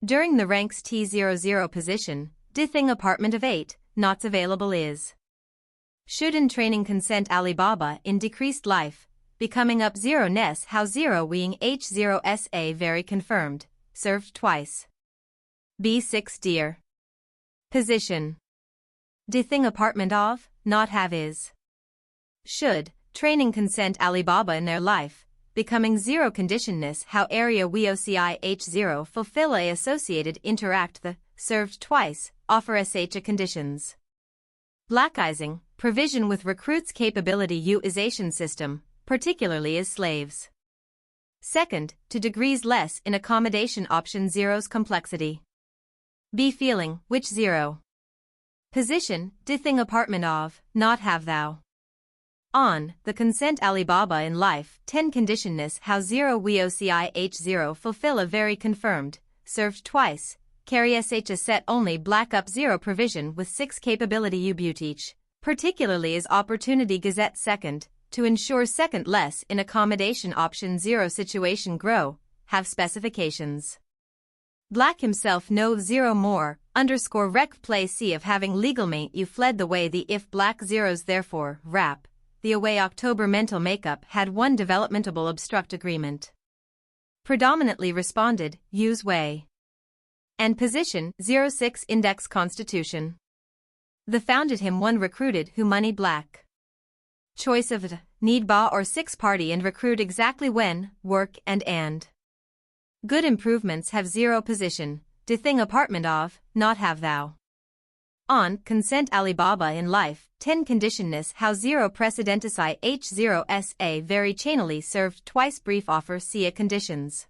During the ranks T00 position, Dithing apartment of 8, knots available is. Should in training consent Alibaba in decreased life, becoming up 0 Nes how 0 weeing H0 SA very confirmed, served twice. B6 Dear. Position. Dithing apartment of, not have is. Should, training consent Alibaba in their life, becoming 0 conditionness how area WEOCI H0 fulfill a associated interact the, served twice, offer SH conditions. Blackizing, provision with recruits capability uization system, particularly as slaves. Second, to degrees less in accommodation option 0's complexity. B feeling, which 0. Position, Dithing apartment of, not have thou. On, the consent Alibaba in life, 10 conditionness how 0 WEOCI H0 fulfill a very confirmed, served twice, carry SH a set only black up 0 provision with 6 capability U but each, particularly as opportunity gazette second, to ensure second less in accommodation option 0 situation grow, have specifications. Black himself no 0 more, underscore rec play C of having legal mate you fled the way the if black zeros therefore, rap, the away October mental makeup had one developmentable obstruct agreement. Predominantly responded, use way. And position, 06 index constitution. The founded him one recruited who money black. Choice of the, need ba or 6 party and recruit exactly when, work and. Good improvements have 0 position, Dithing apartment of, not have thou. On, consent Alibaba in life, 10 conditionness how 0 precedenticide H0 SA very chainily served twice brief offer see conditions.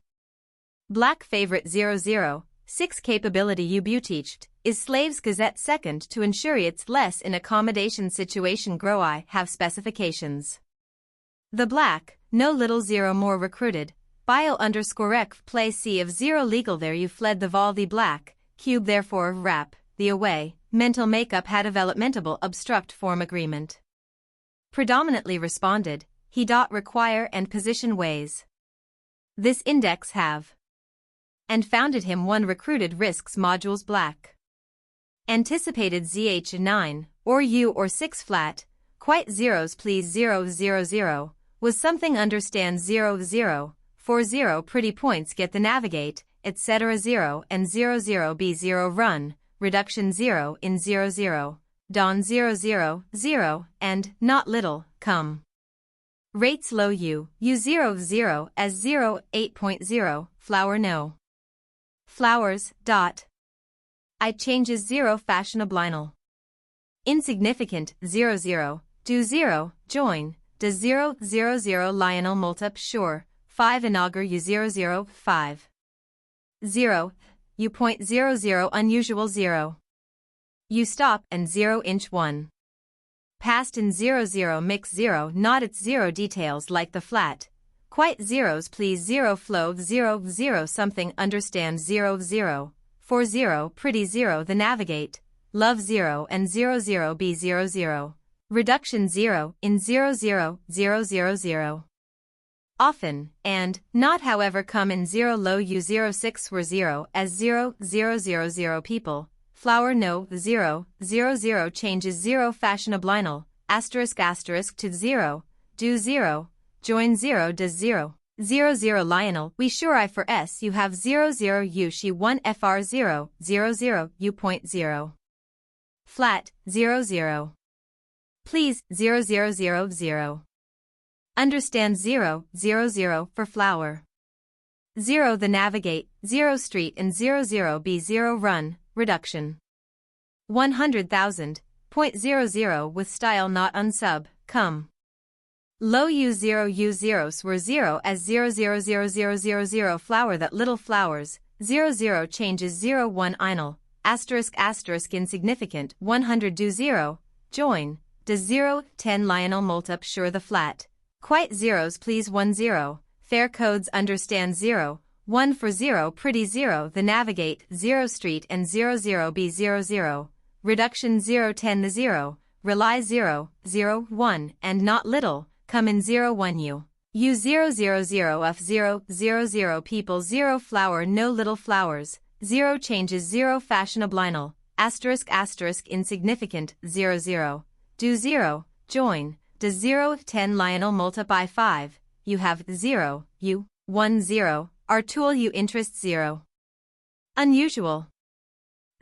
Black favorite 00, 6 capability U teached, is slaves gazette second to ensure it's less in accommodation situation grow I have specifications. The black, no little 0 more recruited, bio underscore rec play C of 0 legal there you fled the vol the black, cube therefore rap, the away, mental makeup had developmentable obstruct form agreement. Predominantly responded, he dot require and position ways. This index have. And founded him one recruited risks modules black. Anticipated ZH9, or U or 6 flat, quite zeros please 000, was something understand 00, 40 pretty points get the navigate, etc 0 and 00B0 run, reduction 0 in 00, dawn 000, and, not little, come. Rates low U, U00 as 0, 8.0, flower no. Flowers, dot. I changes 0 fashionablinal. Insignificant, 00, do 0, join, does 000 Lionel multup sure, 5 inaugur U00, 5. 0, U.00 unusual 0. U stop and 0 inch 1. Past in 00 mix 0 not its 0 details like the flat. Quite zeros please 0 flow 0 something understand 00, 40 pretty 0 the navigate, love 0 and 00B00. Reduction 0 in 00, Often, and, not however come in 0 low U06 were 0 as 0 people, flower no 0 changes 0 fashionablinal, asterisk to 0, do 0, join 0 does 0, 00 Lionel we sure I for S you have 00 U she 1 FR 0, U.0. Flat, 00. Please, 0000. Understand 0 for flower. 0 the navigate, 0 street and 00B0 run, reduction. 100,000.00 with style not unsub, come. Low U0 were 0 as 0 flower that little flowers, 00 changes 01 inal, asterisk insignificant 100 do 0, join, does 0, 10 Lionel multup sure the flat. Quite zeros please 10, fair codes understand 0, 1 for 0 pretty 0 the navigate 0 street and 00B00, reduction 010 the 0, rely 0, 1 and not little, come in 01 U. U000 of 0 people 0 flower no little flowers, 0 changes 0 fashionable *** insignificant 00, do 0, join, does 0 10 Lionel multiply 5, you have 0, you, 1 0, our tool you interest 0. Unusual.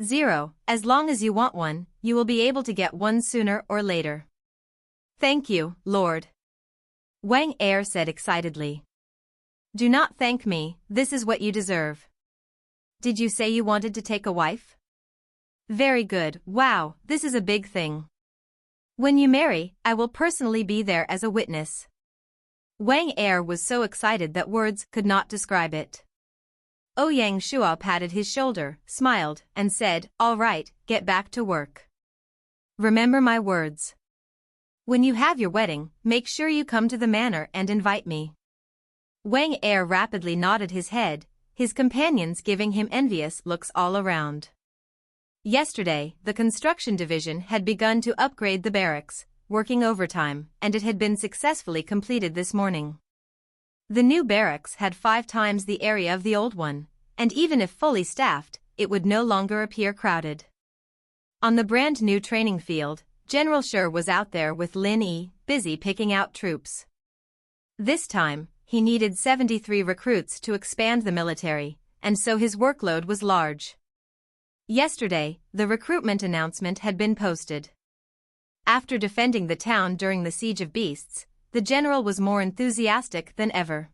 0, as long as you want one, you will be able to get one sooner or later. Thank you, Lord. Wang Er said excitedly. Do not thank me, this is what you deserve. Did you say you wanted to take a wife? Very good, wow, this is a big thing. When you marry, I will personally be there as a witness. Wang Er was so excited that words could not describe it. Ouyang Shua patted his shoulder, smiled, and said, all right, get back to work. Remember my words. When you have your wedding, make sure you come to the manor and invite me. Wang Er rapidly nodded his head, his companions giving him envious looks all around. Yesterday, the construction division had begun to upgrade the barracks, working overtime, and it had been successfully completed this morning. The new barracks had 5 times the area of the old one, and even if fully staffed, it would no longer appear crowded. On the brand new training field, General Shi was out there with Lin Yi, busy picking out troops. This time, he needed 73 recruits to expand the military, and so his workload was large. Yesterday, the recruitment announcement had been posted. After defending the town during the Siege of Beasts, the general was more enthusiastic than ever.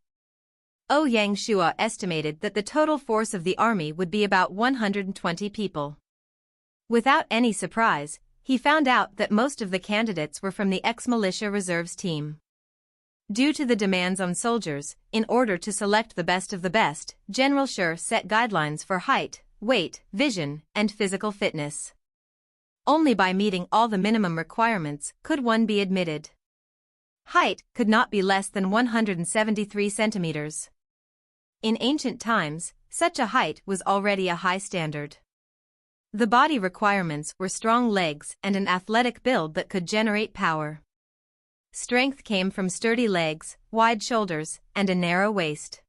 Ouyang Shua estimated that the total force of the army would be about 120 people. Without any surprise, he found out that most of the candidates were from the ex-militia reserves team. Due to the demands on soldiers, in order to select the best of the best, General Shi set guidelines for height, weight, vision, and physical fitness. Only by meeting all the minimum requirements could one be admitted. Height could not be less than 173 centimeters. In ancient times, such a height was already a high standard. The body requirements were strong legs and an athletic build that could generate power. Strength came from sturdy legs, wide shoulders, and a narrow waist.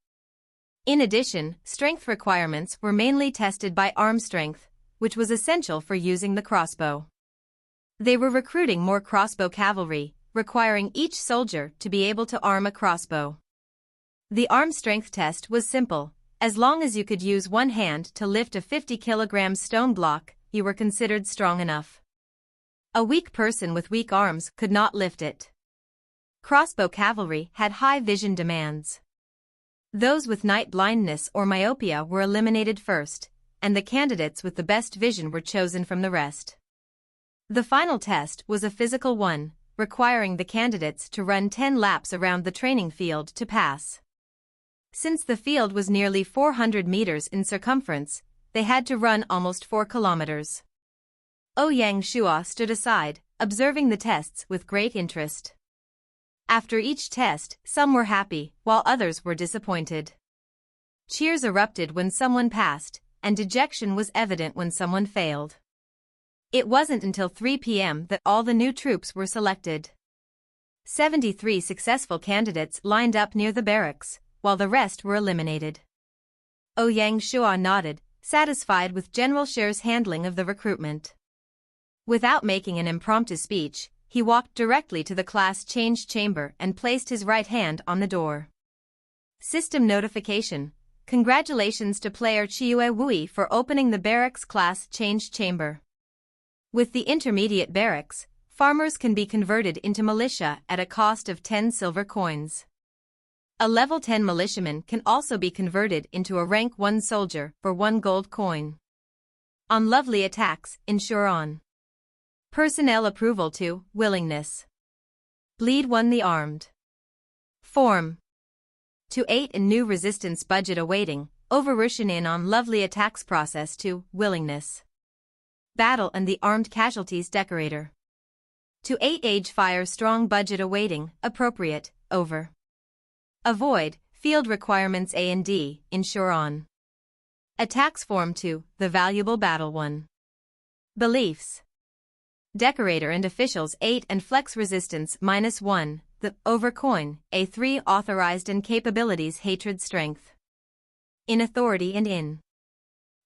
In addition, strength requirements were mainly tested by arm strength, which was essential for using the crossbow. They were recruiting more crossbow cavalry, requiring each soldier to be able to arm a crossbow. The arm strength test was simple. As long as you could use one hand to lift a 50-kilogram stone block, you were considered strong enough. A weak person with weak arms could not lift it. Crossbow cavalry had high vision demands. Those with night blindness or myopia were eliminated first, and the candidates with the best vision were chosen from the rest. The final test was a physical one, requiring the candidates to run 10 laps around the training field to pass. Since the field was nearly 400 meters in circumference, they had to run almost 4 kilometers. Ouyang Shua stood aside, observing the tests with great interest. After each test, some were happy, while others were disappointed. Cheers erupted when someone passed, and dejection was evident when someone failed. It wasn't until 3 p.m. that all the new troops were selected. 73 successful candidates lined up near the barracks, while the rest were eliminated. Ouyang Shua nodded, satisfied with General Shi's handling of the recruitment. Without making an impromptu speech, he walked directly to the class change chamber and placed his right hand on the door. System notification. Congratulations to player Chiue Wui for opening the barracks class change chamber. With the intermediate barracks, farmers can be converted into militia at a cost of 10 silver coins. A level 10 militiaman can also be converted into a rank 1 soldier for 1 gold coin. On lovely attacks, ensure on. Personnel approval to, willingness. Bleed 1 the armed. Form. To 8 and new resistance budget awaiting, overrussian in on lovely attacks process to, willingness. Battle and the armed casualties decorator. To 8 age fire strong budget awaiting, appropriate, over. Avoid, field requirements A and D, ensure on. Attacks form 2, the valuable battle 1. Beliefs. Decorator and officials 8 and flex resistance -1, the over coin, A3 authorized and capabilities hatred strength. In authority and in.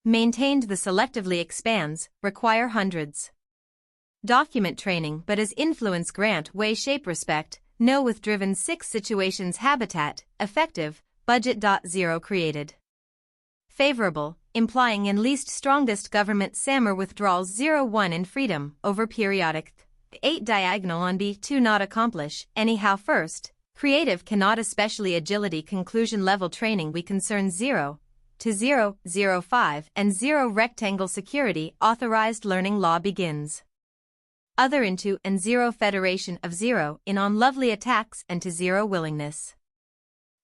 Maintained the selectively expands, require hundreds. Document training but as influence grant way shape respect, no with driven 6 situations habitat, effective, budget. 0 created. Favorable, implying in least strongest government Sammer withdrawals 0-1 in freedom, over periodic. 8 diagonal on B2 not accomplish, anyhow first, creative cannot especially agility conclusion level training we concern 0 to 0, 0-5 and 0 rectangle security authorized learning law begins. Other into and 0 federation of 0 in on lovely attacks and to 0 willingness.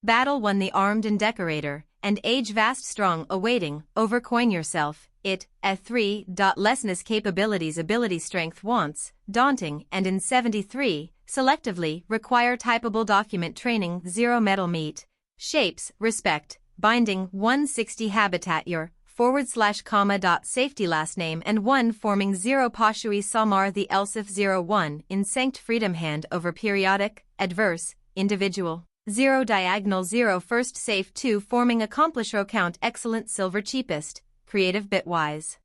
Battle won the armed and decorator, and age vast strong awaiting, overcoin yourself, it, at 3. Lessness capabilities ability strength wants, daunting and in 73, selectively, require typable document training 0 metal meat, shapes, respect, binding 160 habitat your, / safety last name and 1 forming 0 poshui samar the elsif 01 in sanct freedom hand over periodic, adverse, individual. 0 diagonal 0 first safe 2 forming accomplisher count excellent silver cheapest, creative bitwise.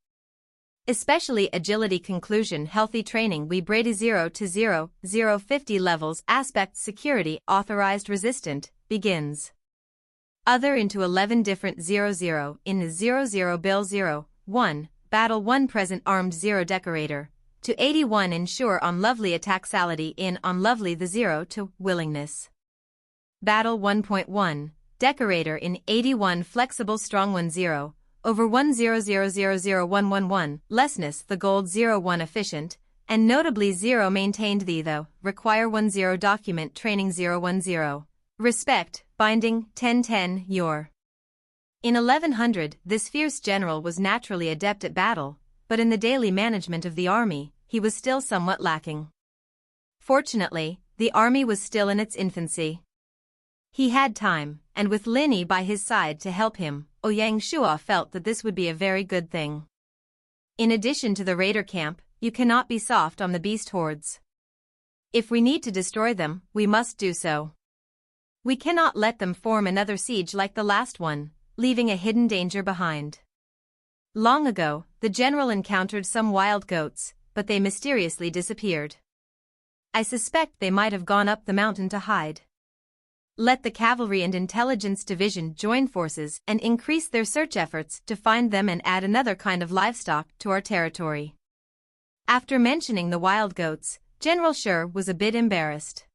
Especially agility conclusion healthy training we Brady 0 to 0, 0-50 levels aspect security authorized resistant, begins. Other into 11 different 00 in the 00 bill 0, 1, battle 1 present armed 0 decorator, to 81 ensure on lovely attacksality in on lovely the 0 to willingness. Battle 1.1, decorator in 81 flexible strong 10, over 1000111, lessness the gold 01 efficient, and notably 0 maintained the though, require 10 document training 010. Respect, binding, 1010 your. In 1100 this fierce general was naturally adept at battle, but in the daily management of the army, he was still somewhat lacking. Fortunately, the army was still in its infancy. He had time, and with Linny by his side to help him, Ouyang Shua felt that this would be a very good thing. In addition to the raider camp, you cannot be soft on the beast hordes. If we need to destroy them, we must do so. We cannot let them form another siege like the last one, leaving a hidden danger behind. Long ago, the general encountered some wild goats, but they mysteriously disappeared. I suspect they might have gone up the mountain to hide. Let the cavalry and intelligence division join forces and increase their search efforts to find them and add another kind of livestock to our territory. After mentioning the wild goats, General Sher was a bit embarrassed.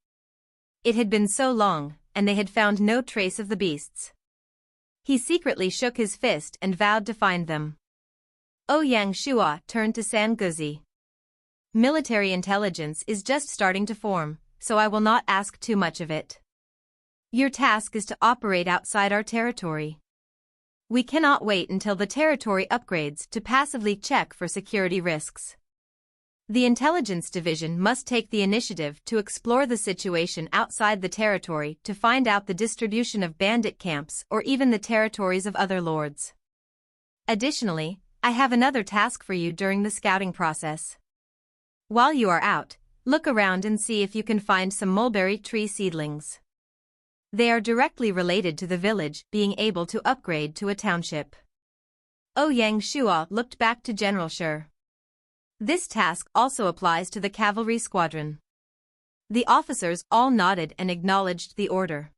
It had been so long, and they had found no trace of the beasts. He secretly shook his fist and vowed to find them. Ouyang Shua turned to San Guzi. Military intelligence is just starting to form, so I will not ask too much of it. Your task is to operate outside our territory. We cannot wait until the territory upgrades to passively check for security risks. The intelligence division must take the initiative to explore the situation outside the territory to find out the distribution of bandit camps or even the territories of other lords. Additionally, I have another task for you during the scouting process. While you are out, look around and see if you can find some mulberry tree seedlings. They are directly related to the village being able to upgrade to a township. Ouyang Shua looked back to General Sher. This task also applies to the cavalry squadron. The officers all nodded and acknowledged the order.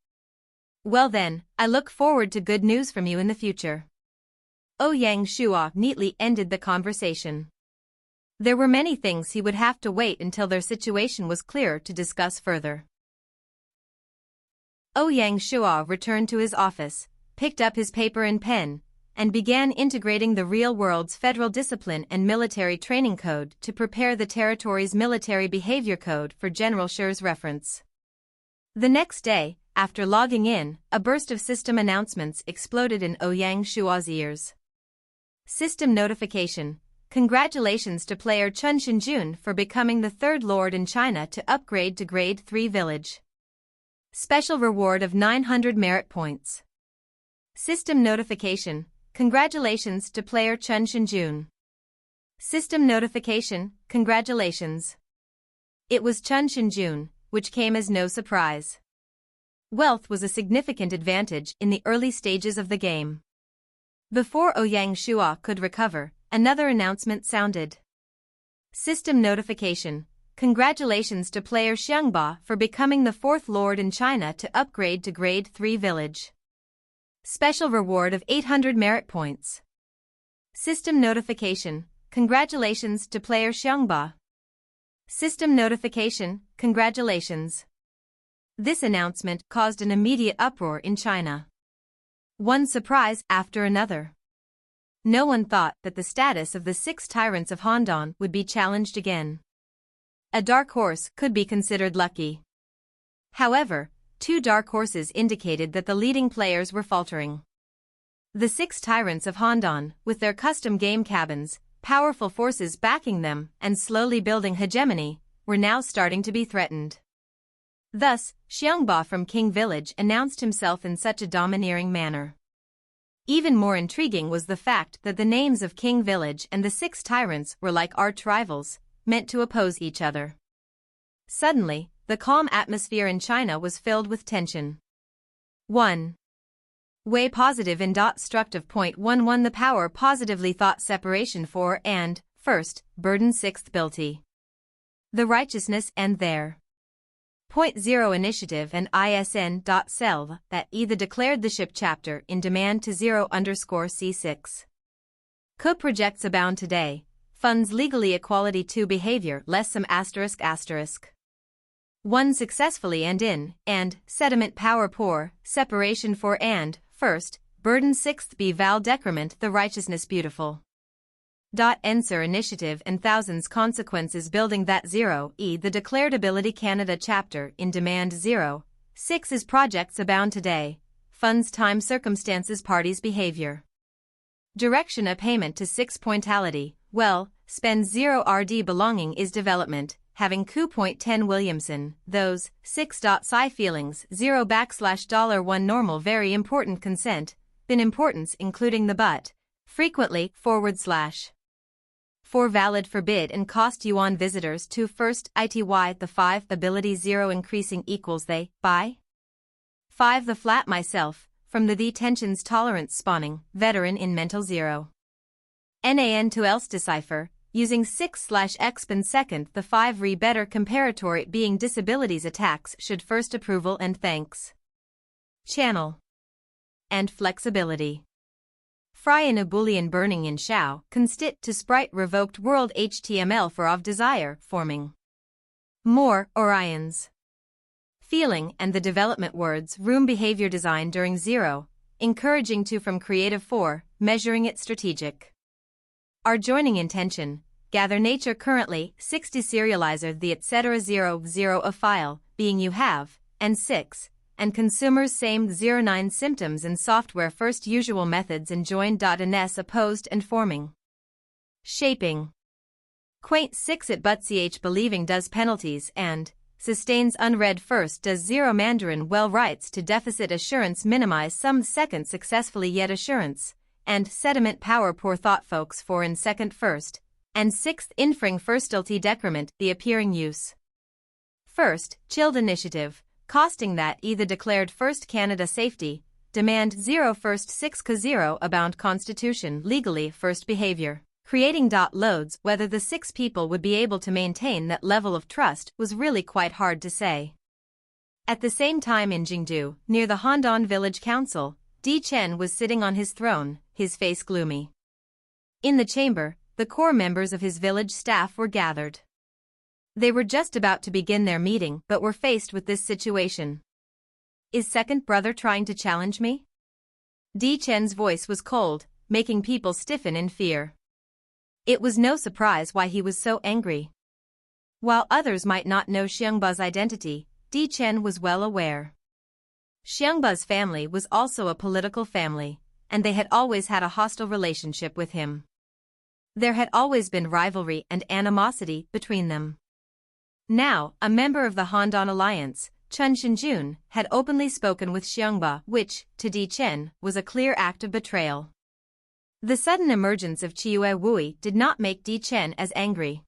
Well then, I look forward to good news from you in the future. Ouyang Shua neatly ended the conversation. There were many things he would have to wait until their situation was clearer to discuss further. Ouyang Shua returned to his office, picked up his paper and pen, and began integrating the real world's federal discipline and military training code to prepare the territory's military behavior code for General Sher's reference. The next day, after logging in, a burst of system announcements exploded in Ouyang Shua's ears. System notification: congratulations to player Chun Shinjun for becoming the third lord in China to upgrade to grade 3 village. Special reward of 900 merit points. System notification: congratulations to player Chun Shinjun. System notification: congratulations. It was Chun Shinjun, which came as no surprise. Wealth was a significant advantage in the early stages of the game. Before Ouyang Shua could recover, another announcement sounded. System notification. Congratulations to player Xiangba for becoming the 4th Lord in China to upgrade to Grade 3 Village. Special reward of 800 merit points. System notification. Congratulations to player Xiangba. System notification. Congratulations. This announcement caused an immediate uproar in China. One surprise after another. No one thought that the status of the 6 tyrants of Handan would be challenged again. A dark horse could be considered lucky. However, 2 dark horses indicated that the leading players were faltering. The 6 tyrants of Handan, with their custom game cabins, powerful forces backing them, and slowly building hegemony, were now starting to be threatened. Thus, Xiangba from King Village announced himself in such a domineering manner. Even more intriguing was the fact that the names of King Village and the 6 tyrants were like arch rivals, meant to oppose each other. Suddenly, the calm atmosphere in China was filled with tension. 1. Way positive in structive .11 The power positively thought separation for and, first, burden 6th ability. The righteousness and there. .0 initiative and ISN.selv that either declared the ship chapter in demand to 0_C6. Co projects abound today, funds legally equality to behavior less some ***. 1 successfully and sediment power poor, separation for and, first, burden 6th be val decrement the righteousness beautiful. Answer initiative and thousands consequences building that 0 the declared ability Canada chapter in demand 0, 6 is projects abound today, funds time circumstances parties behavior. Direction a payment to 6 pointality, well, spend 0 RD belonging is development, having coup.10 Williamson, those, 6. Psi feelings 0 $1 normal very important consent, been importance including the but, frequently, /. For valid forbid and cost yuan visitors to first ity the 5 ability 0 increasing equals they, by 5 the flat myself, from the tensions tolerance spawning, veteran in mental 0. NAN to else decipher, using 6/exp second the 5 better comparatory being disabilities attacks should first approval and thanks. Channel. And flexibility. Fry in a boolean burning in Shao, constit to sprite revoked world HTML for of desire, forming. More, Orions. Feeling and the development words room behavior design during 0, encouraging to from creative 4, measuring it strategic. Our joining intention, gather nature currently, 60 serializer the etc 0 a file, being you have, and 6. And consumers same 09 symptoms and software first usual methods and join.ns opposed and forming. Shaping. Quaint 6 at but ch believing does penalties and sustains unread first does 0 Mandarin well writes to deficit assurance minimize some second successfully yet assurance, and sediment power poor thought folks for in second first, and 6th infring firstility decrement the appearing use. First, chilled initiative. Costing that either declared first Canada safety, demand 0 first 6 0 abound constitution legally first behavior, creating loads whether the 6 people would be able to maintain that level of trust was really quite hard to say. At the same time in Jingdu, near the Handan village council, Di Chen was sitting on his throne, his face gloomy. In the chamber, the core members of his village staff were gathered. They were just about to begin their meeting but were faced with this situation. Is second brother trying to challenge me? Di Chen's voice was cold, making people stiffen in fear. It was no surprise why he was so angry. While others might not know Xiangba's identity, Di Chen was well aware. Xiangba's family was also a political family, and they had always had a hostile relationship with him. There had always been rivalry and animosity between them. Now, a member of the Handan Alliance, Chen Shinjun, had openly spoken with Xiangba, which, to Di Chen, was a clear act of betrayal. The sudden emergence of Chiue Wui did not make Di Chen as angry.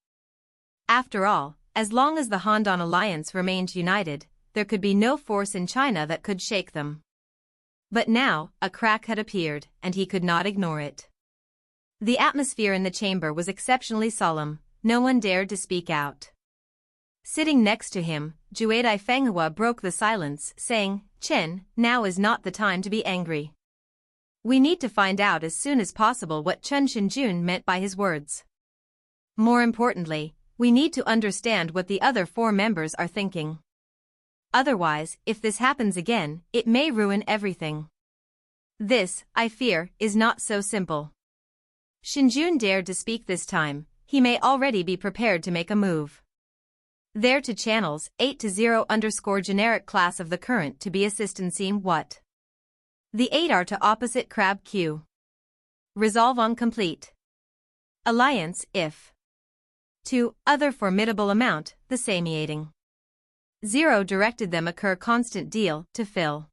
After all, as long as the Handan Alliance remained united, there could be no force in China that could shake them. But now, a crack had appeared, and he could not ignore it. The atmosphere in the chamber was exceptionally solemn, no one dared to speak out. Sitting next to him, Juedai Fenghua broke the silence, saying, "Chen, now is not the time to be angry. We need to find out as soon as possible what Chen Shinjun meant by his words. More importantly, we need to understand what the other 4 members are thinking. Otherwise, if this happens again, it may ruin everything. This, I fear, is not so simple." Shinjun dared to speak this time, he may already be prepared to make a move. There to channels 8-0 generic class of the current to be assistant scene what? The 8 are to opposite crab Q. Resolve on complete. Alliance if. 2 other formidable amount, the sameating. 0 directed them occur constant deal to fill.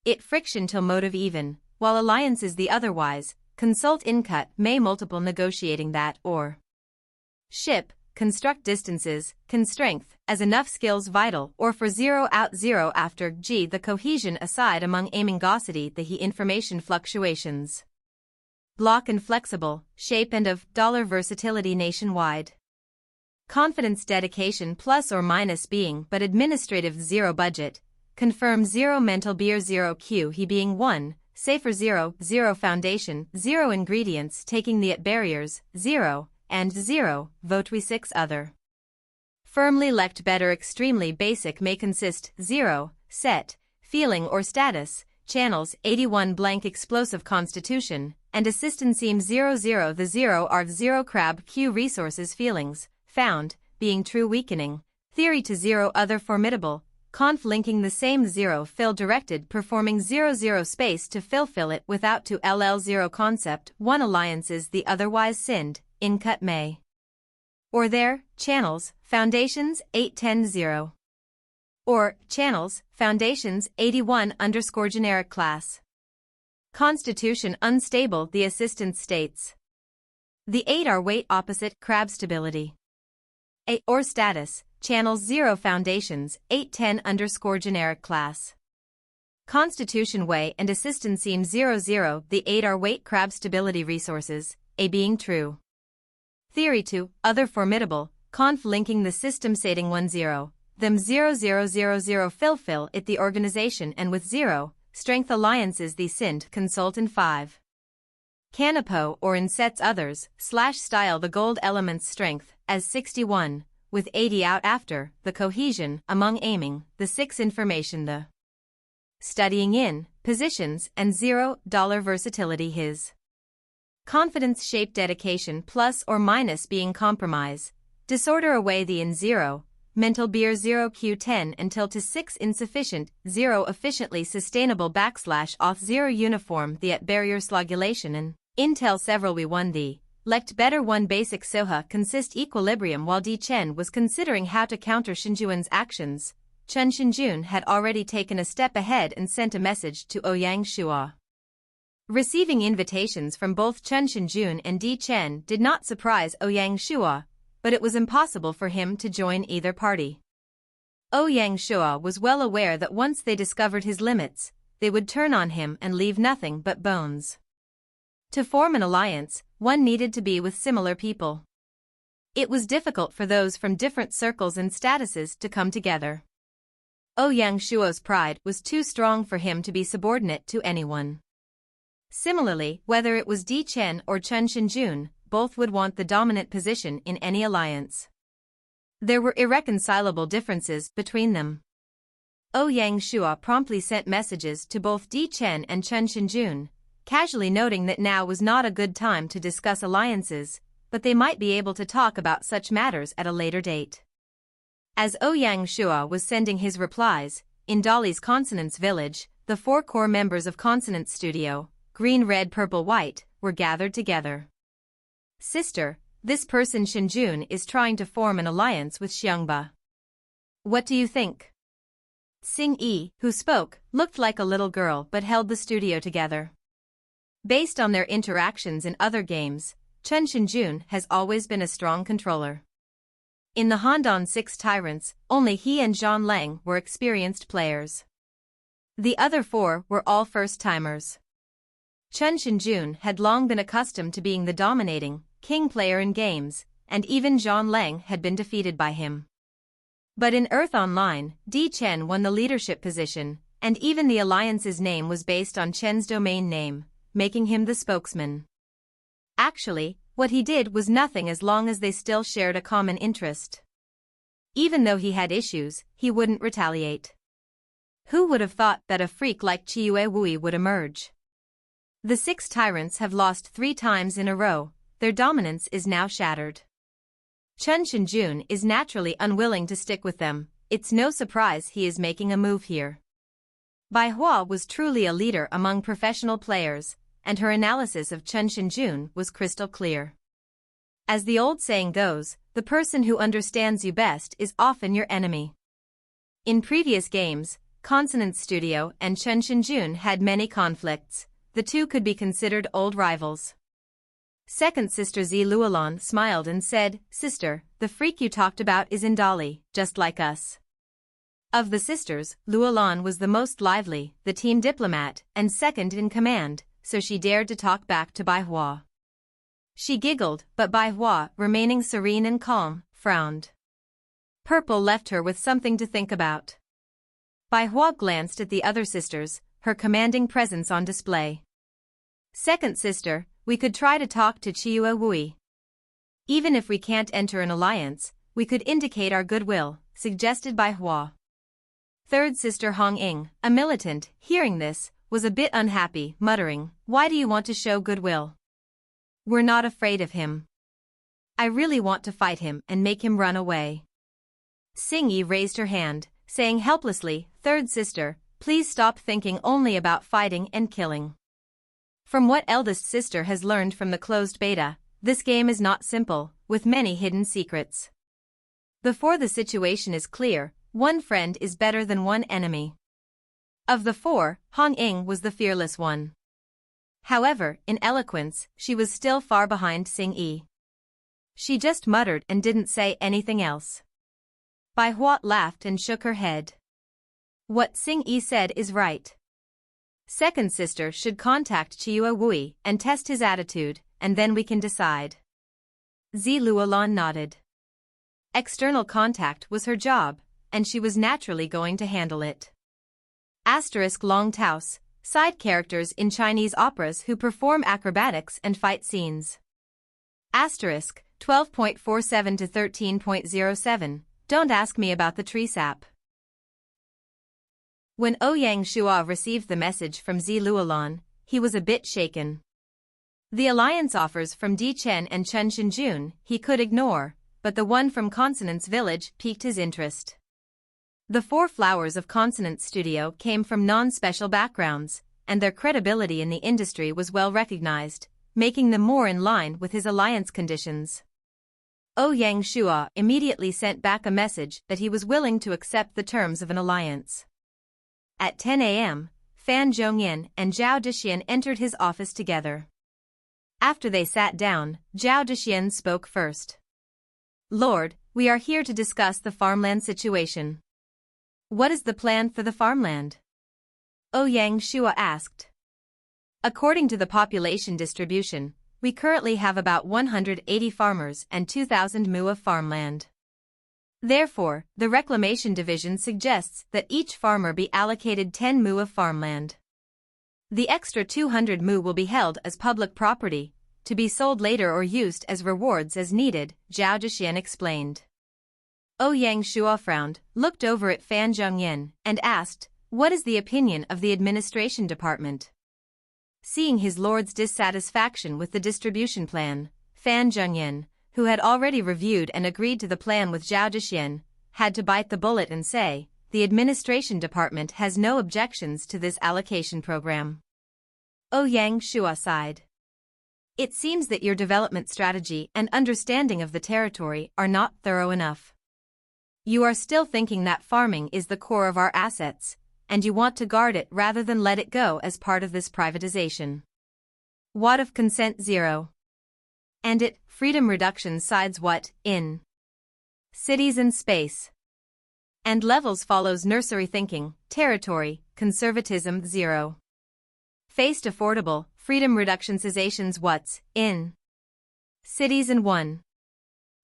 It friction till motive even, while alliance is the otherwise, consult incut may multiple negotiating that or. Ship, construct distances, can strength, as enough skills vital or for 0 out 0 after G the cohesion aside among aiming gaucity the he information fluctuations. Block and flexible, shape and of dollar versatility nationwide. Confidence dedication plus or minus being but administrative 0 budget, confirm 0 mental beer 0 Q he being 1, safer 0, 0 foundation, 0 ingredients taking the at barriers, 0, and 0, vote we 6 other. Firmly lect better extremely basic may consist 0, set, feeling or status, channels 81 blank explosive constitution, and assistant seem 00 the 0 are 0 crab Q resources feelings, found, being true weakening, theory to 0 other formidable, conf linking the same 0 fill directed performing 00 space to fill it without to LL0 concept 1 alliances the otherwise sinned, in cut may. Or there, channels, foundations 810-0. Or, channels, foundations 81 generic class. Constitution unstable the assistant states. The 8 are weight opposite crab stability. A or status, channels 0 foundations 810 generic class. Constitution way and assistant seem 00 the 8 are weight crab stability resources, A being true. Theory 2, other formidable, conf linking the system sating 10, them 0000 fill it the organization and with 0, strength alliances the sind consult in 5. Canapo or in sets others, style the gold element's strength, as 61, with 80 out after, the cohesion, among aiming, the 6 information the studying in, positions and $0 versatility his. Confidence shape dedication plus or minus being compromise, disorder away the in 0, mental beer 0 Q10 until to 6 insufficient, 0 efficiently sustainable /auth 0 uniform the at barrier slogulation and intel several we won the lect better 1 basic soha consist equilibrium while D Chen was considering how to counter Shinjuan's actions. Chen Shinjun had already taken a step ahead and sent a message to Ouyang Shua. Receiving invitations from both Chen Shinjun and Di Chen did not surprise Ouyang Shua, but it was impossible for him to join either party. Ouyang Shua was well aware that once they discovered his limits, they would turn on him and leave nothing but bones. To form an alliance, one needed to be with similar people. It was difficult for those from different circles and statuses to come together. Ouyang Shua's pride was too strong for him to be subordinate to anyone. Similarly, whether it was Di Chen or Chen Shinjun, both would want the dominant position in any alliance. There were irreconcilable differences between them. Ouyang Shua promptly sent messages to both Di Chen and Chen Shinjun, casually noting that now was not a good time to discuss alliances, but they might be able to talk about such matters at a later date. As Ouyang Shua was sending his replies, in Dolly's Consonance Village, the 4 core members of Consonance Studio, green, red, purple, white, were gathered together. Sister, this person Shinjun is trying to form an alliance with Xiangba. What do you think? Xing Yi, who spoke, looked like a little girl but held the studio together. Based on their interactions in other games, Chen Shinjun has always been a strong controller. In the Handan 6 Tyrants, only he and Zhang Lang were experienced players. The other 4 were all first-timers. Chen Shinjun had long been accustomed to being the dominating, king player in games, and even Zhang Leng had been defeated by him. But in Earth Online, Di Chen won the leadership position, and even the alliance's name was based on Chen's domain name, making him the spokesman. Actually, what he did was nothing as long as they still shared a common interest. Even though he had issues, he wouldn't retaliate. Who would have thought that a freak like TWO Wui would emerge? The 6 tyrants have lost 3 times in a row, their dominance is now shattered. Chen Shinjun is naturally unwilling to stick with them, it's no surprise he is making a move here. Bai Hua was truly a leader among professional players, and her analysis of Chen Shinjun was crystal clear. As the old saying goes, the person who understands you best is often your enemy. In previous games, Consonant Studio and Chen Shinjun had many conflicts, the two could be considered old rivals. Second sister Zi Luolan smiled and said, "Sister, the freak you talked about is in Dali, just like us." Of the sisters, Luolan was the most lively, the team diplomat, and second in command, so she dared to talk back to Bai Hua. She giggled, but Bai Hua, remaining serene and calm, frowned. Purple left her with something to think about. Bai Hua glanced at the other sisters, her commanding presence on display. Second sister, we could try to talk to TWO Wui. Even if we can't enter an alliance, we could indicate our goodwill, suggested Bai Hua. Third sister Hong Ying, a militant, hearing this, was a bit unhappy, muttering, "Why do you want to show goodwill? We're not afraid of him. I really want to fight him and make him run away." Xing Yi raised her hand, saying helplessly, "Third sister, please stop thinking only about fighting and killing. From what eldest sister has learned from the closed beta, this game is not simple, with many hidden secrets. Before the situation is clear, one friend is better than one enemy." Of the 4, Hong Ying was the fearless one. However, in eloquence, she was still far behind Xing Yi. She just muttered and didn't say anything else. Bai Hua laughed and shook her head. What Xing Yi said is right. Second sister should contact TWO Wui and test his attitude, and then we can decide. Zi Luolan nodded. External contact was her job, and she was naturally going to handle it. Long Taos, side characters in Chinese operas who perform acrobatics and fight scenes. 12.47 to 13.07, don't ask me about the tree sap. When Ouyang Shua received the message from Zi Luolan, he was a bit shaken. The alliance offers from Di Chen and Chen Shinjun he could ignore, but the one from Consonance Village piqued his interest. The 4 flowers of Consonance Studio came from non-special backgrounds, and their credibility in the industry was well recognized, making them more in line with his alliance conditions. Ouyang Shua immediately sent back a message that he was willing to accept the terms of an alliance. At 10 a.m., Fan Zhongyan and Zhao Dexian entered his office together. After they sat down, Zhao Dexian spoke first. "Lord, we are here to discuss the farmland situation. What is the plan for the farmland?" Ouyang Shua asked. "According to the population distribution, we currently have about 180 farmers and 2,000 mu of farmland. Therefore, the Reclamation Division suggests that each farmer be allocated 10 mu of farmland. The extra 200 mu will be held as public property, to be sold later or used as rewards as needed," Zhao Dexian explained. Ouyang Shua frowned, looked over at Fan Zhongyan, and asked, "What is the opinion of the administration department?" Seeing his lord's dissatisfaction with the distribution plan, Fan Zhongyan, who had already reviewed and agreed to the plan with Zhao Dexian, had to bite the bullet and say, "The administration department has no objections to this allocation program." Ouyang Shua sighed. "It seems that your development strategy and understanding of the territory are not thorough enough. You are still thinking that farming is the core of our assets, and you want to guard it rather than let it go as part of this privatization. What of consent 0? And it, freedom reduction sides what, in cities and space? And levels follows nursery thinking, territory, conservatism 0. Faced affordable, freedom reductionizations what's in cities and 1.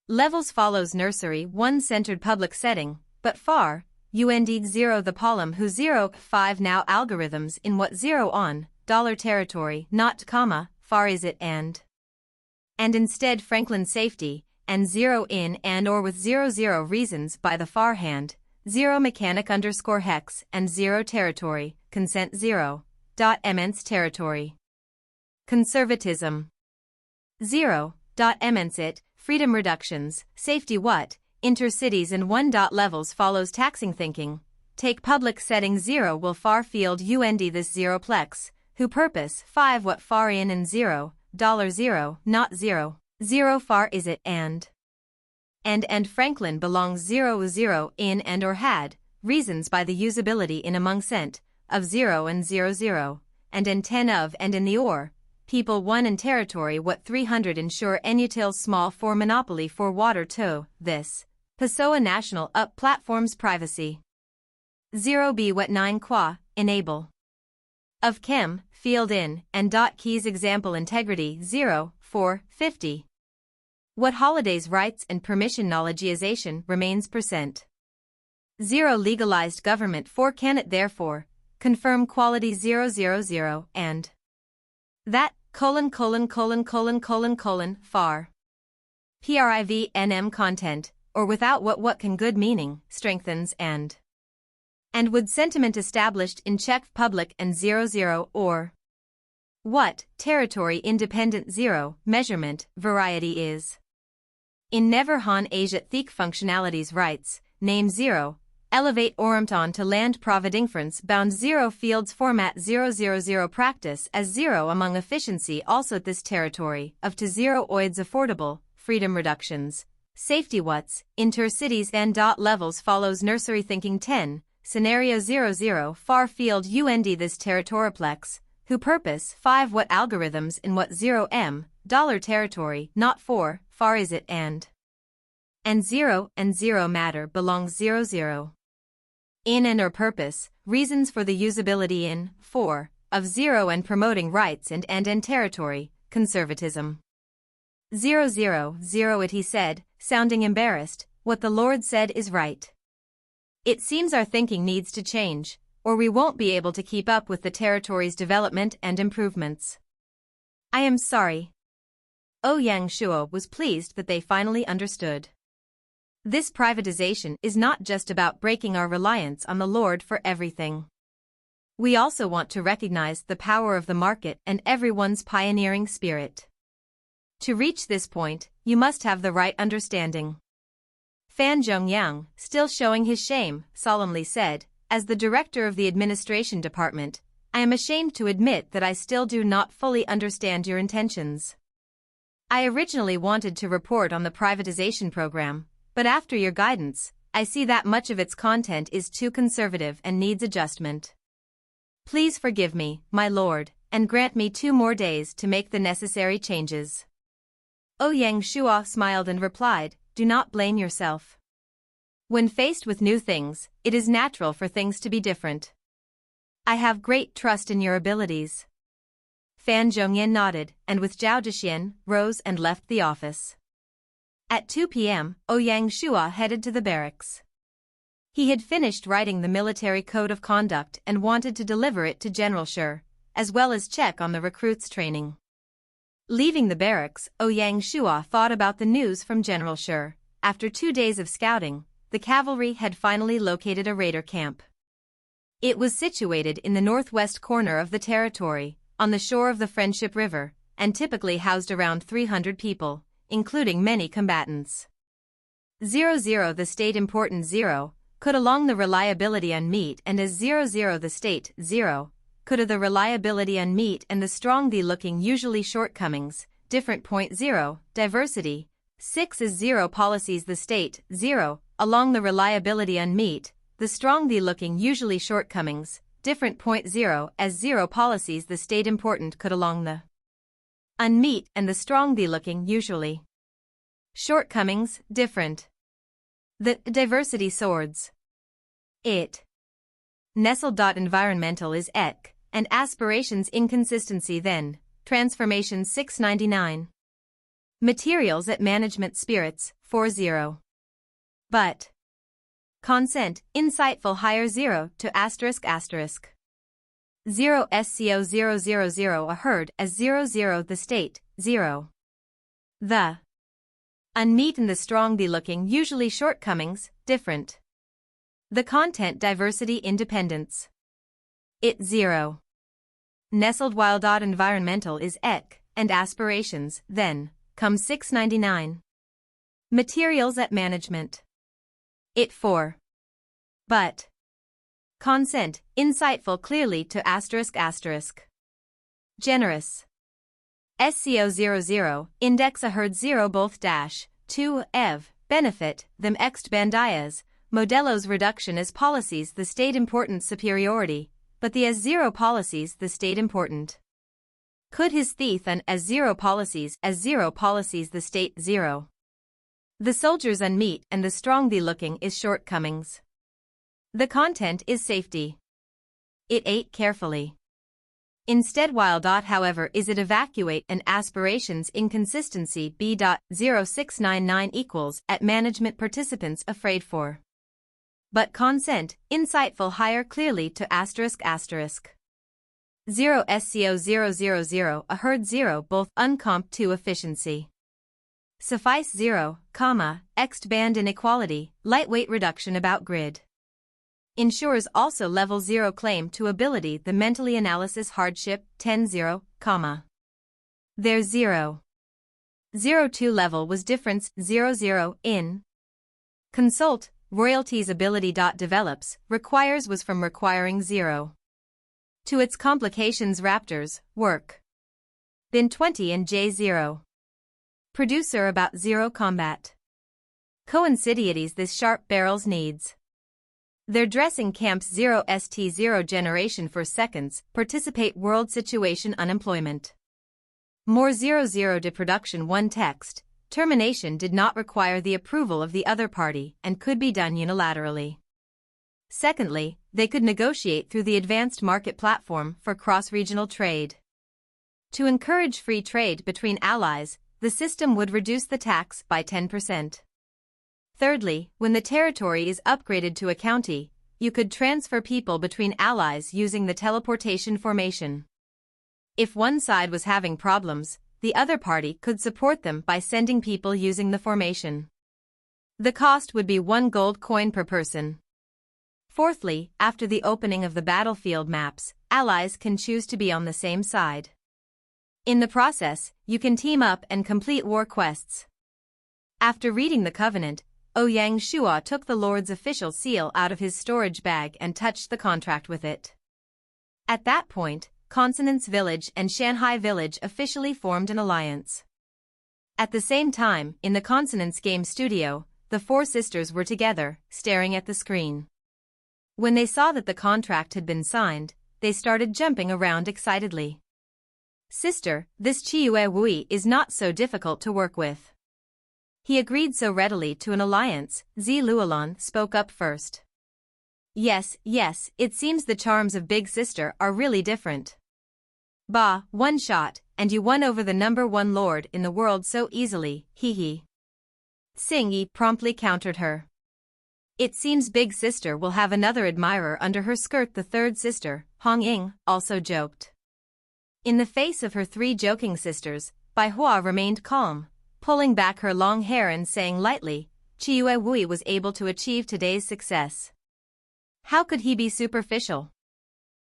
Levels follows nursery 1 centered public setting, but far, UND 0 the column who 0, 5 now algorithms in what 0 on, dollar territory not comma, far is it and instead Franklin safety, and 0 in and or with 00 reasons by the far hand, 0 mechanic underscore hex and 0 territory, consent 0. Immense territory. Conservatism. 0. Immense it, freedom reductions, safety what, intercities and 1. Levels follows taxing thinking. Take public setting 0 will far field UND this 0 plex, who purpose 5 what far in and 0, $0 not 0, 0 far is it and Franklin belongs 0 in and or had, reasons by the usability in among cent, of 0 and 00, and 10 of and in the or, people 1 and territory what 300 ensure enutils small for monopoly for water to, this, Pessoa national up platforms privacy. 0b what 9 qua, enable. Of chem, field in, and keys example integrity 0, 4, 50. What holidays rights and permission knowledgeization remains %. 0 legalized government 4 can it therefore, confirm quality 000 and that, far. PRIVNM content, or without what can good meaning, strengthens and would sentiment established in check public and 00 or what, territory independent 0, measurement, variety is. In Never Han Asia thick functionalities rights, name 0, elevate orumton to land providinference bound 0 fields format 000 practice as 0 among efficiency also this territory of to 0 oids affordable, freedom reductions, safety what's, intercities and levels follows nursery thinking 10, scenario 00 far field UND this territoriplex, who purpose 5 what algorithms in what 0m, dollar territory not 4, far is it and 0 matter belongs 00. In and or purpose, reasons for the usability in 4, of 0 and promoting rights and territory, conservatism. 000 it he said, sounding embarrassed, what the Lord said is right. It seems our thinking needs to change, or we won't be able to keep up with the territory's development and improvements. I am sorry. Ouyang Shuo was pleased that they finally understood. This privatization is not just about breaking our reliance on the Lord for everything. We also want to recognize the power of the market and everyone's pioneering spirit. To reach this point, you must have the right understanding. Fan Zhongyang, still showing his shame, solemnly said, as the director of the administration department, I am ashamed to admit that I still do not fully understand your intentions. I originally wanted to report on the privatization program, but after your guidance, I see that much of its content is too conservative and needs adjustment. Please forgive me, my lord, and grant me 2 more days to make the necessary changes. Ouyang Shuo smiled and replied, do not blame yourself. When faced with new things, it is natural for things to be different. I have great trust in your abilities. Fan Zhongyan nodded, and with Zhao Dexian, rose and left the office. At 2 p.m., Ouyang Shuo headed to the barracks. He had finished writing the military code of conduct and wanted to deliver it to General Shi, as well as check on the recruits' training. Leaving the barracks, Ouyang Shuo thought about the news from General Shi. After 2 days of scouting, the cavalry had finally located a raider camp. It was situated in the northwest corner of the territory, on the shore of the Friendship River, and typically housed around 300 people, including many combatants. 00 the state important 0, could along the reliability on meat and as 00 the state 0, could of the reliability on meat and the strong the looking usually shortcomings, different point 0, diversity, 6 is 0 policies the state 0, along the reliability on meat, the strong the looking usually shortcomings, different point 0 as 0 policies the state important could along the unmeet and the strong the looking usually shortcomings, different. The diversity swords. it. Nestled. Environmental is ek, and aspirations inconsistency then, transformation 699. Materials at management spirits, 40. But. Consent, insightful higher 0 to asterisk asterisk. 0 SCO 000 a herd as 00 the state, 0. The. Unmeet and the strong the looking usually shortcomings, different. The content diversity independence. It 0. Nestled while. Environmental is ek, and aspirations, then, come 699. Materials at management. It 4. But. Consent, insightful clearly to asterisk asterisk. Generous. SCO 00, index a herd 0 both dash, 2, ev, benefit, them ext bandias, modelos reduction as policies the state important superiority, but the as 0 policies the state important. Could his thief and as 0 policies the state 0. The soldiers unmeet and the strong the looking is shortcomings. The content is safety. It 8 carefully. Instead while. However is it evacuate and aspirations inconsistency B.0699 equals at management participants afraid for. But consent, insightful higher clearly to asterisk asterisk. 0 SCO 000 a herd 0 both uncomp 2 efficiency. Suffice 0, ext band inequality, lightweight reduction about grid. Ensures also level 0 claim to ability the mentally analysis hardship 10-0, Their 0. 0-2 level was difference 0-0 in. Consult, royalties ability. Develops, requires was from requiring 0. To its complications raptors, work. Bin 20 and J0. Producer about 0 combat. Coincidities this sharp barrels needs. Their dressing camps 0 st0 generation for seconds, participate world situation unemployment. More 00 de production 1 text, termination did not require the approval of the other party and could be done unilaterally. Secondly, they could negotiate through the advanced market platform for cross-regional trade. To encourage free trade between allies, the system would reduce the tax by 10%. Thirdly, when the territory is upgraded to a county, you could transfer people between allies using the teleportation formation. If one side was having problems, the other party could support them by sending people using the formation. The cost would be 1 gold coin per person. Fourthly, after the opening of the battlefield maps, allies can choose to be on the same side. In the process, you can team up and complete war quests. After reading the covenant, Ouyang Shua took the Lord's official seal out of his storage bag and touched the contract with it. At that point, Consonance Village and Shanghai Village officially formed an alliance. At the same time, in the Consonance game studio, the 4 sisters were together, staring at the screen. When they saw that the contract had been signed, they started jumping around excitedly. Sister, this TWO Wui is not so difficult to work with. He agreed so readily to an alliance, Zi Luolan spoke up first. Yes, it seems the charms of Big Sister are really different. Bah, 1 shot, and you won over the number 1 lord in the world so easily, hee. Xing Yi promptly countered her. It seems Big Sister will have another admirer under her skirt. The 3rd sister, Hong Ying, also joked. In the face of her 3 joking sisters, Bai Hua remained calm, pulling back her long hair and saying lightly, Chiue Wui was able to achieve today's success. How could he be superficial?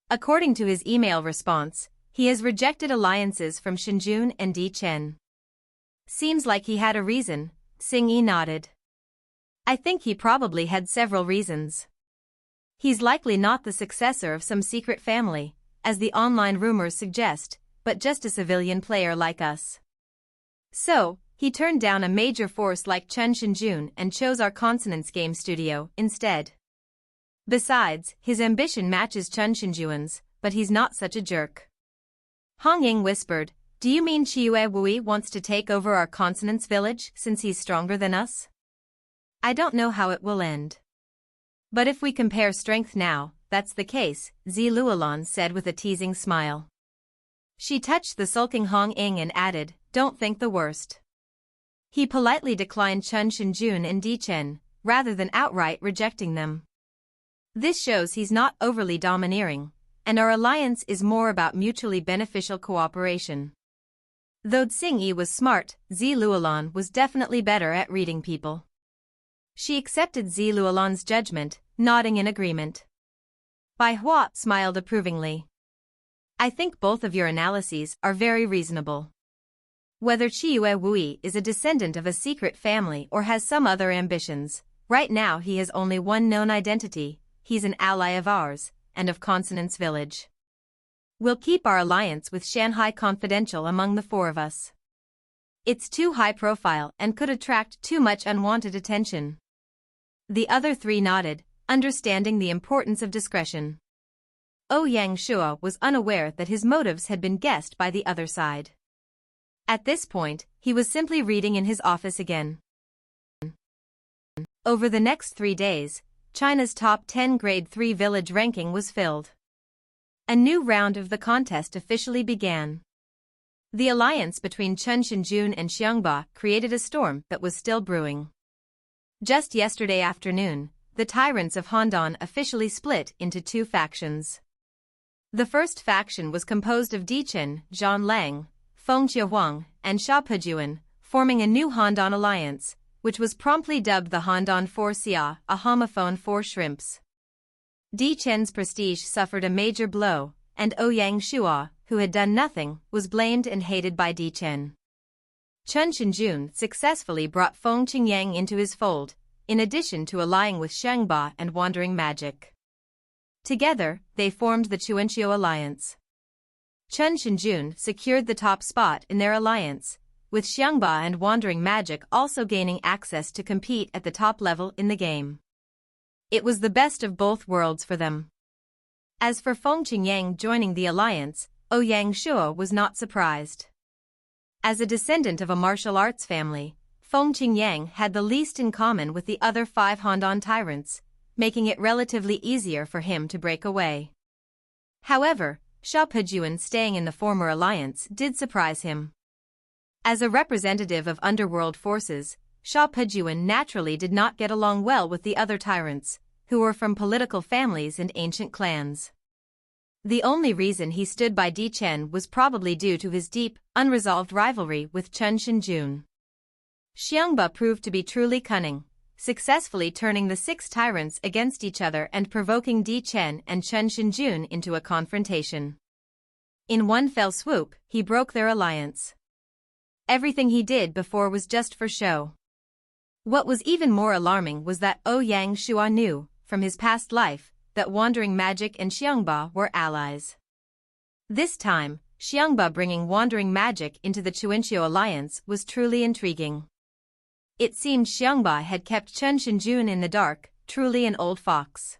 According to his email response, he has rejected alliances from Shinjun and Di Chen. Seems like he had a reason, Xing Yi nodded. I think he probably had several reasons. He's likely not the successor of some secret family, as the online rumors suggest, but just a civilian player like us. So, he turned down a major force like Chen Shinjun and chose our Consonance game studio instead. Besides, his ambition matches Chen Shinjuan's, but he's not such a jerk. Hong Ying whispered, do you mean Chiue Wui wants to take over our Consonance village since he's stronger than us? I don't know how it will end. But if we compare strength now, that's the case, Luolan said with a teasing smile. She touched the sulking Hong Ying and added, don't think the worst. He politely declined Chun Shinjun and Di Chen, rather than outright rejecting them. This shows he's not overly domineering, and our alliance is more about mutually beneficial cooperation. Though Xingyi was smart, Luolan was definitely better at reading people. She accepted Luolan's judgment, nodding in agreement. Bai Hua smiled approvingly. I think both of your analyses are very reasonable. Whether Chiyue Wui is a descendant of a secret family or has some other ambitions, right now he has only one known identity, he's an ally of ours, and of Consonance Village. We'll keep our alliance with Shanghai confidential among the four of us. It's too high profile and could attract too much unwanted attention. The other three nodded, understanding the importance of discretion. Ouyang Shua was unaware that his motives had been guessed by the other side. At this point, he was simply reading in his office again. Over the next 3 days, China's top 10 Grade 3 village ranking was filled. A new round of the contest officially began. The alliance between Chun Shinjun and Xiangba created a storm that was still brewing. Just yesterday afternoon, the tyrants of Handan officially split into 2 factions. The first faction was composed of Dichen, Zhan Lang, Feng Qiahuang, and Xia Pejuan, forming a new Handan alliance, which was promptly dubbed the Handan Four Xia, a homophone for shrimps. Di Chen's prestige suffered a major blow, and Ouyang Shua, who had done nothing, was blamed and hated by Di Chen. Chun Shinjun successfully brought Feng Qingyang into his fold, in addition to allying with Shengba and Wandering Magic. Together, they formed the Chuanqiu Alliance. Chun Shinjun secured the top spot in their alliance, with Xiangba and Wandering Magic also gaining access to compete at the top level in the game. It was the best of both worlds for them. As for Feng Qingyang joining the alliance, Ouyang Shua was not surprised. As a descendant of a martial arts family, Feng Qingyang had the least in common with the other 5 Handan tyrants, making it relatively easier for him to break away. However, Xia Pejuan staying in the former alliance did surprise him. As a representative of underworld forces, Xia Pejuan naturally did not get along well with the other tyrants, who were from political families and ancient clans. The only reason he stood by Di Chen was probably due to his deep, unresolved rivalry with Chun Shinjun. Xiangba proved to be truly cunning, successfully turning the 6 tyrants against each other and provoking Di Chen and Chun Shinjun into a confrontation. In one fell swoop, he broke their alliance. Everything he did before was just for show. What was even more alarming was that Ouyang Shua knew, from his past life, that Wandering Magic and Xiangba were allies. This time, Xiangba bringing Wandering Magic into the Chuanqiu Alliance was truly intriguing. It seemed Xiangba had kept Chun Shinjun in the dark, truly an old fox.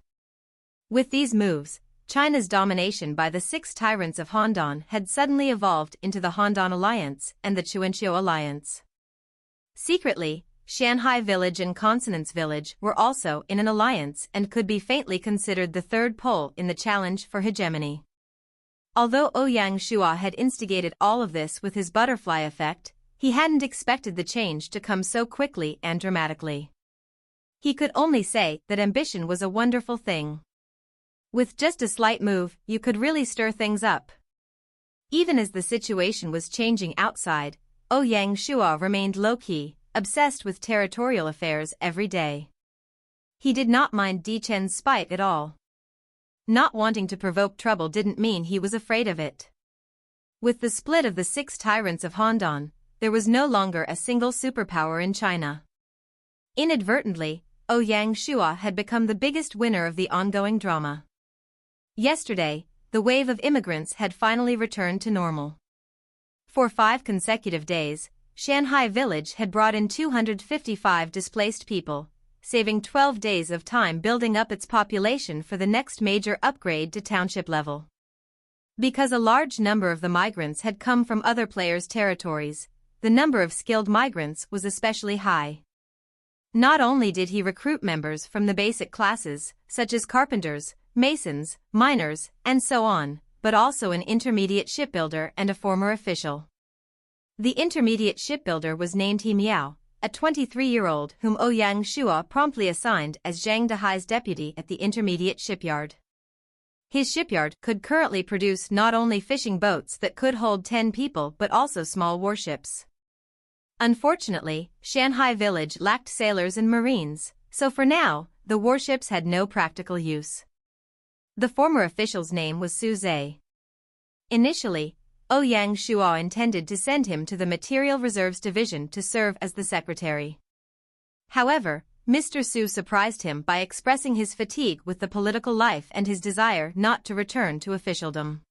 With these moves, China's domination by the 6 tyrants of Handan had suddenly evolved into the Handan Alliance and the Chuanqiu Alliance. Secretly, Shanghai Village and Consonance Village were also in an alliance and could be faintly considered the third pole in the challenge for hegemony. Although Ouyang Shua had instigated all of this with his butterfly effect, he hadn't expected the change to come so quickly and dramatically. He could only say that ambition was a wonderful thing. With just a slight move, you could really stir things up. Even as the situation was changing outside, Ouyang Shua remained low-key, obsessed with territorial affairs every day. He did not mind Di Chen's spite at all. Not wanting to provoke trouble didn't mean he was afraid of it. With the split of the 6 tyrants of Handan, there was no longer a single superpower in China. Inadvertently, Ouyang Shua had become the biggest winner of the ongoing drama. Yesterday, the wave of immigrants had finally returned to normal. For 5 consecutive days, Shanghai Village had brought in 255 displaced people, saving 12 days of time building up its population for the next major upgrade to township level. Because a large number of the migrants had come from other players' territories, the number of skilled migrants was especially high. Not only did he recruit members from the basic classes, such as carpenters, masons, miners, and so on, but also an intermediate shipbuilder and a former official. The intermediate shipbuilder was named He Miao, a 23-year-old whom Ouyang Shua promptly assigned as Zhang Dehai's deputy at the intermediate shipyard. His shipyard could currently produce not only fishing boats that could hold 10 people but also small warships. Unfortunately, Shanghai Village lacked sailors and marines, so for now, the warships had no practical use. The former official's name was Su Zhe. Initially, Ouyang Shua intended to send him to the Material Reserves Division to serve as the secretary. However, Mr. Su surprised him by expressing his fatigue with the political life and his desire not to return to officialdom.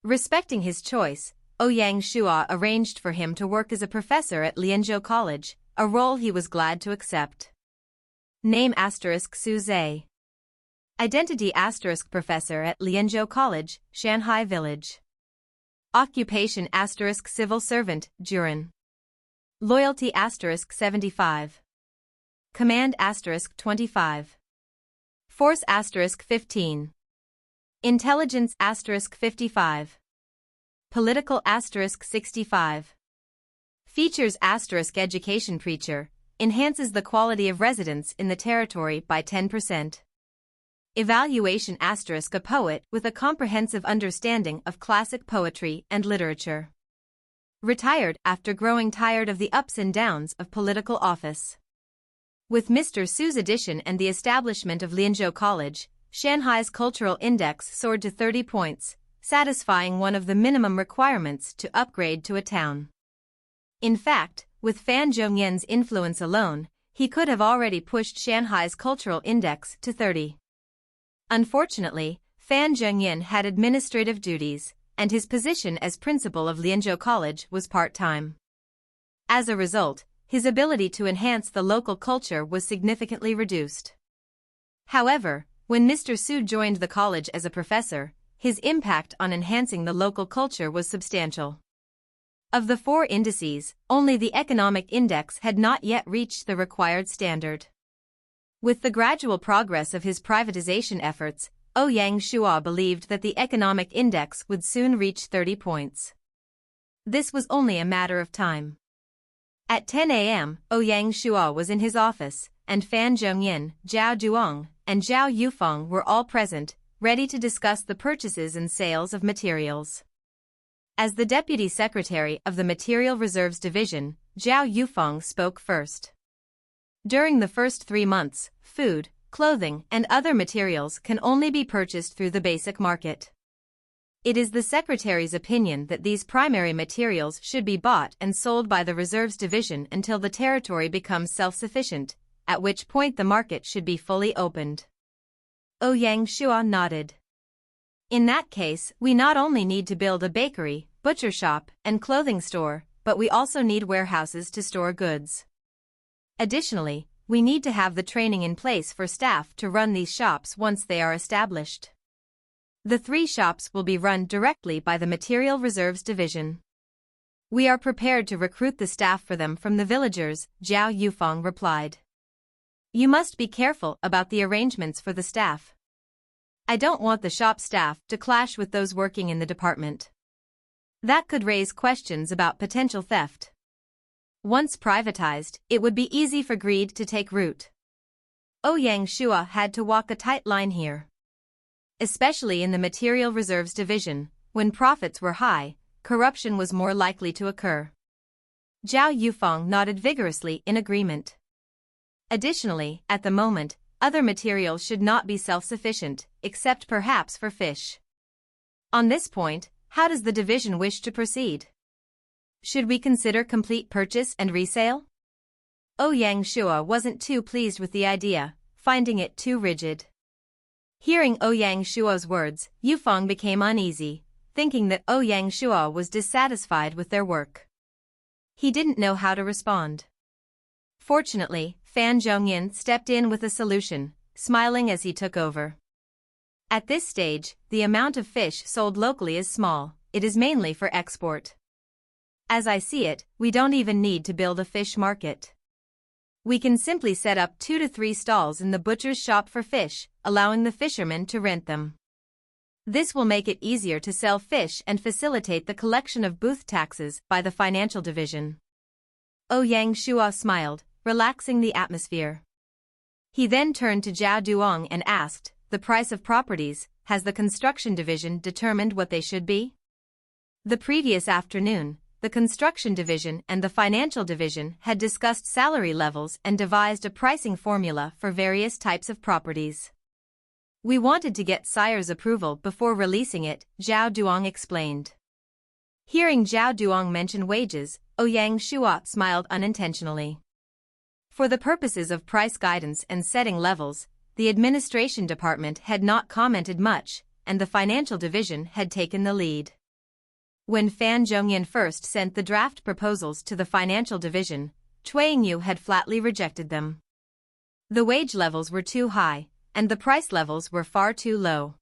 Respecting his choice, Ouyang Shua arranged for him to work as a professor at Lianzhou College, a role he was glad to accept. Name Su Zhe. Identity Professor at Lianzhou College, Shanghai Village. Occupation Civil Servant, Juran. Loyalty 75. Command 25. Force 15. Intelligence 55. Political 65. Features Education Preacher, enhances the quality of residence in the territory by 10%. Evaluation a poet with a comprehensive understanding of classic poetry and literature. Retired after growing tired of the ups and downs of political office. With Mr. Su's addition and the establishment of Lianzhou College, Shanghai's cultural index soared to 30 points, satisfying one of the minimum requirements to upgrade to a town. In fact, with Fan Zhongyan's influence alone, he could have already pushed Shanghai's cultural index to 30. Unfortunately, Fan Zhongyan had administrative duties, and his position as principal of Lianzhou College was part-time. As a result, his ability to enhance the local culture was significantly reduced. However, when Mr. Su joined the college as a professor, his impact on enhancing the local culture was substantial. Of the 4 indices, only the economic index had not yet reached the required standard. With the gradual progress of his privatization efforts, Ouyang Shua believed that the economic index would soon reach 30 points. This was only a matter of time. At 10 a.m., Ouyang Shua was in his office, and Fan Zhongyan, Zhao Duong, and Zhao Yufeng were all present, ready to discuss the purchases and sales of materials. As the deputy secretary of the Material Reserves Division, Zhao Yufeng spoke first. During the first 3 months, food, clothing, and other materials can only be purchased through the basic market. It is the secretary's opinion that these primary materials should be bought and sold by the Reserves Division until the territory becomes self-sufficient, at which point the market should be fully opened. Ouyang Shua nodded. In that case, we not only need to build a bakery, butcher shop, and clothing store, but we also need warehouses to store goods. Additionally, we need to have the training in place for staff to run these shops once they are established. The 3 shops will be run directly by the Material Reserves Division. We are prepared to recruit the staff for them from the villagers, Zhao Yufeng replied. You must be careful about the arrangements for the staff. I don't want the shop staff to clash with those working in the department. That could raise questions about potential theft. Once privatized, it would be easy for greed to take root. Ouyang Shua had to walk a tight line here. Especially in the Material Reserves Division, when profits were high, corruption was more likely to occur. Zhao Yufeng nodded vigorously in agreement. Additionally, at the moment, other materials should not be self-sufficient, except perhaps for fish. On this point, how does the division wish to proceed? Should we consider complete purchase and resale? Ouyang Shua wasn't too pleased with the idea, finding it too rigid. Hearing Ouyang Shua's words, Yufeng became uneasy, thinking that Ouyang Shua was dissatisfied with their work. He didn't know how to respond. Fortunately, Fan Zhongyan stepped in with a solution, smiling as he took over. At this stage, the amount of fish sold locally is small, it is mainly for export. As I see it, we don't even need to build a fish market. We can simply set up 2 to 3 stalls in the butcher's shop for fish, allowing the fishermen to rent them. This will make it easier to sell fish and facilitate the collection of booth taxes by the financial division. Ouyang Shua smiled, relaxing the atmosphere. He then turned to Zhao Duong and asked, "The price of properties, has the construction division determined what they should be?" The previous afternoon, the construction division and the financial division had discussed salary levels and devised a pricing formula for various types of properties. "We wanted to get Sire's approval before releasing it," Zhao Duong explained. Hearing Zhao Duong mention wages, Ouyang Shua smiled unintentionally. For the purposes of price guidance and setting levels, the administration department had not commented much, and the financial division had taken the lead. When Fan Zhongyan first sent the draft proposals to the financial division, Cui Yu had flatly rejected them. The wage levels were too high, and the price levels were far too low.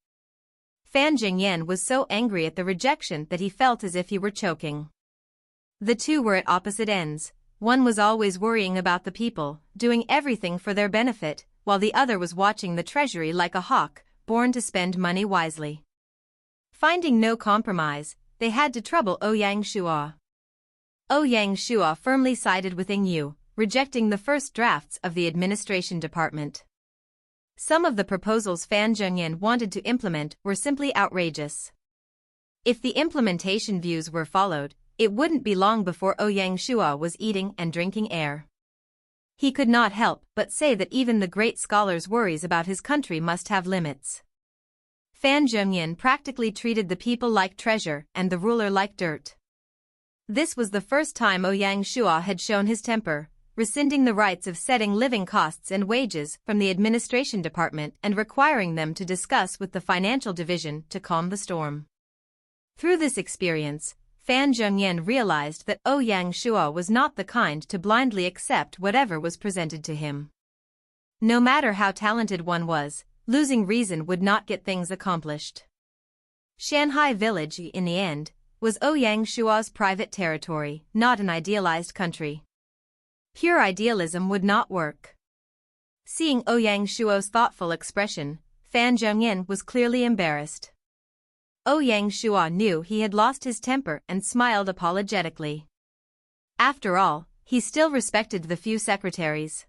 Fan Zhongyan was so angry at the rejection that he felt as if he were choking. The two were at opposite ends. One was always worrying about the people, doing everything for their benefit, while the other was watching the treasury like a hawk, born to spend money wisely. Finding no compromise, they had to trouble Ouyang Shua. Ouyang Shua firmly sided with Ing Yu, rejecting the first drafts of the administration department. Some of the proposals Fan Zhongyan wanted to implement were simply outrageous. If the implementation views were followed, it wouldn't be long before Ouyang Shua was eating and drinking air. He could not help but say that even the great scholar's worries about his country must have limits. Fan Zhongyan practically treated the people like treasure and the ruler like dirt. This was the first time Ouyang Shua had shown his temper, rescinding the rights of setting living costs and wages from the administration department and requiring them to discuss with the financial division to calm the storm. Through this experience, Fan Zhongyan realized that Ouyang Shua was not the kind to blindly accept whatever was presented to him. No matter how talented one was, losing reason would not get things accomplished. Shanghai Village, in the end, was Ouyang Shua's private territory, not an idealized country. Pure idealism would not work. Seeing Ouyang Shua's thoughtful expression, Fan Zhongyan was clearly embarrassed. Ouyang Shua knew he had lost his temper and smiled apologetically. After all, he still respected the few secretaries.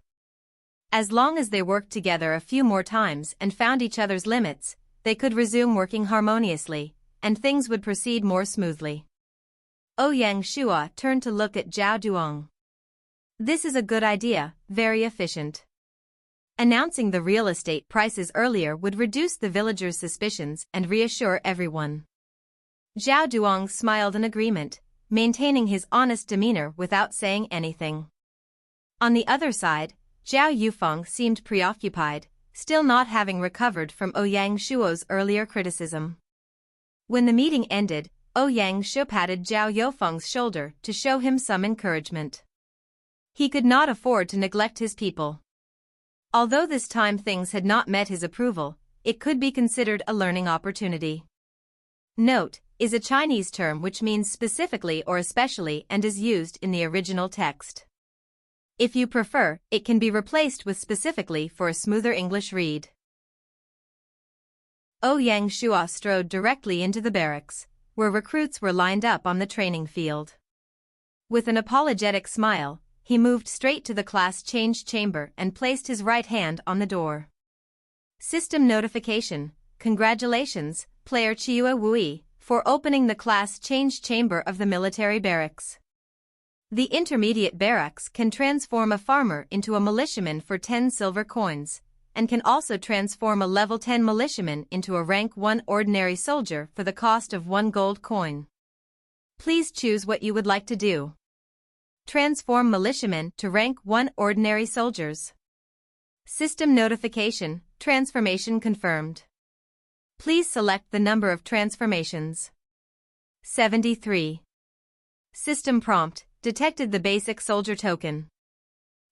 As long as they worked together a few more times and found each other's limits, they could resume working harmoniously, and things would proceed more smoothly. Ouyang Shua turned to look at Zhao Duong. "This is a good idea, very efficient." Announcing the real estate prices earlier would reduce the villagers' suspicions and reassure everyone. Zhao Duong smiled in agreement, maintaining his honest demeanor without saying anything. On the other side, Zhao Yufeng seemed preoccupied, still not having recovered from Ouyang Shua's earlier criticism. When the meeting ended, Ouyang Shu patted Zhao Yufeng's shoulder to show him some encouragement. He could not afford to neglect his people. Although this time things had not met his approval, it could be considered a learning opportunity. Note is a Chinese term which means specifically or especially and is used in the original text. If you prefer, it can be replaced with specifically for a smoother English read. Ouyang Shua strode directly into the barracks, where recruits were lined up on the training field. With an apologetic smile, he moved straight to the class change chamber and placed his right hand on the door. System notification: congratulations, player Chiue Wui, for opening the class change chamber of the military barracks. The intermediate barracks can transform a farmer into a militiaman for 10 silver coins, and can also transform a level 10 militiaman into a rank 1 ordinary soldier for the cost of 1 gold coin. Please choose what you would like to do. Transform militiamen to rank 1 ordinary soldiers. System notification: transformation confirmed. Please select the number of transformations. 73. System prompt: detected the basic soldier token.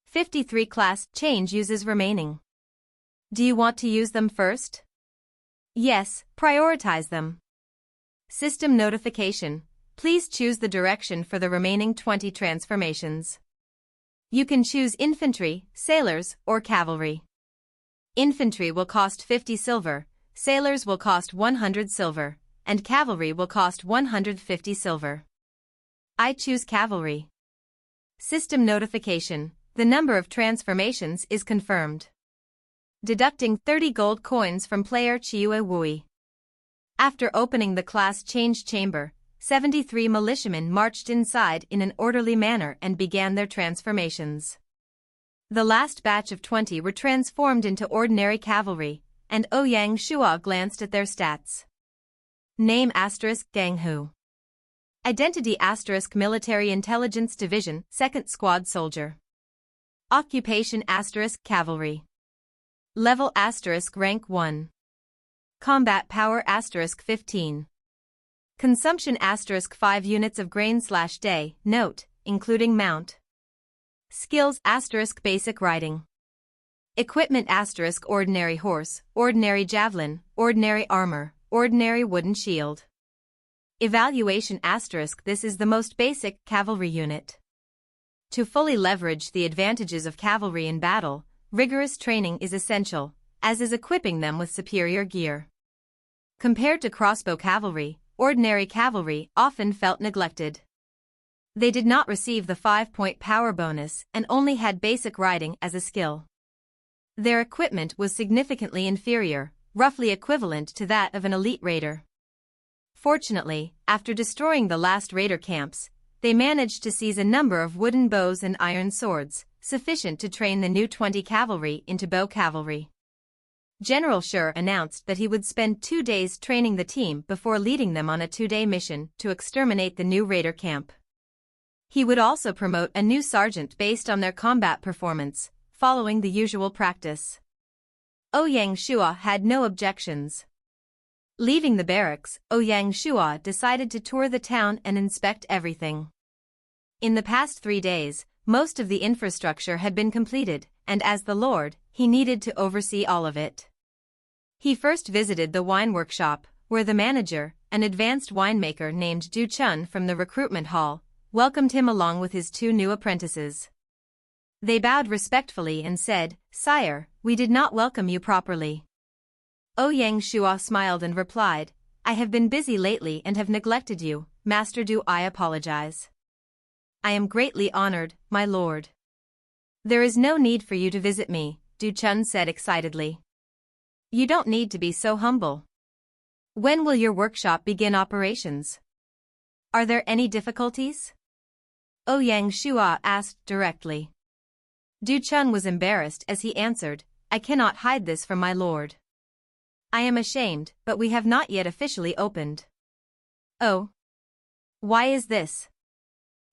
53 class change uses remaining. Do you want to use them first? Yes, prioritize them. System notification: please choose the direction for the remaining 20 transformations. You can choose infantry, sailors, or cavalry. Infantry will cost 50 silver, sailors will cost 100 silver, and cavalry will cost 150 silver. I choose cavalry. System notification: the number of transformations is confirmed. Deducting 30 gold coins from player TWO Wui. After opening the class change chamber, 73 militiamen marched inside in an orderly manner and began their transformations. The last batch of 20 were transformed into ordinary cavalry, and Ouyang Shua glanced at their stats. Name * Gang Hu. Identity * Military Intelligence Division, 2nd Squad Soldier. Occupation * Cavalry. Level * Rank 1. Combat Power * 15. Consumption * 5 units of grain/day, note, including mount. Skills * Basic Riding. Equipment * Ordinary Horse, Ordinary Javelin, Ordinary Armor, Ordinary Wooden Shield. Evaluation * This is the most basic cavalry unit. To fully leverage the advantages of cavalry in battle, rigorous training is essential, as is equipping them with superior gear. Compared to crossbow cavalry, ordinary cavalry often felt neglected. They did not receive the 5-point power bonus and only had basic riding as a skill. Their equipment was significantly inferior, roughly equivalent to that of an elite raider. Fortunately, after destroying the last raider camps, they managed to seize a number of wooden bows and iron swords, sufficient to train the new 20 cavalry into bow cavalry. General Shur announced that he would spend 2 days training the team before leading them on a 2-day mission to exterminate the new raider camp. He would also promote a new sergeant based on their combat performance, following the usual practice. Ouyang Shua had no objections. Leaving the barracks, Ouyang Shua decided to tour the town and inspect everything. In the past 3 days, most of the infrastructure had been completed, and as the Lord, he needed to oversee all of it. He first visited the wine workshop, where the manager, an advanced winemaker named Du Chun from the recruitment hall, welcomed him along with his 2 new apprentices. They bowed respectfully and said, "Sire, we did not welcome you properly." Ouyang Shua smiled and replied, "I have been busy lately and have neglected you, Master Du. I apologize." "I am greatly honored, my lord." "There is no need for you to visit me," Du Chun said excitedly. "You don't need to be so humble. When will your workshop begin operations? Are there any difficulties?" Ouyang Shua asked directly. Du Chun was embarrassed as he answered, "I cannot hide this from my lord. I am ashamed, but we have not yet officially opened." "Oh. Why is this?"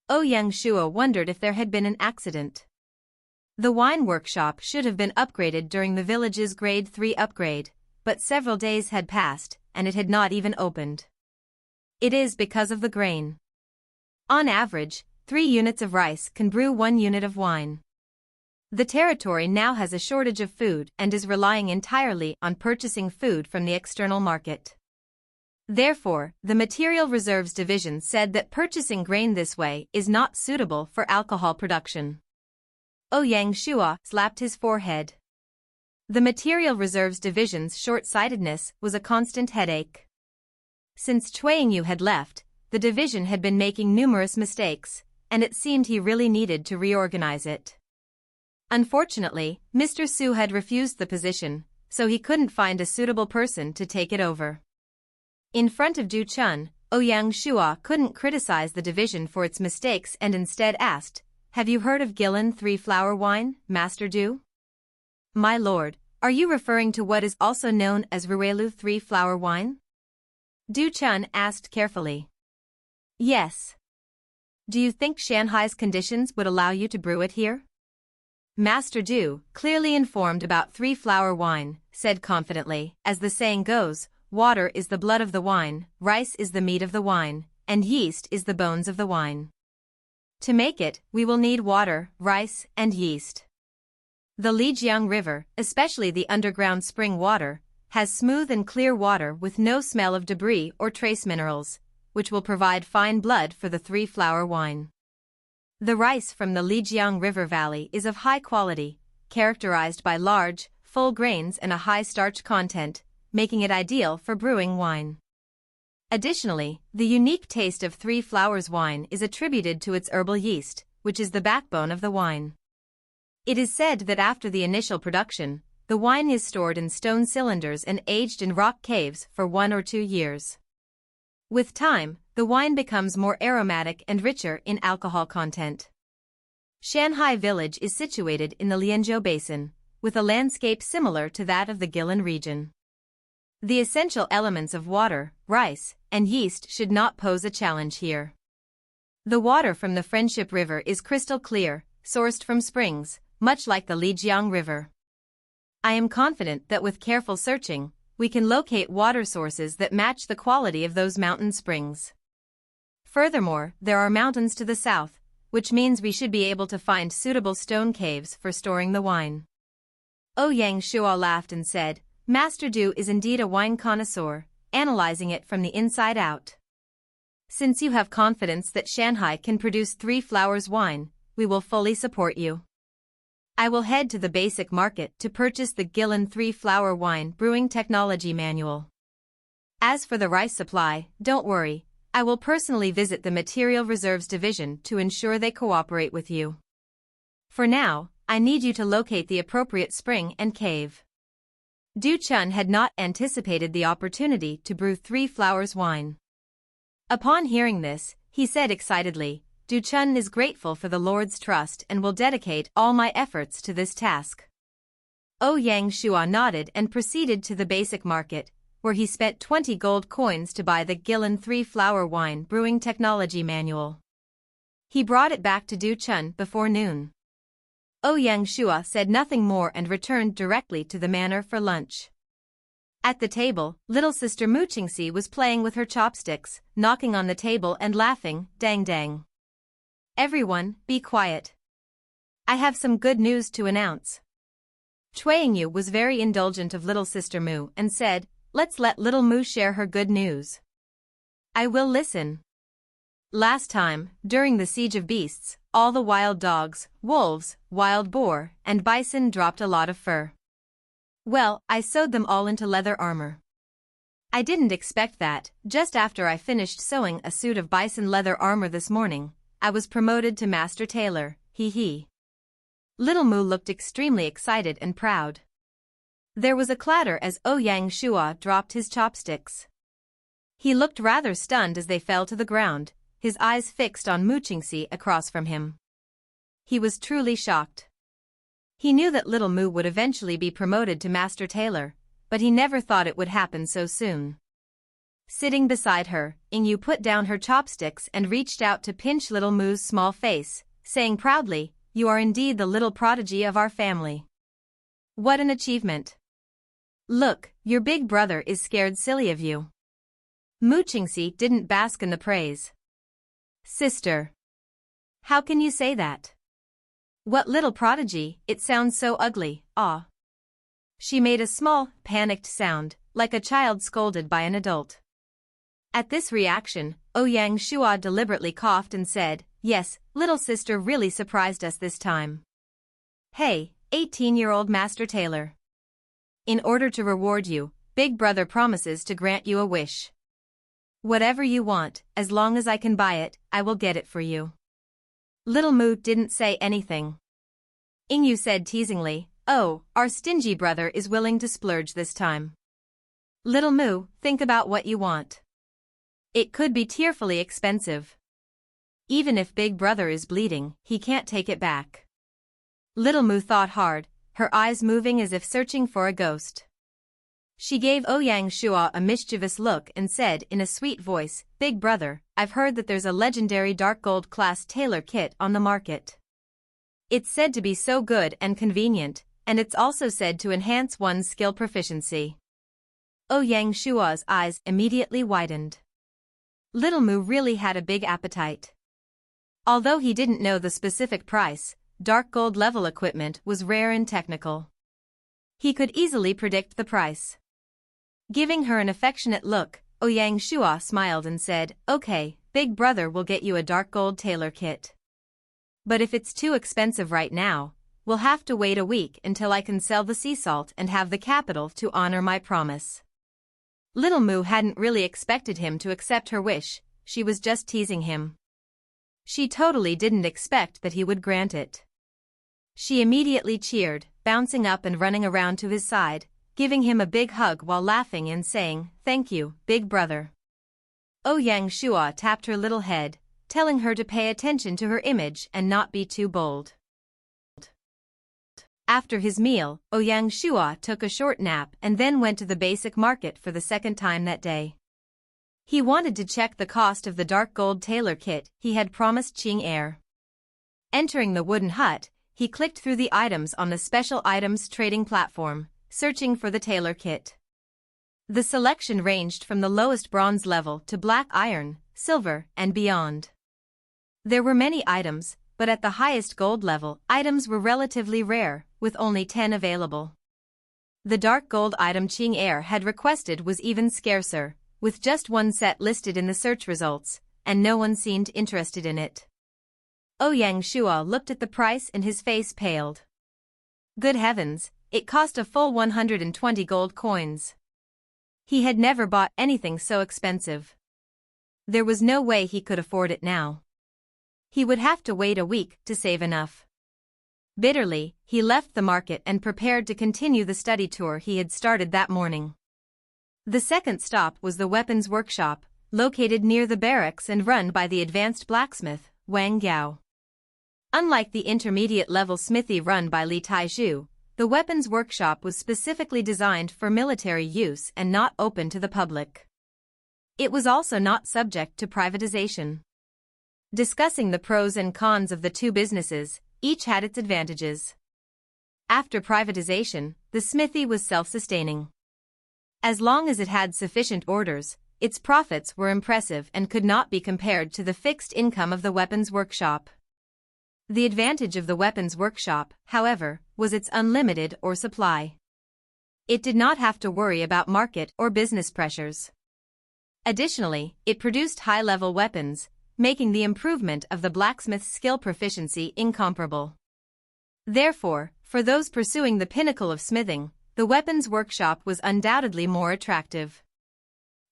Ouyang Shua wondered if there had been an accident. The wine workshop should have been upgraded during the village's grade 3 upgrade, but several days had passed, and it had not even opened. It is because of the grain. On average, 3 units of rice can brew 1 unit of wine. The territory now has a shortage of food and is relying entirely on purchasing food from the external market. Therefore, the Material Reserves Division said that purchasing grain this way is not suitable for alcohol production. Ouyang Shua slapped his forehead. The Material Reserves Division's short-sightedness was a constant headache. Since Chuang Yu had left, the division had been making numerous mistakes, and it seemed he really needed to reorganize it. Unfortunately, Mr. Su had refused the position, so he couldn't find a suitable person to take it over. In front of Du Chun, Ouyang Shua couldn't criticize the division for its mistakes and instead asked, "Have you heard of Gillen 3-flower wine, Master Du?" "My lord, are you referring to what is also known as Ruelu 3-flower wine?" Du Chun asked carefully. "Yes. Do you think Shanghai's conditions would allow you to brew it here?" Master Du, clearly informed about 3-flower wine, said confidently, "As the saying goes, water is the blood of the wine, rice is the meat of the wine, and yeast is the bones of the wine. To make it, we will need water, rice, and yeast. The Lijiang River, especially the underground spring water, has smooth and clear water with no smell of debris or trace minerals, which will provide fine blood for the 3-flower wine. The rice from the Lijiang River Valley is of high quality, characterized by large, full grains and a high starch content, making it ideal for brewing wine. Additionally, the unique taste of Three Flowers wine is attributed to its herbal yeast, which is the backbone of the wine. It is said that after the initial production, the wine is stored in stone cylinders and aged in rock caves for 1 or 2 years. With time, the wine becomes more aromatic and richer in alcohol content. Shanhai Village is situated in the Lianzhou Basin, with a landscape similar to that of the Guilin region. The essential elements of water, rice, and yeast should not pose a challenge here. The water from the Friendship River is crystal clear, sourced from springs, much like the Lijiang River. I am confident that with careful searching, we can locate water sources that match the quality of those mountain springs. Furthermore, there are mountains to the south, which means we should be able to find suitable stone caves for storing the wine. Ouyang Shua laughed and said, Master Du is indeed a wine connoisseur, analyzing it from the inside out. Since you have confidence that Shanhai can produce Three Flowers wine, we will fully support you. I will head to the basic market to purchase the Guilin Three Flower Wine Brewing Technology Manual. As for the rice supply, don't worry, I will personally visit the Material Reserves Division to ensure they cooperate with you. For now, I need you to locate the appropriate spring and cave. Du Chun had not anticipated the opportunity to brew Three Flowers wine. Upon hearing this, he said excitedly, Du Chun is grateful for the Lord's trust and will dedicate all my efforts to this task. Ouyang Shua nodded and proceeded to the basic market, where he spent 20 gold coins to buy the Guilin Three Flower Wine Brewing Technology Manual. He brought it back to Du Chun before noon. Ouyang Shua said nothing more and returned directly to the manor for lunch. At the table, little sister Mu Qingxi was playing with her chopsticks, knocking on the table and laughing, dang dang. Everyone, be quiet. I have some good news to announce. Chuangyu was very indulgent of little sister Mu and said, let's let little Mu share her good news. I will listen. Last time, during the Siege of Beasts, all the wild dogs, wolves, wild boar, and bison dropped a lot of fur. Well, I sewed them all into leather armor. I didn't expect that. Just after I finished sewing a suit of bison leather armor this morning, I was promoted to master tailor, hee hee. Little Mu looked extremely excited and proud. There was a clatter as Ouyang Shua dropped his chopsticks. He looked rather stunned as they fell to the ground, his eyes fixed on Mu Qingxi across from him. He was truly shocked. He knew that little Mu would eventually be promoted to master tailor, but he never thought it would happen so soon. Sitting beside her, Yingyu put down her chopsticks and reached out to pinch little Mu's small face, saying proudly, you are indeed the little prodigy of our family. What an achievement. Look, your big brother is scared silly of you. Mu Qingxi didn't bask in the praise. Sister. How can you say that? What little prodigy, it sounds so ugly, ah. She made a small, panicked sound, like a child scolded by an adult. At this reaction, Ouyang Shua deliberately coughed and said, yes, little sister really surprised us this time. Hey, 18-year-old master tailor. In order to reward you, big brother promises to grant you a wish. Whatever you want, as long as I can buy it, I will get it for you. Little Mu didn't say anything. Yingyu said teasingly, oh, our stingy brother is willing to splurge this time. Little Mu, think about what you want. It could be tearfully expensive. Even if big brother is bleeding, he can't take it back. Little Mu thought hard, her eyes moving as if searching for a ghost. She gave Ouyang Shua a mischievous look and said in a sweet voice, big brother, I've heard that there's a legendary dark gold class tailor kit on the market. It's said to be so good and convenient, and it's also said to enhance one's skill proficiency. Ouyang Shua's eyes immediately widened. Little Mu really had a big appetite. Although he didn't know the specific price, dark gold level equipment was rare and technical. He could easily predict the price. Giving her an affectionate look, Ouyang Shua smiled and said, okay, big brother will get you a dark gold tailor kit. But if it's too expensive right now, we'll have to wait a week until I can sell the sea salt and have the capital to honor my promise. Little Moo hadn't really expected him to accept her wish, she was just teasing him. She totally didn't expect that he would grant it. She immediately cheered, bouncing up and running around to his side, giving him a big hug while laughing and saying, "Thank you, big brother." Ouyang Shua tapped her little head, telling her to pay attention to her image and not be too bold. After his meal, Ouyang Shua took a short nap and then went to the basic market for the second time that day. He wanted to check the cost of the dark gold tailor kit he had promised Qing Er. Entering the wooden hut, he clicked through the items on the special items trading platform, searching for the tailor kit. The selection ranged from the lowest bronze level to black iron, silver, and beyond. There were many items, but at the highest gold level, items were relatively rare, with only 10 available. The dark gold item Qing Er had requested was even scarcer, with just one set listed in the search results, and no one seemed interested in it. Ouyang Shua looked at the price and his face paled. Good heavens, it cost a full 120 gold coins. He had never bought anything so expensive. There was no way he could afford it now. He would have to wait a week to save enough. Bitterly, he left the market and prepared to continue the study tour he had started that morning. The second stop was the weapons workshop, located near the barracks and run by the advanced blacksmith, Wang Gao. Unlike the intermediate-level smithy run by Li Taizhu, the weapons workshop was specifically designed for military use and not open to the public. It was also not subject to privatization. Discussing the pros and cons of the two businesses, each had its advantages. After privatization, the smithy was self-sustaining. As long as it had sufficient orders, its profits were impressive and could not be compared to the fixed income of the weapons workshop. The advantage of the weapons workshop, however, was its unlimited ore supply. It did not have to worry about market or business pressures. Additionally, it produced high-level weapons, making the improvement of the blacksmith's skill proficiency incomparable. Therefore, for those pursuing the pinnacle of smithing, the weapons workshop was undoubtedly more attractive.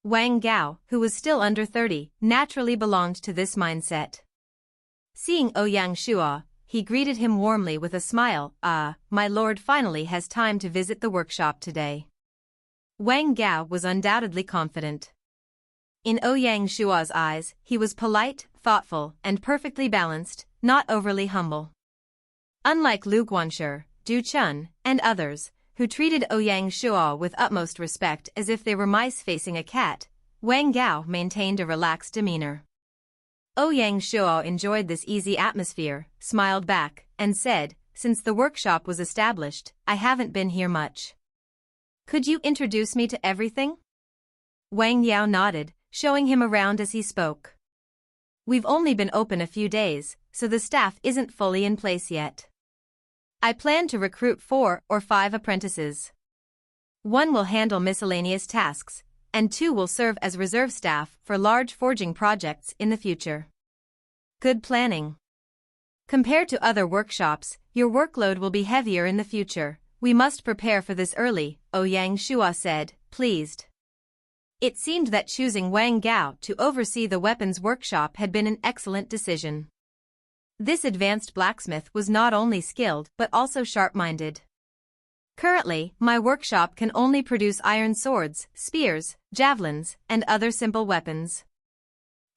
Wang Gao, who was still under 30, naturally belonged to this mindset. Seeing Ouyang Shua, he greeted him warmly with a smile. "Ah, my lord finally has time to visit the workshop today." Wang Gao was undoubtedly confident. In Ouyang Shua's eyes, he was polite, thoughtful, and perfectly balanced, not overly humble. Unlike Lu Guanshi, Du Chun, and others, who treated Ouyang Shua with utmost respect as if they were mice facing a cat, Wang Gao maintained a relaxed demeanor. Ouyang Shua enjoyed this easy atmosphere, smiled back, and said, "Since the workshop was established, I haven't been here much. Could you introduce me to everything?" Wang Yao nodded, showing him around as he spoke. "We've only been open a few days, so the staff isn't fully in place yet. I plan to recruit 4 or 5 apprentices. 1 will handle miscellaneous tasks, and 2 will serve as reserve staff for large forging projects in the future." Good planning. Compared to other workshops, your workload will be heavier in the future. We must prepare for this early, Ouyang Shua said, pleased. It seemed that choosing Wang Gao to oversee the weapons workshop had been an excellent decision. This advanced blacksmith was not only skilled but also sharp-minded. "Currently, my workshop can only produce iron swords, spears, javelins, and other simple weapons.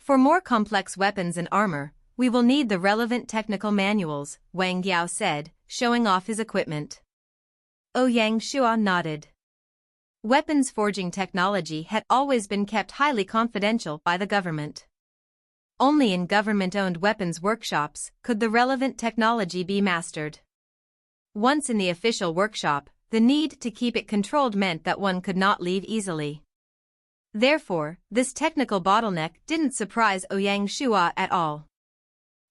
For more complex weapons and armor, we will need the relevant technical manuals," Wang Gao said, showing off his equipment. Ouyang Shua nodded. Weapons forging technology had always been kept highly confidential by the government. Only in government-owned weapons workshops could the relevant technology be mastered. Once in the official workshop, the need to keep it controlled meant that one could not leave easily. Therefore, this technical bottleneck didn't surprise Ouyang Shua at all.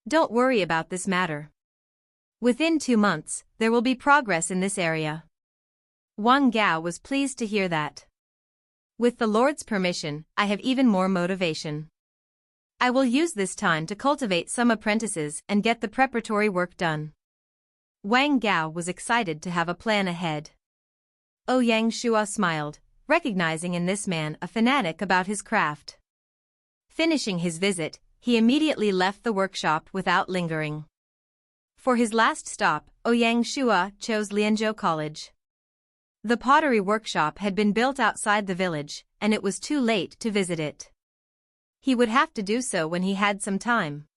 "Don't worry about this matter. Within 2 months, there will be progress in this area." Wang Gao was pleased to hear that. "With the Lord's permission, I have even more motivation. I will use this time to cultivate some apprentices and get the preparatory work done. Wang Gao was excited to have a plan ahead. Ouyang Shua smiled, recognizing in this man a fanatic about his craft. Finishing his visit, he immediately left the workshop without lingering. For his last stop, Ouyang Shua chose Lianzhou College. The pottery workshop had been built outside the village, and it was too late to visit it. He would have to do so when he had some time.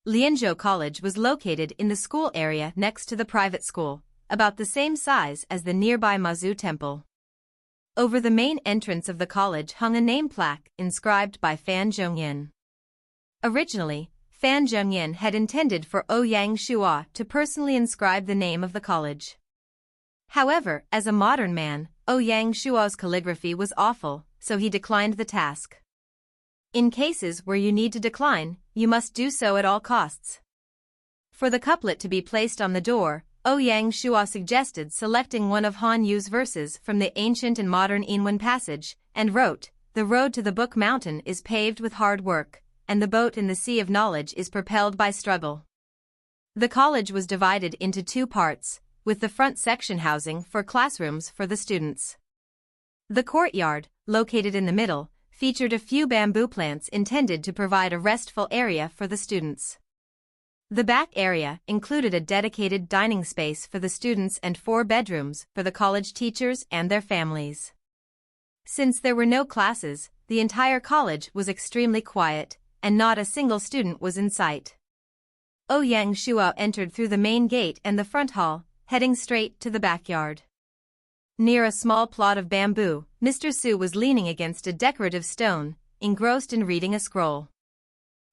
Lianzhou College was located in the school area next to the private school, about the same size as the nearby Mazu Temple. Over the main entrance of the college hung a name plaque inscribed by Fan Zhongyan. Originally, Fan Zhongyan had intended for Ouyang Shua to personally inscribe the name of the college. However, as a modern man, Ouyang Shua's calligraphy was awful, so he declined the task. In cases where you need to decline, you must do so at all costs. For the couplet to be placed on the door, Ouyang Shua suggested selecting one of Han Yu's verses from the ancient and modern Yinwen passage, and wrote, "The road to the Book Mountain is paved with hard work, and the boat in the sea of knowledge is propelled by struggle." The college was divided into two parts, with the front section housing for classrooms for the students. The courtyard, located in the middle, featured a few bamboo plants intended to provide a restful area for the students. The back area included a dedicated dining space for the students and 4 bedrooms for the college teachers and their families. Since there were no classes, the entire college was extremely quiet, and not a single student was in sight. Ouyang Shua entered through the main gate and the front hall, heading straight to the backyard. Near a small plot of bamboo, Mr. Su was leaning against a decorative stone, engrossed in reading a scroll.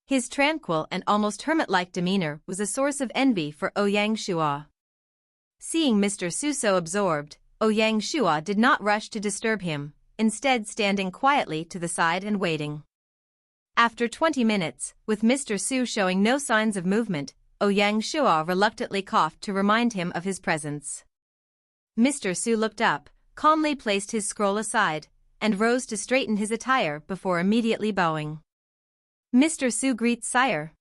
His tranquil and almost hermit-like demeanor was a source of envy for Ouyang Shua. Seeing Mr. Su so absorbed, Ouyang Shua did not rush to disturb him, instead standing quietly to the side and waiting. After 20 minutes, with Mr. Su showing no signs of movement, Ouyang Shua reluctantly coughed to remind him of his presence. Mr. Su looked up, calmly placed his scroll aside, and rose to straighten his attire before immediately bowing. "Mr. Su greets sire."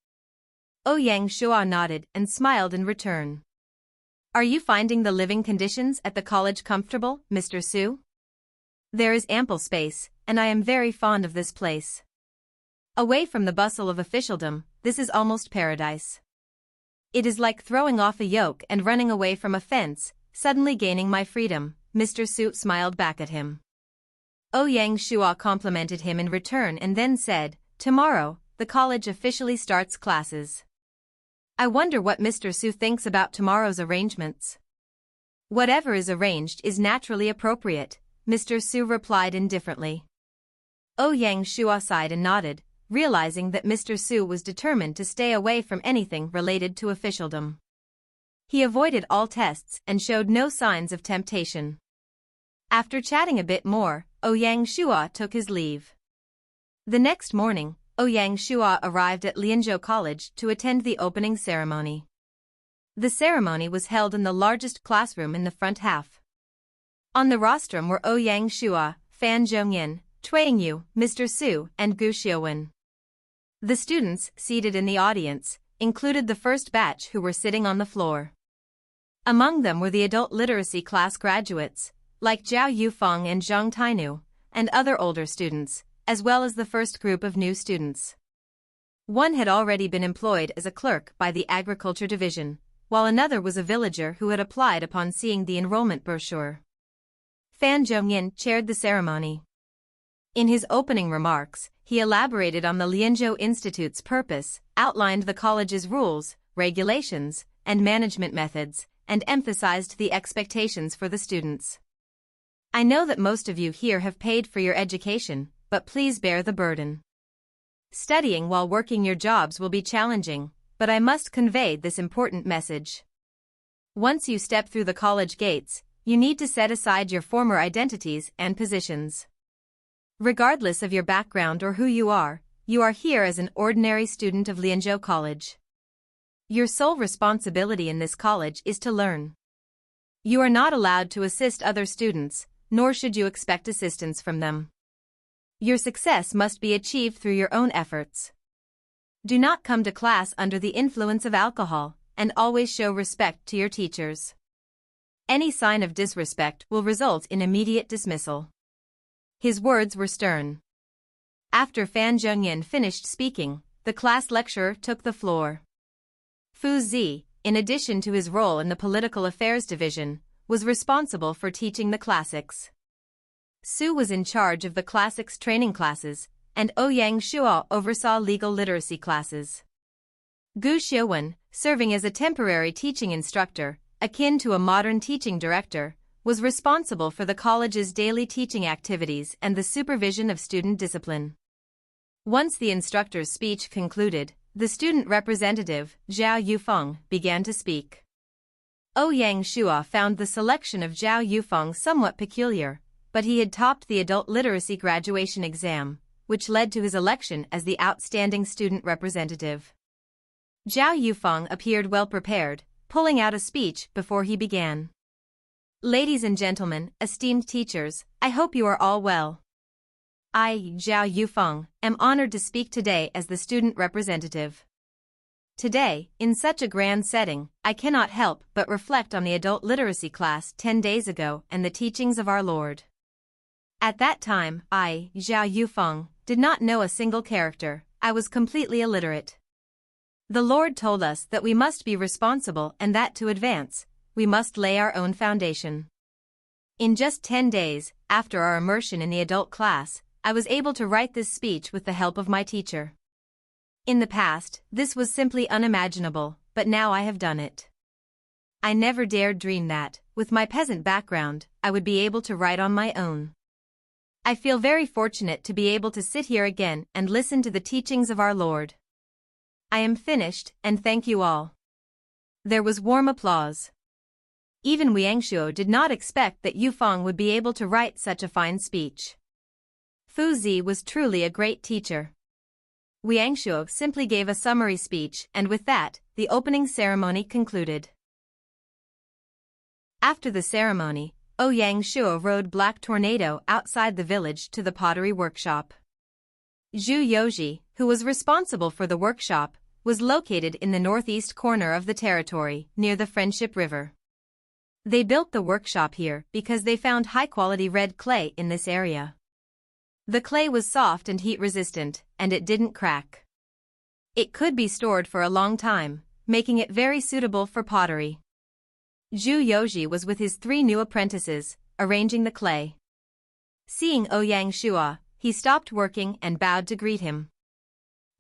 Ouyang Shua nodded and smiled in return. "Are you finding the living conditions at the college comfortable, Mr. Su?" "There is ample space, and I am very fond of this place. Away from the bustle of officialdom, this is almost paradise. It is like throwing off a yoke and running away from a fence, suddenly gaining my freedom." Mr. Su smiled back at him. Ouyang Shua complimented him in return and then said, "Tomorrow, the college officially starts classes. I wonder what Mr. Su thinks about tomorrow's arrangements." "Whatever is arranged is naturally appropriate," Mr. Su replied indifferently. Ouyang Shua sighed and nodded, realizing that Mr. Su was determined to stay away from anything related to officialdom. He avoided all tests and showed no signs of temptation. After chatting a bit more, Ouyang Shua took his leave. The next morning, Ouyang Shua arrived at Lianzhou College to attend the opening ceremony. The ceremony was held in the largest classroom in the front half. On the rostrum were Ouyang Shua, Fan Zhongyan, Tuang Yu, Mr. Su, and Gu Xiuwen. The students, seated in the audience, included the first batch who were sitting on the floor. Among them were the adult literacy class graduates, like Zhao Yufeng and Zhang Tainu, and other older students, as well as the first group of new students. One had already been employed as a clerk by the Agriculture Division, while another was a villager who had applied upon seeing the enrollment brochure. Fan Zhongyan chaired the ceremony. In his opening remarks, he elaborated on the Lianzhou Institute's purpose, outlined the college's rules, regulations, and management methods, and emphasized the expectations for the students. "I know that most of you here have paid for your education, but please bear the burden. Studying while working your jobs will be challenging, but I must convey this important message. Once you step through the college gates, you need to set aside your former identities and positions. Regardless of your background or who you are here as an ordinary student of Lianzhou College. Your sole responsibility in this college is to learn. You are not allowed to assist other students, nor should you expect assistance from them. Your success must be achieved through your own efforts. Do not come to class under the influence of alcohol, and always show respect to your teachers. Any sign of disrespect will result in immediate dismissal. His words were stern. After Fan Zhengyan finished speaking, the class lecturer took the floor. Fu Zi, in addition to his role in the Political Affairs Division, was responsible for teaching the classics. Su was in charge of the classics training classes, and Ouyang Shuo oversaw legal literacy classes. Gu Xiuwen, serving as a temporary teaching instructor, akin to a modern teaching director, was responsible for the college's daily teaching activities and the supervision of student discipline. Once the instructor's speech concluded, the student representative, Zhao Yufeng, began to speak. Ouyang Shuo found the selection of Zhao Yufeng somewhat peculiar, but he had topped the adult literacy graduation exam, which led to his election as the outstanding student representative. Zhao Yufeng appeared well prepared, pulling out a speech before he began. Ladies and gentlemen, esteemed teachers, I hope you are all well. I, Zhao Yufeng, am honored to speak today as the student representative. Today, in such a grand setting, I cannot help but reflect on the adult literacy class 10 days ago and the teachings of our Lord. At that time, I, Zhao Yufeng, did not know a single character. I was completely illiterate. The Lord told us that we must be responsible and that to advance, we must lay our own foundation. In just 10 days, after our immersion in the adult class, I was able to write this speech with the help of my teacher. In the past, this was simply unimaginable, but now I have done it. I never dared dream that, with my peasant background, I would be able to write on my own. I feel very fortunate to be able to sit here again and listen to the teachings of our Lord. I am finished, and thank you all. There was warm applause. Even Wiangshuo did not expect that Yufeng would be able to write such a fine speech. Fu Zi was truly a great teacher. Wiangshuo simply gave a summary speech, and with that, the opening ceremony concluded. After the ceremony, Ouyang Shuo rode Black Tornado outside the village to the pottery workshop. Zhu Yoji, who was responsible for the workshop, was located in the northeast corner of the territory, near the Friendship River. They built the workshop here because they found high-quality red clay in this area. The clay was soft and heat-resistant, and it didn't crack. It could be stored for a long time, making it very suitable for pottery. Zhu Yoji was with his 3 new apprentices, arranging the clay. Seeing Ouyang Shuo, he stopped working and bowed to greet him.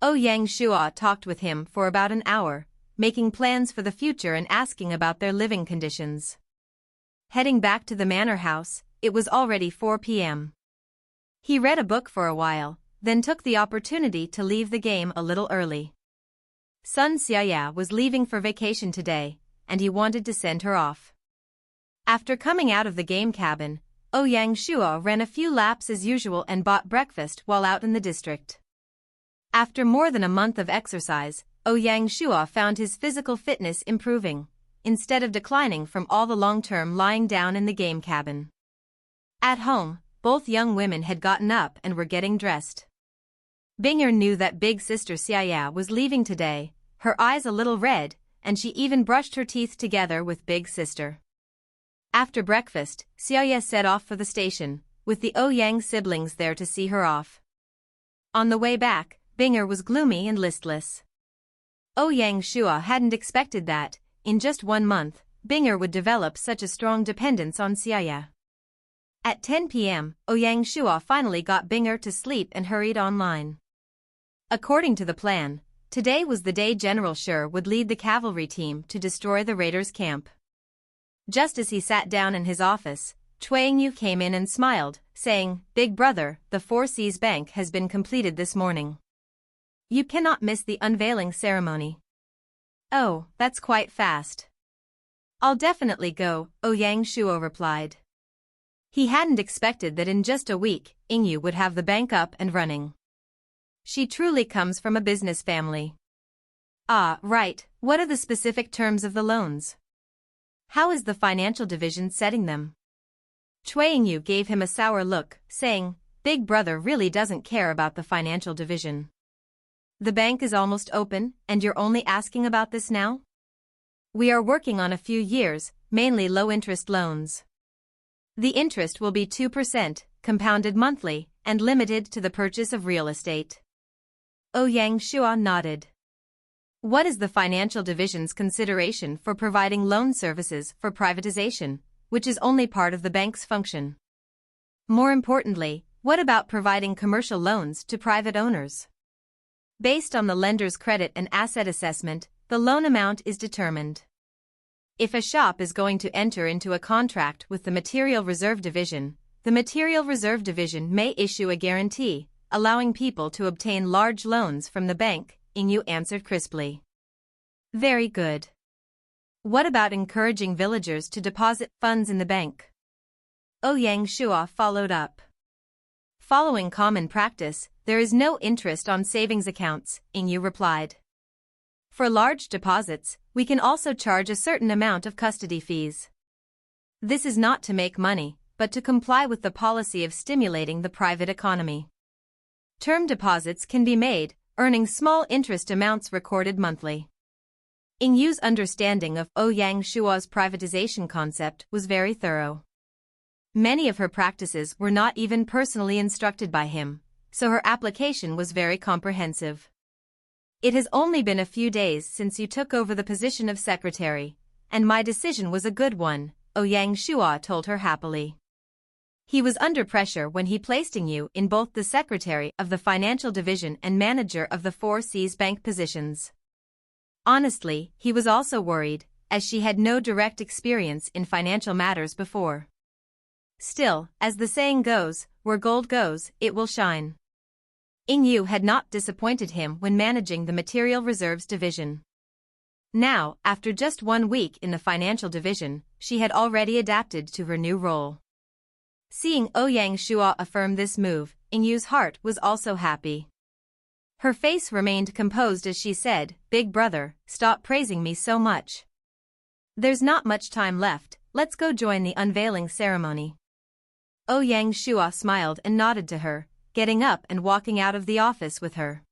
Ouyang Shuo talked with him for about an hour, making plans for the future and asking about their living conditions. Heading back to the manor house, it was already 4 p.m. He read a book for a while, then took the opportunity to leave the game a little early. Sun Xiaya was leaving for vacation today, and he wanted to send her off. After coming out of the game cabin, Ouyang Shuo ran a few laps as usual and bought breakfast while out in the district. After more than a month of exercise, Ouyang Shuo found his physical fitness improving, instead of declining from all the long-term lying down in the game cabin. At home, both young women had gotten up and were getting dressed. Binger knew that big sister Xiaya was leaving today, her eyes a little red, and she even brushed her teeth together with big sister. After breakfast, Xiaya set off for the station, with the Ouyang siblings there to see her off. On the way back, Binger was gloomy and listless. Ouyang Shuo hadn't expected that, in just 1 month, Binger would develop such a strong dependence on Xiaya. At 10 p.m., Ouyang Shuo finally got Binger to sleep and hurried online. According to the plan, today was the day General Shi would lead the cavalry team to destroy the raiders' camp. Just as he sat down in his office, Chuang Yu came in and smiled, saying, "Big brother, the Four Seas Bank has been completed this morning. You cannot miss the unveiling ceremony." "Oh, that's quite fast. I'll definitely go," Ouyang Shuo replied. He hadn't expected that in just a week, Yingyu would have the bank up and running. She truly comes from a business family. Ah, right, what are the specific terms of the loans? How is the financial division setting them? Chuangyu gave him a sour look, saying, "Big brother really doesn't care about the financial division. The bank is almost open, and you're only asking about this now? We are working on a few years, mainly low-interest loans. The interest will be 2%, compounded monthly, and limited to the purchase of real estate. Ouyang Shua nodded. What is the financial division's consideration for providing loan services for privatization, which is only part of the bank's function? More importantly, what about providing commercial loans to private owners? Based on the lender's credit and asset assessment, the loan amount is determined. If a shop is going to enter into a contract with the Material Reserve Division, the Material Reserve Division may issue a guarantee, allowing people to obtain large loans from the bank, Ingyu answered crisply. Very good. What about encouraging villagers to deposit funds in the bank? Ouyang Shua followed up. Following common practice, there is no interest on savings accounts, Ingyu replied. For large deposits, we can also charge a certain amount of custody fees. This is not to make money, but to comply with the policy of stimulating the private economy. Term deposits can be made, earning small interest amounts recorded monthly. Ingyu's understanding of Ouyang Shua's privatization concept was very thorough. Many of her practices were not even personally instructed by him, so her application was very comprehensive. It has only been a few days since you took over the position of secretary, and my decision was a good one, Ouyang Shua told her happily. He was under pressure when he placed Ingyu in both the secretary of the financial division and manager of the 4 Seas Bank positions. Honestly, he was also worried, as she had no direct experience in financial matters before. Still, as the saying goes, where gold goes, it will shine. Ingyu had not disappointed him when managing the Material Reserves Division. Now, after just 1 week in the financial division, she had already adapted to her new role. Seeing Ouyang Shua affirm this move, Ingyu's heart was also happy. Her face remained composed as she said, "Big brother, stop praising me so much. There's not much time left, let's go join the unveiling ceremony." Ouyang Shua smiled and nodded to her, getting up and walking out of the office with her.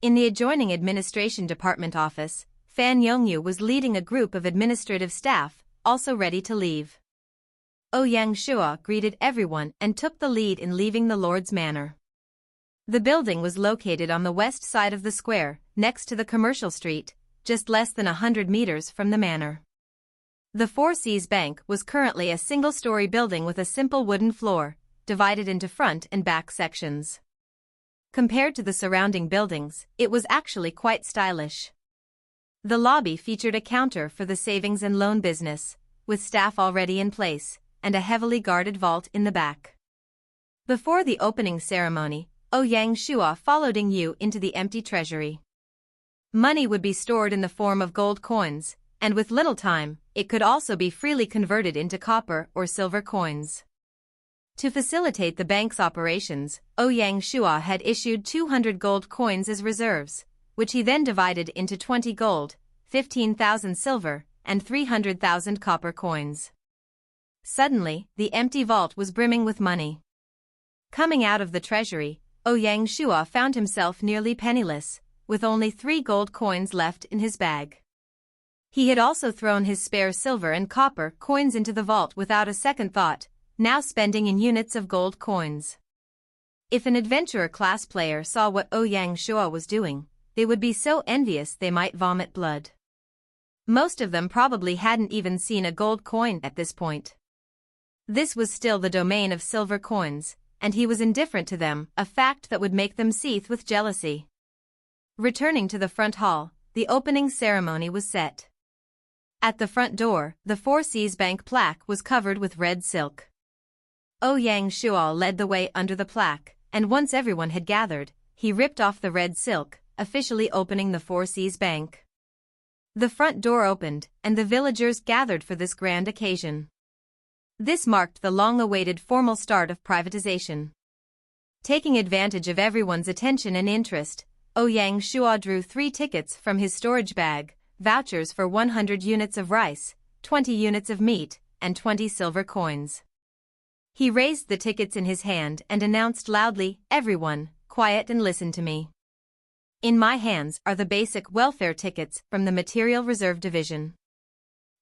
In the adjoining administration department office, Fan Yongyu was leading a group of administrative staff, also ready to leave. Ouyang Shua greeted everyone and took the lead in leaving the Lord's Manor. The building was located on the west side of the square, next to the commercial street, just less than 100 meters from the manor. The 4 Seas Bank was currently a single-story building with a simple wooden floor, divided into front and back sections. Compared to the surrounding buildings, it was actually quite stylish. The lobby featured a counter for the savings and loan business, with staff already in place, and a heavily guarded vault in the back. Before the opening ceremony, Ouyang Shua followed Ingyu into the empty treasury. Money would be stored in the form of gold coins, and with little time, it could also be freely converted into copper or silver coins. To facilitate the bank's operations, Ouyang Shua had issued 200 gold coins as reserves, which he then divided into 20 gold, 15,000 silver, and 300,000 copper coins. Suddenly, the empty vault was brimming with money. Coming out of the treasury, Ouyang Shua found himself nearly penniless, with only 3 gold coins left in his bag. He had also thrown his spare silver and copper coins into the vault without a second thought, now spending in units of gold coins. If an adventurer class player saw what Ouyang Shua was doing, they would be so envious they might vomit blood. Most of them probably hadn't even seen a gold coin at this point. This was still the domain of silver coins, and he was indifferent to them, a fact that would make them seethe with jealousy. Returning to the front hall, the opening ceremony was set. At the front door, the 4 Seas Bank plaque was covered with red silk. Ouyang Shua led the way under the plaque, and once everyone had gathered, he ripped off the red silk, officially opening the 4 Seas Bank. The front door opened, and the villagers gathered for this grand occasion. This marked the long-awaited formal start of privatization. Taking advantage of everyone's attention and interest, Ouyang Shua drew 3 tickets from his storage bag, vouchers for 100 units of rice, 20 units of meat, and 20 silver coins. He raised the tickets in his hand and announced loudly, "Everyone, quiet and listen to me. In my hands are the basic welfare tickets from the Material Reserve Division.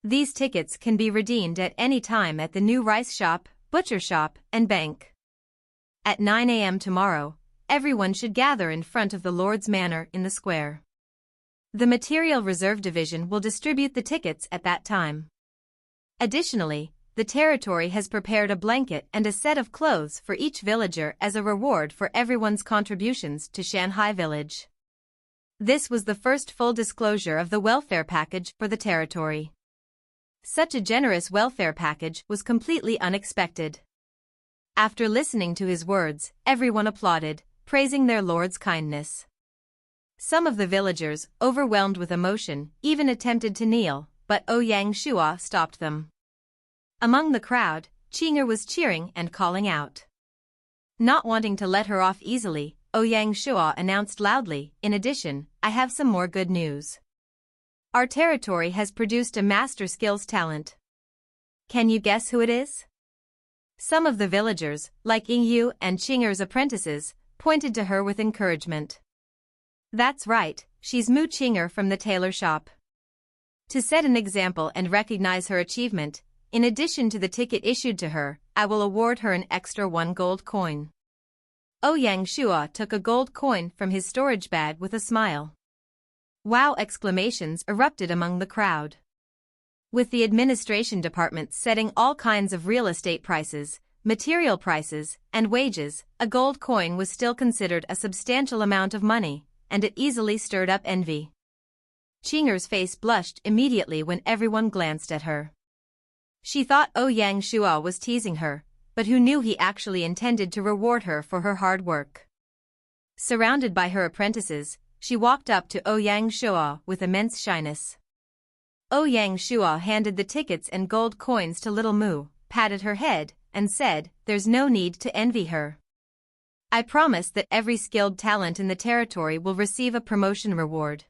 These tickets can be redeemed at any time at the new rice shop, butcher shop, and bank. At 9 a.m. tomorrow, everyone should gather in front of the Lord's Manor in the square. The Material Reserve Division will distribute the tickets at that time. Additionally, the territory has prepared a blanket and a set of clothes for each villager as a reward for everyone's contributions to Shanghai Village. This was the first full disclosure of the welfare package for the territory. Such a generous welfare package was completely unexpected. After listening to his words, everyone applauded, praising their lord's kindness. Some of the villagers, overwhelmed with emotion, even attempted to kneel, but Ouyang Shua stopped them. Among the crowd, Qing'er was cheering and calling out. Not wanting to let her off easily, Ouyang Shua announced loudly, "In addition, I have some more good news. Our territory has produced a master skills talent. Can you guess who it is?" Some of the villagers, like Yingyu and Qing'er's apprentices, pointed to her with encouragement. "That's right, she's Mu Qing'er from the tailor shop." To set an example and recognize her achievement, in addition to the ticket issued to her, I will award her an extra 1 gold coin. Ouyang Shua took a gold coin from his storage bag with a smile. Wow! Exclamations erupted among the crowd. With the administration department setting all kinds of real estate prices, material prices, and wages, a gold coin was still considered a substantial amount of money, and it easily stirred up envy. Qing'er's face blushed immediately when everyone glanced at her. She thought Ouyang Shua was teasing her, but who knew he actually intended to reward her for her hard work. Surrounded by her apprentices, she walked up to Ouyang Shua with immense shyness. Ouyang Shua handed the tickets and gold coins to little Mu, patted her head, and said, "There's no need to envy her. I promise that every skilled talent in the territory will receive a promotion reward.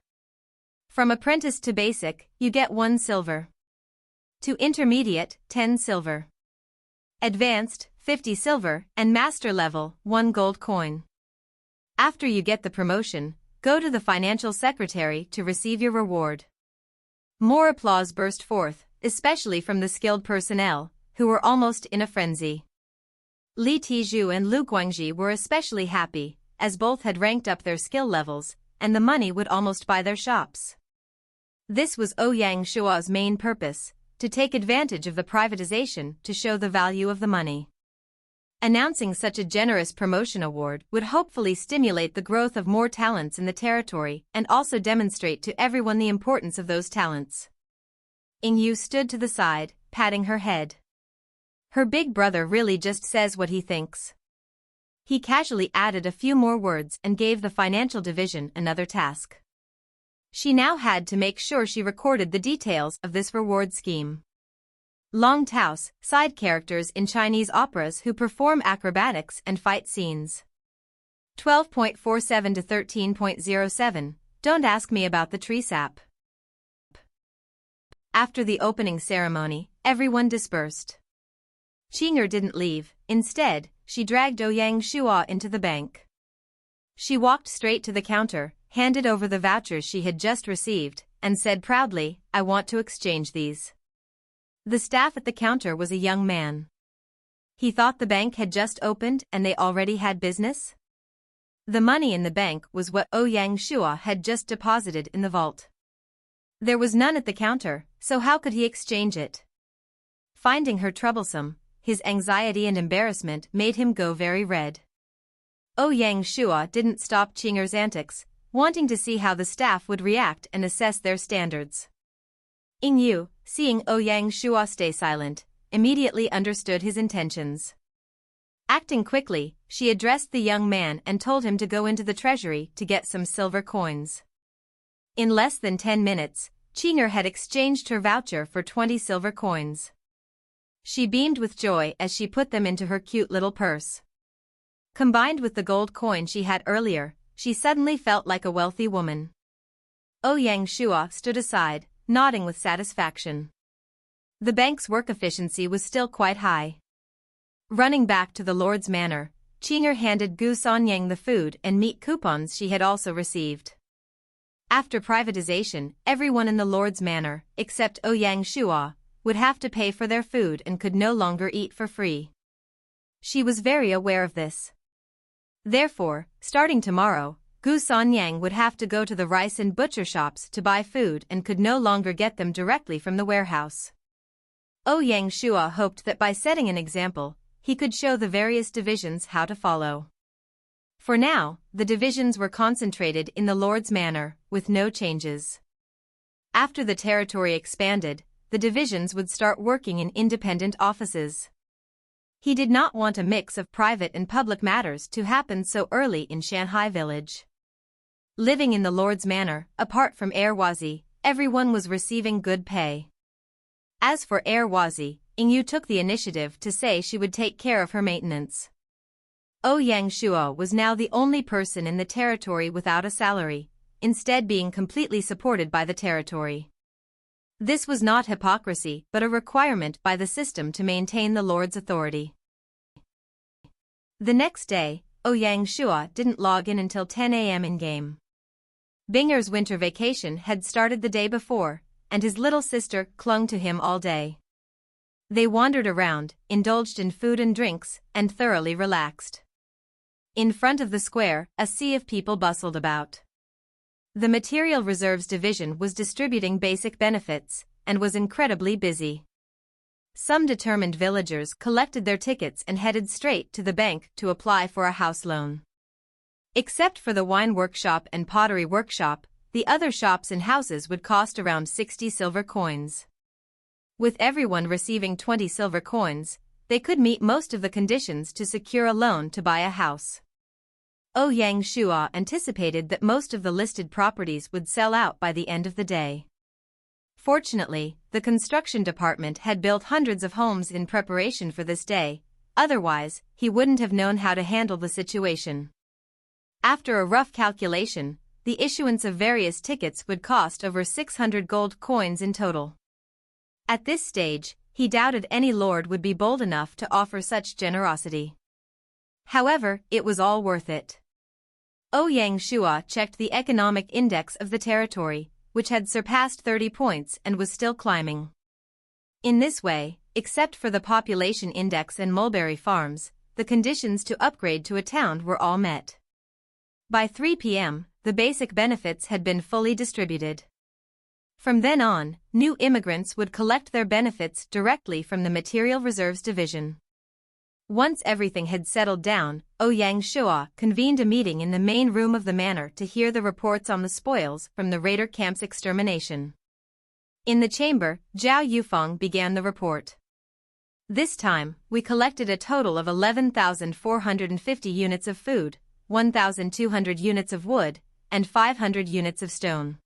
From apprentice to basic, you get 1 silver. To intermediate, 10 silver. Advanced, 50 silver, and master level, 1 gold coin. After you get the promotion, go to the financial secretary to receive your reward." More applause burst forth, especially from the skilled personnel, who were almost in a frenzy. Li Tizhu and Lu Guangji were especially happy, as both had ranked up their skill levels, and the money would almost buy their shops. This was Ouyang Shua's main purpose, to take advantage of the privatization to show the value of the money. Announcing such a generous promotion award would hopefully stimulate the growth of more talents in the territory and also demonstrate to everyone the importance of those talents. Yingyu stood to the side, patting her head. Her big brother really just says what he thinks. He casually added a few more words and gave the financial division another task. She now had to make sure she recorded the details of this reward scheme. Long Tao's, side characters in Chinese operas who perform acrobatics and fight scenes. 12.47 to 13.07, Don't ask me about the tree sap. After the opening ceremony, everyone dispersed. Qing'er didn't leave, instead, she dragged Ouyang Shua into the bank. She walked straight to the counter, handed over the vouchers she had just received, and said proudly, "I want to exchange these." The staff at the counter was a young man. He thought the bank had just opened and they already had business? The money in the bank was what Ouyang Shua had just deposited in the vault. There was none at the counter, so how could he exchange it? Finding her troublesome, his anxiety and embarrassment made him go very red. Ouyang Shua didn't stop Qing'er's antics, wanting to see how the staff would react and assess their standards. Yingyu, seeing Ouyang Shua stay silent, immediately understood his intentions. Acting quickly, she addressed the young man and told him to go into the treasury to get some silver coins. In less than 10 minutes, Qing'er had exchanged her voucher for 20 silver coins. She beamed with joy as she put them into her cute little purse. Combined with the gold coin she had earlier, she suddenly felt like a wealthy woman. Ouyang Shua stood aside, nodding with satisfaction. The bank's work efficiency was still quite high. Running back to the Lord's Manor, Qing'er handed Gu Sanyang the food and meat coupons she had also received. After privatization, everyone in the Lord's Manor, except Ouyang Shua, would have to pay for their food and could no longer eat for free. She was very aware of this. Therefore, starting tomorrow, Gu Sanyang would have to go to the rice and butcher shops to buy food and could no longer get them directly from the warehouse. Ouyang Shua hoped that by setting an example, he could show the various divisions how to follow. For now, the divisions were concentrated in the Lord's Manor, with no changes. After the territory expanded, the divisions would start working in independent offices. He did not want a mix of private and public matters to happen so early in Shanghai village. Living in the Lord's Manor, apart from Erwazi, everyone was receiving good pay. As for Erwazi, Yingyu took the initiative to say she would take care of her maintenance. Ouyang Shua was now the only person in the territory without a salary, instead being completely supported by the territory. This was not hypocrisy but a requirement by the system to maintain the Lord's authority. The next day, Ouyang Shua didn't log in until 10 a.m. in-game. Binger's winter vacation had started the day before, and his little sister clung to him all day. They wandered around, indulged in food and drinks, and thoroughly relaxed. In front of the square, a sea of people bustled about. The Material Reserves Division was distributing basic benefits, and was incredibly busy. Some determined villagers collected their tickets and headed straight to the bank to apply for a house loan. Except for the wine workshop and pottery workshop, the other shops and houses would cost around 60 silver coins. With everyone receiving 20 silver coins, they could meet most of the conditions to secure a loan to buy a house. Ouyang Shua anticipated that most of the listed properties would sell out by the end of the day. Fortunately, the construction department had built hundreds of homes in preparation for this day, otherwise, he wouldn't have known how to handle the situation. After a rough calculation, the issuance of various tickets would cost over 600 gold coins in total. At this stage, he doubted any lord would be bold enough to offer such generosity. However, it was all worth it. Ouyang Shua checked the economic index of the territory, which had surpassed 30 points and was still climbing. In this way, except for the population index and mulberry farms, the conditions to upgrade to a town were all met. By 3 p.m., the basic benefits had been fully distributed. From then on, new immigrants would collect their benefits directly from the Material Reserves Division. Once everything had settled down, Ouyang Shua convened a meeting in the main room of the manor to hear the reports on the spoils from the raider camp's extermination. In the chamber, Zhao Yufeng began the report. This time, we collected a total of 11,450 units of food, 1,200 units of wood, and 500 units of stone.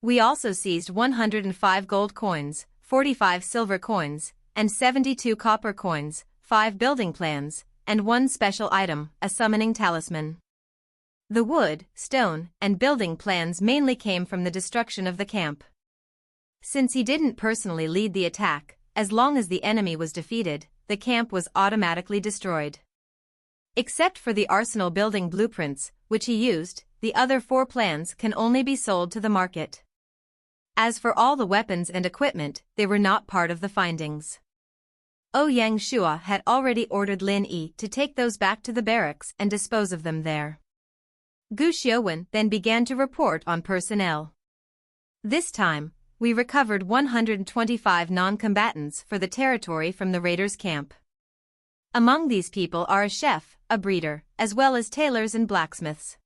We also seized 105 gold coins, 45 silver coins, and 72 copper coins, 5 building plans, and 1 special item, a summoning talisman. The wood, stone, and building plans mainly came from the destruction of the camp. Since he didn't personally lead the attack, as long as the enemy was defeated, the camp was automatically destroyed. Except for the arsenal building blueprints, which he used, the other 4 plans can only be sold to the market. As for all the weapons and equipment, they were not part of the findings. Ouyang Shua had already ordered Lin Yi to take those back to the barracks and dispose of them there. Gu Xiuwen then began to report on personnel. This time, we recovered 125 non-combatants for the territory from the raiders' camp. Among these people are a chef, a breeder, as well as tailors and blacksmiths.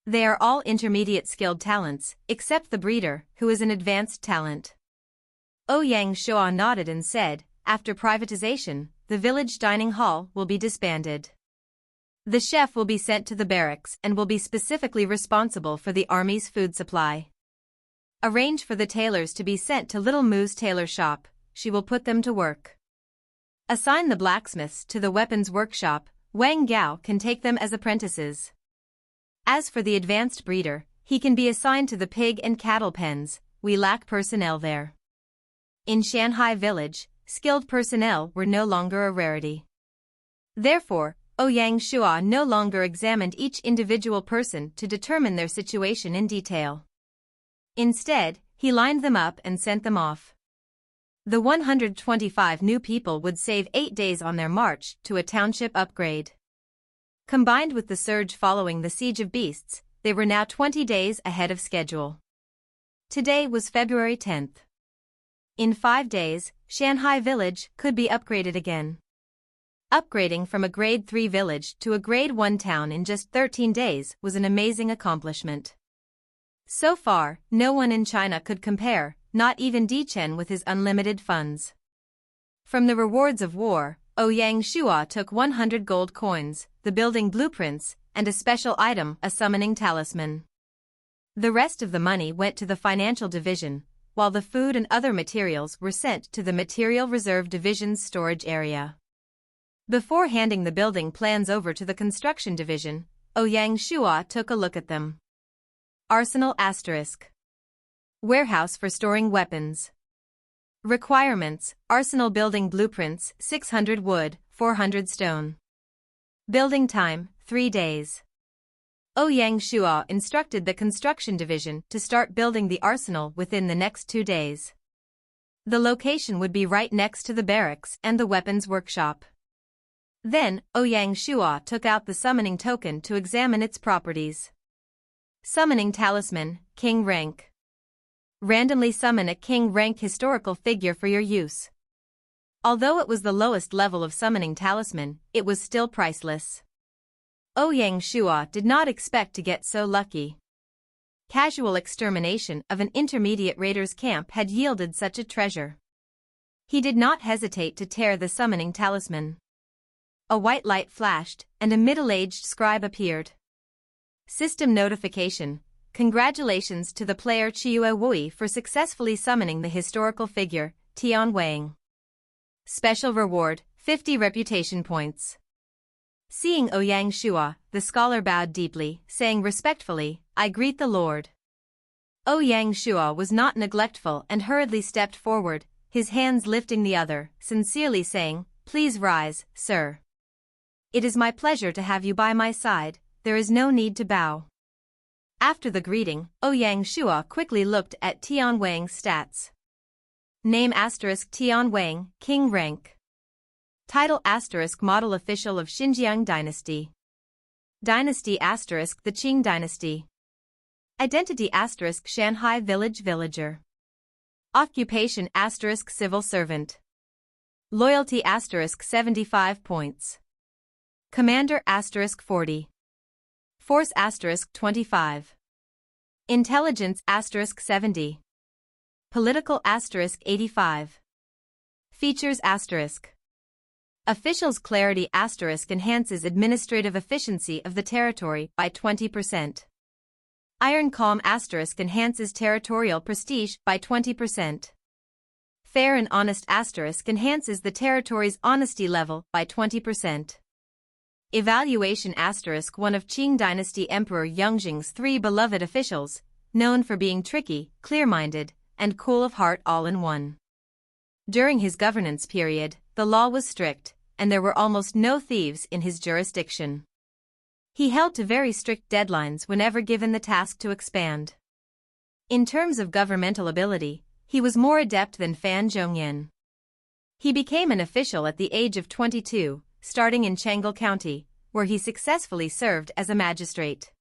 They are all intermediate skilled talents, except the breeder, who is an advanced talent. Ouyang Shua nodded and said, after privatization, the village dining hall will be disbanded. The chef will be sent to the barracks and will be specifically responsible for the army's food supply. Arrange for the tailors to be sent to Little Moo's tailor shop, she will put them to work. Assign the blacksmiths to the weapons workshop, Wang Gao can take them as apprentices. As for the advanced breeder, he can be assigned to the pig and cattle pens, we lack personnel there. In Shanghai village, skilled personnel were no longer a rarity. Therefore, Ouyang Shua no longer examined each individual person to determine their situation in detail. Instead, he lined them up and sent them off. The 125 new people would save 8 days on their march to a township upgrade. Combined with the surge following the Siege of Beasts, they were now 20 days ahead of schedule. Today was February 10th. In 5 days, Shanghai Village could be upgraded again. Upgrading from a Grade 3 village to a Grade 1 town in just 13 days was an amazing accomplishment. So far, no one in China could compare, not even Tian with his unlimited funds. From the rewards of war, Ouyang Shua took 100 gold coins, the building blueprints, and a special item, a summoning talisman. The rest of the money went to the financial division, while the food and other materials were sent to the Material Reserve Division's storage area. Before handing the building plans over to the construction division, Ouyang Shua took a look at them. Arsenal *. Warehouse for storing weapons. Requirements: arsenal building blueprints, 600 wood, 400 stone. Building time, 3 days. Ouyang Shua instructed the construction division to start building the arsenal within the next 2 days. The location would be right next to the barracks and the weapons workshop. Then, Ouyang Shua took out the summoning token to examine its properties. Summoning talisman, King rank. Randomly summon a King rank historical figure for your use. Although it was the lowest level of summoning talisman, it was still priceless. Ouyang Shua did not expect to get so lucky. Casual extermination of an intermediate raider's camp had yielded such a treasure. He did not hesitate to tear the summoning talisman. A white light flashed, and a middle-aged scribe appeared. System notification: congratulations to the player TWO Wei for successfully summoning the historical figure, Tian Wang. Special reward, 50 reputation points. Seeing Ouyang Shua, the scholar bowed deeply, saying respectfully, "I greet the Lord." Ouyang Shua was not neglectful and hurriedly stepped forward, his hands lifting the other, sincerely saying, "Please rise, sir. It is my pleasure to have you by my side, there is no need to bow." After the greeting, Ouyang Shua quickly looked at Tian Wang's stats. Name * Tian Wang, King rank. Title * Model Official of Xinjiang Dynasty. Dynasty * the Qing Dynasty. Identity * Shanghai Village Villager. Occupation * Civil Servant. Loyalty * 75 points. Commander * 40. Force * 25. Intelligence * 70. Political * 85. Features * Officials clarity * enhances administrative efficiency of the territory by 20%. Iron calm * enhances territorial prestige by 20%. Fair and honest * enhances the territory's honesty level by 20%. Evaluation * one of Qing Dynasty Emperor Wenjing's 3 beloved officials, known for being tricky, clear-minded, and cool of heart all in one. During his governance period, the law was strict, and there were almost no thieves in his jurisdiction. He held to very strict deadlines whenever given the task to expand. In terms of governmental ability, he was more adept than Fan Zhongyan. He became an official at the age of 22, starting in Chang'an County, where he successfully served as a magistrate.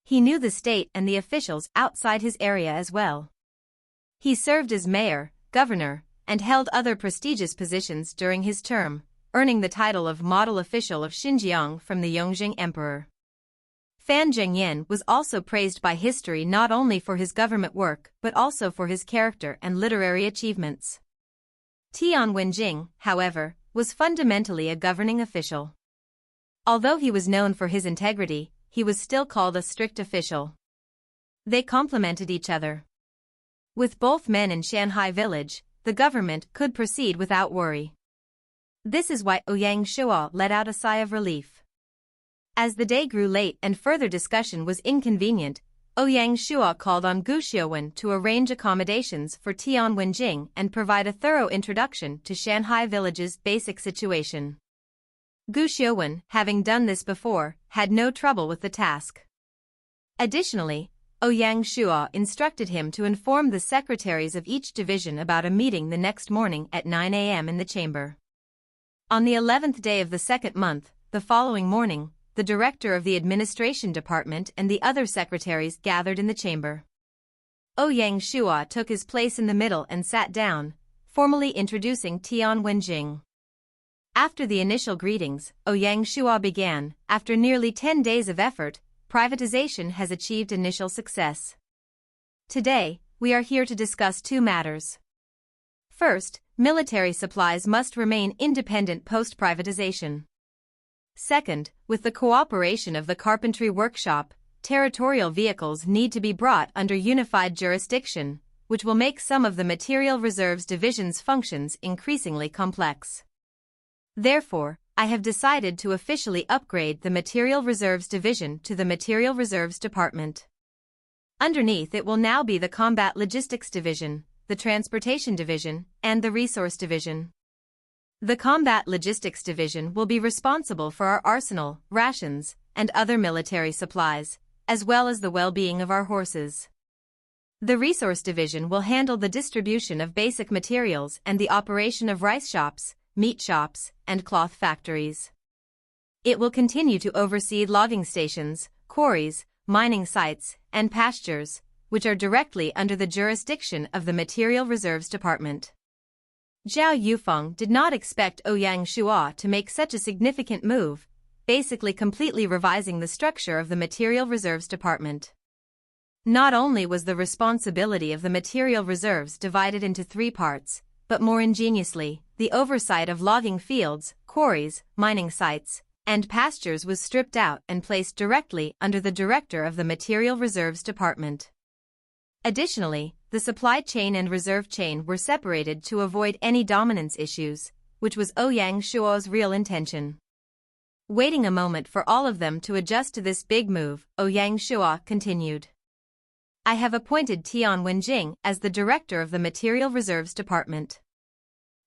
He knew the state and the officials outside his area as well. He served as mayor, governor, and held other prestigious positions during his term, earning the title of Model Official of Xinjiang from the Wenjing Emperor. Fan Zhongyan was also praised by history not only for his government work but also for his character and literary achievements. Tian Wenjing, however, was fundamentally a governing official. Although he was known for his integrity, he was still called a strict official. They complemented each other. With both men in Shanghai Village, the government could proceed without worry. This is why Ouyang Shua let out a sigh of relief. As the day grew late and further discussion was inconvenient, Ouyang Shua called on Gu Xiuwen to arrange accommodations for Tian Wenjing and provide a thorough introduction to Shanghai Village's basic situation. Gu Xiuwen, having done this before, had no trouble with the task. Additionally, Ouyang Shuo instructed him to inform the secretaries of each division about a meeting the next morning at 9 a.m. in the chamber. On the 11th day of the second month, the following morning, the director of the administration department and the other secretaries gathered in the chamber. Ouyang Shuo took his place in the middle and sat down, formally introducing Tian Wenjing. After the initial greetings, Ouyang Shuo began. After nearly 10 days of effort, privatization has achieved initial success. Today, we are here to discuss two matters. First, military supplies must remain independent post-privatization. Second, with the cooperation of the carpentry workshop, territorial vehicles need to be brought under unified jurisdiction, which will make some of the Material Reserves Division's functions increasingly complex. Therefore, I have decided to officially upgrade the Material Reserves Division to the Material Reserves Department. Underneath it will now be the Combat Logistics Division, the Transportation Division, and the Resource Division. The Combat Logistics Division will be responsible for our arsenal, rations, and other military supplies, as well as the well-being of our horses. The Resource Division will handle the distribution of basic materials and the operation of rice shops, meat shops, and cloth factories. It will continue to oversee logging stations, quarries, mining sites, and pastures, which are directly under the jurisdiction of the Material Reserves Department. Zhao Yufeng did not expect Ouyang Shuo to make such a significant move, basically completely revising the structure of the Material Reserves Department. Not only was the responsibility of the material reserves divided into 3 parts, but more ingeniously, the oversight of logging fields, quarries, mining sites, and pastures was stripped out and placed directly under the director of the Material Reserves Department. Additionally, the supply chain and reserve chain were separated to avoid any dominance issues, which was Ouyang Shuo's real intention. Waiting a moment for all of them to adjust to this big move, Ouyang Shuo continued. I have appointed Tian Wenjing as the director of the Material Reserves Department.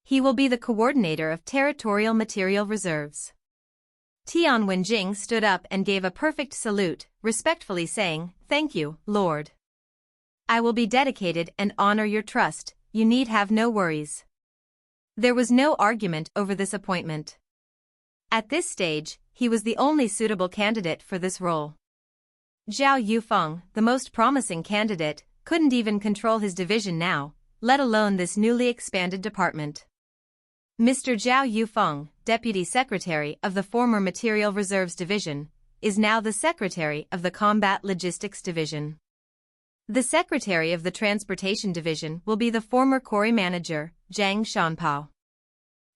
He will be the coordinator of territorial material reserves. Tian Wenjing stood up and gave a perfect salute, respectfully saying, "Thank you, Lord. I will be dedicated and honor your trust, you need have no worries." There was no argument over this appointment. At this stage, he was the only suitable candidate for this role. Zhao Yufeng, the most promising candidate, couldn't even control his division now, let alone this newly expanded department. Mr. Zhao Yufeng, Deputy Secretary of the former Material Reserves Division, is now the Secretary of the Combat Logistics Division. The Secretary of the Transportation Division will be the former Quarry Manager, Zhang Shanpao.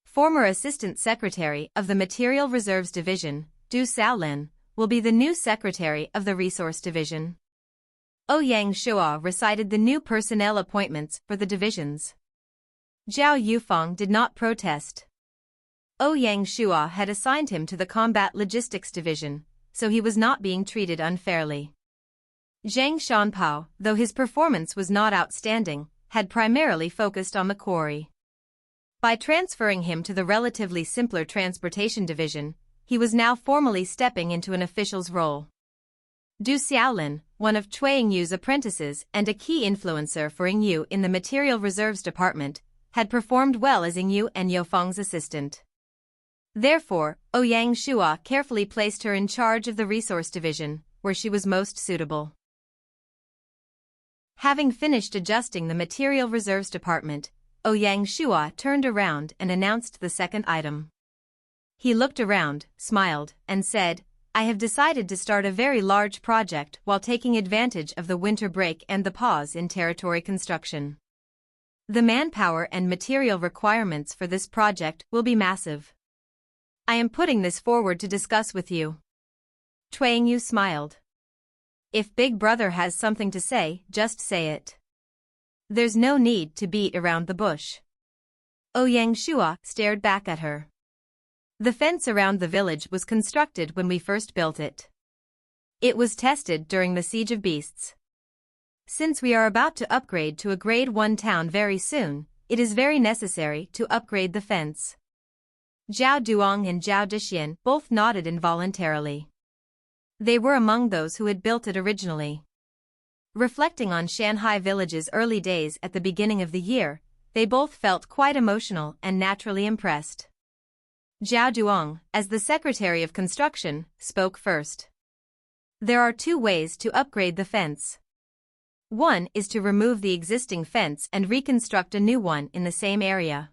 Former Assistant Secretary of the Material Reserves Division, Du Xiaolin, will be the new Secretary of the Resource Division. Ouyang Shuo recited the new personnel appointments for the divisions. Zhao Yufeng did not protest. Ouyang Shuo had assigned him to the Combat Logistics Division, so he was not being treated unfairly. Zhang Shanpao, though his performance was not outstanding, had primarily focused on the quarry. By transferring him to the relatively simpler Transportation Division, he was now formally stepping into an official's role. Du Xiaolin, one of Cui Yingyu's apprentices and a key influencer for Yingyu in the Material Reserves Department, had performed well as Yingyu and Yofeng's assistant. Therefore, Ouyang Shuo carefully placed her in charge of the Resource Division, where she was most suitable. Having finished adjusting the Material Reserves Department, Ouyang Shuo turned around and announced the second item. He looked around, smiled, and said, "I have decided to start a very large project while taking advantage of the winter break and the pause in territory construction. The manpower and material requirements for this project will be massive. I am putting this forward to discuss with you." Cui Yingyu smiled. "If Big Brother has something to say, just say it. There's no need to beat around the bush." Ouyang Shuo stared back at her. "The fence around the village was constructed when we first built it. It was tested during the Siege of Beasts. Since we are about to upgrade to a Grade 1 town very soon, it is very necessary to upgrade the fence. Zhao Duong and Zhao Dexian both nodded involuntarily. They were among those who had built it originally. Reflecting on Shanghai Village's early days at the beginning of the year, they both felt quite emotional and naturally impressed. Zhao Duong, as the Secretary of Construction, spoke first. There are two ways to upgrade the fence. One is to remove the existing fence and reconstruct a new one in the same area.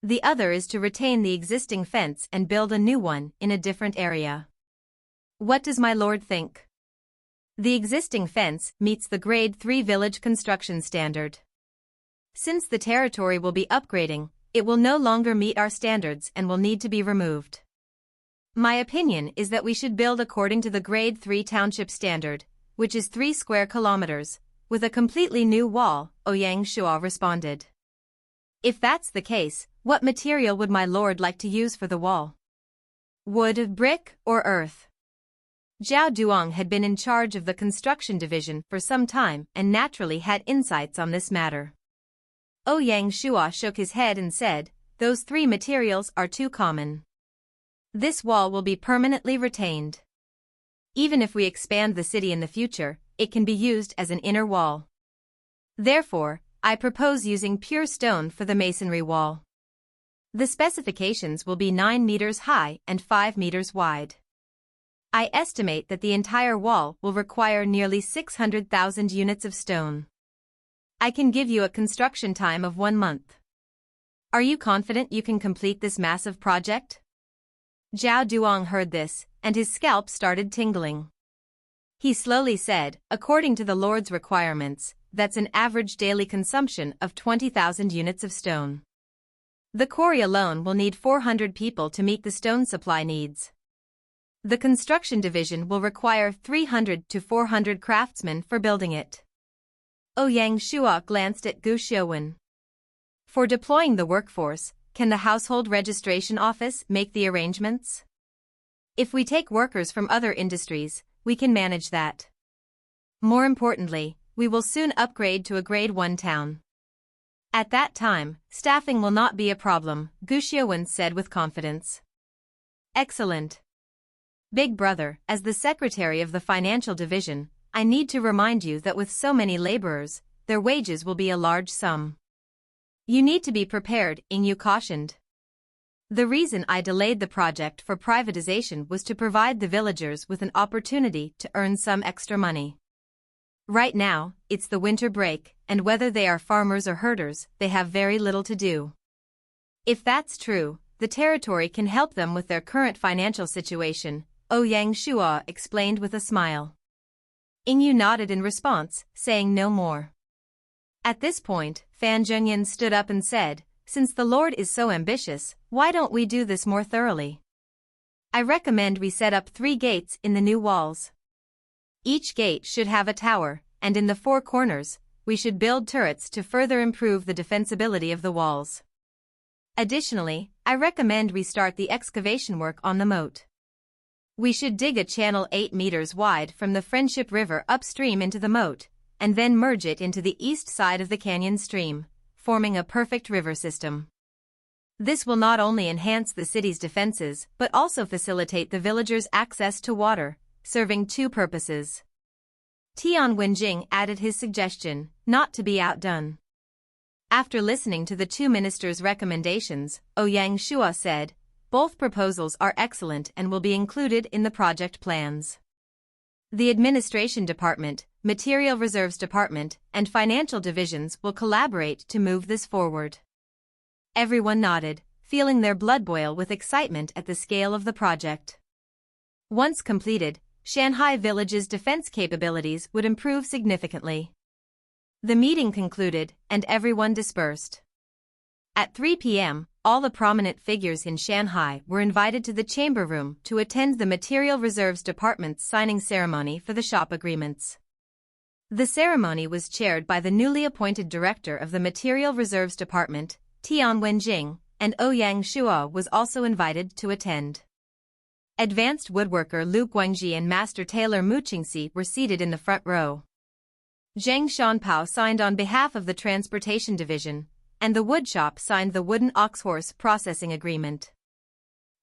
The other is to retain the existing fence and build a new one in a different area. What does my lord think? The existing fence meets the Grade 3 village construction standard. Since the territory will be upgrading, it will no longer meet our standards and will need to be removed. My opinion is that we should build according to the Grade 3 Township standard, which is 3 square kilometers, with a completely new wall, Ouyang Shua responded. If that's the case, what material would my lord like to use for the wall? Wood, brick, or earth? Zhao Duong had been in charge of the construction division for some time and naturally had insights on this matter. Ouyang Shua shook his head and said, "Those three materials are too common. This wall will be permanently retained. Even if we expand the city in the future, it can be used as an inner wall. Therefore, I propose using pure stone for the masonry wall. The specifications will be 9 meters high and 5 meters wide. I estimate that the entire wall will require nearly 600,000 units of stone. I can give you a construction time of 1 month. Are you confident you can complete this massive project?" Zhao Duong heard this, and his scalp started tingling. He slowly said, "According to the Lord's requirements, that's an average daily consumption of 20,000 units of stone. The quarry alone will need 400 people to meet the stone supply needs. The construction division will require 300 to 400 craftsmen for building it." Ouyang Shua glanced at Gu Xiuwen. "For deploying the workforce, can the household registration office make the arrangements? If we take workers from other industries, we can manage that. More importantly, we will soon upgrade to a Grade 1 town. At that time, staffing will not be a problem," Gu Xiuwen said with confidence. "Excellent. Big brother, as the secretary of the financial division, I need to remind you that with so many laborers, their wages will be a large sum. You need to be prepared," Yingyu cautioned. "The reason I delayed the project for privatization was to provide the villagers with an opportunity to earn some extra money. Right now, it's the winter break, and whether they are farmers or herders, they have very little to do. If that's true, the territory can help them with their current financial situation," Ouyang Shua explained with a smile. Yingyu nodded in response, saying no more. At this point, Fan Zhenyan stood up and said, "Since the Lord is so ambitious, why don't we do this more thoroughly? I recommend we set up 3 gates in the new walls. Each gate should have a tower, and in the 4 corners, we should build turrets to further improve the defensibility of the walls. Additionally, I recommend we start the excavation work on the moat. We should dig a channel 8 meters wide from the Friendship River upstream into the moat, and then merge it into the east side of the canyon stream, forming a perfect river system. This will not only enhance the city's defenses but also facilitate the villagers' access to water, serving 2 purposes." Tian Wenjing added his suggestion, not to be outdone. After listening to the 2 ministers' recommendations, Ouyang Shua said, "Both proposals are excellent and will be included in the project plans. The Administration Department, Material Reserves Department, and Financial Divisions will collaborate to move this forward." Everyone nodded, feeling their blood boil with excitement at the scale of the project. Once completed, Shanghai Village's defense capabilities would improve significantly. The meeting concluded, and everyone dispersed. At 3 p.m., all the prominent figures in Shanghai were invited to the chamber room to attend the Material Reserves Department's signing ceremony for the shop agreements. The ceremony was chaired by the newly appointed director of the Material Reserves Department, Tian Wenjing, and Ouyang Shua was also invited to attend. Advanced woodworker Lu Guangji and master tailor Mu Qingxi were seated in the front row. Zhang Shanpao signed on behalf of the Transportation Division, and the woodshop signed the wooden ox-horse processing agreement.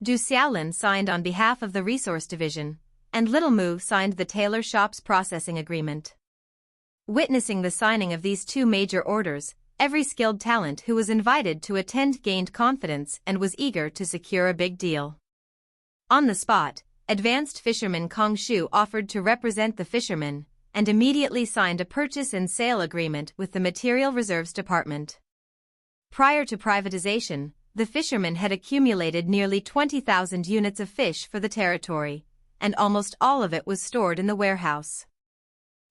Du Xiaolin signed on behalf of the Resource Division, and Little Mu signed the tailor shop's processing agreement. Witnessing the signing of these two major orders, every skilled talent who was invited to attend gained confidence and was eager to secure a big deal. On the spot, advanced fisherman Kong Shu offered to represent the fishermen, and immediately signed a purchase and sale agreement with the Material Reserves Department. Prior to privatization, the fishermen had accumulated nearly 20,000 units of fish for the territory, and almost all of it was stored in the warehouse.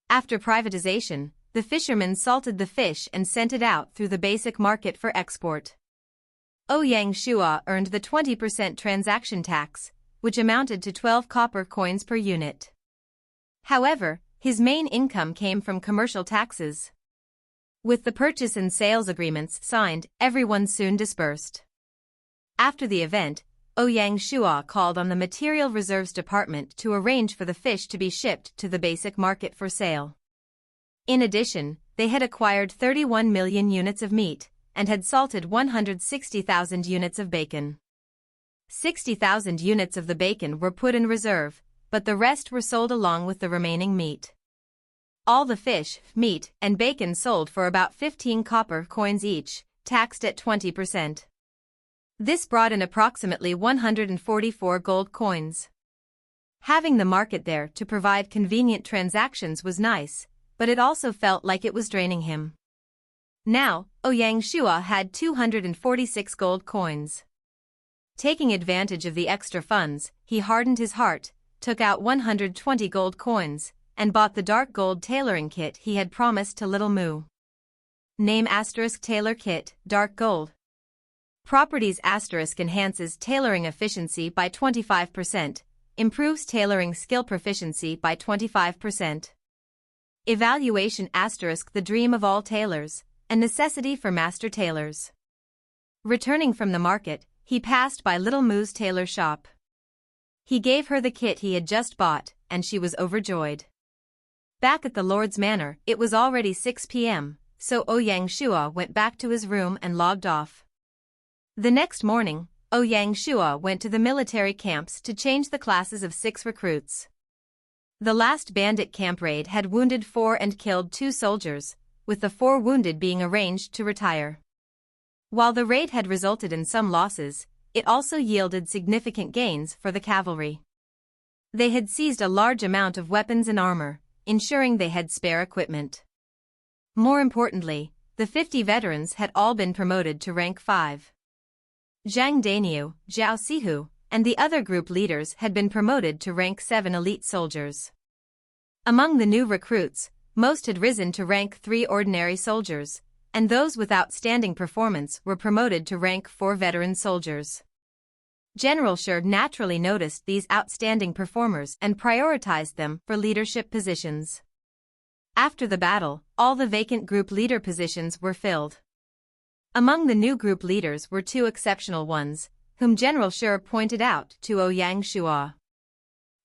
After privatization, the fishermen salted the fish and sent it out through the basic market for export. Ouyang Shua earned the 20% transaction tax, which amounted to 12 copper coins per unit. However, his main income came from commercial taxes. With the purchase and sales agreements signed, everyone soon dispersed. After the event, Ouyang Shua called on the Material Reserves Department to arrange for the fish to be shipped to the basic market for sale. In addition, they had acquired 31 million units of meat, and had salted 160,000 units of bacon. 60,000 units of the bacon were put in reserve, but the rest were sold along with the remaining meat. All the fish, meat, and bacon sold for about 15 copper coins each, taxed at 20%. This brought in approximately 144 gold coins. Having the market there to provide convenient transactions was nice, but it also felt like it was draining him. Now, Ouyang Shua had 246 gold coins. Taking advantage of the extra funds, he hardened his heart, took out 120 gold coins, and bought the dark gold tailoring kit he had promised to Little Mu. Name * tailor kit, dark gold. Properties * enhances tailoring efficiency by 25%, improves tailoring skill proficiency by 25%. Evaluation * the dream of all tailors, a necessity for master tailors. Returning from the market, he passed by Little Mu's tailor shop. He gave her the kit he had just bought, and she was overjoyed. Back at the Lord's manor, it was already 6 p.m., so Ouyang Shua went back to his room and logged off. The next morning, Ouyang Shua went to the military camps to change the classes of 6 recruits. The last bandit camp raid had wounded 4 and killed 2 soldiers, with the 4 wounded being arranged to retire. While the raid had resulted in some losses, it also yielded significant gains for the cavalry. They had seized a large amount of weapons and armor, ensuring they had spare equipment. More importantly, the 50 veterans had all been promoted to rank 5. Zhang Daniu, Zhao Sihu, and the other group leaders had been promoted to rank 7 elite soldiers. Among the new recruits, most had risen to rank 3 ordinary soldiers, and those with outstanding performance were promoted to rank 4 veteran soldiers. General Shi naturally noticed these outstanding performers and prioritized them for leadership positions. After the battle, all the vacant group leader positions were filled. Among the new group leaders were 2 exceptional ones, whom General Shi pointed out to Ouyang Shua.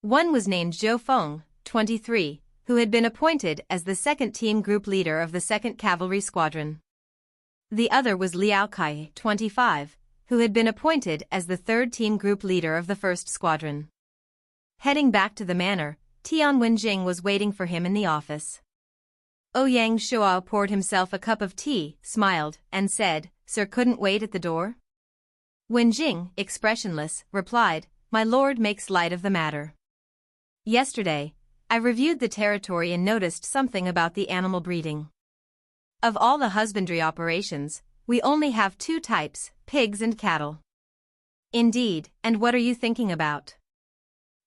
One was named Zhou Feng, 23, who had been appointed as the 2nd team group leader of the 2nd Cavalry Squadron. The other was Liao Kai, 25, who had been appointed as the 3rd team group leader of the 1st Squadron. Heading back to the manor, Tian Wenjing was waiting for him in the office. Ouyang Shua poured himself a cup of tea, smiled, and said, "Sir couldn't wait at the door?" Wenjing, expressionless, replied, "My lord makes light of the matter. Yesterday, I reviewed the territory and noticed something about the animal breeding. Of all the husbandry operations, we only have 2 types, pigs and cattle." "Indeed, and what are you thinking about?"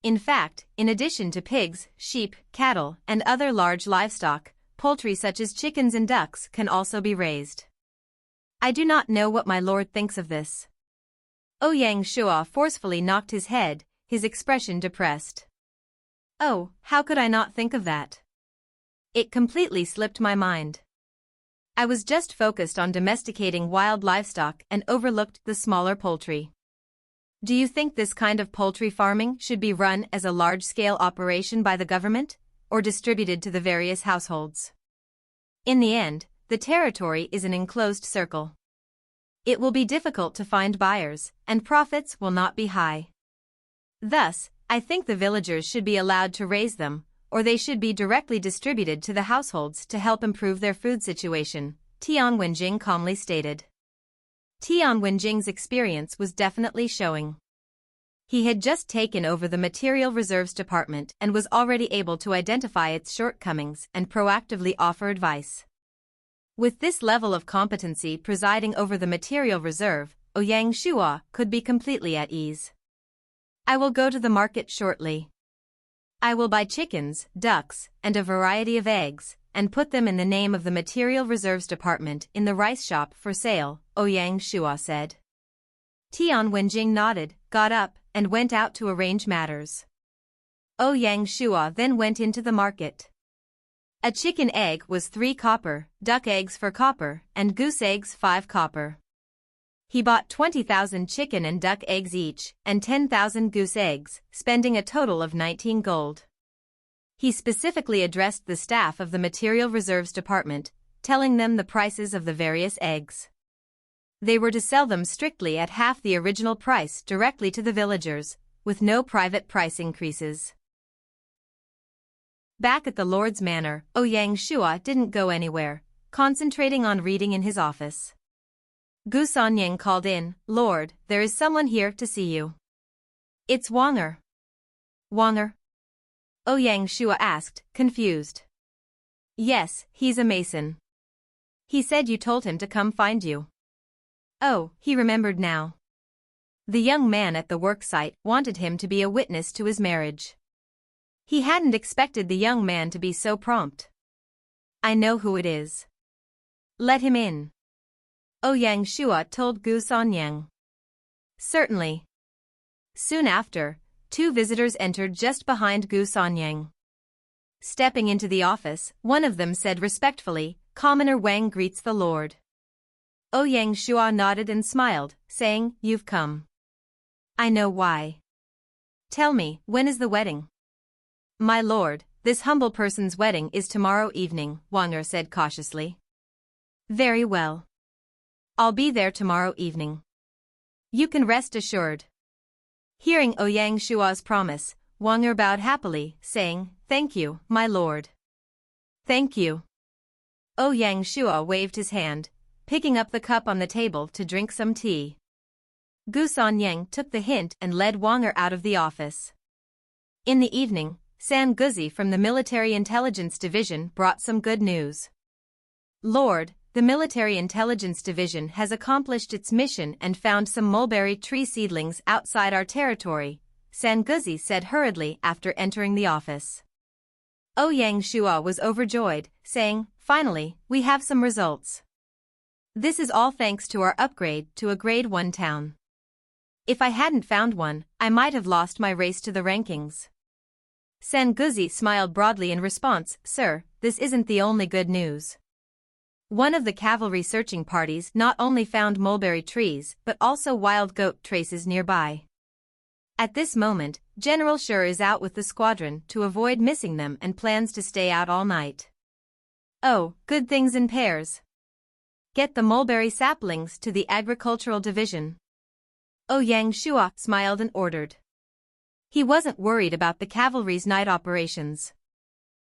"In fact, in addition to pigs, sheep, cattle, and other large livestock, poultry such as chickens and ducks can also be raised. I do not know what my lord thinks of this." Ouyang Shua forcefully knocked his head, his expression depressed. "Oh, how could I not think of that? It completely slipped my mind. I was just focused on domesticating wild livestock and overlooked the smaller poultry. Do you think this kind of poultry farming should be run as a large-scale operation by the government, or distributed to the various households? In the end, the territory is an enclosed circle. it will be difficult to find buyers, and profits will not be high. Thus, I think the villagers should be allowed to raise them, or they should be directly distributed to the households to help improve their food situation, Tian Wenjing calmly stated. Tian Wenjing's experience was definitely showing. He had just taken over the Material Reserves Department and was already able to identify its shortcomings and proactively offer advice. With this level of competency presiding over the Material Reserve, Ouyang Shua could be completely at ease. I will go to the market shortly. I will buy chickens, ducks, and a variety of eggs, and put them in the name of the Material Reserves Department in the rice shop for sale, Ouyang Shua said. Tian Wenjing nodded, got up, and went out to arrange matters. Ouyang Shua then went into the market. A chicken egg was 3 copper, duck eggs 4 copper, and goose eggs 5 copper. He bought 20,000 chicken and duck eggs each, and 10,000 goose eggs, spending a total of 19 gold. He specifically addressed the staff of the Material Reserves Department, telling them the prices of the various eggs. They were to sell them strictly at half the original price directly to the villagers, with no private price increases. Back at the Lord's Manor, Ouyang Shua didn't go anywhere, concentrating on reading in his office. Gu Sanyang called in, "Lord, there is someone here to see you." "It's Wanger." "Wanger?" Ouyang Shua asked, confused. "Yes, he's a mason. He said you told him to come find you." Oh, he remembered now. The young man at the worksite wanted him to be a witness to his marriage. He hadn't expected the young man to be so prompt. "I know who it is. Let him in." Ouyang Shua told Gu Sanyang. "Certainly." Soon after, 2 visitors entered just behind Gu Sanyang. Stepping into the office, one of them said respectfully, "Commoner Wang greets the Lord." Ouyang Shua nodded and smiled, saying, "You've come. I know why. Tell me, when is the wedding?" "My lord, this humble person's wedding is tomorrow evening," Wanger said cautiously. "Very well. I'll be there tomorrow evening. You can rest assured." Hearing Ouyang Shua's promise, Wanger bowed happily, saying, "Thank you, my lord." "Thank you." Ouyang Shua waved his hand, picking up the cup on the table to drink some tea. Gu Sanyang took the hint and led Wanger out of the office. In the evening, San Guzi from the Military Intelligence Division brought some good news. "Lord, the Military Intelligence Division has accomplished its mission and found some mulberry tree seedlings outside our territory," San Guzi said hurriedly after entering the office. Ouyang Shua was overjoyed, saying, "Finally, we have some results. This is all thanks to our upgrade to a Grade 1 town. If I hadn't found one, I might have lost my race to the rankings." San Guzi smiled broadly in response, "Sir, this isn't the only good news. One of the cavalry searching parties not only found mulberry trees but also wild goat traces nearby. At this moment, General Shur is out with the squadron to avoid missing them and plans to stay out all night. Oh, good things in pairs. Get the mulberry saplings to the agricultural division." Ouyang Shua smiled and ordered. He wasn't worried about the cavalry's night operations.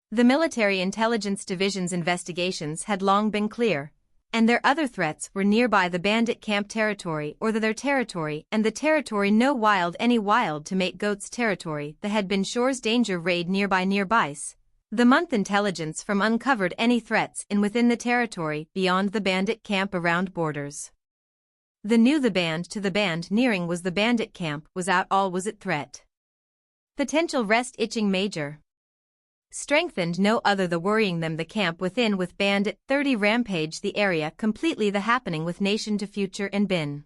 The Military Intelligence Division's investigations had long been clear, and their other threats were nearby the bandit camp territory or their territory and the territory no wild any wild to make goats territory that had been Shore's danger raid nearby. The month intelligence from uncovered any threats in within the territory beyond the bandit camp around borders. The band to the band nearing was the bandit camp was out all was it threat. Potential rest itching major. Strengthened no other the worrying them the camp within with Bandit 30 rampage the area completely the happening with nation to future and bin.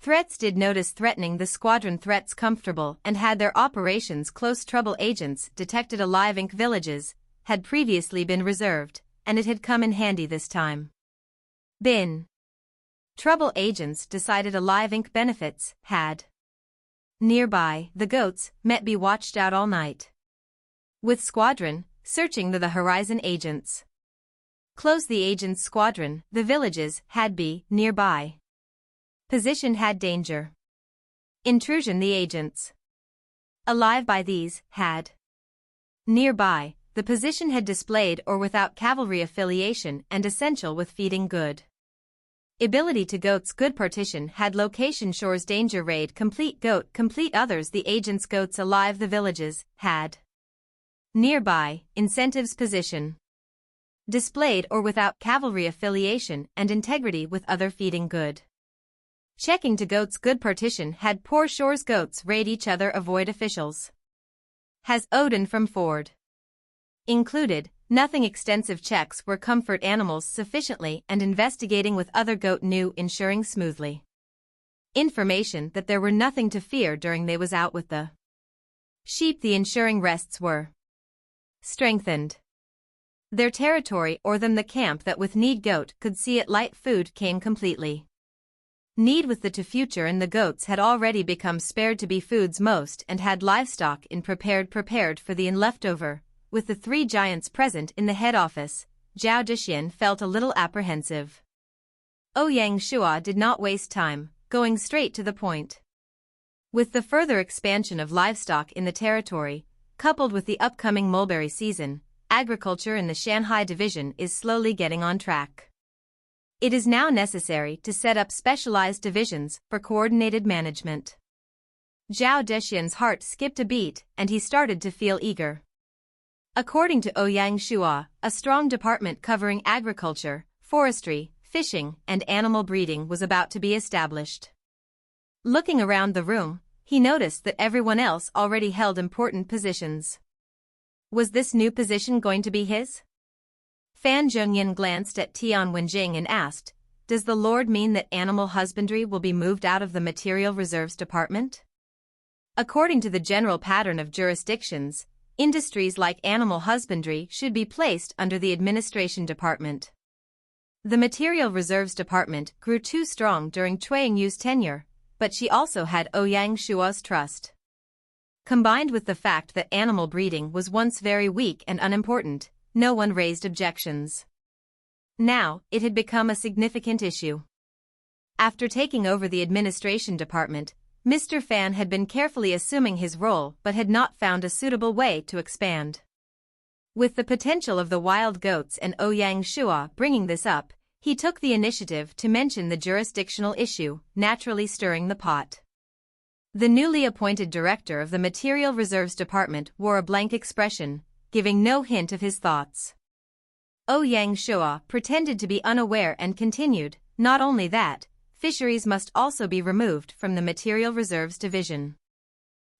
Threats did notice threatening the squadron threats comfortable and had their operations close trouble agents detected alive Inc. villages, had previously been reserved, and it had come in handy this time. Bin. Trouble agents decided alive Inc. benefits, had. Nearby, the goats, met be watched out all night. With squadron, searching the horizon agents. Close the agents' squadron, the villages, had be, nearby. Position had danger. Intrusion the agents. Alive by these, had. Nearby, the position had displayed or without cavalry affiliation and essential with feeding good. Ability to goats good partition had location shores danger raid complete goat complete others the agents goats alive the villages, had. Nearby, incentives position. Displayed or without cavalry affiliation and integrity with other feeding good. Checking to goats good partition had poor shores goats raid each other avoid officials. Has Odin from Ford. Included, nothing extensive checks were comfort animals sufficiently and investigating with other goat new ensuring smoothly. Information that there were nothing to fear during they was out with the sheep the ensuring rests were strengthened. Their territory or them the camp that with need goat could see it light food came completely. Need with the to future and the goats had already become spared to be foods most and had livestock in prepared for the in leftover. With the three giants present in the head office, Zhao Dexian felt a little apprehensive. Ouyang Shua did not waste time, going straight to the point. With the further expansion of livestock in the territory, coupled with the upcoming mulberry season, agriculture in the Shanghai division is slowly getting on track. It is now necessary to set up specialized divisions for coordinated management. Zhao Dexian's heart skipped a beat and he started to feel eager. According to Ouyang Shua, a strong department covering agriculture, forestry, fishing, and animal breeding was about to be established. Looking around the room, he noticed that everyone else already held important positions. Was this new position going to be his? Fan Zhongyan glanced at Tian Wenjing and asked, "Does the Lord mean that animal husbandry will be moved out of the Material Reserves Department?" According to the general pattern of jurisdictions, industries like animal husbandry should be placed under the Administration Department. The Material Reserves Department grew too strong during Cui Yu's tenure, but she also had Ouyang Shua's trust. Combined with the fact that animal breeding was once very weak and unimportant, no one raised objections. Now, it had become a significant issue. After taking over the administration department, Mr. Fan had been carefully assuming his role but had not found a suitable way to expand. With the potential of the wild goats and Ouyang Shua bringing this up, he took the initiative to mention the jurisdictional issue, naturally stirring the pot. The newly appointed director of the Material Reserves Department wore a blank expression, giving no hint of his thoughts. Ouyang Shua pretended to be unaware and continued, "Not only that, fisheries must also be removed from the Material Reserves Division.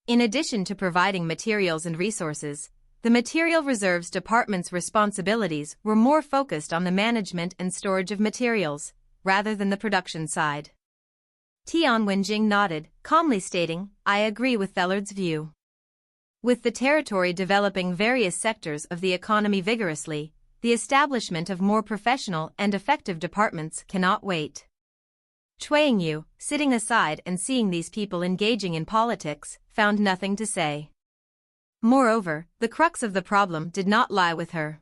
In addition to providing materials and resources, the Material Reserves Department's responsibilities were more focused on the management and storage of materials, rather than the production side." Tian Wenjing nodded, calmly stating, "I agree with Thellard's view." With the territory developing various sectors of the economy vigorously, the establishment of more professional and effective departments cannot wait. Cui Yu, sitting aside and seeing these people engaging in politics, found nothing to say. Moreover, the crux of the problem did not lie with her.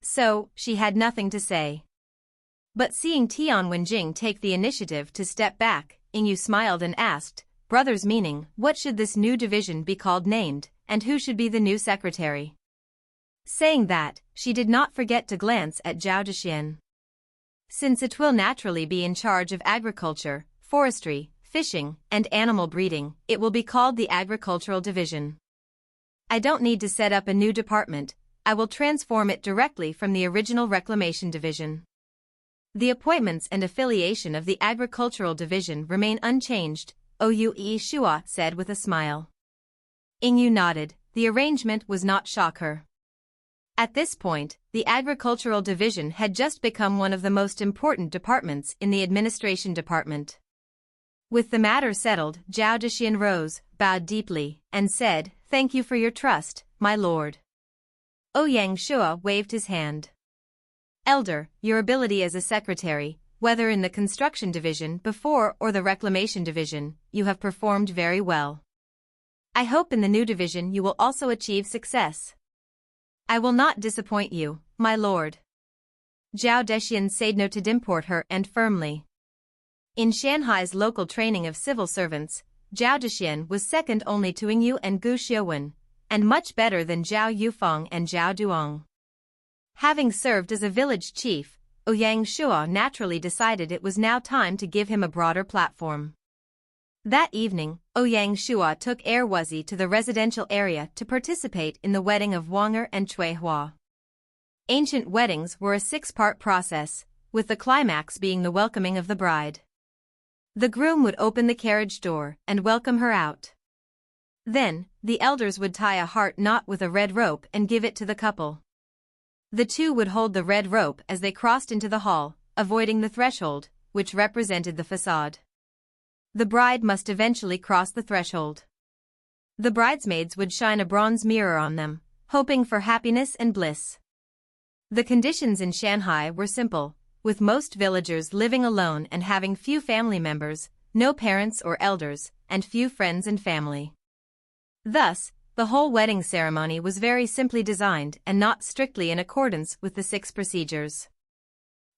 So, she had nothing to say. But seeing Tian Wenjing take the initiative to step back, Yu smiled and asked, "Brothers meaning, what should this new division be called named, and who should be the new secretary?" Saying that, she did not forget to glance at Zhao Dexian. "Since it will naturally be in charge of agriculture, forestry, fishing, and animal breeding, it will be called the Agricultural Division. I don't need to set up a new department, I will transform it directly from the original Reclamation Division. The appointments and affiliation of the Agricultural Division remain unchanged," Ouyang Shua said with a smile. Yu nodded, the arrangement was not shock her. At this point, the Agricultural Division had just become one of the most important departments in the Administration Department. With the matter settled, Zhao Dexian rose, bowed deeply, and said, "Thank you for your trust, my lord." Ouyang Shua waved his hand. "Elder, your ability as a secretary, whether in the Construction Division before or the Reclamation Division, you have performed very well. I hope in the new division you will also achieve success." "I will not disappoint you, my lord." Zhao Dexian said no to dimport her and firmly. In Shanghai's local training of civil servants, Zhao Zhixian was second only to Ing Yu and Gu Xiuwen, and much better than Zhao Yufeng and Zhao Duong. Having served as a village chief, Ouyang Shua naturally decided it was now time to give him a broader platform. That evening, Ouyang Shua took Erwazi to the residential area to participate in the wedding of Wanger and Cui Hua. Ancient weddings were a 6-part process, with the climax being the welcoming of the bride. The groom would open the carriage door and welcome her out. Then, the elders would tie a heart knot with a red rope and give it to the couple. The two would hold the red rope as they crossed into the hall, avoiding the threshold, which represented the facade. The bride must eventually cross the threshold. The bridesmaids would shine a bronze mirror on them, hoping for happiness and bliss. The conditions in Shanghai were simple, with most villagers living alone and having few family members, no parents or elders, and few friends and family. Thus, the whole wedding ceremony was very simply designed and not strictly in accordance with the 6 procedures.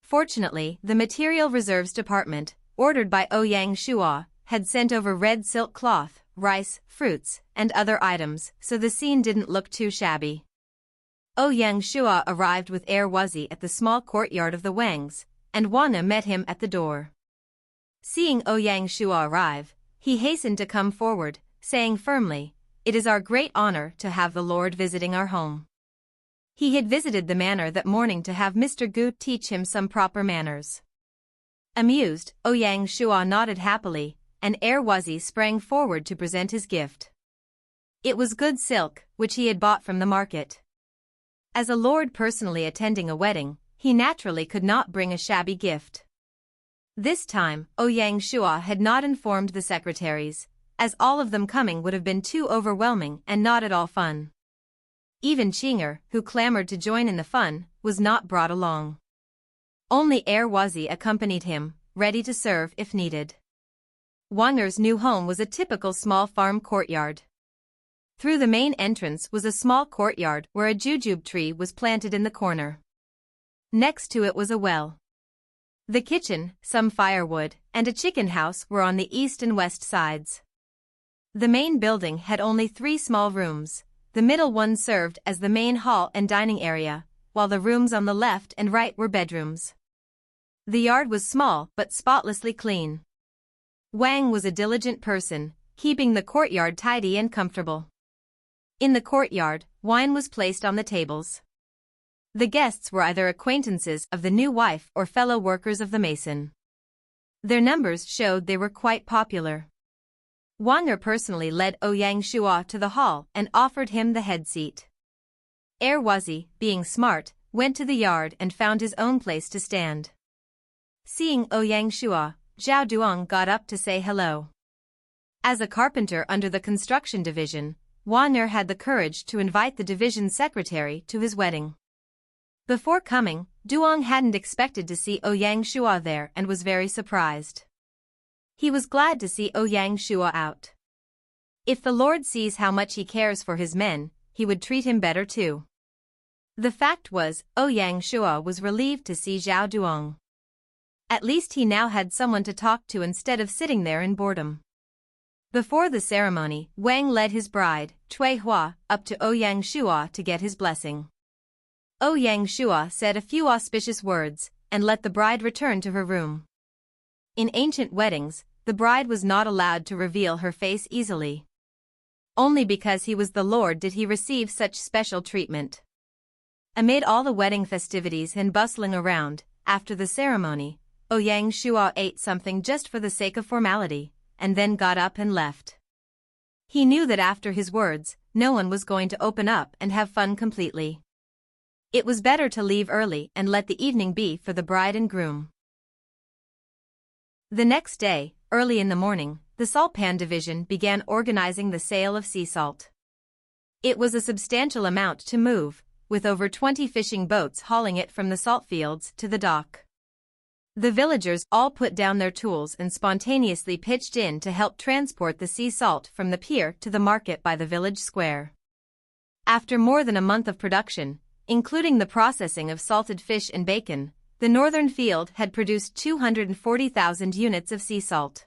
Fortunately, the Material Reserves Department, ordered by Ouyang Shua, had sent over red silk cloth, rice, fruits, and other items, so the scene didn't look too shabby. Ouyang Shua arrived with Erwazi at the small courtyard of the Wangs, and Wana met him at the door. Seeing Ouyang Shua arrive, he hastened to come forward, saying firmly, "It is our great honor to have the Lord visiting our home." He had visited the manor that morning to have Mr. Gu teach him some proper manners. Amused, Ouyang Shua nodded happily, and Erwazi sprang forward to present his gift. It was good silk, which he had bought from the market. As a lord personally attending a wedding, he naturally could not bring a shabby gift. This time, Ouyang Shua had not informed the secretaries, as all of them coming would have been too overwhelming and not at all fun. Even Chinger, who clamored to join in the fun, was not brought along. Only Erwazi accompanied him, ready to serve if needed. Wanger's new home was a typical small farm courtyard. Through the main entrance was a small courtyard where a jujube tree was planted in the corner. Next to it was a well. The kitchen, some firewood, and a chicken house were on the east and west sides. The main building had only 3 small rooms. The middle one served as the main hall and dining area, while the rooms on the left and right were bedrooms. The yard was small but spotlessly clean. Wang was a diligent person, keeping the courtyard tidy and comfortable. In the courtyard, wine was placed on the tables. The guests were either acquaintances of the new wife or fellow workers of the mason. Their numbers showed they were quite popular. Wanger personally led Ouyang Shua to the hall and offered him the head seat. Erwazi, being smart, went to the yard and found his own place to stand. Seeing Ouyang Shua, Zhao Duong got up to say hello. As a carpenter under the construction division, Wanger had the courage to invite the division secretary to his wedding. Before coming, Duong hadn't expected to see Ouyang Shua there and was very surprised. He was glad to see Ouyang Shua out. If the Lord sees how much he cares for his men, he would treat him better too. The fact was, Ouyang Shua was relieved to see Zhao Duong. At least he now had someone to talk to instead of sitting there in boredom. Before the ceremony, Wang led his bride, Cui Hua, up to Ouyang Shua to get his blessing. Ouyang Shua said a few auspicious words, and let the bride return to her room. In ancient weddings, the bride was not allowed to reveal her face easily. Only because he was the Lord did he receive such special treatment. Amid all the wedding festivities and bustling around, after the ceremony, Ouyang Shua ate something just for the sake of formality, and then got up and left. He knew that after his words, no one was going to open up and have fun completely. It was better to leave early and let the evening be for the bride and groom. The next day, early in the morning, the saltpan division began organizing the sale of sea salt. It was a substantial amount to move, with over 20 fishing boats hauling it from the salt fields to the dock. The villagers all put down their tools and spontaneously pitched in to help transport the sea salt from the pier to the market by the village square. After more than a month of production, including the processing of salted fish and bacon, The northern field had produced 240,000 units of sea salt.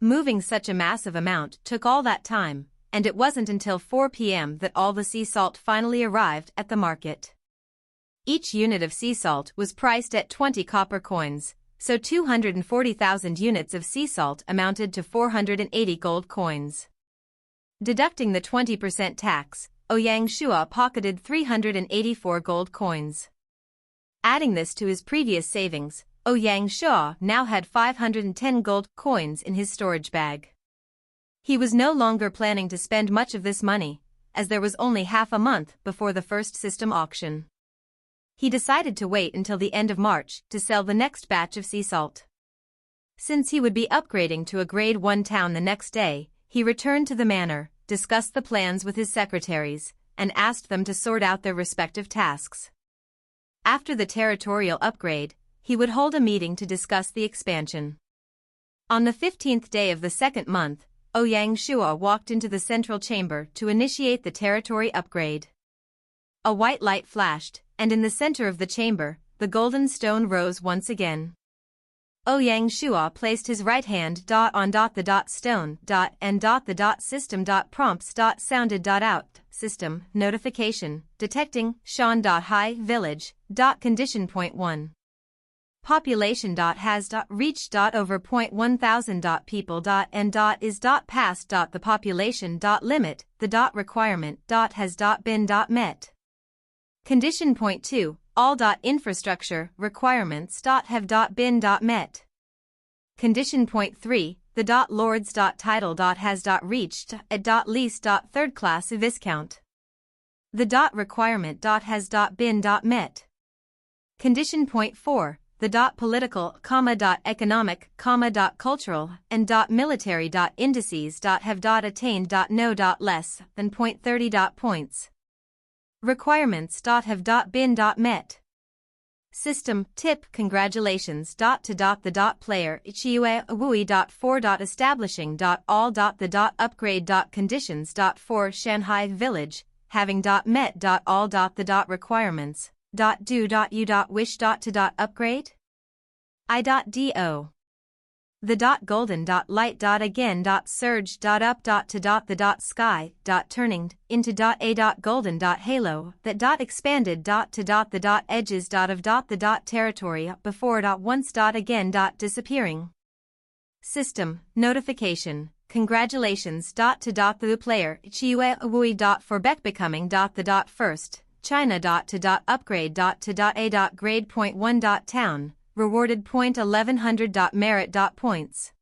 Moving such a massive amount took all that time, and it wasn't until 4 p.m. that all the sea salt finally arrived at the market. Each unit of sea salt was priced at 20 copper coins, so 240,000 units of sea salt amounted to 480 gold coins. Deducting the 20% tax, Ouyang Shua pocketed 384 gold coins. Adding this to his previous savings, Ouyang Shua now had 510 gold coins in his storage bag. He was no longer planning to spend much of this money, as there was only half a month before the first system auction. He decided to wait until the end of March to sell the next batch of sea salt. Since he would be upgrading to a Grade 1 town the next day, he returned to the manor, discussed the plans with his secretaries, and asked them to sort out their respective tasks. After the territorial upgrade, he would hold a meeting to discuss the expansion. On the 15th day of the second month, Ouyang Shua walked into the central chamber to initiate the territory upgrade. A white light flashed, and in the center of the chamber, the golden stone rose once again. Ouyang Shua placed his right hand on the stone and the system prompts sounded out system notification detecting Shan High Village condition point 1. Population has reached over 1,000 people and is past the population limit. The requirement has been met. Condition point 2. All infrastructure requirements have been met. Condition point 3. The lord's title has reached at least third class viscount. The requirement has been met. Condition point 4. The political, economic, cultural, and military indices have attained no less than 0.30 points. Requirements have been met. System tip congratulations to the player TWO Wui 4 establishing all the upgrade conditions for Shanghai Village having met all the requirements do you wish to upgrade I.do. The golden light again surge up to the sky turning into a golden halo that expanded to the edges of the territory before once again disappearing. System notification congratulations to the player TWO Wui for becoming the first China to upgrade to a grade point 1 town. Rewarded point 1100 merit points.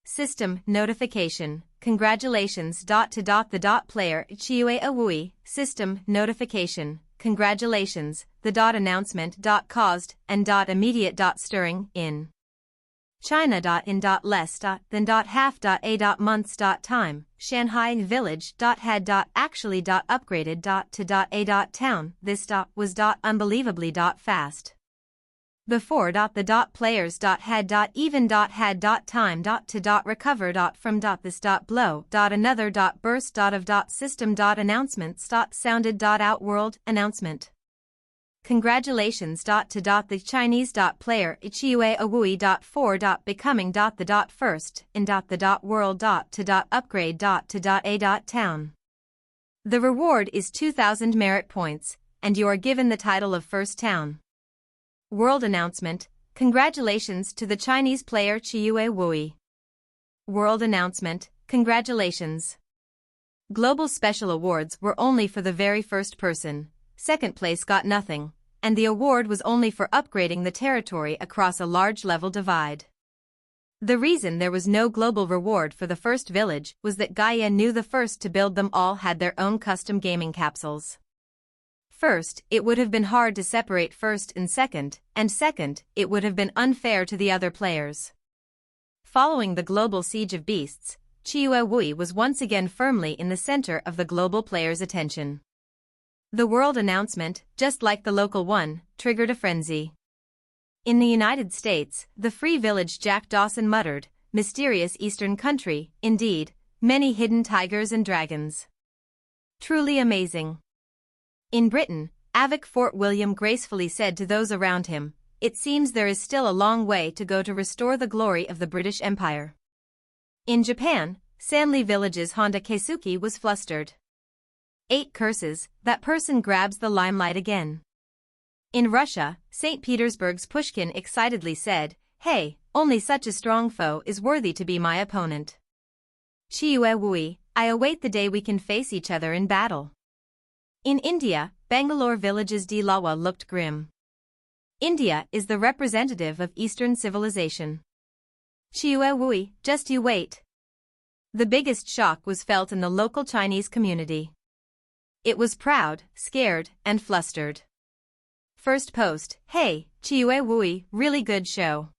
System notification congratulations to the player TWO Wui. System notification congratulations the announcement caused and immediate stirring in China in less than half a months time. Shanghai Village had actually upgraded to a town. This was unbelievably fast. Before the players had even had time to recover from this blow. Another burst of system announcements sounded out world announcement. Congratulations to the Chinese player TWO Wui 4 becoming the first in the world to upgrade to a town. The reward is 2,000 merit points, and you are given the title of first town. World announcement, congratulations to the Chinese player TWO Wui. World announcement, congratulations. Global special awards were only for the very first person, second place got nothing, and the award was only for upgrading the territory across a large level divide. The reason there was no global reward for the first village was that Gaia knew the first to build them all had their own custom gaming capsules. First, it would have been hard to separate first and second, it would have been unfair to the other players. Following the global siege of beasts, TWO Wui was once again firmly in the center of the global players' attention. The world announcement, just like the local one, triggered a frenzy. In the United States, the Free Village Jack Dawson muttered, "Mysterious Eastern country, indeed, many hidden tigers and dragons. Truly amazing." In Britain, Avik Fort William gracefully said to those around him, it seems there is still a long way to go to restore the glory of the British Empire. In Japan, Sanli Village's Honda Keisuke was flustered. 8 curses, that person grabs the limelight again. In Russia, St. Petersburg's Pushkin excitedly said, "Hey, only such a strong foe is worthy to be my opponent. TWO Wui, I await the day we can face each other in battle." In India, Bangalore Village's Dilawa looked grim. India is the representative of Eastern civilization. TWO Wui, just you wait. The biggest shock was felt in the local Chinese community. It was proud, scared, and flustered. First post, "Hey, TWO Wui, really good show.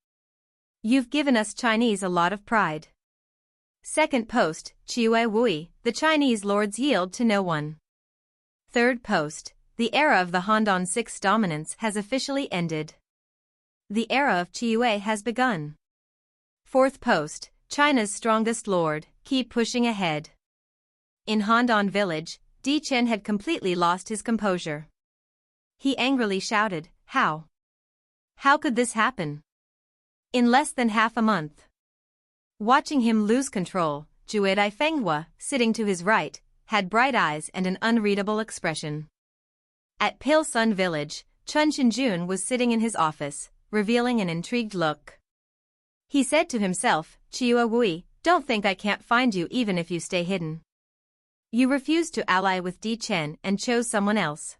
You've given us Chinese a lot of pride." Second post, "TWO Wui, the Chinese lords yield to no one." Third post, "The era of the Handan 6 dominance has officially ended. The era of TWO has begun." Fourth post, "China's strongest lord, keep pushing ahead." In Handan village, Tian had completely lost his composure. He angrily shouted, "How? How could this happen? In less than half a month?" Watching him lose control, Juedai Fenghua, sitting to his right, had bright eyes and an unreadable expression. At Pale Sun Village, Chun Shinjun was sitting in his office, revealing an intrigued look. He said to himself, "TWO Wui, don't think I can't find you even if you stay hidden. You refused to ally with Di Chen and chose someone else.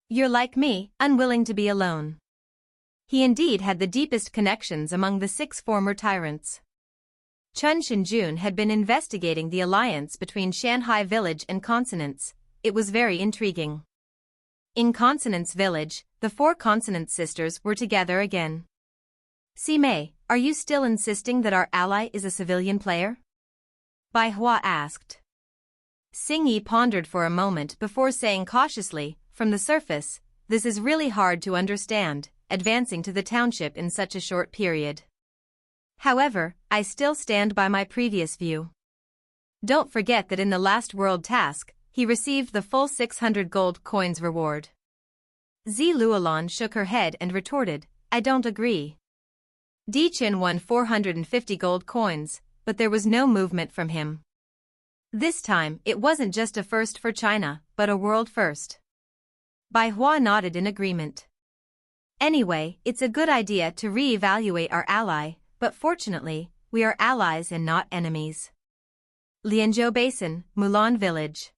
You're like me, unwilling to be alone." He indeed had the deepest connections among the 6 former tyrants. Chun Shinjun had been investigating the alliance between Shanghai Village and Consonance. It was very intriguing. In Consonance Village, the 4 Consonance sisters were together again. "Si Mei, are you still insisting that our ally is a civilian player?" Bai Hua asked. Xing Yi pondered for a moment before saying cautiously, "From the surface, this is really hard to understand, advancing to the township in such a short period. However, I still stand by my previous view. Don't forget that in the last world task, he received the full 600 gold coins reward." Zi Luolan shook her head and retorted, "I don't agree. Di Chen won 450 gold coins, but there was no movement from him. This time, it wasn't just a first for China, but a world first." Bai Hua nodded in agreement. "Anyway, it's a good idea to re-evaluate our ally, but fortunately, we are allies and not enemies." Lianzhou Basin, Mulan Village.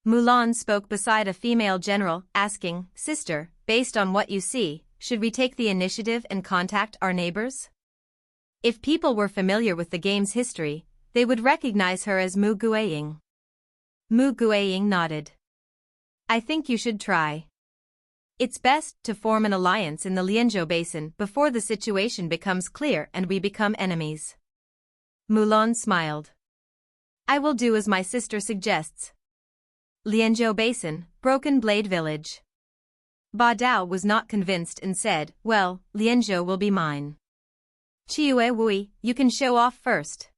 Mulan spoke beside a female general, asking, "Sister, based on what you see, should we take the initiative and contact our neighbors?" If people were familiar with the game's history, they would recognize her as Mu Guiying. Mu Guiying nodded. "I think you should try. It's best to form an alliance in the Lianzhou Basin before the situation becomes clear and we become enemies." Mulan smiled. "I will do as my sister suggests." Lianzhou Basin, Broken Blade Village. Ba Dao was not convinced and said, "Well, Lianzhou will be mine." "TWO Wui, you can show off first."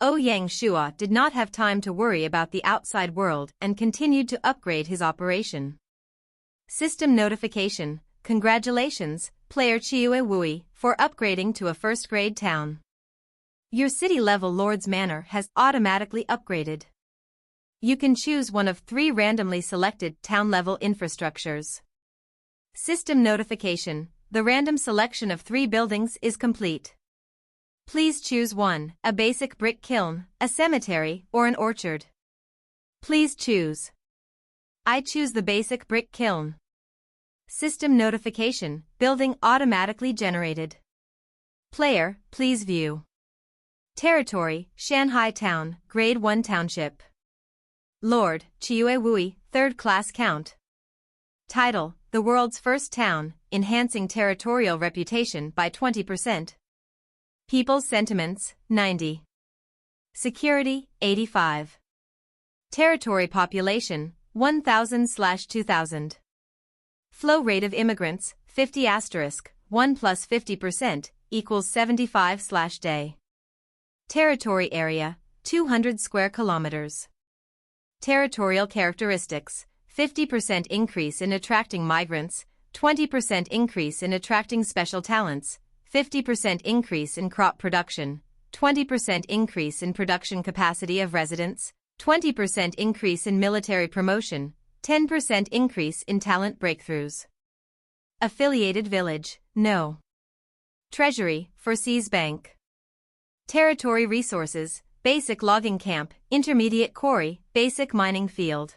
Ouyang Shua did not have time to worry about the outside world and continued to upgrade his operation. System notification, congratulations, player TWO Wui, for upgrading to a first-grade town. Your city-level Lord's Manor has automatically upgraded. You can choose one of 3 randomly selected town-level infrastructures. System notification, the random selection of 3 buildings is complete. Please choose one, a basic brick kiln, a cemetery, or an orchard. Please choose. I choose the basic brick kiln. System notification, building automatically generated. Player, please view. Territory, Shanghai Town, Grade 1 Township. Lord, TWO Wui, 3rd class count. Title, the world's first town, enhancing territorial reputation by 20%. People's sentiments, 90. Security, 85. Territory population, 1,000/2,000. Flow rate of immigrants, 50*, 1 plus 50% equals 75/day. Territory area, 200 square kilometers. Territorial characteristics, 50% increase in attracting migrants, 20% increase in attracting special talents, 50% increase in crop production, 20% increase in production capacity of residents, 20% increase in military promotion, 10% increase in talent breakthroughs. Affiliated village, no. Treasury, foresees bank. Territory resources, basic logging camp, intermediate quarry, basic mining field.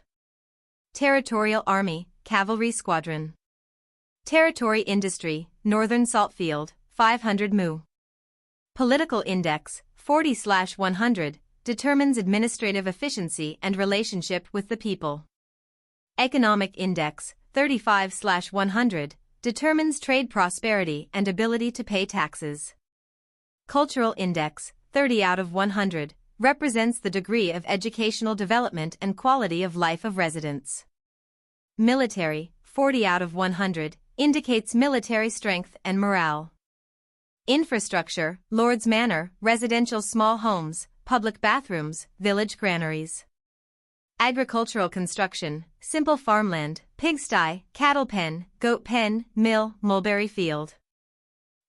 Territorial army, cavalry squadron. Territory industry, northern salt field, 500 mu. Political index, 40/100, determines administrative efficiency and relationship with the people. Economic index, 35/100, determines trade prosperity and ability to pay taxes. Cultural index, 30 out of 100, represents the degree of educational development and quality of life of residents. Military, 40 out of 100, indicates military strength and morale. Infrastructure, Lord's Manor, residential small homes, public bathrooms, village granaries. Agricultural construction, simple farmland, pigsty, cattle pen, goat pen, mill, mulberry field.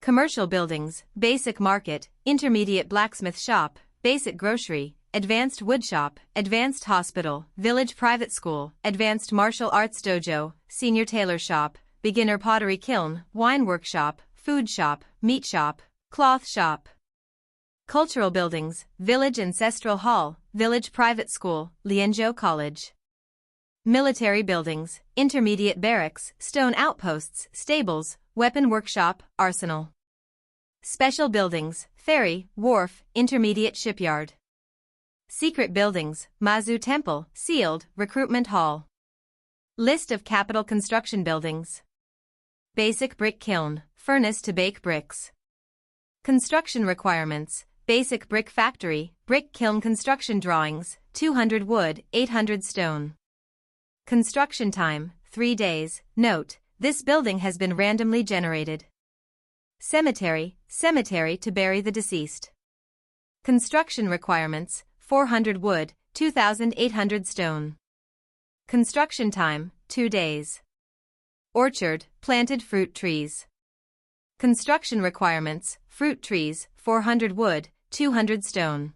Commercial buildings, basic market, intermediate blacksmith shop, basic grocery, advanced wood shop, advanced hospital, village private school, advanced martial arts dojo, senior tailor shop, beginner pottery kiln, wine workshop, food shop, meat shop, cloth shop. Cultural buildings, village ancestral hall, village private school, Lianzhou College. Military buildings, intermediate barracks, stone outposts, stables, weapon workshop, arsenal. Special buildings, ferry, wharf, intermediate shipyard. Secret buildings, Mazu Temple, sealed, recruitment hall. List of capital construction buildings. Basic brick kiln, furnace to bake bricks. Construction requirements, basic brick factory, brick kiln construction drawings, 200 wood, 800 stone. Construction time, 3 days. Note, this building has been randomly generated. Cemetery, cemetery to bury the deceased. Construction requirements, 400 wood, 2,800 stone. Construction time, 2 days. Orchard, planted fruit trees. Construction requirements, fruit trees, 400 wood, 200 stone.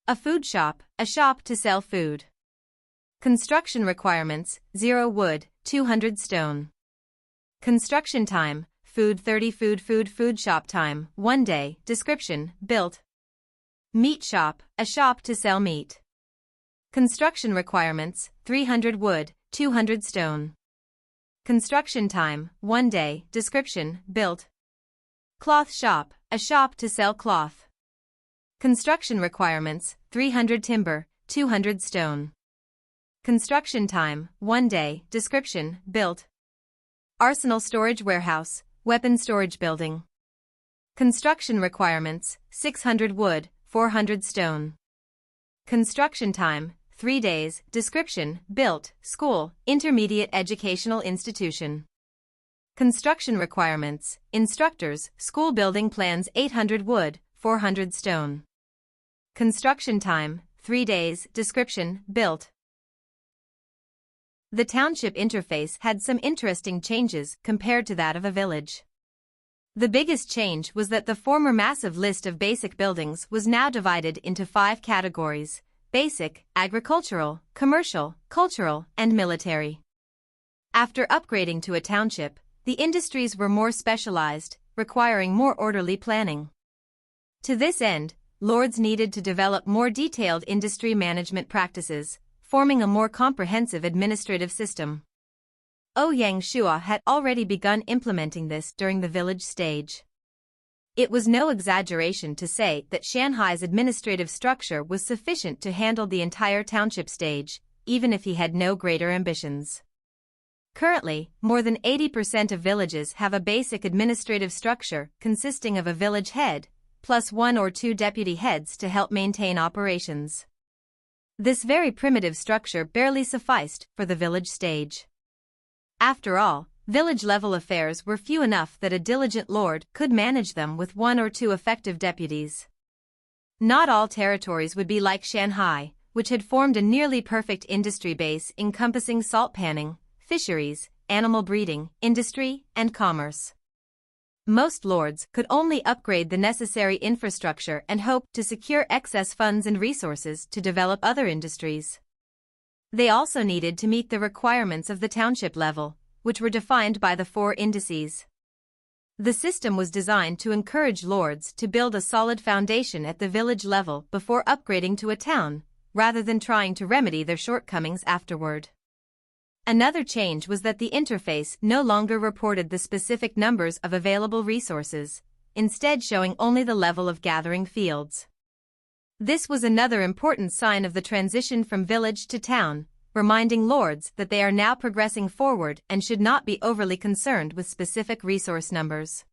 A food shop, a shop to sell food. Construction requirements, 0 wood, 200 stone. Construction time, food 30 food shop time, 1 day, description, built. Meat shop, a shop to sell meat. Construction requirements, 300 wood, 200 stone. Construction time, 1 day, description, built. Cloth shop, a shop to sell cloth. Construction requirements, 300 timber, 200 stone. Construction time, 1 day, description, built. Arsenal storage warehouse, weapon storage building. Construction requirements, 600 wood, 400 stone. Construction time, 3 days, description, built, school, intermediate educational institution. Construction requirements, instructors, school building plans 800 wood, 400 stone. Construction time, 3 days, description, built. The township interface had some interesting changes compared to that of a village. The biggest change was that the former massive list of basic buildings was now divided into 5 categories: basic, agricultural, commercial, cultural, and military. After upgrading to a township, the industries were more specialized, requiring more orderly planning. To this end, lords needed to develop more detailed industry management practices, forming a more comprehensive administrative system. Ouyang Shua had already begun implementing this during the village stage. It was no exaggeration to say that Shanhai's administrative structure was sufficient to handle the entire township stage, even if he had no greater ambitions. Currently, more than 80% of villages have a basic administrative structure consisting of a village head, plus 1 or 2 deputy heads to help maintain operations. This very primitive structure barely sufficed for the village stage. After all, village-level affairs were few enough that a diligent lord could manage them with 1 or 2 effective deputies. Not all territories would be like Shanghai, which had formed a nearly perfect industry base encompassing salt panning, fisheries, animal breeding, industry, and commerce. Most lords could only upgrade the necessary infrastructure and hope to secure excess funds and resources to develop other industries. They also needed to meet the requirements of the township level, which were defined by the 4 indices. The system was designed to encourage lords to build a solid foundation at the village level before upgrading to a town, rather than trying to remedy their shortcomings afterward. Another change was that the interface no longer reported the specific numbers of available resources, instead showing only the level of gathering fields. This was another important sign of the transition from village to town, reminding lords that they are now progressing forward and should not be overly concerned with specific resource numbers.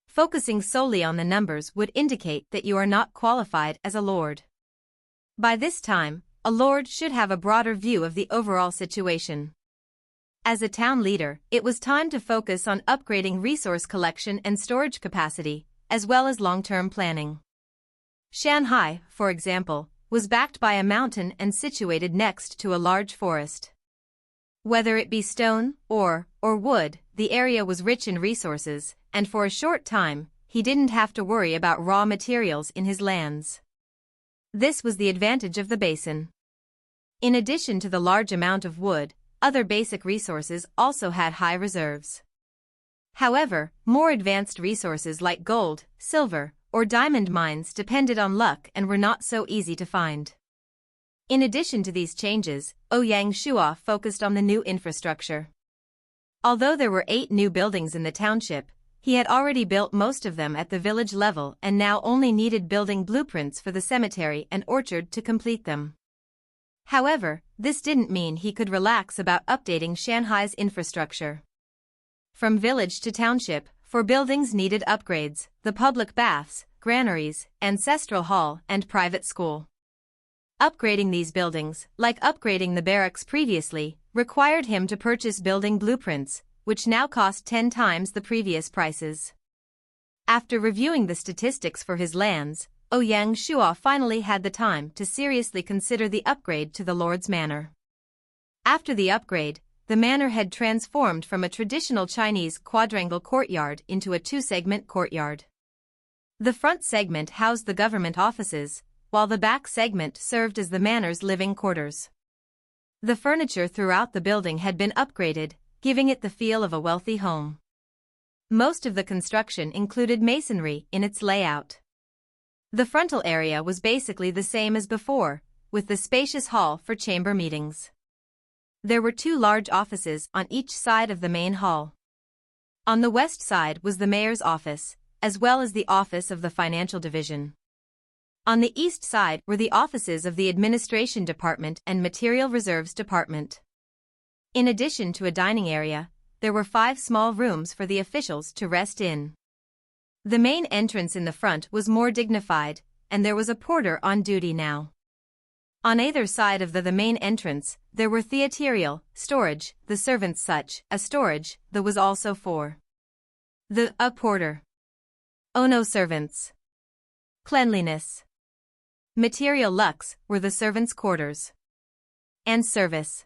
Focusing solely on the numbers would indicate that you are not qualified as a lord. By this time, a lord should have a broader view of the overall situation. As a town leader, it was time to focus on upgrading resource collection and storage capacity, as well as long-term planning. Shanghai, for example, was backed by a mountain and situated next to a large forest. Whether it be stone, ore, or wood, the area was rich in resources, and for a short time, he didn't have to worry about raw materials in his lands. This was the advantage of the basin. In addition to the large amount of wood, other basic resources also had high reserves. However, more advanced resources like gold, silver, or diamond mines depended on luck and were not so easy to find. In addition to these changes, Ouyang Shua focused on the new infrastructure. Although there were 8 new buildings in the township, he had already built most of them at the village level and now only needed building blueprints for the cemetery and orchard to complete them. However, this didn't mean he could relax about updating Shanghai's infrastructure. From village to township, 4 buildings needed upgrades: the public baths, granaries, ancestral hall, and private school. Upgrading these buildings, like upgrading the barracks previously, required him to purchase building blueprints, which now cost 10 times the previous prices. After reviewing the statistics for his lands, Ouyang Shua finally had the time to seriously consider the upgrade to the Lord's Manor. After the upgrade, the manor had transformed from a traditional Chinese quadrangle courtyard into a 2-segment courtyard. The front segment housed the government offices, while the back segment served as the manor's living quarters. The furniture throughout the building had been upgraded, giving it the feel of a wealthy home. Most of the construction included masonry in its layout. The frontal area was basically the same as before, with the spacious hall for chamber meetings. There were 2 large offices on each side of the main hall. On the west side was the mayor's office, as well as the office of the financial division. On the east side were the offices of the administration department and material reserves department. In addition to a dining area, there were 5 small rooms for the officials to rest in. The main entrance in the front was more dignified, and there was a porter on duty now. On either side of the main entrance, there were theaterial, storage, the servants' such, a storage, the was also for a porter. Ono servants. Cleanliness. Material lux were the servants' quarters. And service.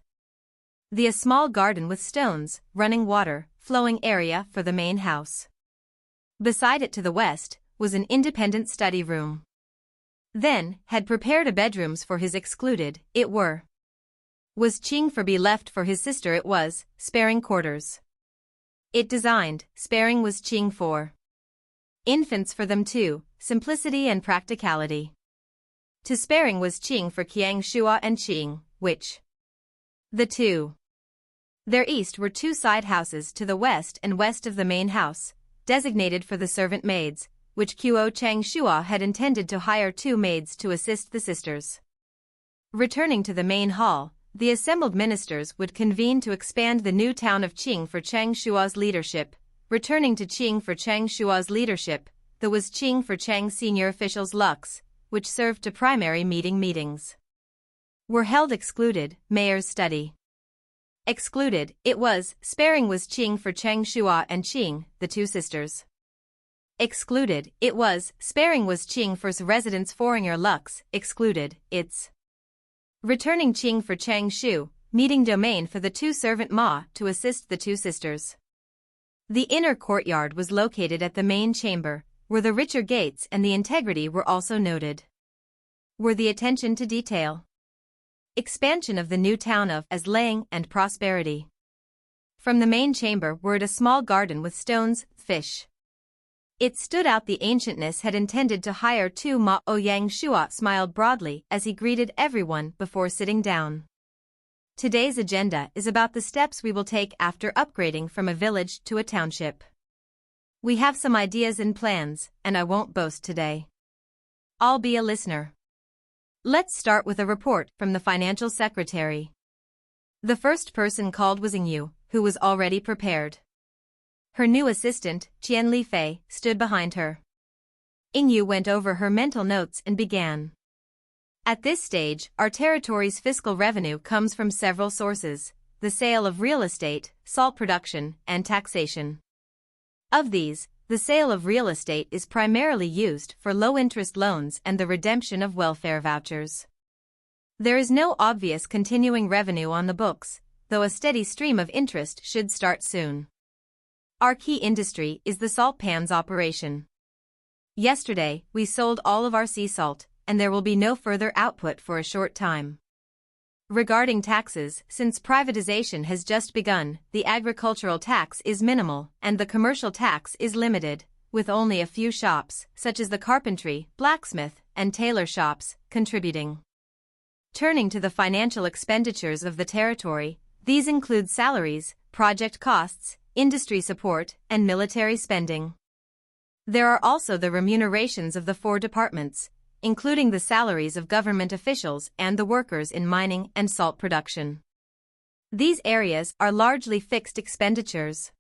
A small garden with stones, running water, flowing area for the main house. Beside it to the west, was an independent study room. Then, had prepared a bedrooms for his excluded, it was Qing for be left for his sister it was, sparing quarters. It designed, sparing was Qing for infants for them too, simplicity and practicality. To sparing was Qing for Qiang Shua and Qing, which the 2. Their east were 2 side houses to the west and west of the main house, designated for the servant maids, which Qo Chang Shua had intended to hire 2 maids to assist the sisters. Returning to the main hall, the assembled ministers would convene to expand the new town of Qing for Chang Shua's leadership. Returning to Qing for Chang Shua's leadership, there was Qing for Chang senior officials Lux, which served to primary meetings. Were held excluded, mayor's study. Excluded, it was, sparing was Qing for Chang Shua and Qing, the 2 sisters. Excluded, it was, sparing was Qing for's residence foreigner Lux, excluded, its. Returning Qing for Chang Shu, meeting domain for the two servant Ma to assist the two sisters. The inner courtyard was located at the main chamber, where the richer gates and the integrity were also noted. Were the attention to detail. Expansion of the new town of as laying and prosperity. From the main chamber were a small garden with stones, fish. It stood out the ancientness had intended to hire two Ma. Ouyang Shua smiled broadly as he greeted everyone before sitting down. Today's agenda is about the steps we will take after upgrading from a village to a township. We have some ideas and plans, and I won't boast today. I'll be a listener. Let's start with a report from the financial secretary. The first person called was Yue, who was already prepared. Her new assistant, Tian Lifei, stood behind her. Yue went over her mental notes and began. At this stage, our territory's fiscal revenue comes from several sources: the sale of real estate, salt production, and taxation. Of these, the sale of real estate is primarily used for low-interest loans and the redemption of welfare vouchers. There is no obvious continuing revenue on the books, though a steady stream of interest should start soon. Our key industry is the salt pans operation. Yesterday, we sold all of our sea salt, and there will be no further output for a short time. Regarding taxes, since privatization has just begun, the agricultural tax is minimal and the commercial tax is limited, with only a few shops, such as the carpentry, blacksmith, and tailor shops, contributing. Turning to the financial expenditures of the territory, these include salaries, project costs, industry support, and military spending. There are also the remunerations of the 4 departments, including the salaries of government officials and the workers in mining and salt production. These areas are largely fixed expenditures.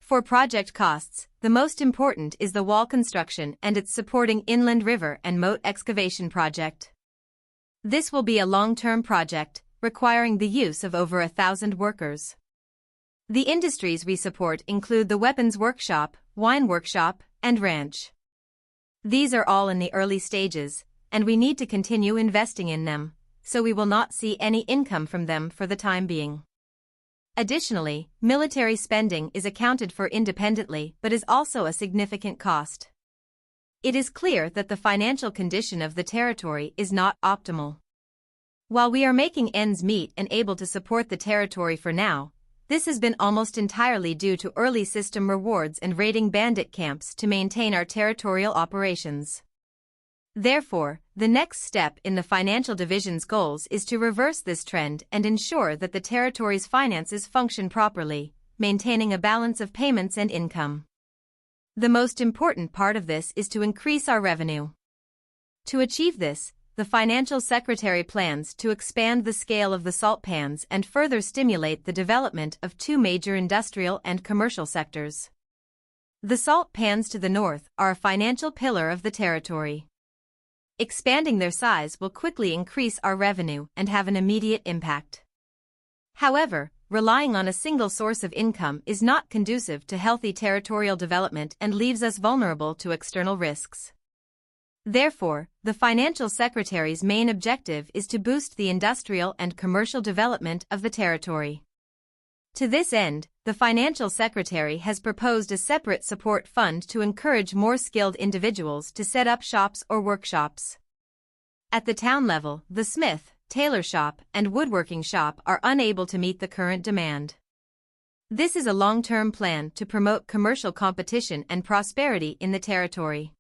For project costs, the most important is the wall construction and its supporting inland river and moat excavation project. This will be a long-term project, requiring the use of over 1,000 workers. The industries we support include the weapons workshop, wine workshop, and ranch. These are all in the early stages, and we need to continue investing in them, so we will not see any income from them for the time being. Additionally, military spending is accounted for independently but is also a significant cost. It is clear that the financial condition of the territory is not optimal. While we are making ends meet and able to support the territory for now, this has been almost entirely due to early system rewards and raiding bandit camps to maintain our territorial operations. Therefore, the next step in the financial division's goals is to reverse this trend and ensure that the territory's finances function properly, maintaining a balance of payments and income. The most important part of this is to increase our revenue. To achieve this, the financial secretary plans to expand the scale of the salt pans and further stimulate the development of 2 major industrial and commercial sectors. The salt pans to the north are a financial pillar of the territory. Expanding their size will quickly increase our revenue and have an immediate impact. However, relying on a single source of income is not conducive to healthy territorial development and leaves us vulnerable to external risks. Therefore, the financial secretary's main objective is to boost the industrial and commercial development of the territory. To this end, the financial secretary has proposed a separate support fund to encourage more skilled individuals to set up shops or workshops. At the town level, the smith, tailor shop, and woodworking shop are unable to meet the current demand. This is a long-term plan to promote commercial competition and prosperity in the territory.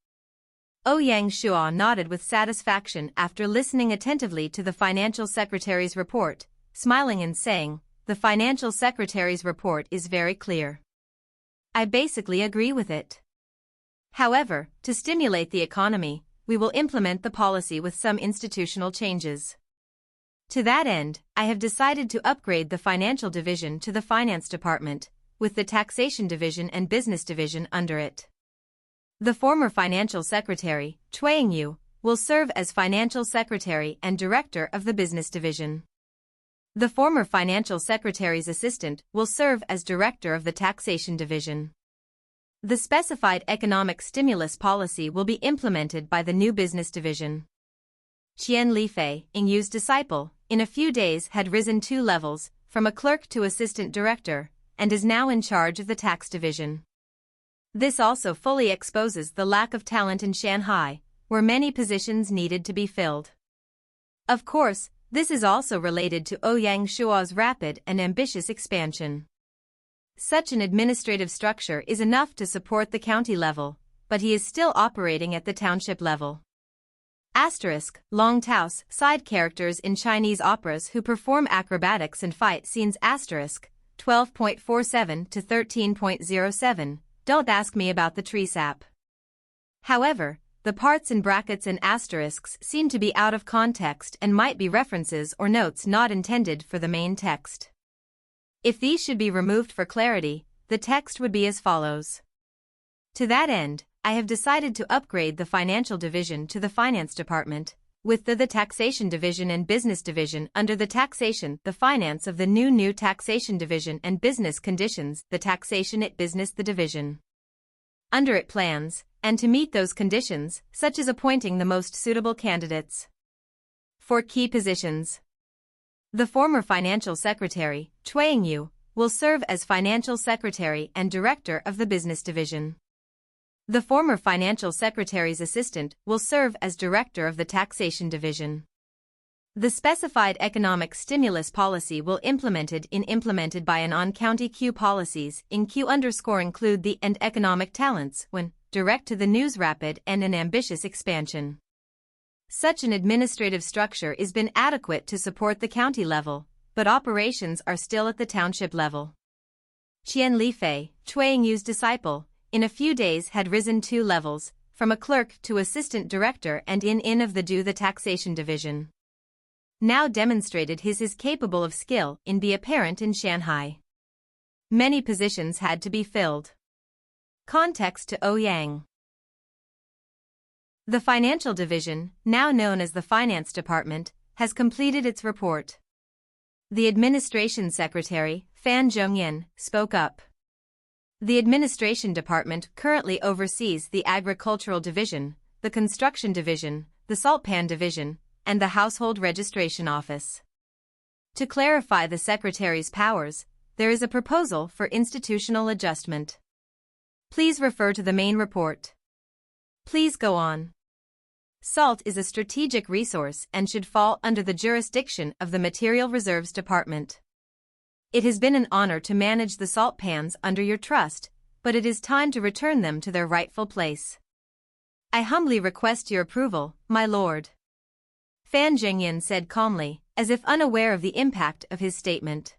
Ouyang Shua nodded with satisfaction after listening attentively to the financial secretary's report, smiling and saying, "The financial secretary's report is very clear. I basically agree with it. However, to stimulate the economy, we will implement the policy with some institutional changes. To that end, I have decided to upgrade the financial division to the finance department, with the taxation division and business division under it. The former financial secretary, TWO Yue, will serve as financial secretary and director of the business division. The former financial secretary's assistant will serve as director of the taxation division. The specified economic stimulus policy will be implemented by the new business division." Qian Lifei, Yue's disciple, in a few days had risen 2 levels, from a clerk to assistant director, and is now in charge of the tax division. This also fully exposes the lack of talent in Shanghai, where many positions needed to be filled. Of course, this is also related to Ouyang Shua's rapid and ambitious expansion. Such an administrative structure is enough to support the county level, but he is still operating at the township level. Asterisk, Long Tao's side characters in Chinese operas who perform acrobatics and fight scenes. Asterisk, 12.47 to 13.07, don't ask me about the tree sap. However, the parts in brackets and asterisks seem to be out of context and might be references or notes not intended for the main text. If these should be removed for clarity, the text would be as follows. To that end, I have decided to upgrade the financial division to the finance department, with the taxation division and business division under the taxation, the finance of the new taxation division and business conditions, the taxation it business the division. Under it plans, and to meet those conditions, such as appointing the most suitable candidates for key positions. The former financial secretary, Wenjing Yue, will serve as financial secretary and director of the business division. The former financial secretary's assistant will serve as director of the taxation division. The specified economic stimulus policy will implemented by an on-county Q policies in Q_include the and economic talents when direct to the news rapid and an ambitious expansion. Such an administrative structure is been adequate to support the county level, but operations are still at the township level. Tian Lifei, Wenjing Yue's disciple, in a few days had risen 2 levels, from a clerk to assistant director and in of the TWO the taxation division. Now demonstrated his is capable of skill in be apparent in Shanghai. Many positions had to be filled. Context to Ouyang. The financial division, now known as the finance department, has completed its report. The administration secretary, Fan Zhongyan, spoke up. The administration department currently oversees the agricultural division, the construction division, the saltpan division, and the household registration office. To clarify the secretary's powers, there is a proposal for institutional adjustment. Please refer to the main report. Please go on. Salt is a strategic resource and should fall under the jurisdiction of the Material Reserves Department. It has been an honor to manage the salt pans under your trust, but it is time to return them to their rightful place. I humbly request your approval, my lord. Fan Zhongyan said calmly, as if unaware of the impact of his statement.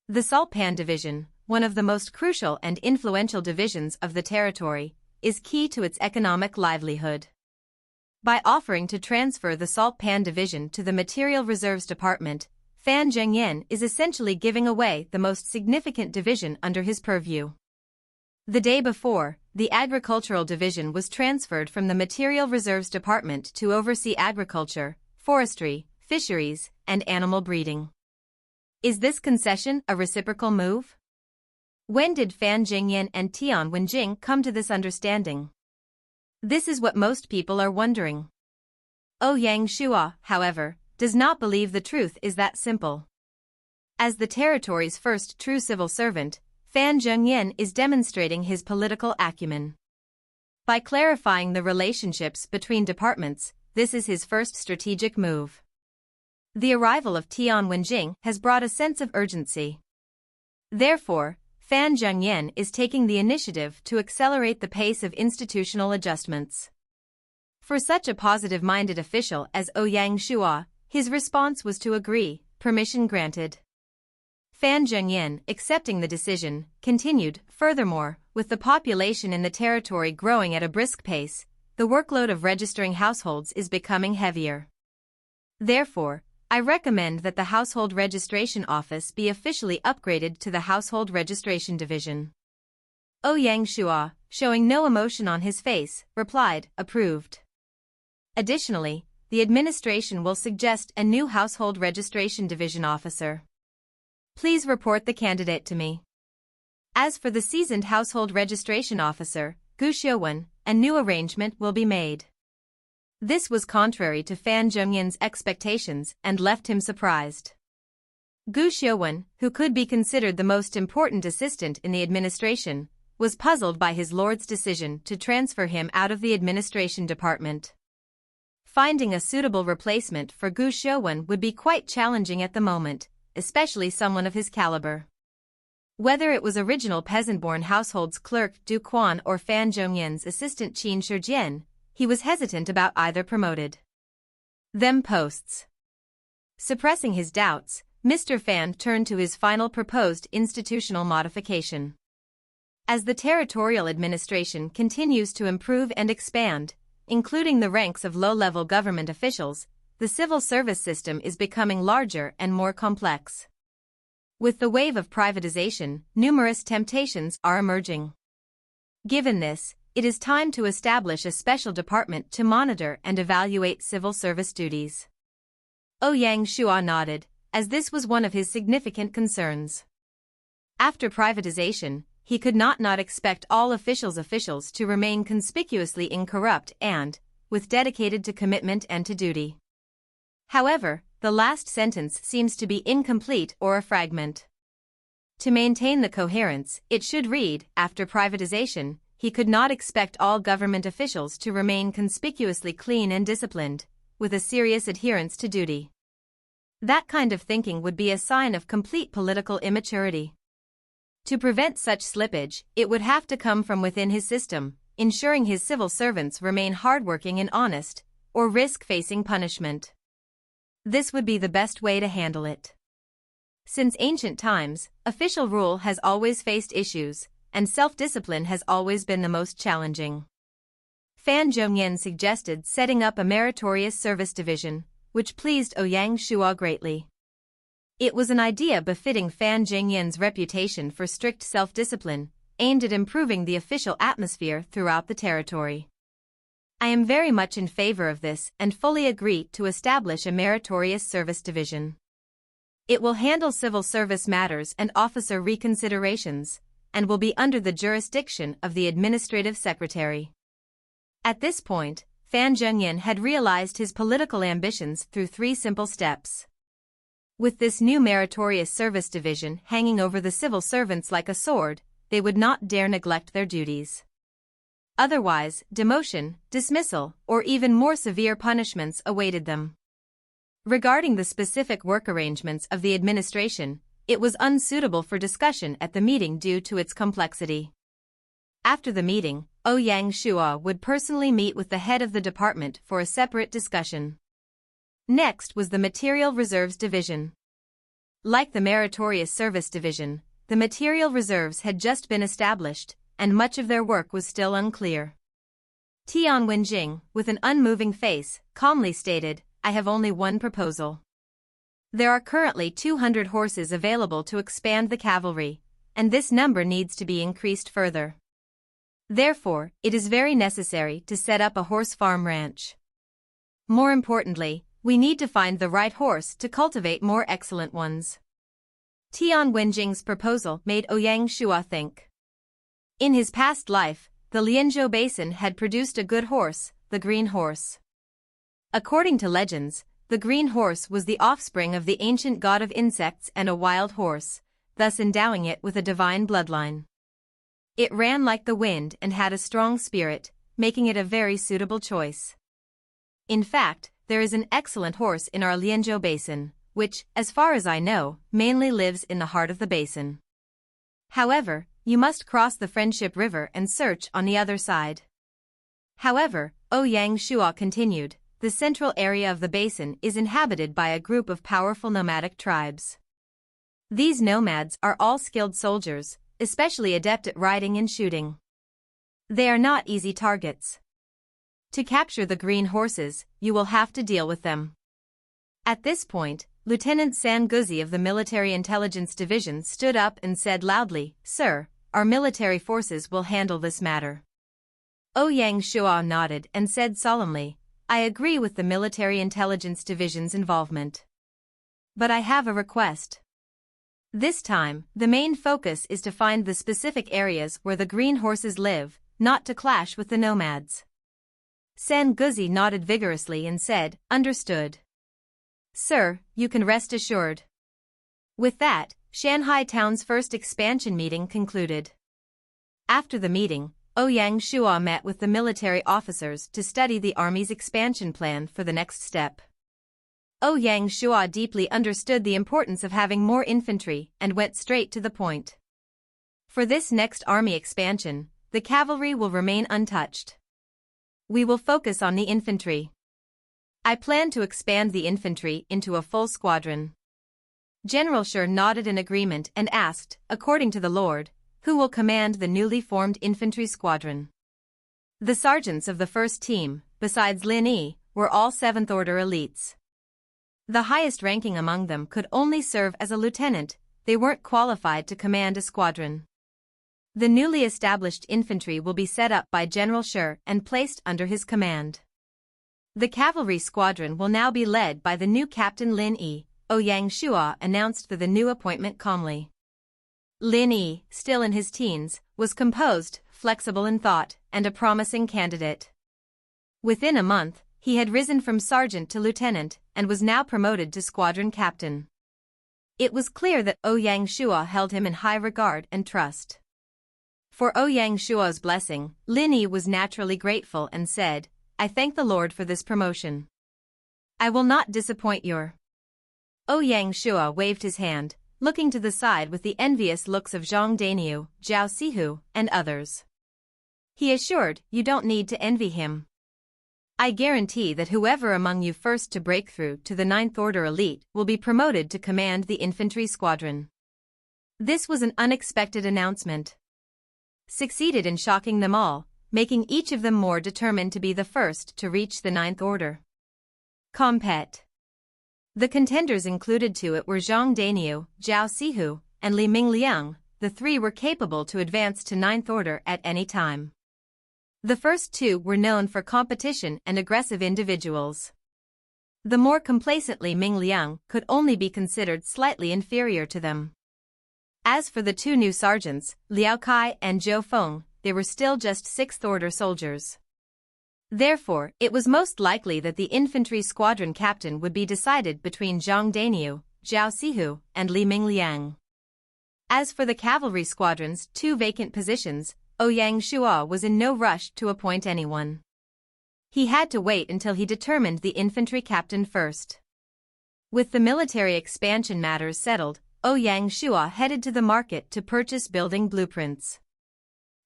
The saltpan division, one of the most crucial and influential divisions of the territory, is key to its economic livelihood. By offering to transfer the saltpan division to the Material Reserves Department, Fan Zhongyan is essentially giving away the most significant division under his purview. The day before, the agricultural division was transferred from the Material Reserves Department to oversee agriculture, forestry, fisheries, and animal breeding. Is this concession a reciprocal move? When did Fan Zhongyan and Tian Wenjing come to this understanding? This is what most people are wondering. Ouyang Shua, however, does not believe the truth is that simple. As the territory's first true civil servant, Fan Zhongyan is demonstrating his political acumen. By clarifying the relationships between departments, this is his first strategic move. The arrival of Tian Wenjing has brought a sense of urgency. Therefore, Fan Zhongyan is taking the initiative to accelerate the pace of institutional adjustments. For such a positive-minded official as Ouyang Shua, his response was to agree, permission granted. Fan Zhongyan, accepting the decision, continued, furthermore, with the population in the territory growing at a brisk pace, the workload of registering households is becoming heavier. Therefore, I recommend that the Household Registration Office be officially upgraded to the Household Registration Division. Ouyang Shua, showing no emotion on his face, replied, approved. Additionally, the administration will suggest a new Household Registration Division officer. Please report the candidate to me. As for the seasoned Household Registration Officer, Gu Xiuwen, a new arrangement will be made. This was contrary to Fan Zhongyan's expectations and left him surprised. Gu Xiuwen, who could be considered the most important assistant in the administration, was puzzled by his lord's decision to transfer him out of the administration department. Finding a suitable replacement for Gu Xiuwen would be quite challenging at the moment, especially someone of his caliber. Whether it was original peasant-born household's clerk Du Quan or Fan Zhongyan's assistant Qin Shijian, he was hesitant about either promoted them posts. Suppressing his doubts, Mr. Fan turned to his final proposed institutional modification. As the territorial administration continues to improve and expand, including the ranks of low-level government officials, the civil service system is becoming larger and more complex. With the wave of privatization, numerous temptations are emerging. Given this, it is time to establish a special department to monitor and evaluate civil service duties. Ouyang Shua nodded, as this was one of his significant concerns. After privatization, he could not expect all officials to remain conspicuously incorrupt and, with dedicated to commitment and to duty. However, the last sentence seems to be incomplete or a fragment. To maintain the coherence, it should read, after privatization, he could not expect all government officials to remain conspicuously clean and disciplined, with a serious adherence to duty. That kind of thinking would be a sign of complete political immaturity. To prevent such slippage, it would have to come from within his system, ensuring his civil servants remain hardworking and honest, or risk facing punishment. This would be the best way to handle it. Since ancient times, official rule has always faced issues, and self-discipline has always been the most challenging. Fan Zhongyan suggested setting up a meritorious service division, which pleased Ouyang Shua greatly. It was an idea befitting Fan Zhongyan's reputation for strict self-discipline, aimed at improving the official atmosphere throughout the territory. I am very much in favor of this and fully agree to establish a meritorious service division. It will handle civil service matters and officer reconsiderations, and will be under the jurisdiction of the administrative secretary. At this point, Fan Zhongyan had realized his political ambitions through 3 simple steps. With this new meritorious service division hanging over the civil servants like a sword, they would not dare neglect their duties. Otherwise, demotion, dismissal, or even more severe punishments awaited them. Regarding the specific work arrangements of the administration, it was unsuitable for discussion at the meeting due to its complexity. After the meeting, Ouyang Shua would personally meet with the head of the department for a separate discussion. Next was the Material Reserves Division. Like the Meritorious Service Division, the Material Reserves had just been established, and much of their work was still unclear. Tian Wenjing, with an unmoving face, calmly stated, "I have only one proposal. There are currently 200 horses available to expand the cavalry, and this number needs to be increased further. Therefore, it is very necessary to set up a horse farm ranch. More importantly, we need to find the right horse to cultivate more excellent ones." Tian Wenjing's proposal made Ouyang Shua think. In his past life, the Lianzhou Basin had produced a good horse, the green horse. According to legends, the green horse was the offspring of the ancient god of insects and a wild horse, thus endowing it with a divine bloodline. It ran like the wind and had a strong spirit, making it a very suitable choice. In fact, there is an excellent horse in our Lianzhou Basin, which, as far as I know, mainly lives in the heart of the basin. However, you must cross the Friendship River and search on the other side. However, Ouyang Shua continued, the central area of the basin is inhabited by a group of powerful nomadic tribes. These nomads are all skilled soldiers, especially adept at riding and shooting. They are not easy targets. To capture the green horses, you will have to deal with them. At this point, Lieutenant San Guzi of the Military Intelligence Division stood up and said loudly, "Sir, our military forces will handle this matter." Ouyang Shua nodded and said solemnly, "I agree with the Military Intelligence Division's involvement. But I have a request. This time, the main focus is to find the specific areas where the green horses live, not to clash with the nomads. San Guzi nodded vigorously and said, "Understood. Sir, you can rest assured." With that, Shanghai Town's first expansion meeting concluded. After the meeting, Ouyang Shua met with the military officers to study the army's expansion plan for the next step. Ouyang Shua deeply understood the importance of having more infantry and went straight to the point. For this next army expansion, the cavalry will remain untouched. We will focus on the infantry. I plan to expand the infantry into a full squadron. General Shi nodded in agreement and asked, according to the Lord, who will command the newly formed infantry squadron? The sergeants of the first team, besides Lin Yi, were all 7th Order elites. The highest ranking among them could only serve as a lieutenant, they weren't qualified to command a squadron. The newly established infantry will be set up by General Shi and placed under his command. The cavalry squadron will now be led by the new captain Lin Yi, Ouyang Shua announced the new appointment calmly. Lin Yi, still in his teens, was composed, flexible in thought, and a promising candidate. Within a month, he had risen from sergeant to lieutenant and was now promoted to squadron captain. It was clear that Ouyang Shua held him in high regard and trust. For Ouyang Shua's blessing, Lin Yi was naturally grateful and said, "I thank the Lord for this promotion. I will not disappoint your." Ouyang Shua waved his hand, looking to the side with the envious looks of Zhang Daniu, Zhao Sihu, and others. He assured, "You don't need to envy him. I guarantee that whoever among you first to break through to the 9th Order elite will be promoted to command the infantry squadron." This was an unexpected announcement. Succeeded in shocking them all, making each of them more determined to be the first to reach the 9th Order. Compet. The contenders included to it were Zhang Daniu, Zhao Sihu, and Li Mingliang. The three were capable to advance to 9th Order at any time. The first two were known for competition and aggressive individuals. The more complacently Mingliang could only be considered slightly inferior to them. As for the two new sergeants, Liao Kai and Zhou Feng, they were still just 6th Order soldiers. Therefore, it was most likely that the infantry squadron captain would be decided between Zhang Daniu, Zhao Sihu, and Li Mingliang. As for the cavalry squadron's 2 vacant positions, Ouyang Shua was in no rush to appoint anyone. He had to wait until he determined the infantry captain first. With the military expansion matters settled, Ouyang Shua headed to the market to purchase building blueprints.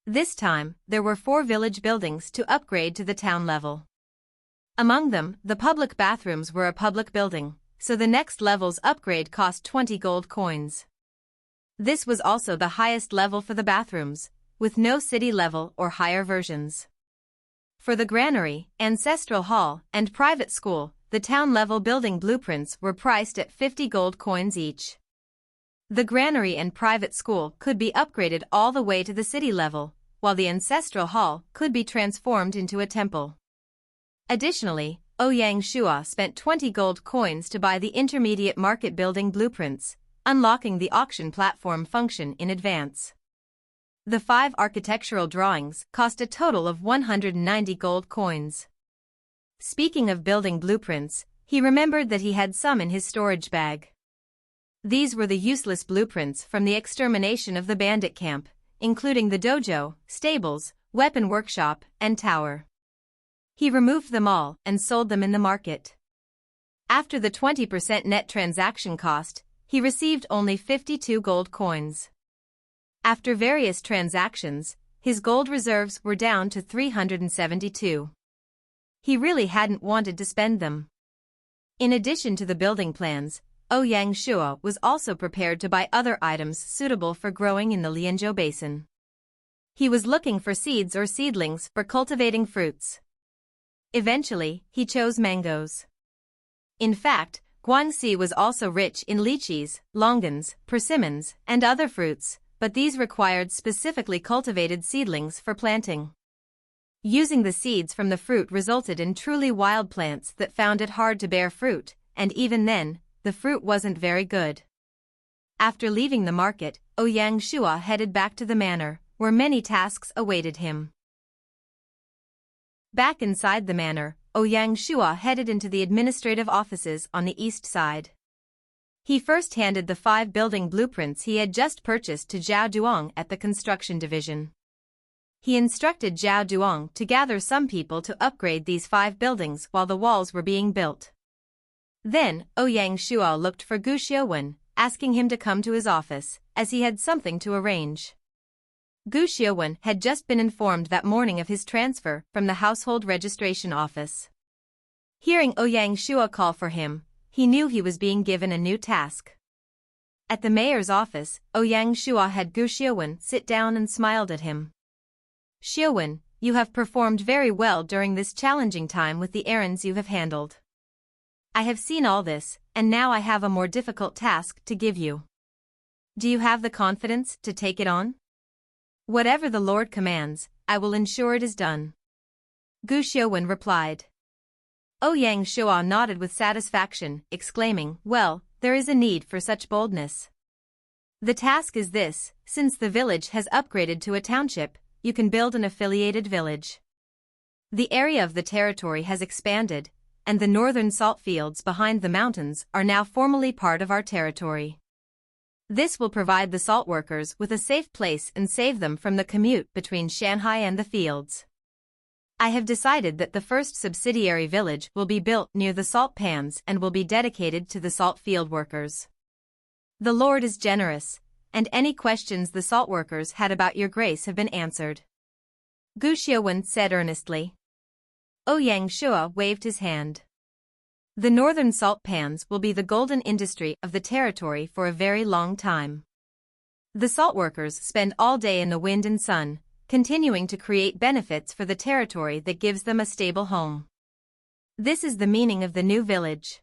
This time, there were 4 village buildings to upgrade to the town level. Among them, the public bathrooms were a public building, so the next level's upgrade cost 20 gold coins. This was also the highest level for the bathrooms, with no city level or higher versions. For the granary, ancestral hall, and private school, the town-level building blueprints were priced at 50 gold coins each. The granary and private school could be upgraded all the way to the city level, while the ancestral hall could be transformed into a temple. Additionally, Ouyang Shua spent 20 gold coins to buy the intermediate market building blueprints, unlocking the auction platform function in advance. The 5 architectural drawings cost a total of 190 gold coins. Speaking of building blueprints, he remembered that he had some in his storage bag. These were the useless blueprints from the extermination of the bandit camp, including the dojo, stables, weapon workshop, and tower. He removed them all and sold them in the market. After the 20% net transaction cost, he received only 52 gold coins. After various transactions, his gold reserves were down to 372. He really hadn't wanted to spend them. In addition to the building plans, Ouyang Shua was also prepared to buy other items suitable for growing in the Lianzhou Basin. He was looking for seeds or seedlings for cultivating fruits. Eventually, he chose mangoes. In fact, Guangxi was also rich in lychees, longans, persimmons, and other fruits, but these required specifically cultivated seedlings for planting. Using the seeds from the fruit resulted in truly wild plants that found it hard to bear fruit, and even then, the fruit wasn't very good. After leaving the market, Ouyang Shua headed back to the manor, where many tasks awaited him. Back inside the manor, Ouyang Shua headed into the administrative offices on the east side. He first handed the 5 building blueprints he had just purchased to Zhao Duong at the construction division. He instructed Zhao Duong to gather some people to upgrade these 5 buildings while the walls were being built. Then, Ouyang Shua looked for Gu Xiuwen, asking him to come to his office, as he had something to arrange. Gu Xiuwen had just been informed that morning of his transfer from the household registration office. Hearing Ouyang Shua call for him, he knew he was being given a new task. At the mayor's office, Ouyang Shua had Gu Xiuwen sit down and smiled at him. Xiuwen, you have performed very well during this challenging time with the errands you have handled. I have seen all this, and now I have a more difficult task to give you. Do you have the confidence to take it on? Whatever the Lord commands, I will ensure it is done. Gu Xiuwen replied. Ouyang Shua nodded with satisfaction, exclaiming, well, there is a need for such boldness. The task is this: since the village has upgraded to a township, you can build an affiliated village. The area of the territory has expanded, and the northern salt fields behind the mountains are now formally part of our territory. This will provide the salt workers with a safe place and save them from the commute between Shanghai and the fields. I have decided that the first subsidiary village will be built near the salt pans and will be dedicated to the salt field workers. The Lord is generous, and any questions the salt workers had about your grace have been answered. Gu Xiuwen said earnestly. Ouyang Shua waved his hand. The northern salt pans will be the golden industry of the territory for a very long time. The salt workers spend all day in the wind and sun, continuing to create benefits for the territory that gives them a stable home. This is the meaning of the new village.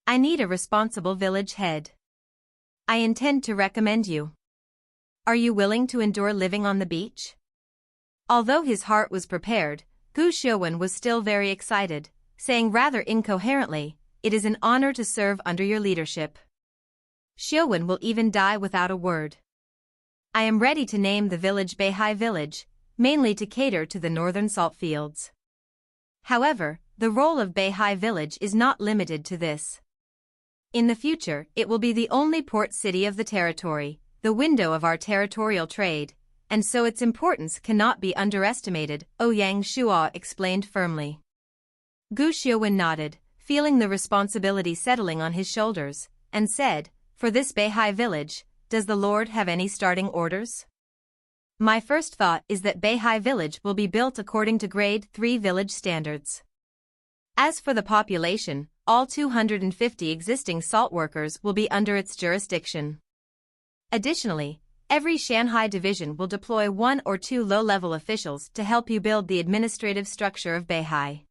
I need a responsible village head. I intend to recommend you. Are you willing to endure living on the beach? Although his heart was prepared, Gu Xiuwen was still very excited, saying rather incoherently, it is an honor to serve under your leadership. Xiuwen will even die without a word. I am ready to name the village Beihai Village, mainly to cater to the northern salt fields. However, the role of Beihai Village is not limited to this. In the future, it will be the only port city of the territory, the window of our territorial trade, and so its importance cannot be underestimated, Ouyang Shua explained firmly. Gu Xiuwen nodded, feeling the responsibility settling on his shoulders, and said, for this Beihai Village, does the Lord have any starting orders? My first thought is that Beihai Village will be built according to Grade 3 village standards. As for the population, all 250 existing salt workers will be under its jurisdiction. Additionally, every Shanghai division will deploy 1 or 2 low-level officials to help you build the administrative structure of Beihai.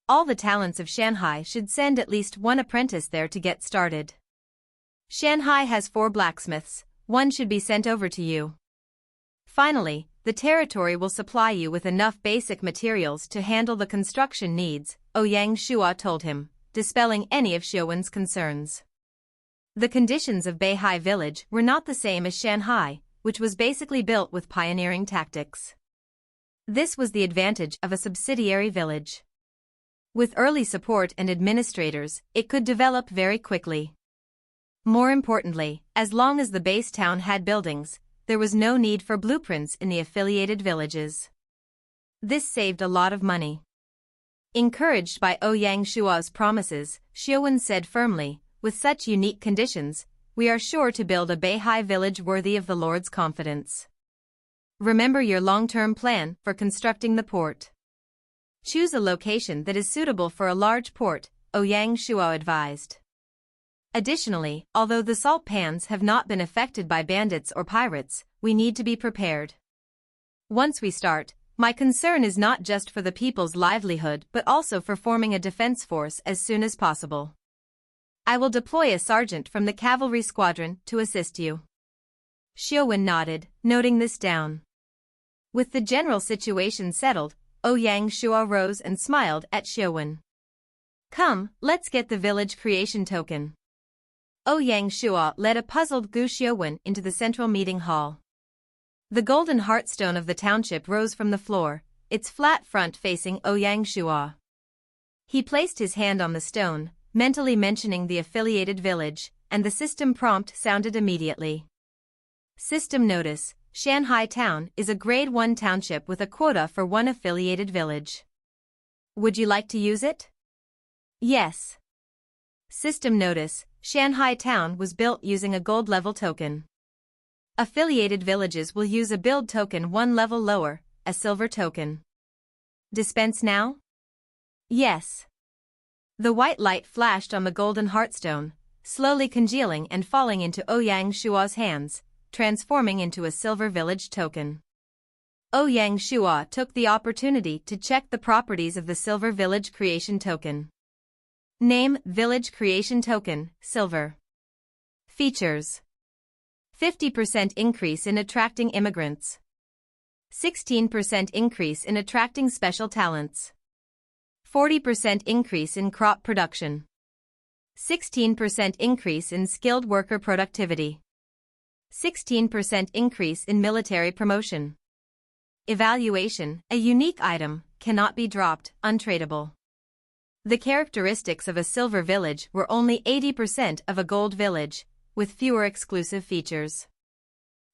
All the talents of Shanghai should send at least 1 apprentice there to get started. Shanghai has 4 blacksmiths, 1 should be sent over to you. Finally, the territory will supply you with enough basic materials to handle the construction needs, Ouyang Shua told him, dispelling any of Xiuwen's concerns. The conditions of Beihai Village were not the same as Shanghai, which was basically built with pioneering tactics. This was the advantage of a subsidiary village. With early support and administrators, it could develop very quickly. More importantly, as long as the base town had buildings, there was no need for blueprints in the affiliated villages. This saved a lot of money. Encouraged by Ouyang Shua's promises, Xiuwen said firmly, with such unique conditions, we are sure to build a Beihai village worthy of the Lord's confidence. Remember your long-term plan for constructing the port. Choose a location that is suitable for a large port, Ouyang Shua advised. Additionally, although the salt pans have not been affected by bandits or pirates, we need to be prepared. Once we start, my concern is not just for the people's livelihood but also for forming a defense force as soon as possible. I will deploy a sergeant from the cavalry squadron to assist you. Xiuwen nodded, noting this down. With the general situation settled, Ouyang Shua rose and smiled at Xiuwen. Come, let's get the village creation token. Ouyang Shua led a puzzled Gu Xiuwen into the central meeting hall. The golden heartstone of the township rose from the floor, its flat front facing Ouyang Shua. He placed his hand on the stone, mentally mentioning the affiliated village, and the system prompt sounded immediately. System notice: Shanghai Town is a Grade 1 township with a quota for one affiliated village. Would you like to use it? Yes. System notice: Shanghai Town was built using a gold level token. Affiliated villages will use a build token one level lower, a silver token. Dispense now? Yes. The white light flashed on the golden heartstone, slowly congealing and falling into Ouyang Shua's hands, transforming into a silver village token. Ouyang Shua took the opportunity to check the properties of the silver village creation token. Name: Village Creation Token, Silver. Features: 50% increase in attracting immigrants. 16% increase in attracting special talents. 40% increase in crop production. 16% increase in skilled worker productivity. 16% increase in military promotion. Evaluation: a unique item, cannot be dropped, untradeable. The characteristics of a silver village were only 80% of a gold village, with fewer exclusive features.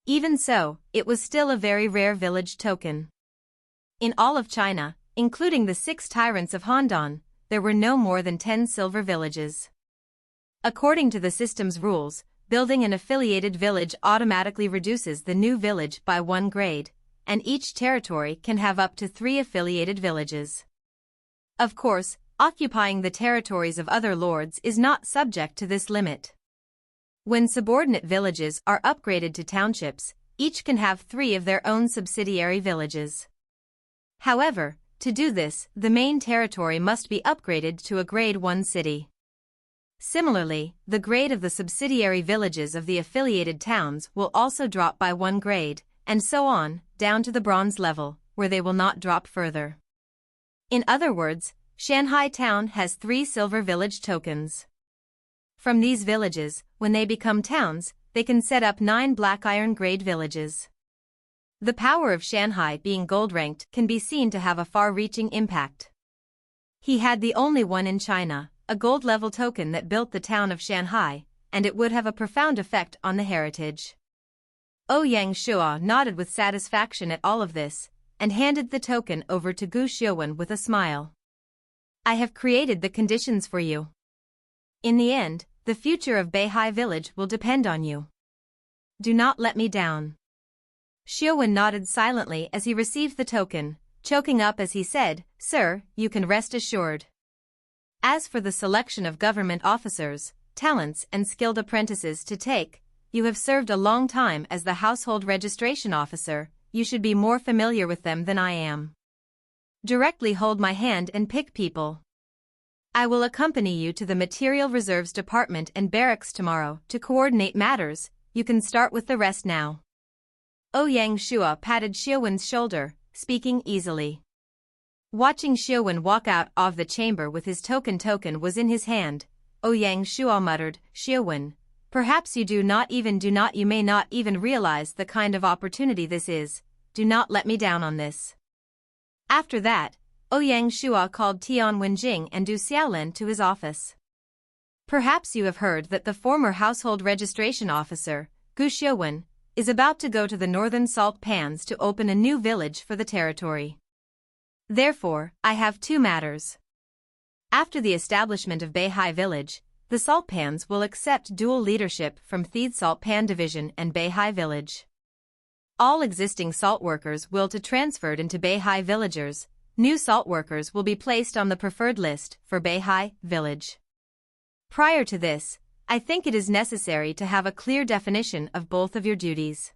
Even so, it was still a very rare village token. In all of China, including the 6 tyrants of Handan, there were no more than 10 silver villages. According to the system's rules, building an affiliated village automatically reduces the new village by 1 grade, and each territory can have up to 3 affiliated villages. Of course, occupying the territories of other lords is not subject to this limit. When subordinate villages are upgraded to townships, each can have 3 of their own subsidiary villages. However, to do this, the main territory must be upgraded to a Grade 1 city. Similarly, the grade of the subsidiary villages of the affiliated towns will also drop by 1 grade, and so on, down to the bronze level, where they will not drop further. In other words, Shanghai Town has 3 silver village tokens. From these villages, when they become towns, they can set up 9 black iron grade villages. The power of Shanghai being gold-ranked can be seen to have a far-reaching impact. He had the only one in China, a gold-level token that built the town of Shanghai, and it would have a profound effect on the heritage. Ouyang Shua nodded with satisfaction at all of this, and handed the token over to Gu Xiuwen with a smile. I have created the conditions for you. In the end, the future of Beihai village will depend on you. Do not let me down. Xiuwen nodded silently as he received the token, choking up as he said, Sir, you can rest assured. As for the selection of government officers, talents and skilled apprentices to take, you have served a long time as the household registration officer, you should be more familiar with them than I am. Directly hold my hand and pick people. I will accompany you to the Material Reserves Department and Barracks tomorrow to coordinate matters. You can start with the rest now. Ouyang Shua patted Xiuwen's shoulder, speaking easily. Watching Xiuwen walk out of the chamber with his token was in his hand, Ouyang Shua muttered, Xiuwen, perhaps you may not even realize the kind of opportunity this is. Do not let me down on this. After that, Ouyang Shua called Tian Wenjing and Du Xiaolen to his office. Perhaps you have heard that the former household registration officer, Gu Xiuwen, is about to go to the northern salt pans to open a new village for the territory. Therefore, I have 2 matters. After the establishment of Beihai village, the salt pans will accept dual leadership from Theed Salt Pan Division and Beihai village. All existing salt workers will be transferred into Beihai villagers. New salt workers will be placed on the preferred list for Beihai village. Prior to this, I think it is necessary to have a clear definition of both of your duties.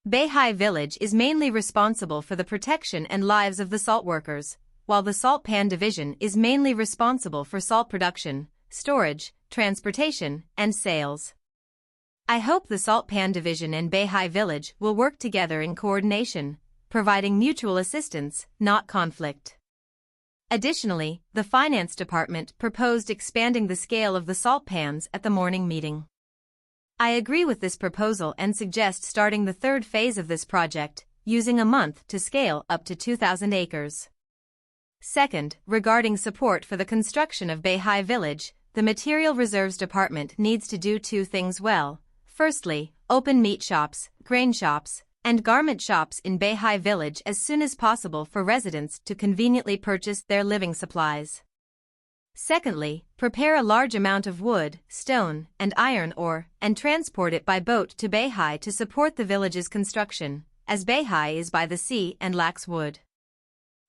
Beihai village is mainly responsible for the protection and lives of the salt workers, while the Salt Pan Division is mainly responsible for salt production, storage, transportation, and sales. I hope the Salt Pan Division and Beihai village will work together in coordination, providing mutual assistance, not conflict. Additionally, the Finance Department proposed expanding the scale of the salt pans at the morning meeting. I agree with this proposal and suggest starting the 3rd phase of this project, using a month to scale up to 2,000 acres. Second, regarding support for the construction of Beihai Village, the Material Reserves Department needs to do two things well. Firstly, open meat shops, grain shops, and garment shops in Beihai Village as soon as possible for residents to conveniently purchase their living supplies. Secondly, prepare a large amount of wood, stone, and iron ore, and transport it by boat to Beihai to support the village's construction, as Beihai is by the sea and lacks wood.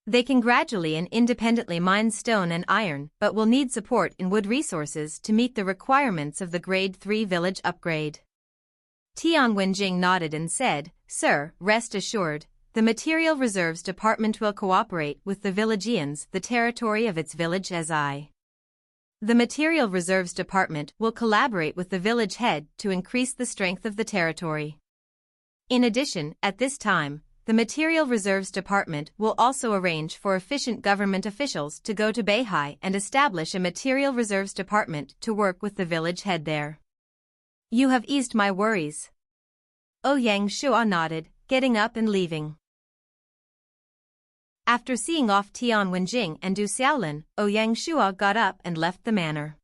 They can gradually and independently mine stone and iron but will need support in wood resources to meet the requirements of the Grade 3 village upgrade. Tian Wenjing nodded and said, "Sir, rest assured, the Material Reserves Department will cooperate with the villagians, the territory of its village as I. The Material Reserves Department will collaborate with the village head to increase the strength of the territory." In addition, at this time, the Material Reserves Department will also arrange for efficient government officials to go to Beihai and establish a Material Reserves Department to work with the village head there. You have eased my worries. Ouyang Shua nodded, getting up and leaving. After seeing off Tian Wenjing and Du Xiaolin, Ouyang Shua got up and left the manor.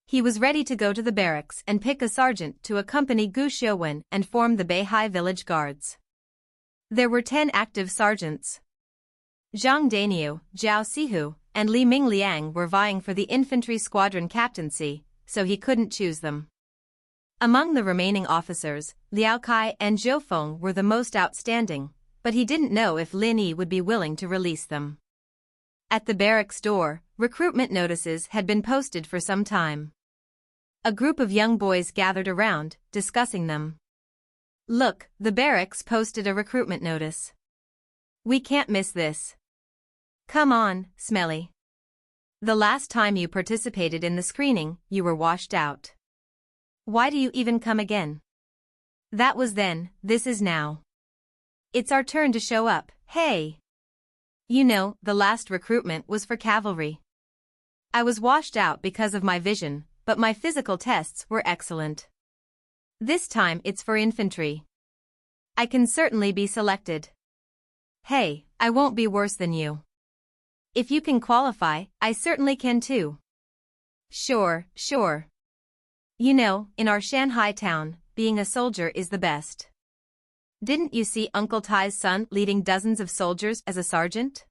He was ready to go to the barracks and pick a sergeant to accompany Gu Xiuwen and form the Beihai village guards. There were 10 active sergeants. Zhang Daniu, Zhao Sihu, and Li Mingliang were vying for the infantry squadron captaincy, so he couldn't choose them. Among the remaining officers, Liao Kai and Zhou Feng were the most outstanding, but he didn't know if Lin Yi would be willing to release them. At the barracks door, recruitment notices had been posted for some time. A group of young boys gathered around, discussing them. "Look, the barracks posted a recruitment notice. We can't miss this. Come on, Smelly. The last time you participated in the screening, you were washed out. Why do you even come again? That was then, this is now. It's our turn to show up, hey! You know, the last recruitment was for cavalry. I was washed out because of my vision, but my physical tests were excellent. This time it's for infantry. I can certainly be selected. Hey, I won't be worse than you. If you can qualify, I certainly can too." Sure. You know, in our Shanghai town, being a soldier is the best. Didn't you see Uncle Tai's son leading dozens of soldiers as a sergeant?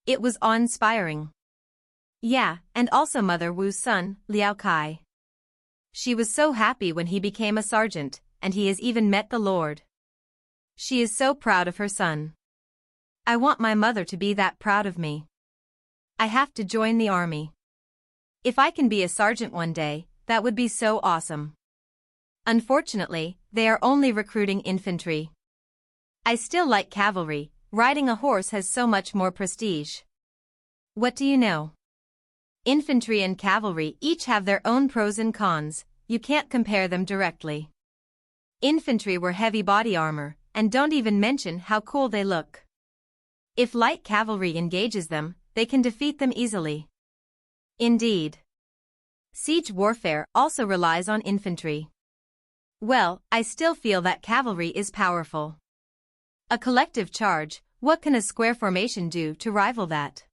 It was awe-inspiring. Yeah, and also Mother Wu's son, Liao Kai. She was so happy when he became a sergeant, and he has even met the Lord. She is so proud of her son. I want my mother to be that proud of me. I have to join the army. If I can be a sergeant one day, that would be so awesome. Unfortunately, they are only recruiting infantry. I still like cavalry, riding a horse has so much more prestige. What do you know? Infantry and cavalry each have their own pros and cons, you can't compare them directly. Infantry wear heavy body armor, and don't even mention how cool they look. If light cavalry engages them, they can defeat them easily. Indeed. Siege warfare also relies on infantry. Well, I still feel that cavalry is powerful. A collective charge, what can a square formation do to rival that?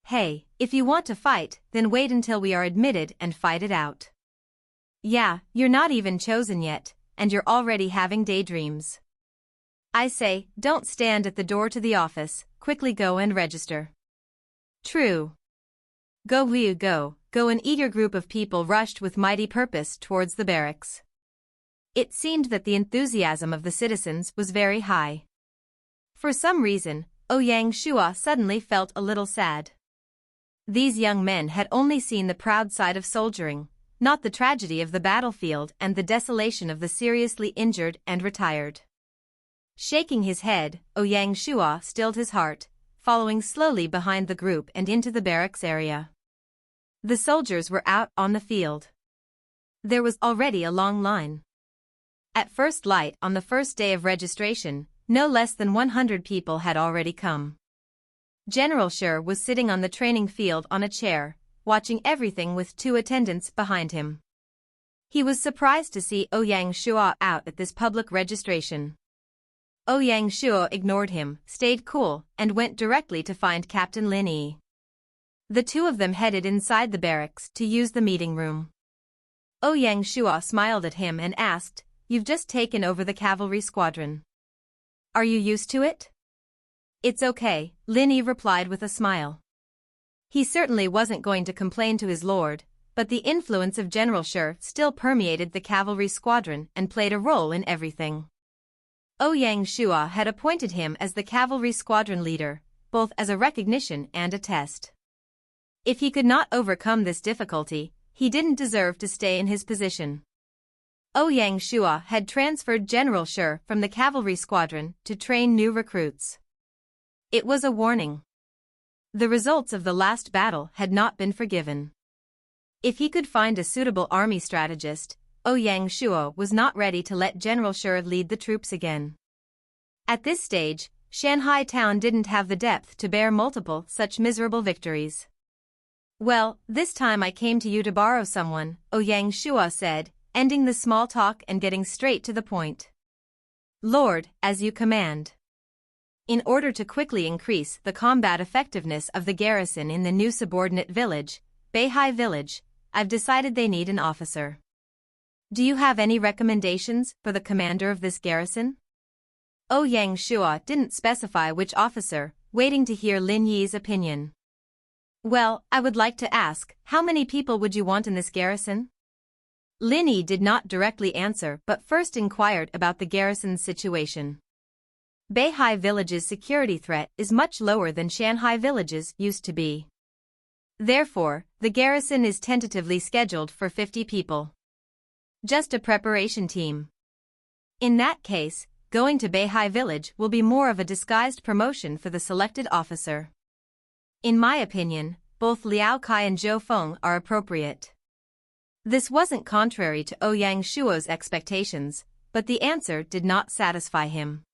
Hey, if you want to fight, then wait until we are admitted and fight it out. Yeah, you're not even chosen yet, and you're already having daydreams. I say, don't stand at the door to the office, quickly go and register. True. Go Liu go, an eager group of people rushed with mighty purpose towards the barracks. It seemed that the enthusiasm of the citizens was very high. For some reason, Ouyang Shua suddenly felt a little sad. These young men had only seen the proud side of soldiering, not the tragedy of the battlefield and the desolation of the seriously injured and retired. Shaking his head, Ouyang Shua stilled his heart, following slowly behind the group and into the barracks area. The soldiers were out on the field. There was already a long line. At first light on the first day of registration, no less than 100 people had already come. General Shi was sitting on the training field on a chair, watching everything with 2 attendants behind him. He was surprised to see Ouyang Shua out at this public registration. Ouyang Shuo ignored him, stayed cool, and went directly to find Captain Lin Yi. The two of them headed inside the barracks to use the meeting room. Ouyang Shuo smiled at him and asked, "You've just taken over the cavalry squadron. Are you used to it?" "It's okay," Lin Yi replied with a smile. He certainly wasn't going to complain to his lord, but the influence of General Shi still permeated the cavalry squadron and played a role in everything. Ouyang Shuo had appointed him as the cavalry squadron leader, both as a recognition and a test. If he could not overcome this difficulty, he didn't deserve to stay in his position. Ouyang Shuo had transferred General Shi from the cavalry squadron to train new recruits. It was a warning. The results of the last battle had not been forgiven. If he could find a suitable army strategist, Ouyang Shuo was not ready to let General Shi lead the troops again. At this stage, Shanghai town didn't have the depth to bear multiple such miserable victories. "Well, this time I came to you to borrow someone," Ouyang Shuo said, ending the small talk and getting straight to the point. "Lord, as you command." In order to quickly increase the combat effectiveness of the garrison in the new subordinate village, Beihai Village, I've decided they need an officer. Do you have any recommendations for the commander of this garrison? Ouyang Shuo didn't specify which officer, waiting to hear Lin Yi's opinion. "Well, I would like to ask, how many people would you want in this garrison?" Lin Yi did not directly answer but first inquired about the garrison's situation. Beihai Village's security threat is much lower than Shanghai Village's used to be. Therefore, the garrison is tentatively scheduled for 50 people. Just a preparation team. In that case, going to Beihai Village will be more of a disguised promotion for the selected officer. In my opinion, both Liao Kai and Zhou Feng are appropriate. This wasn't contrary to Ouyang Shuo's expectations, but the answer did not satisfy him.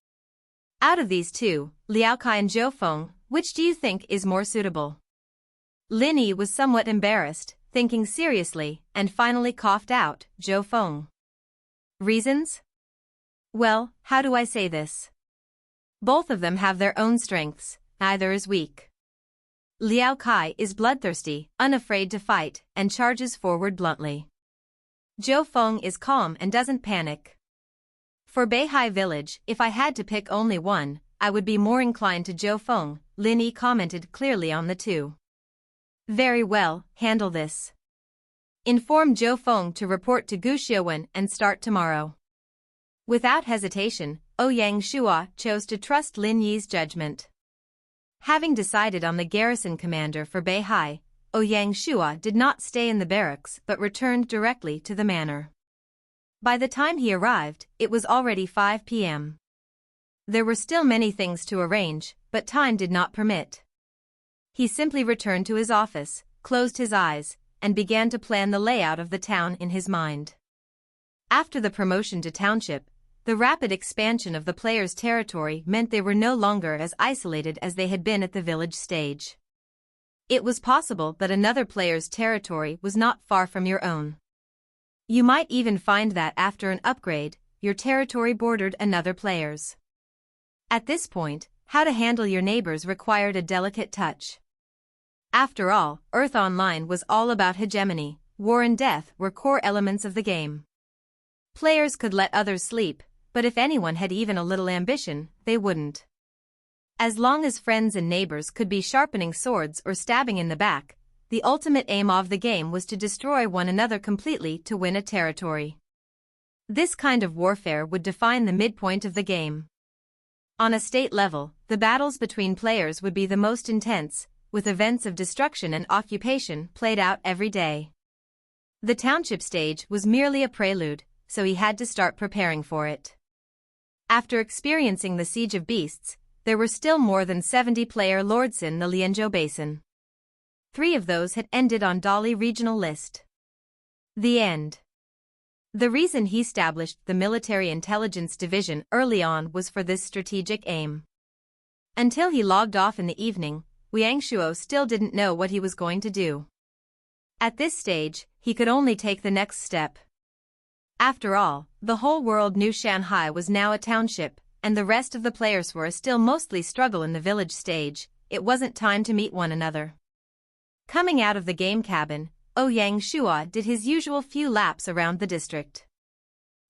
Out of these two, Liao Kai and Zhou Feng, which do you think is more suitable? Lin Yi was somewhat embarrassed, thinking seriously, and finally coughed out, "Zhou Feng." Reasons? Well, how do I say this? Both of them have their own strengths, neither is weak. Liao Kai is bloodthirsty, unafraid to fight, and charges forward bluntly. Zhou Feng is calm and doesn't panic. For Beihai Village, if I had to pick only one, I would be more inclined to Zhou Feng, Lin Yi commented clearly on the two. Very well, handle this. Inform Zhou Feng to report to Gu Xiuwen and start tomorrow. Without hesitation, Ouyang Shuo chose to trust Lin Yi's judgment. Having decided on the garrison commander for Beihai, Ouyang Shuo did not stay in the barracks but returned directly to the manor. By the time he arrived, it was already 5 p.m. There were still many things to arrange, but time did not permit. He simply returned to his office, closed his eyes, and began to plan the layout of the town in his mind. After the promotion to township, the rapid expansion of the players' territory meant they were no longer as isolated as they had been at the village stage. It was possible that another player's territory was not far from your own. You might even find that after an upgrade, your territory bordered another player's. At this point, how to handle your neighbors required a delicate touch. After all, Earth Online was all about hegemony. War and death were core elements of the game. Players could let others sleep, but if anyone had even a little ambition, they wouldn't. As long as friends and neighbors could be sharpening swords or stabbing in the back, the ultimate aim of the game was to destroy one another completely to win a territory. This kind of warfare would define the midpoint of the game. On a state level, the battles between players would be the most intense, with events of destruction and occupation played out every day. The township stage was merely a prelude, so he had to start preparing for it. After experiencing the Siege of Beasts, there were still more than 70-player lords in the Lianzhou Basin. 3 of those had ended on Dali regional list. The end. The reason he established the Military Intelligence Division early on was for this strategic aim. Until he logged off in the evening, Ouyang Shuo still didn't know what he was going to do. At this stage, he could only take the next step. After all, the whole world knew Shanghai was now a township, and the rest of the players were still mostly struggle in the village stage, it wasn't time to meet one another. Coming out of the game cabin, Ouyang Shua did his usual few laps around the district.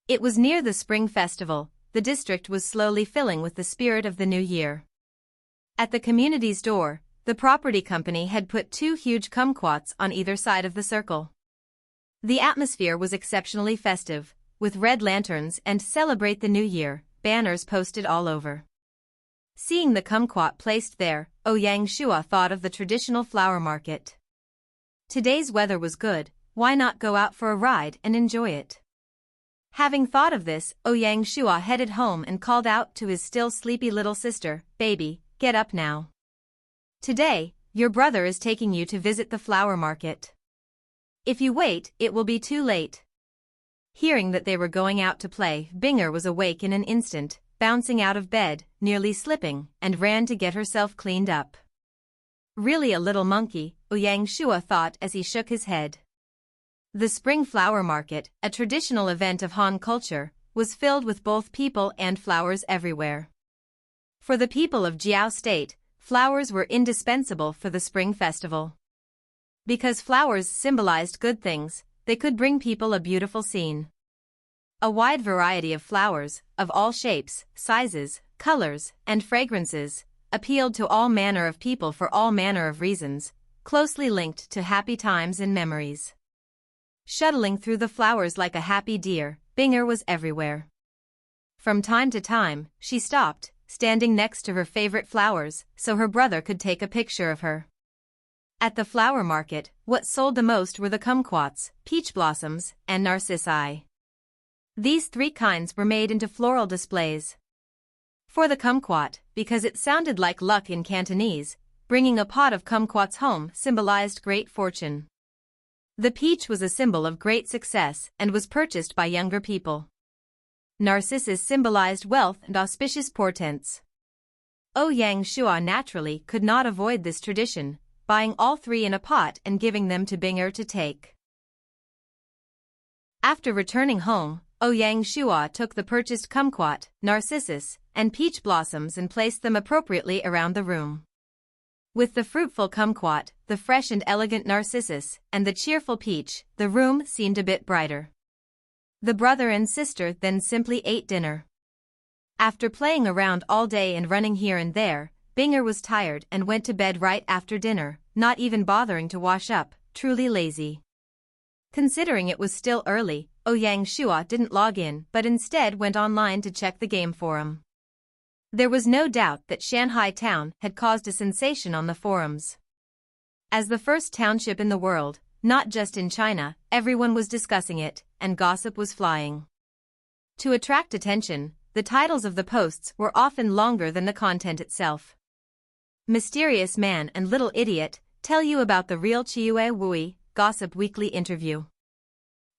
It was near the Spring Festival, the district was slowly filling with the spirit of the new year. At the community's door, the property company had put 2 huge kumquats on either side of the circle. The atmosphere was exceptionally festive, with red lanterns and "Celebrate the New Year" banners posted all over. Seeing the kumquat placed there, Ouyang Shua thought of the traditional flower market. Today's weather was good, why not go out for a ride and enjoy it? Having thought of this, Ouyang Shua headed home and called out to his still sleepy little sister, "Baby, get up now. Today, your brother is taking you to visit the flower market. If you wait, it will be too late." Hearing that they were going out to play, Binger was awake in an instant, bouncing out of bed, nearly slipping, and ran to get herself cleaned up. Really a little monkey, Ouyang Shua thought as he shook his head. The Spring Flower Market, a traditional event of Han culture, was filled with both people and flowers everywhere. For the people of Jiao State, flowers were indispensable for the Spring Festival. Because flowers symbolized good things, they could bring people a beautiful scene. A wide variety of flowers, of all shapes, sizes, colors, and fragrances, appealed to all manner of people for all manner of reasons, closely linked to happy times and memories. Shuttling through the flowers like a happy deer, Binger was everywhere. From time to time, she stopped, standing next to her favorite flowers, so her brother could take a picture of her. At the flower market, what sold the most were the kumquats, peach blossoms, and narcissi. These 3 kinds were made into floral displays. For the kumquat, because it sounded like luck in Cantonese, bringing a pot of kumquats home symbolized great fortune. The peach was a symbol of great success and was purchased by younger people. Narcissus symbolized wealth and auspicious portents. Ouyang Shua naturally could not avoid this tradition, buying all 3 in a pot and giving them to Binger to take. After returning home, Ouyang Shua took the purchased kumquat, narcissus, and peach blossoms and placed them appropriately around the room. With the fruitful kumquat, the fresh and elegant narcissus, and the cheerful peach, the room seemed a bit brighter. The brother and sister then simply ate dinner. After playing around all day and running here and there, Binger was tired and went to bed right after dinner, not even bothering to wash up, truly lazy. Considering it was still early, Ouyang Shua didn't log in but instead went online to check the game forum. There was no doubt that Shanghai Town had caused a sensation on the forums. As the first township in the world, not just in China, everyone was discussing it, and gossip was flying. To attract attention, the titles of the posts were often longer than the content itself. Mysterious Man and Little Idiot tell you about the real TWO Wui, Gossip Weekly interview.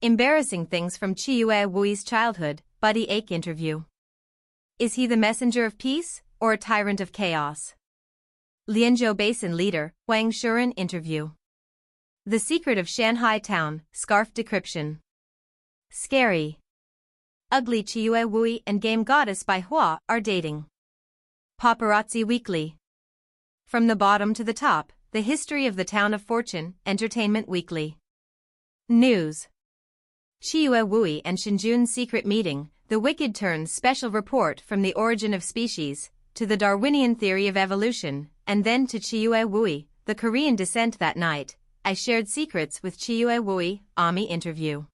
Embarrassing things from TWO Wui's childhood, Buddy Ache interview. Is he the messenger of peace, or a tyrant of chaos? Lianzhou Basin leader, Huang Shuren interview. The Secret of Shanghai Town, Scarf decryption. Scary. Ugly TWO Wui and Game Goddess by Hua are dating. Paparazzi Weekly. From the bottom to the top, the history of the town of fortune, Entertainment Weekly. News. TWO Wui and Shinjun's secret meeting, the Wicked Turns special report from the origin of species, to the Darwinian theory of evolution, and then to TWO Wui, the Korean descent that night. I shared secrets with TWO Wui, Ami interview.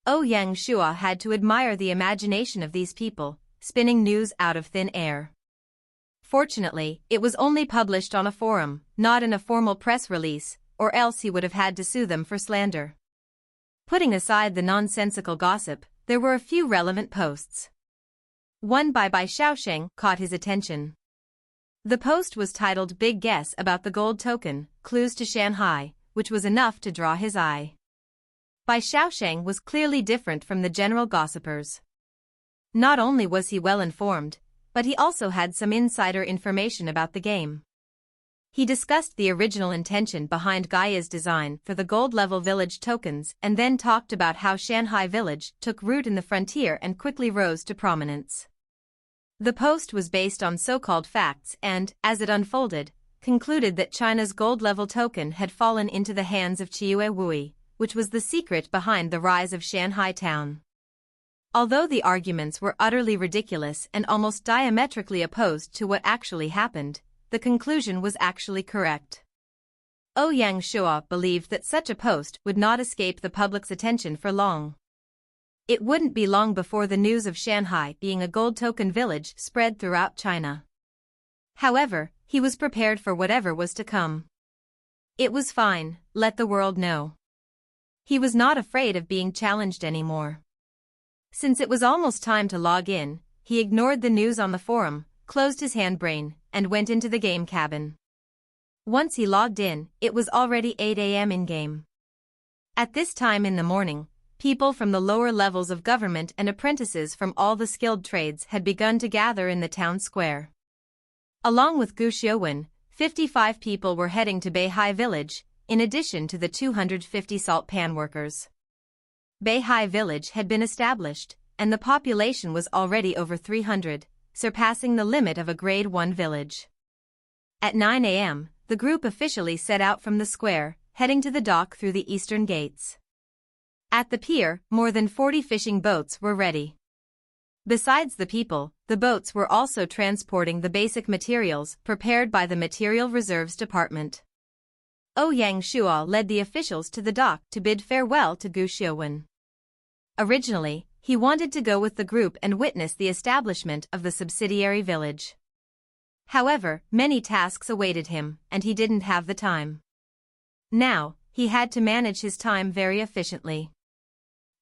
Ouyang Shua had to admire the imagination of these people, spinning news out of thin air. Fortunately, it was only published on a forum, not in a formal press release, or else he would have had to sue them for slander. Putting aside the nonsensical gossip, there were a few relevant posts. One by Bai Xiaosheng caught his attention. The post was titled Big Guess About the Gold Token, Clues to Shanghai, which was enough to draw his eye. Bai Xiaosheng was clearly different from the general gossipers. Not only was he well informed, but he also had some insider information about the game. He discussed the original intention behind Gaia's design for the gold-level village tokens and then talked about how Shanghai Village took root in the frontier and quickly rose to prominence. The post was based on so-called facts and, as it unfolded, concluded that China's gold-level token had fallen into the hands of TWO Wei, which was the secret behind the rise of Shanghai town. Although the arguments were utterly ridiculous and almost diametrically opposed to what actually happened, the conclusion was actually correct. Ouyang Shua believed that such a post would not escape the public's attention for long. It wouldn't be long before the news of Shanghai being a gold token village spread throughout China. However, he was prepared for whatever was to come. It was fine, let the world know. He was not afraid of being challenged anymore. Since it was almost time to log in, he ignored the news on the forum, closed his handbrain, and went into the game cabin. Once he logged in, it was already 8 a.m. in-game. At this time in the morning, people from the lower levels of government and apprentices from all the skilled trades had begun to gather in the town square. Along with Gu Xiuwen, 55 people were heading to Beihai village, in addition to the 250 salt pan workers. Beihai village had been established, and the population was already over 300, surpassing the limit of a Grade 1 village. At 9 a.m., the group officially set out from the square, heading to the dock through the eastern gates. At the pier, more than 40 fishing boats were ready. Besides the people, the boats were also transporting the basic materials prepared by the Material Reserves Department. Ouyang Shua led the officials to the dock to bid farewell to Gu Xiuwen. Originally, he wanted to go with the group and witness the establishment of the subsidiary village. However, many tasks awaited him, and he didn't have the time. Now, he had to manage his time very efficiently.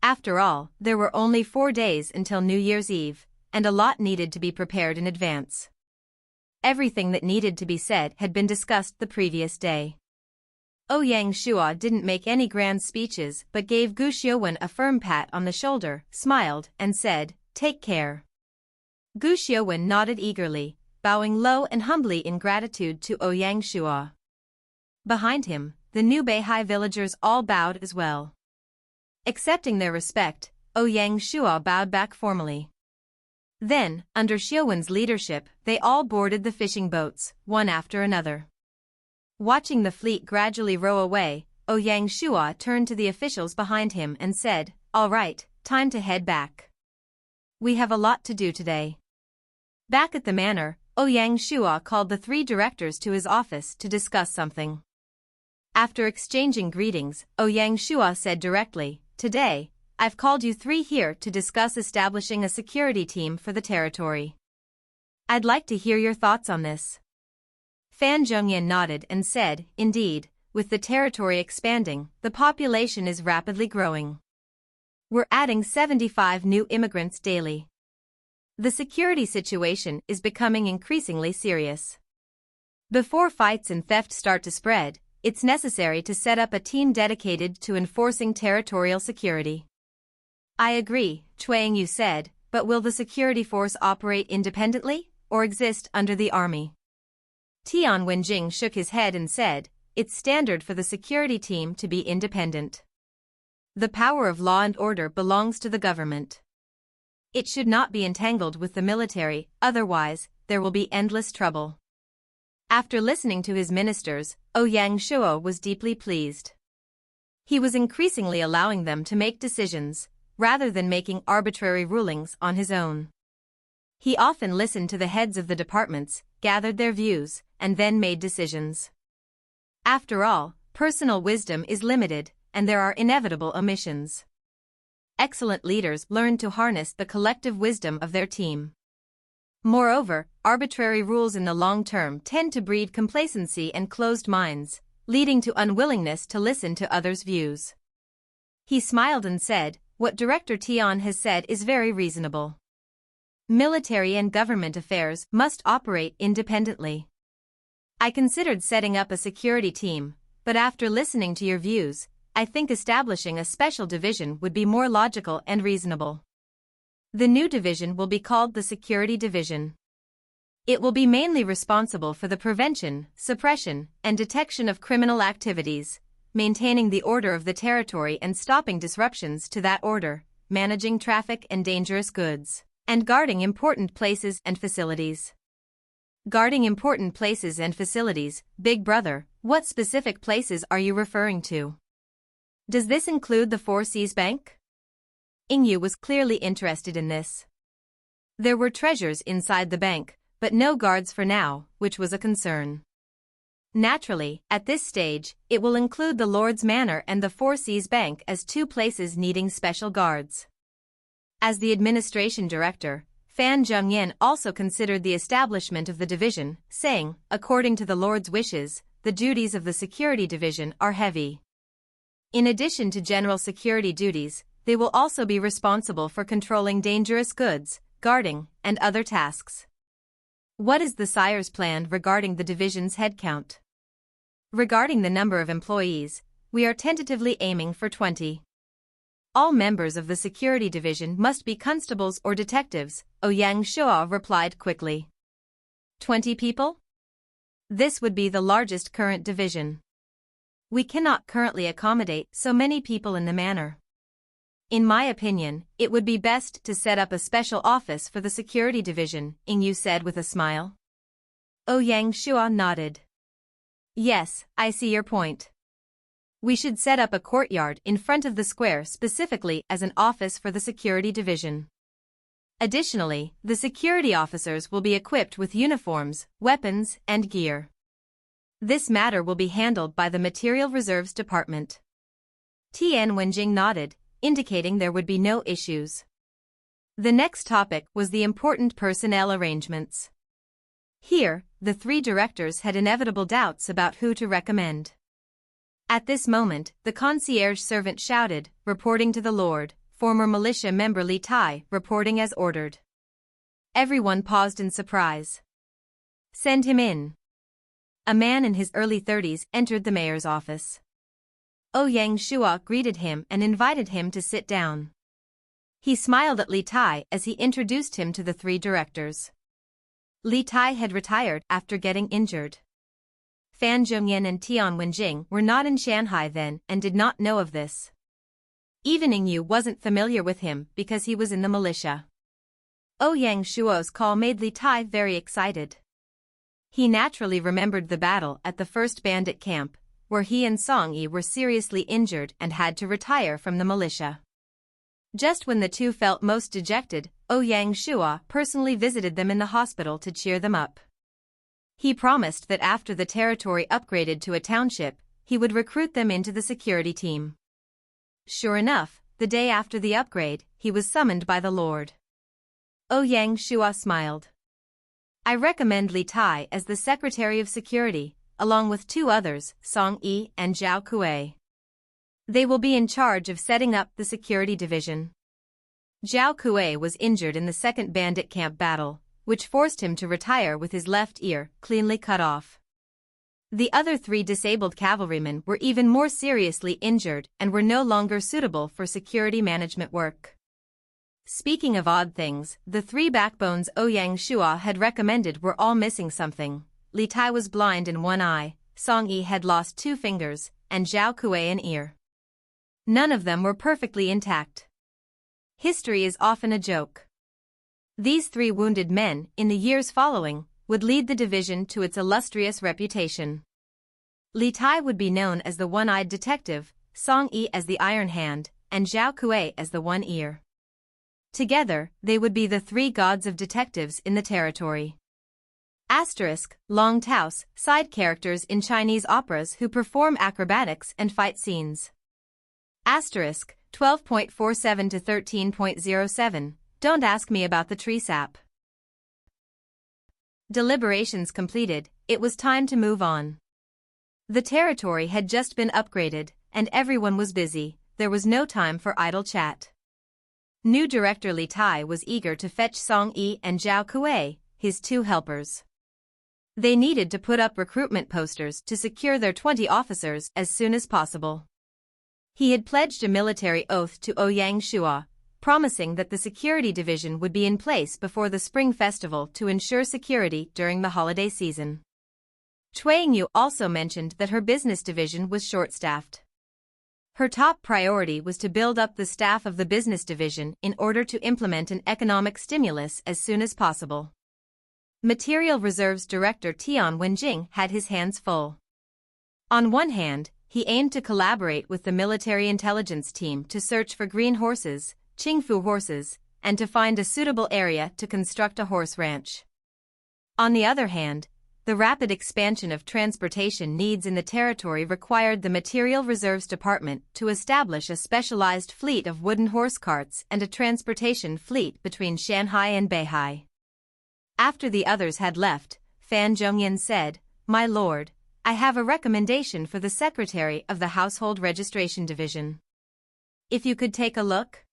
After all, there were only 4 days until New Year's Eve, and a lot needed to be prepared in advance. Everything that needed to be said had been discussed the previous day. Ouyang Shua didn't make any grand speeches but gave Gu Xiuwen a firm pat on the shoulder, smiled, and said, "Take care." Gu Xiuwen nodded eagerly, bowing low and humbly in gratitude to Ouyang Shua. Behind him, the new Beihai villagers all bowed as well. Accepting their respect, Ouyang Shua bowed back formally. Then, under Xiuwen's leadership, they all boarded the fishing boats, one after another. Watching the fleet gradually row away, Ouyang Shua turned to the officials behind him and said, "All right, time to head back. We have a lot to do today." Back at the manor, Ouyang Shua called the 3 directors to his office to discuss something. After exchanging greetings, Ouyang Shua said directly, "Today, I've called you 3 here to discuss establishing a security team for the territory. I'd like to hear your thoughts on this." Fan Zhongyan nodded and said, "Indeed, with the territory expanding, the population is rapidly growing. We're adding 75 new immigrants daily. The security situation is becoming increasingly serious. Before fights and theft start to spread, it's necessary to set up a team dedicated to enforcing territorial security." "I agree," Chuang Yu said, "but will the security force operate independently, or exist under the army?" Tian Wenjing shook his head and said, "It's standard for the security team to be independent. The power of law and order belongs to the government. It should not be entangled with the military, otherwise, there will be endless trouble." After listening to his ministers, Ouyang Shua was deeply pleased. He was increasingly allowing them to make decisions, rather than making arbitrary rulings on his own. He often listened to the heads of the departments, gathered their views, and then made decisions. After all, personal wisdom is limited, and there are inevitable omissions. Excellent leaders learn to harness the collective wisdom of their team. Moreover, arbitrary rules in the long term tend to breed complacency and closed minds, leading to unwillingness to listen to others' views. He smiled and said, "What Director Tian has said is very reasonable. Military and government affairs must operate independently. I considered setting up a security team, but after listening to your views, I think establishing a special division would be more logical and reasonable. The new division will be called the Security Division. It will be mainly responsible for the prevention, suppression, and detection of criminal activities, maintaining the order of the territory and stopping disruptions to that order, managing traffic and dangerous goods, and guarding important places and facilities. Guarding important places and facilities, Big Brother, what specific places are you referring to? Does this include the Four Seas Bank? Yue was clearly interested in this. There were treasures inside the bank, but no guards for now, which was a concern. Naturally, at this stage, it will include the Lord's Manor and the Four Seas Bank as two places needing special guards. As the administration director, Fan Zhengyan also considered the establishment of the division, saying, according to the Lord's wishes, the duties of the security division are heavy. In addition to general security duties, they will also be responsible for controlling dangerous goods, guarding, and other tasks. What is the sire's plan regarding the division's headcount? Regarding the number of employees, we are tentatively aiming for 20. All members of the security division must be constables or detectives, Ouyang Shuo replied quickly. 20 people? This would be the largest current division. We cannot currently accommodate so many people in the manor. In my opinion, it would be best to set up a special office for the security division, Yue said with a smile. Ouyang Shuo nodded. Yes, I see your point. We should set up a courtyard in front of the square specifically as an office for the security division. Additionally, the security officers will be equipped with uniforms, weapons, and gear. This matter will be handled by the Material Reserves Department. Tian Wenjing nodded, indicating there would be no issues. The next topic was the important personnel arrangements. Here, the three directors had inevitable doubts about who to recommend. At this moment, the concierge servant shouted, reporting to the Lord, former militia member Li Tai, reporting as ordered. Everyone paused in surprise. Send him in. A man in his early 30s entered the mayor's office. Ouyang Shuo greeted him and invited him to sit down. He smiled at Li Tai as he introduced him to the three directors. Li Tai had retired after getting injured. Fan Zhengyan and Tian Wenjing were not in Shanghai then and did not know of this. Even Yue wasn't familiar with him because he was in the militia. Ouyang Shuo's call made Li Tai very excited. He naturally remembered the battle at the first bandit camp, where he and Song Yi were seriously injured and had to retire from the militia. Just when the two felt most dejected, Ouyang Shuo personally visited them in the hospital to cheer them up. He promised that after the territory upgraded to a township, he would recruit them into the security team. Sure enough, the day after the upgrade, he was summoned by the Lord. Ouyang Shuo smiled. I recommend Li Tai as the Secretary of Security, along with two others, Song Yi and Zhao Kuei. They will be in charge of setting up the security division. Zhao Kuei was injured in the second bandit camp battle, which forced him to retire with his left ear cleanly cut off. The other three disabled cavalrymen were even more seriously injured and were no longer suitable for security management work. Speaking of odd things, the three backbones Ouyang Shuo had recommended were all missing something. Li Tai was blind in one eye, Song Yi had lost 2 fingers, and Zhao Kuei an ear. None of them were perfectly intact. History is often a joke. These 3 wounded men, in the years following, would lead the division to its illustrious reputation. Li Tai would be known as the one-eyed detective, Song Yi as the Iron Hand, and Zhao Kuei as the One Ear. Together, they would be the 3 gods of detectives in the territory. Asterisk, Long Taos, side characters in Chinese operas who perform acrobatics and fight scenes. Asterisk, 12.47 to 13.07, don't ask me about the tree sap. Deliberations completed, it was time to move on. The territory had just been upgraded, and everyone was busy, there was no time for idle chat. New director Li Tai was eager to fetch Song Yi and Zhao Kuei, his 2 helpers. They needed to put up recruitment posters to secure their 20 officers as soon as possible. He had pledged a military oath to Ouyang Shuo, promising that the security division would be in place before the Spring Festival to ensure security during the holiday season. Yue also mentioned that her business division was short-staffed. Her top priority was to build up the staff of the business division in order to implement an economic stimulus as soon as possible. Material Reserves Director Tian Wenjing had his hands full. On one hand, he aimed to collaborate with the military intelligence team to search for green horses, Qingfu horses, and to find a suitable area to construct a horse ranch. On the other hand, the rapid expansion of transportation needs in the territory required the Material Reserves Department to establish a specialized fleet of wooden horse carts and a transportation fleet between Shanghai and Beihai. After the others had left, Fan Zhongyan said, "My lord, I have a recommendation for the Secretary of the Household Registration Division. If you could take a look?"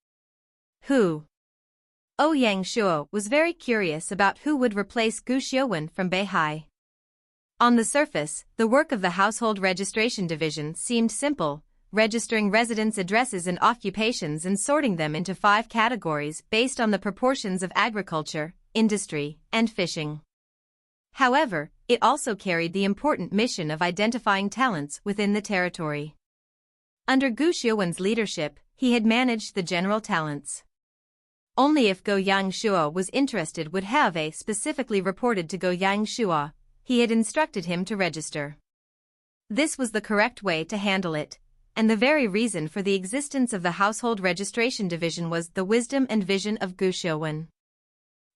"Who?" Ouyang Shuo was very curious about who would replace Gu Xiuwen from Beihai. On the surface, the work of the Household Registration Division seemed simple, registering residents' addresses and occupations and sorting them into 5 categories based on the proportions of agriculture, industry, and fishing. However, it also carried the important mission of identifying talents within the territory. Under Gu Xiuwen's leadership, he had managed the general talents. Only if Goyang Shuo was interested would have specifically reported to Goyang Shuo. He had instructed him to register. This was the correct way to handle it, and the very reason for the existence of the Household Registration Division was the wisdom and vision of Gu Xiuwen.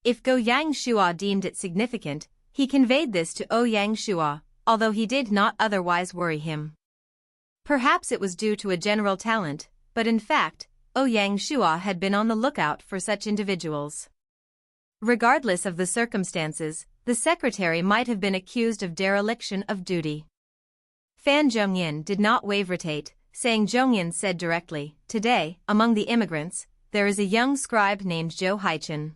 If Goyang Shuo deemed it significant, he conveyed this to Ouyang Shuo, although he did not otherwise worry him. Perhaps it was due to a general talent, but in fact, Ouyang Shuo had been on the lookout for such individuals. Regardless of the circumstances, the secretary might have been accused of dereliction of duty. Fan Zhongyan did not waverate, saying Zhongyan said directly, "Today, among the immigrants, there is a young scribe named Zhou Haichen.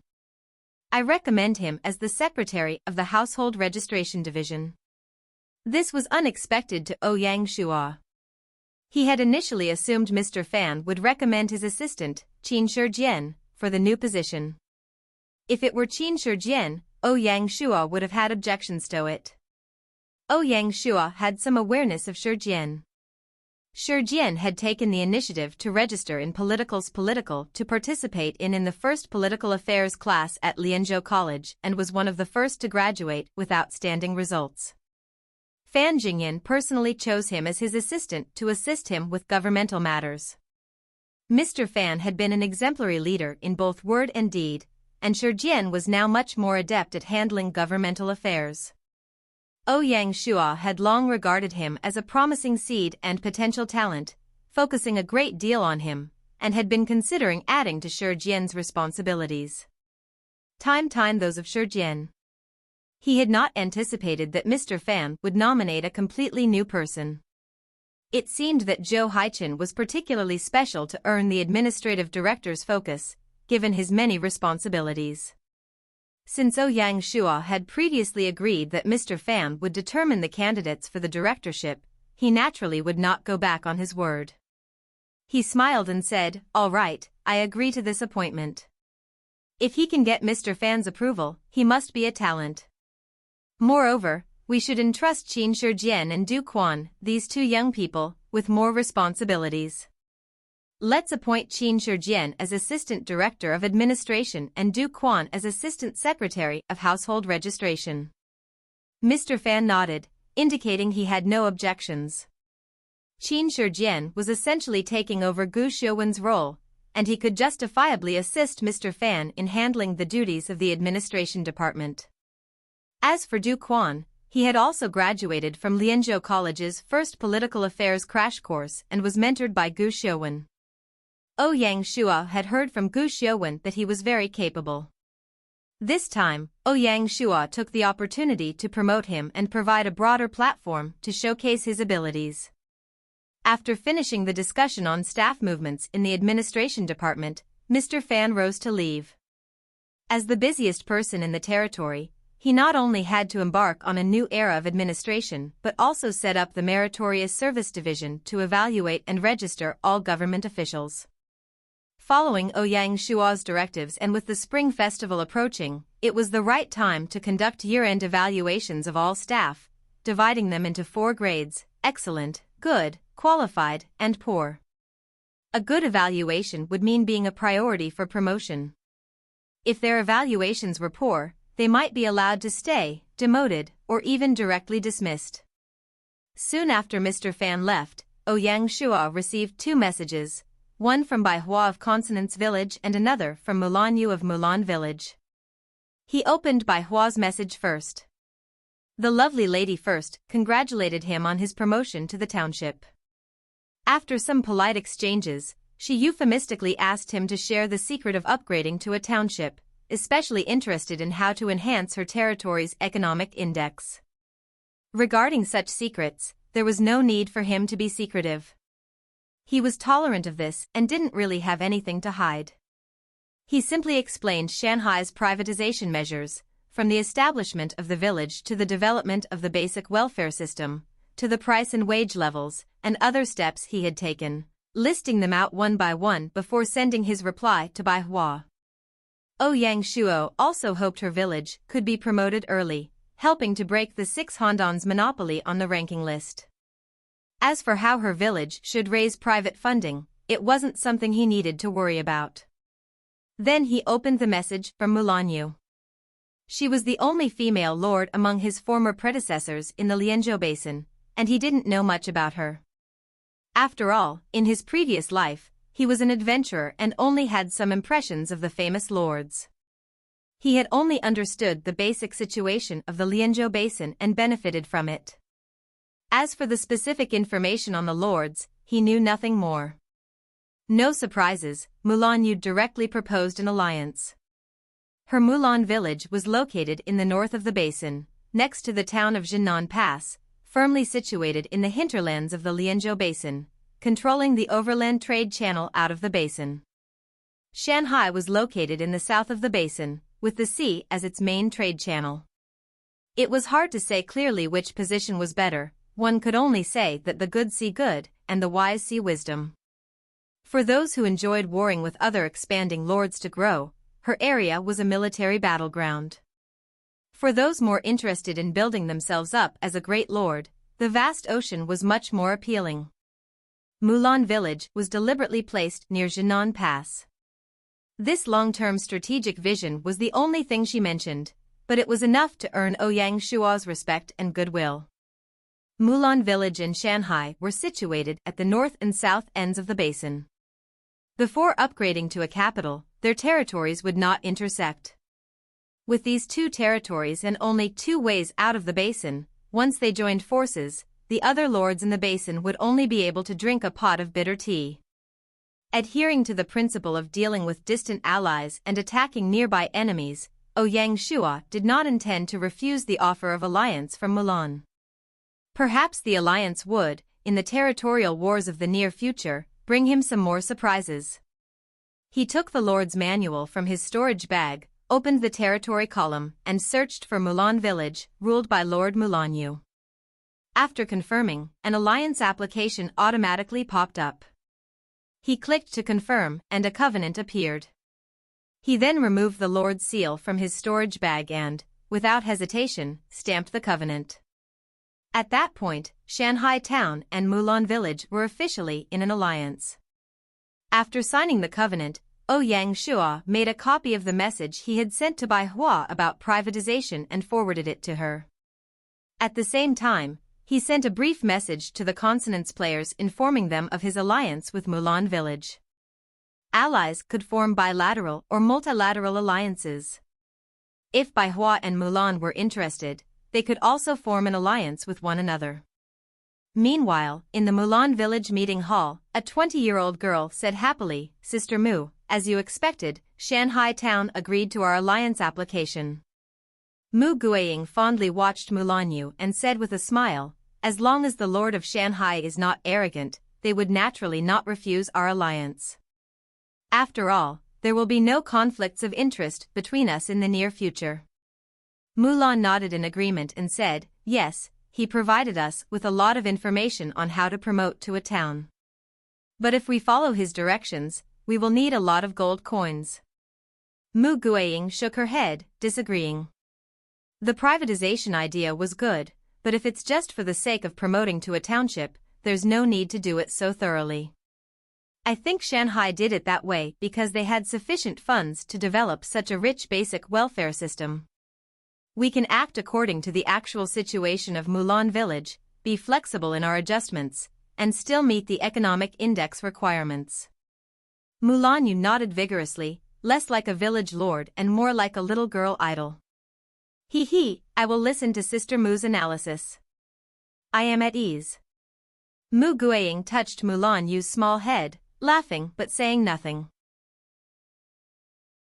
I recommend him as the secretary of the Household Registration Division." This was unexpected to Ouyang Shuo. He had initially assumed Mr. Fan would recommend his assistant, Qin Shijian, for the new position. If it were Qin Shijian, Ouyang Shuo would have had objections to it. Ouyang Shuo had some awareness of Shijian. Shijian had taken the initiative to register in political to participate in the first political affairs class at Lianzhou College and was one of the first to graduate with outstanding results. Fan Jingyan personally chose him as his assistant to assist him with governmental matters. Mr. Fan had been an exemplary leader in both word and deed, and Shijian was now much more adept at handling governmental affairs. Ouyang Shuo had long regarded him as a promising seed and potential talent, focusing a great deal on him, and had been considering adding to Shijian's responsibilities. Time those of Shijian. He had not anticipated that Mr. Fan would nominate a completely new person. It seemed that Zhou Haichen was particularly special to earn the administrative director's focus, given his many responsibilities. Since Ouyang Shuo had previously agreed that Mr. Fan would determine the candidates for the directorship, he naturally would not go back on his word. He smiled and said, "All right, I agree to this appointment. If he can get Mr. Fan's approval, he must be a talent. Moreover, we should entrust Qin Shijian and Du Quan, these 2 young people, with more responsibilities. Let's appoint Qin Shijian as Assistant Director of Administration and Du Quan as Assistant Secretary of Household Registration." Mr. Fan nodded, indicating he had no objections. Qin Shijian was essentially taking over Gu Xiuwen's role, and he could justifiably assist Mr. Fan in handling the duties of the administration department. As for Du Quan, he had also graduated from Lianzhou College's first political affairs crash course and was mentored by Gu Xiuwen. Ouyang Shuo had heard from Gu Xiuwen that he was very capable. This time, Ouyang Shuo took the opportunity to promote him and provide a broader platform to showcase his abilities. After finishing the discussion on staff movements in the administration department, Mr. Fan rose to leave. As the busiest person in the territory, he not only had to embark on a new era of administration but also set up the Meritorious Service Division to evaluate and register all government officials. Following Ouyang Shuo's directives and with the Spring Festival approaching, it was the right time to conduct year-end evaluations of all staff, dividing them into 4 grades: excellent, good, qualified, and poor. A good evaluation would mean being a priority for promotion. If their evaluations were poor, they might be allowed to stay, demoted, or even directly dismissed. Soon after Mr. Fan left, Ouyang Shua received 2 messages, one from Bai Hua of Consonance Village and another from Mulan Yue of Mulan Village. He opened Bai Hua's message first. The lovely lady first congratulated him on his promotion to the township. After some polite exchanges, she euphemistically asked him to share the secret of upgrading to a township, especially interested in how to enhance her territory's economic index. Regarding such secrets, there was no need for him to be secretive. He was tolerant of this and didn't really have anything to hide. He simply explained Shanghai's privatization measures, from the establishment of the village to the development of the basic welfare system, to the price and wage levels, and other steps he had taken, listing them out one by one before sending his reply to Bai Hua. Ouyang Shuo also hoped her village could be promoted early, helping to break the 6 Hondon's monopoly on the ranking list. As for how her village should raise private funding, it wasn't something he needed to worry about. Then he opened the message from Mulan Yue. She was the only female lord among his former predecessors in the Lianzhou Basin, and he didn't know much about her. After all, in his previous life, he was an adventurer and only had some impressions of the famous lords. He had only understood the basic situation of the Lianzhou Basin and benefited from it. As for the specific information on the lords, he knew nothing more. No surprises, Mulan Yue directly proposed an alliance. Her Mulan village was located in the north of the basin, next to the town of Jinan Pass, firmly situated in the hinterlands of the Lianzhou Basin, controlling the overland trade channel out of the basin. Shanghai was located in the south of the basin, with the sea as its main trade channel. It was hard to say clearly which position was better. One could only say that the good see good, and the wise see wisdom. For those who enjoyed warring with other expanding lords to grow, her area was a military battleground. For those more interested in building themselves up as a great lord, the vast ocean was much more appealing. Mulan village was deliberately placed near Jinan Pass. This long-term strategic vision was the only thing she mentioned, but it was enough to earn Ouyang Shua's respect and goodwill. Mulan village and Shanghai were situated at the north and south ends of the basin. Before upgrading to a capital, their territories would not intersect. With these 2 territories and only 2 ways out of the basin, once they joined forces, the other lords in the basin would only be able to drink a pot of bitter tea. Adhering to the principle of dealing with distant allies and attacking nearby enemies, Ouyang Shua did not intend to refuse the offer of alliance from Mulan. Perhaps the alliance would, in the territorial wars of the near future, bring him some more surprises. He took the Lord's manual from his storage bag, opened the territory column, and searched for Mulan village, ruled by Lord Mulan Yue. After confirming, an alliance application automatically popped up. He clicked to confirm, and a covenant appeared. He then removed the Lord's seal from his storage bag and, without hesitation, stamped the covenant. At that point, Shanghai Town and Mulan Village were officially in an alliance. After signing the covenant, Ouyang Shua made a copy of the message he had sent to Bai Hua about privatization and forwarded it to her. At the same time, he sent a brief message to the consonance players informing them of his alliance with Mulan Village. Allies could form bilateral or multilateral alliances. If Bai Hua and Mulan were interested, they could also form an alliance with one another. Meanwhile, in the Mulan village meeting hall, a 20-year-old girl said happily, "Sister Mu, as you expected, Shanghai Town agreed to our alliance application." Mu Guiying fondly watched Mulan Yue and said with a smile, "As long as the Lord of Shanghai is not arrogant, they would naturally not refuse our alliance. After all, there will be no conflicts of interest between us in the near future." Mulan nodded in agreement and said, "Yes, he provided us with a lot of information on how to promote to a town. But if we follow his directions, we will need a lot of gold coins." Mu Guiying shook her head, disagreeing. The privatization idea was good, but if it's just for the sake of promoting to a township, there's no need to do it so thoroughly. I think Shanghai did it that way because they had sufficient funds to develop such a rich basic welfare system. We can act according to the actual situation of Mulan Village, be flexible in our adjustments, and still meet the economic index requirements. Mulan Yue nodded vigorously, less like a village lord and more like a little girl idol. I will listen to Sister Mu's analysis. I am at ease. Mu Guiying touched Mulan Yue's small head, laughing but saying nothing.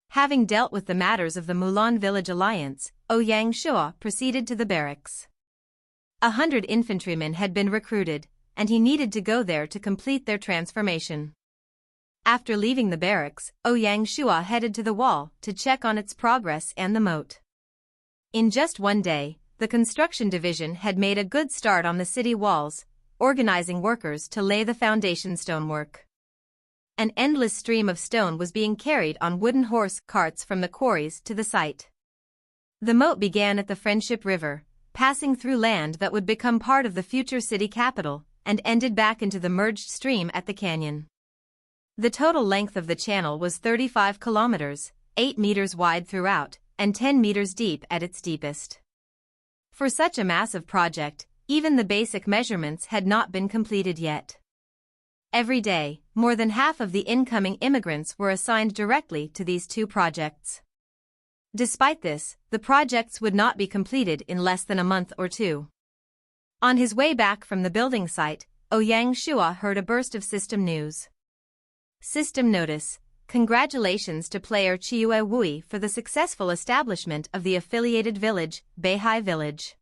Having dealt with the matters of the Mulan Village Alliance, Ouyang Shua proceeded to the barracks. 100 infantrymen had been recruited, and he needed to go there to complete their transformation. After leaving the barracks, Ouyang Shua headed to the wall to check on its progress and the moat. In just one day, the construction division had made a good start on the city walls, organizing workers to lay the foundation stonework. An endless stream of stone was being carried on wooden horse carts from the quarries to the site. The moat began at the Friendship River, passing through land that would become part of the future city capital, and ended back into the merged stream at the canyon. The total length of the channel was 35 kilometers, 8 meters wide throughout, and 10 meters deep at its deepest. For such a massive project, even the basic measurements had not been completed yet. Every day, more than half of the incoming immigrants were assigned directly to these two projects. Despite this, the projects would not be completed in less than a month or two. On his way back from the building site, Ouyang Shua heard a burst of system news. System notice: congratulations to player Chiue Wui for the successful establishment of the affiliated village, Beihai Village.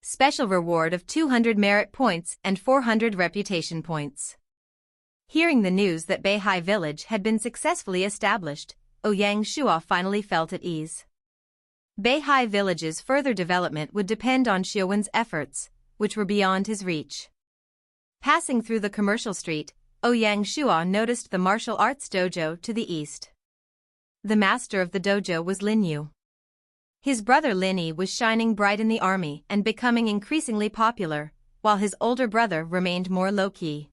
Special reward of 200 merit points and 400 reputation points. Hearing the news that Beihai Village had been successfully established, Ouyang Shua finally felt at ease. Beihai Village's further development would depend on Xiuwen's efforts, which were beyond his reach. Passing through the commercial street, Ouyang Shua noticed the martial arts dojo to the east. The master of the dojo was Lin Yu. His brother Lin Yi was shining bright in the army and becoming increasingly popular, while his older brother remained more low-key.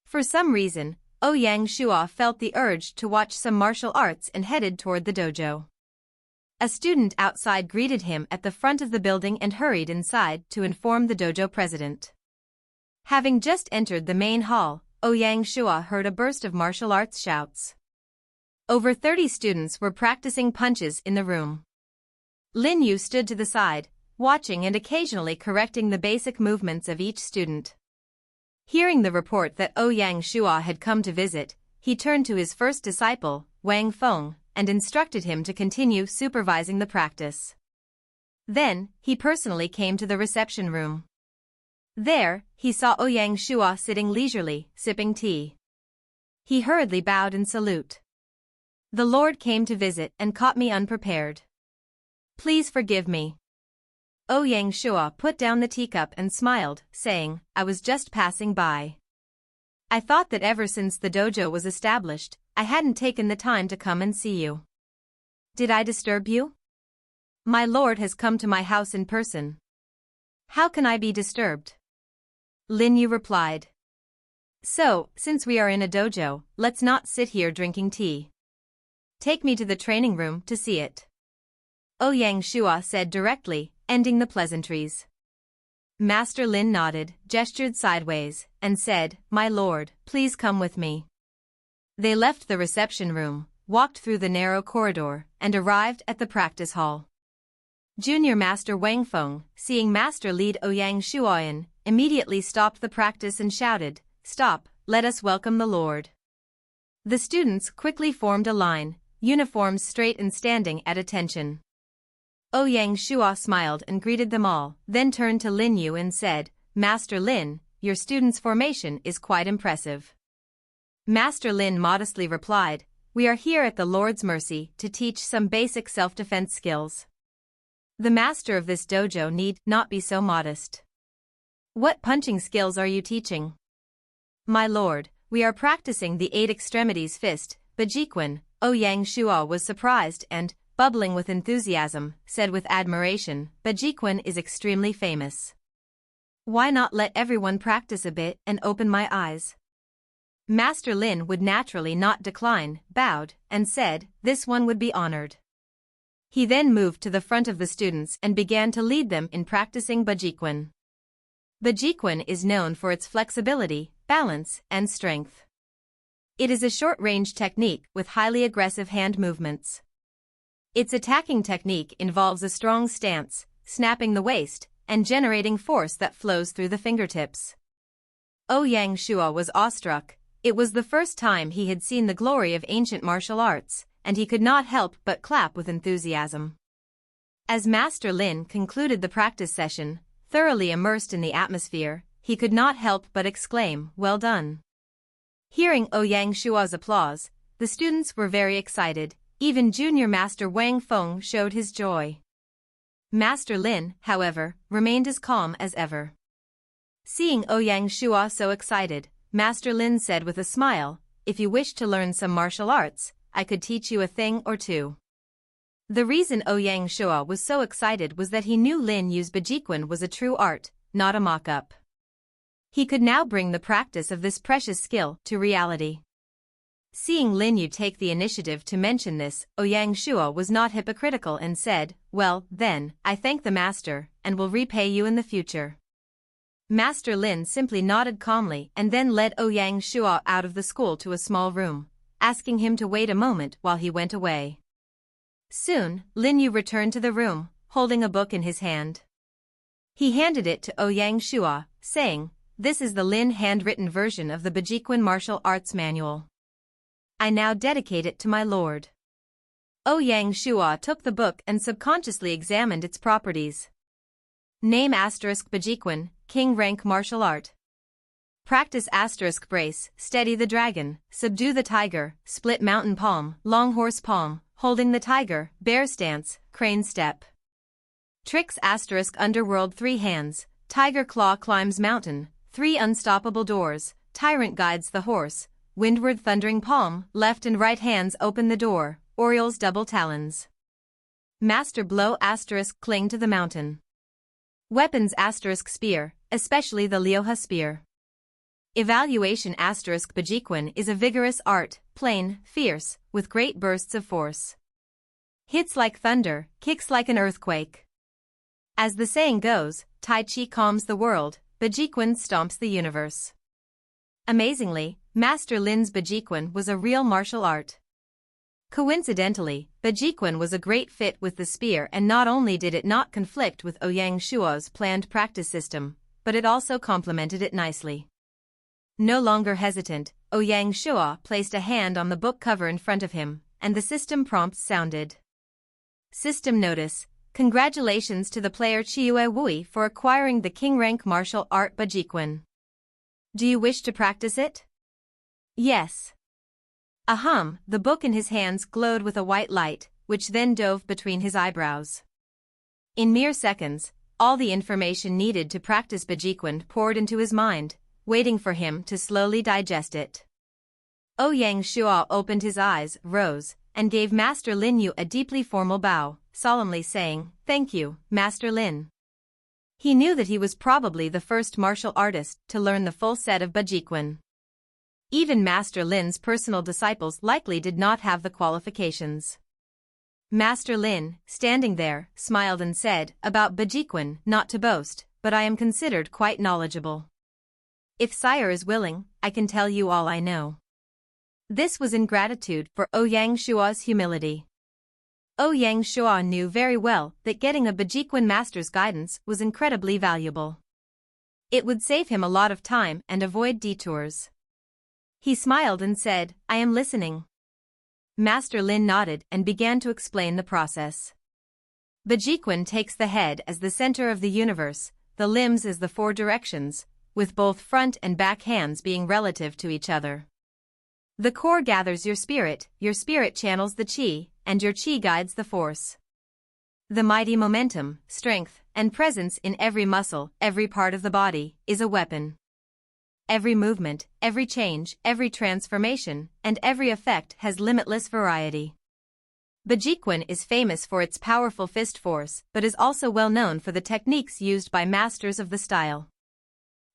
For some reason, Ouyang Shua felt the urge to watch some martial arts and headed toward the dojo. A student outside greeted him at the front of the building and hurried inside to inform the dojo president. Having just entered the main hall, Ouyang Shua heard a burst of martial arts shouts. Over 30 students were practicing punches in the room. Lin Yu stood to the side, watching and occasionally correcting the basic movements of each student. Hearing the report that Ouyang Shua had come to visit, he turned to his first disciple, Wang Feng, and instructed him to continue supervising the practice. Then, he personally came to the reception room. There, he saw Ouyang Shua sitting leisurely, sipping tea. He hurriedly bowed in salute. The Lord came to visit and caught me unprepared. Please forgive me. Ouyang Shua put down the teacup and smiled, saying, I was just passing by. I thought that ever since the dojo was established, I hadn't taken the time to come and see you. Did I disturb you? My lord has come to my house in person. How can I be disturbed? Lin Yu replied. So, since we are in a dojo, let's not sit here drinking tea. Take me to the training room to see it. Ouyang Shua said directly, ending the pleasantries. Master Lin nodded, gestured sideways, and said, My lord, please come with me. They left the reception room, walked through the narrow corridor, and arrived at the practice hall. Junior Master Wang Feng, seeing Master lead Ouyang Shua in, immediately stopped the practice and shouted, Stop, let us welcome the Lord. The students quickly formed a line, uniforms straight and standing at attention. Ouyang Shua smiled and greeted them all, then turned to Lin Yu and said, Master Lin, your students' formation is quite impressive. Master Lin modestly replied, We are here at the Lord's mercy to teach some basic self-defense skills. The master of this dojo need not be so modest. What punching skills are you teaching? My lord, we are practicing the 8 extremities fist, Bajiquan. Ouyang Shua was surprised and, bubbling with enthusiasm, said with admiration, Bajiquan is extremely famous. Why not let everyone practice a bit and open my eyes? Master Lin would naturally not decline, bowed, and said, "This one would be honored." He then moved to the front of the students and began to lead them in practicing Bajiquan. Bajiquan is known for its flexibility, balance, and strength. It is a short-range technique with highly aggressive hand movements. Its attacking technique involves a strong stance, snapping the waist, and generating force that flows through the fingertips. Ouyang Shua was awestruck. It was the first time he had seen the glory of ancient martial arts, and he could not help but clap with enthusiasm. As Master Lin concluded the practice session, thoroughly immersed in the atmosphere, he could not help but exclaim, "Well done." Hearing Ouyang Shua's applause, the students were very excited. Even Junior Master Wang Feng showed his joy. Master Lin, however, remained as calm as ever. Seeing Ouyang Shua so excited, Master Lin said with a smile, "If you wish to learn some martial arts, I could teach you a thing or two." The reason Ouyang Shua was so excited was that he knew Lin Yu's Bajiquan was a true art, not a mock-up. He could now bring the practice of this precious skill to reality. Seeing Lin Yu take the initiative to mention this, Ouyang Shua was not hypocritical and said, "Well, then, I thank the master, and will repay you in the future." Master Lin simply nodded calmly and then led Ouyang Shua out of the school to a small room, asking him to wait a moment while he went away. Soon, Lin Yu returned to the room, holding a book in his hand. He handed it to Ouyang Shua, saying, "This is the Lin handwritten version of the Bajiquan Martial Arts Manual. I now dedicate it to my lord." Ouyang Shua took the book and subconsciously examined its properties. Name Bajiquan, King Rank Martial Art. Practice Brace, Steady the Dragon, Subdue the Tiger, Split Mountain Palm, Long Horse Palm, Holding the Tiger, Bear Stance, Crane Step. Tricks Underworld 3 Hands, Tiger Claw Climbs Mountain, 3 Unstoppable Doors, Tyrant Guides the Horse, Windward Thundering Palm, Left and Right Hands Open the Door, Oriole's Double Talons. Master Blow Cling to the Mountain. Weapons Spear, especially the Lioha Spear. Evaluation Bajiquan is a vigorous art, plain, fierce, with great bursts of force. Hits like thunder, kicks like an earthquake. As the saying goes, Tai Chi calms the world, Bajiquan stomps the universe. Amazingly, Master Lin's Bajiquan was a real martial art. Coincidentally, Bajiquan was a great fit with the spear, and not only did it not conflict with Ouyang Shua's planned practice system, but it also complemented it nicely. No longer hesitant, Ouyang Shua placed a hand on the book cover in front of him, and the system prompts sounded. System notice: congratulations to the player Chiue Wui for acquiring the King Rank Martial Art Bajiquan. Do you wish to practice it? Yes. Ahem, the book in his hands glowed with a white light, which then dove between his eyebrows. In mere seconds, all the information needed to practice Bajiquan poured into his mind, waiting for him to slowly digest it. Ouyang Shua opened his eyes, rose, and gave Master Lin Yu a deeply formal bow, solemnly saying, "Thank you, Master Lin." He knew that he was probably the first martial artist to learn the full set of Bajiquan. Even Master Lin's personal disciples likely did not have the qualifications. Master Lin, standing there, smiled and said, "About Bajiquan, not to boast, but I am considered quite knowledgeable. If sire is willing, I can tell you all I know." This was in gratitude for Ouyang Shua's humility. Ouyang Shua knew very well that getting a Bajiquan master's guidance was incredibly valuable. It would save him a lot of time and avoid detours. He smiled and said, "I am listening." Master Lin nodded and began to explain the process. Bajiquan takes the head as the center of the universe, the limbs as the 4 directions, with both front and back hands being relative to each other. The core gathers your spirit channels the chi, and your chi guides the force. The mighty momentum, strength, and presence in every muscle, every part of the body, is a weapon. Every movement, every change, every transformation, and every effect has limitless variety. Bajiquan is famous for its powerful fist force, but is also well known for the techniques used by masters of the style.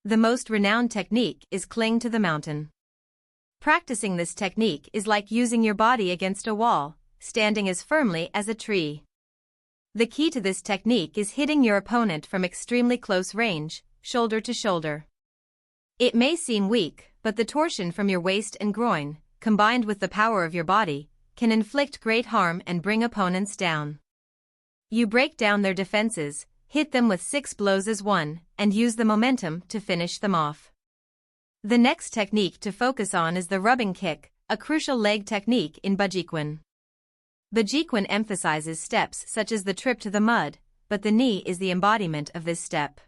The most renowned technique is Cling to the Mountain. Practicing this technique is like using your body against a wall, standing as firmly as a tree. The key to this technique is hitting your opponent from extremely close range, shoulder to shoulder. It may seem weak, but the torsion from your waist and groin, combined with the power of your body, can inflict great harm and bring opponents down. You break down their defenses, hit them with 6 blows as one, and use the momentum to finish them off. The next technique to focus on is the rubbing kick, a crucial leg technique in Bajiquan. Bajiquan emphasizes steps such as the trip to the mud, but the knee is the embodiment of this step.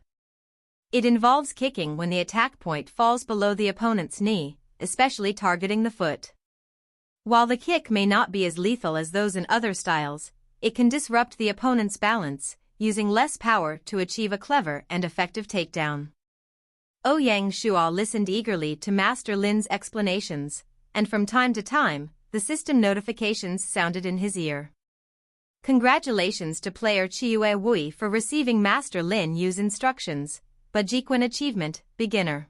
It involves kicking when the attack point falls below the opponent's knee, especially targeting the foot. While the kick may not be as lethal as those in other styles, it can disrupt the opponent's balance, using less power to achieve a clever and effective takedown. Ouyang Shuo listened eagerly to Master Lin's explanations, and from time to time, the system notifications sounded in his ear. Congratulations to player TWO Wui for receiving Master Lin Yue's instructions. Bajiquan Achievement, Beginner.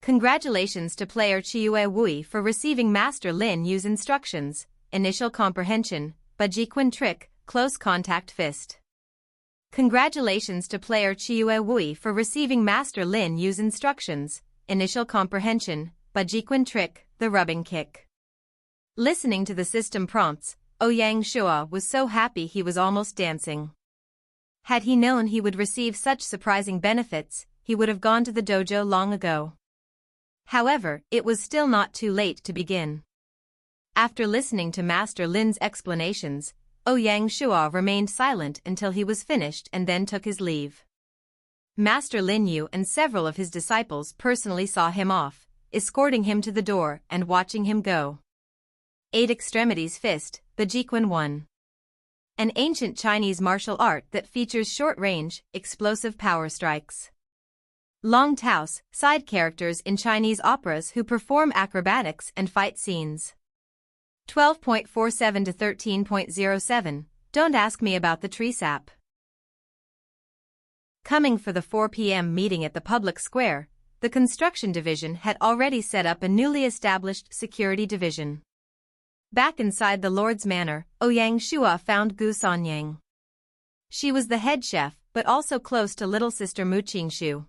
Congratulations to player TWO Wui for receiving Master Lin Yue's instructions. Initial Comprehension, Bajiquan Trick, Close Contact Fist. Congratulations to player TWO Wui for receiving Master Lin Yue's instructions. Initial Comprehension, Bajiquan Trick, the Rubbing Kick. Listening to the system prompts, Ouyang Shuo was so happy he was almost dancing. Had he known he would receive such surprising benefits, he would have gone to the dojo long ago. However, it was still not too late to begin. After listening to Master Lin's explanations, Ouyang Shuo remained silent until he was finished and then took his leave. Master Lin Yue and several of his disciples personally saw him off, escorting him to the door and watching him go. 8 Extremities Fist, Bajiquan 1. An ancient Chinese martial art that features short-range, explosive power strikes. Long taos, side characters in Chinese operas who perform acrobatics and fight scenes. 12.47 to 13.07, Don't ask me about the tree sap. Coming for the 4 p.m. meeting at the public square, the construction division had already set up a newly established security division. Back inside the Lord's manor, Ouyang Shuo found Gu Sanyang. She was the head chef, but also close to little sister Mu Qingshu.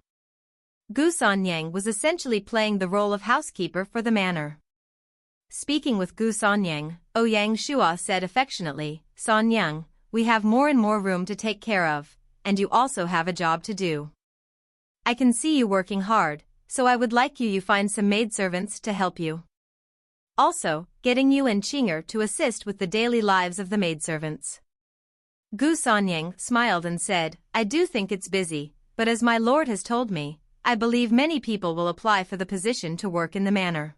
Gu Sanyang was essentially playing the role of housekeeper for the manor. Speaking with Gu Sanyang, Ouyang Shuo said affectionately, "Sanyang, we have more and more room to take care of, and you also have a job to do. I can see you working hard, so I would like you find some maidservants to help you. Also, getting you and Qinger to assist with the daily lives of the maidservants." Gu Sanyang smiled and said, "I do think it's busy, but as my lord has told me, I believe many people will apply for the position to work in the manor.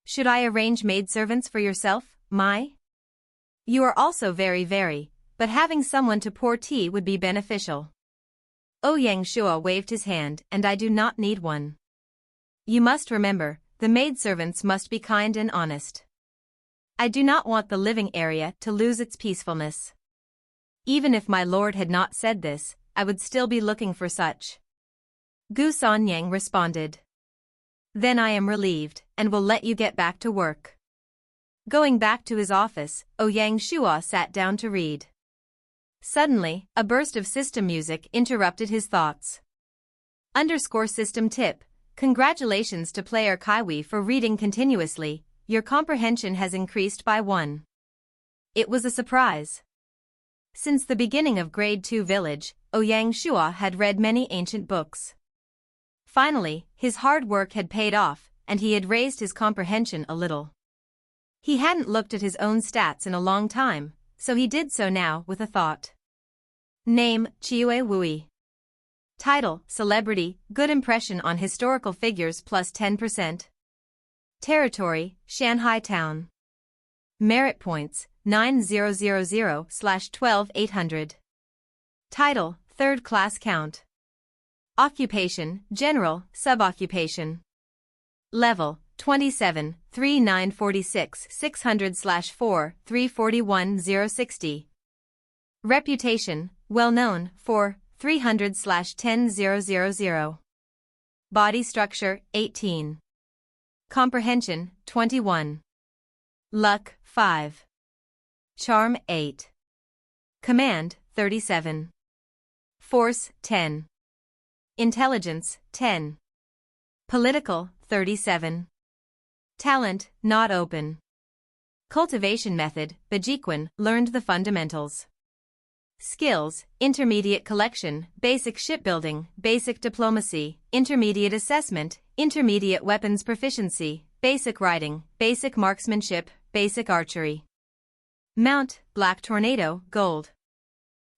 Should I arrange maidservants for yourself, Mai? You are also very, but having someone to pour tea would be beneficial." Ouyang Shuo waved his hand, "And I do not need one. You must remember, the maidservants must be kind and honest. I do not want the living area to lose its peacefulness. Even if my lord had not said this, I would still be looking for such." Gu Sanyang responded. "Then I am relieved, and will let you get back to work." Going back to his office, Ouyang Shuo sat down to read. Suddenly, a burst of system music interrupted his thoughts. _system tip. Congratulations to player Kaiwi for reading continuously, your comprehension has increased by 1. It was a surprise. Since the beginning of Grade 2 Village, Ouyang Shuo had read many ancient books. Finally, his hard work had paid off, and he had raised his comprehension a little. He hadn't looked at his own stats in a long time, so he did so now with a thought. Name, TWO Wui. Title, Celebrity, Good Impression on Historical Figures plus 10%. Territory, Shanghai Town. Merit Points, 9000/12800. Title, Third Class Count. Occupation, General, Suboccupation. Level, 27, 3946 600/4 341 060. Reputation, well known, for 300/10000. Body structure, 18. Comprehension, 21. Luck, 5. Charm, 8. Command, 37. Force, 10. Intelligence, 10. Political, 37. Talent, not open. Cultivation method, Bajiquan, learned the fundamentals. Skills, intermediate collection, basic shipbuilding, basic diplomacy, intermediate assessment, intermediate weapons proficiency, basic riding, basic marksmanship, basic archery. Mount, black tornado, gold.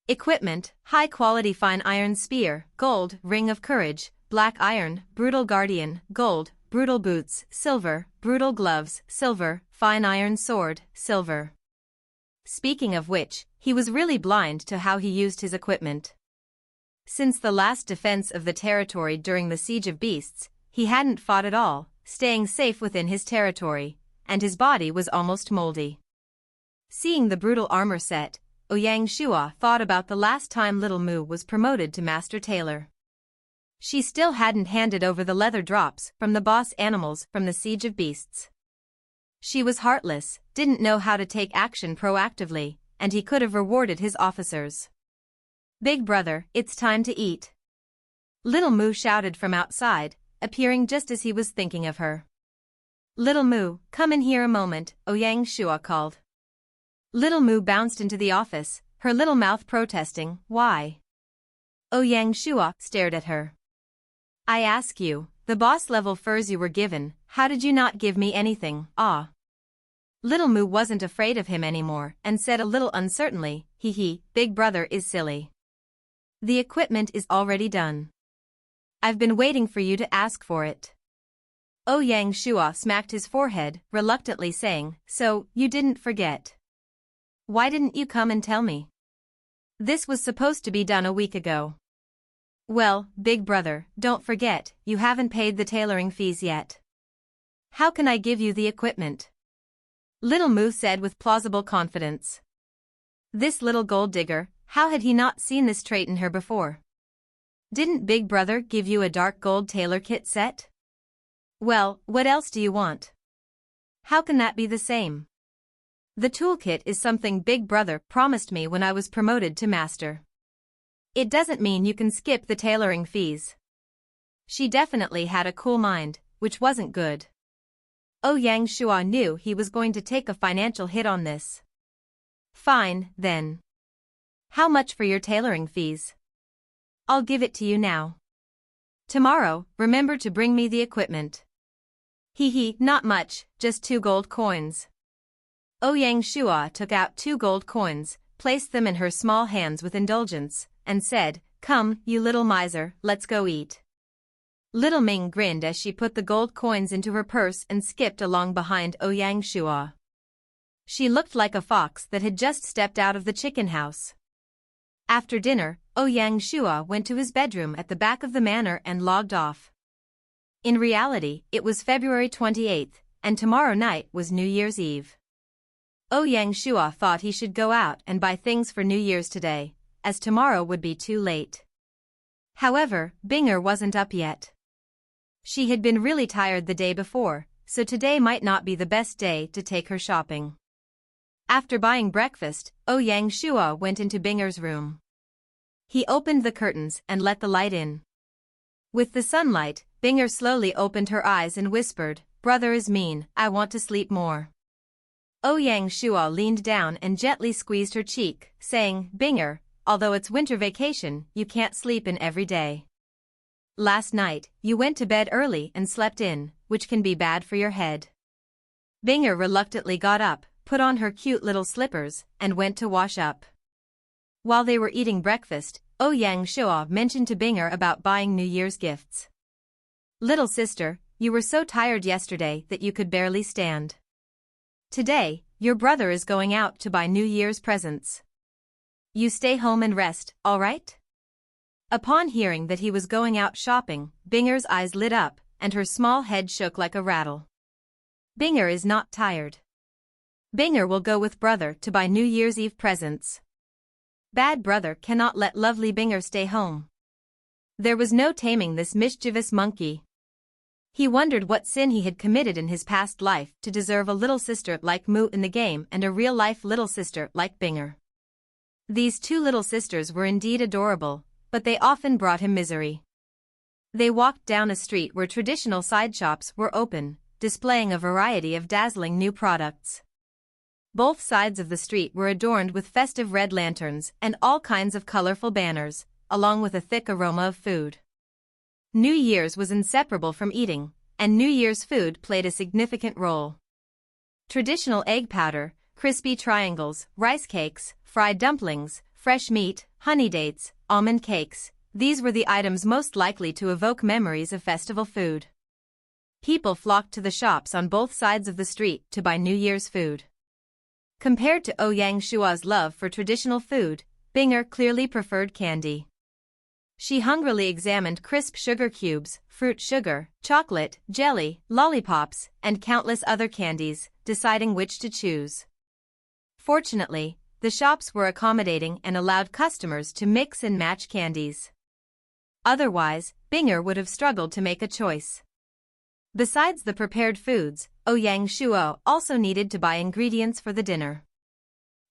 Equipment, high-quality fine iron spear, gold, ring of courage, black iron, brutal guardian, gold, brutal boots, silver, brutal gloves, silver, fine iron sword, silver. Speaking of which, he was really blind to how he used his equipment. Since the last defense of the territory during the Siege of Beasts, he hadn't fought at all, staying safe within his territory, and his body was almost moldy. Seeing the brutal armor set, Ouyang Shua thought about the last time Little Mu was promoted to Master Tailor. She still hadn't handed over the leather drops from the boss animals from the Siege of Beasts. She was heartless, didn't know how to take action proactively, and he could have rewarded his officers. Big brother, it's time to eat. Little Mu shouted from outside, appearing just as he was thinking of her. Little Mu, come in here a moment, Ouyang Shua called. Little Mu bounced into the office, her little mouth protesting, why? Ouyang Shua stared at her. I ask you, the boss-level furs you were given, how did you not give me anything, ah? Little Mu wasn't afraid of him anymore and said a little uncertainly, hee, big brother is silly. The equipment is already done. I've been waiting for you to ask for it. Ouyang Shua smacked his forehead, reluctantly saying, so, you didn't forget. Why didn't you come and tell me? This was supposed to be done a week ago. Well, big brother, don't forget, you haven't paid the tailoring fees yet. How can I give you the equipment? Little Mu said with plausible confidence. This little gold digger, how had he not seen this trait in her before? Didn't Big Brother give you a dark gold tailor kit set? Well, what else do you want? How can that be the same? The toolkit is something Big Brother promised me when I was promoted to master. It doesn't mean you can skip the tailoring fees. She definitely had a cool mind, which wasn't good. Ouyang Shua knew he was going to take a financial hit on this. Fine, then. How much for your tailoring fees? I'll give it to you now. Tomorrow, remember to bring me the equipment. Hee, not much, just 2 gold coins. Ouyang Shua took out 2 gold coins, placed them in her small hands with indulgence, and said, come, you little miser, let's go eat. Little Ming grinned as she put the gold coins into her purse and skipped along behind Ouyang Shua. She looked like a fox that had just stepped out of the chicken house. After dinner, Ouyang Shua went to his bedroom at the back of the manor and logged off. In reality, it was February 28th, and tomorrow night was New Year's Eve. Ouyang Shua thought he should go out and buy things for New Year's today, as tomorrow would be too late. However, Binger wasn't up yet. She had been really tired the day before, so today might not be the best day to take her shopping. After buying breakfast, Ouyang Shua went into Binger's room. He opened the curtains and let the light in. With the sunlight, Binger slowly opened her eyes and whispered, brother is mean, I want to sleep more. Ouyang Shua leaned down and gently squeezed her cheek, saying, Binger, although it's winter vacation, you can't sleep in every day. Last night, you went to bed early and slept in, which can be bad for your head. Binger reluctantly got up, put on her cute little slippers, and went to wash up. While they were eating breakfast, Ouyang Shua mentioned to Binger about buying New Year's gifts. Little sister, you were so tired yesterday that you could barely stand. Today, your brother is going out to buy New Year's presents. You stay home and rest, all right? Upon hearing that he was going out shopping, Binger's eyes lit up, and her small head shook like a rattle. Binger is not tired. Binger will go with brother to buy New Year's Eve presents. Bad brother cannot let lovely Binger stay home. There was no taming this mischievous monkey. He wondered what sin he had committed in his past life to deserve a little sister like Mu in the game and a real-life little sister like Binger. These two little sisters were indeed adorable, but they often brought him misery. They walked down a street where traditional side shops were open, displaying a variety of dazzling new products. Both sides of the street were adorned with festive red lanterns and all kinds of colorful banners, along with a thick aroma of food. New Year's was inseparable from eating, and New Year's food played a significant role. Traditional egg powder, crispy triangles, rice cakes, fried dumplings, fresh meat, honey dates, almond cakes, these were the items most likely to evoke memories of festival food. People flocked to the shops on both sides of the street to buy New Year's food. Compared to Ouyang Shua's love for traditional food, Binger clearly preferred candy. She hungrily examined crisp sugar cubes, fruit sugar, chocolate, jelly, lollipops, and countless other candies, deciding which to choose. Fortunately, the shops were accommodating and allowed customers to mix and match candies. Otherwise, Binger would have struggled to make a choice. Besides the prepared foods, Ouyang Shuo also needed to buy ingredients for the dinner.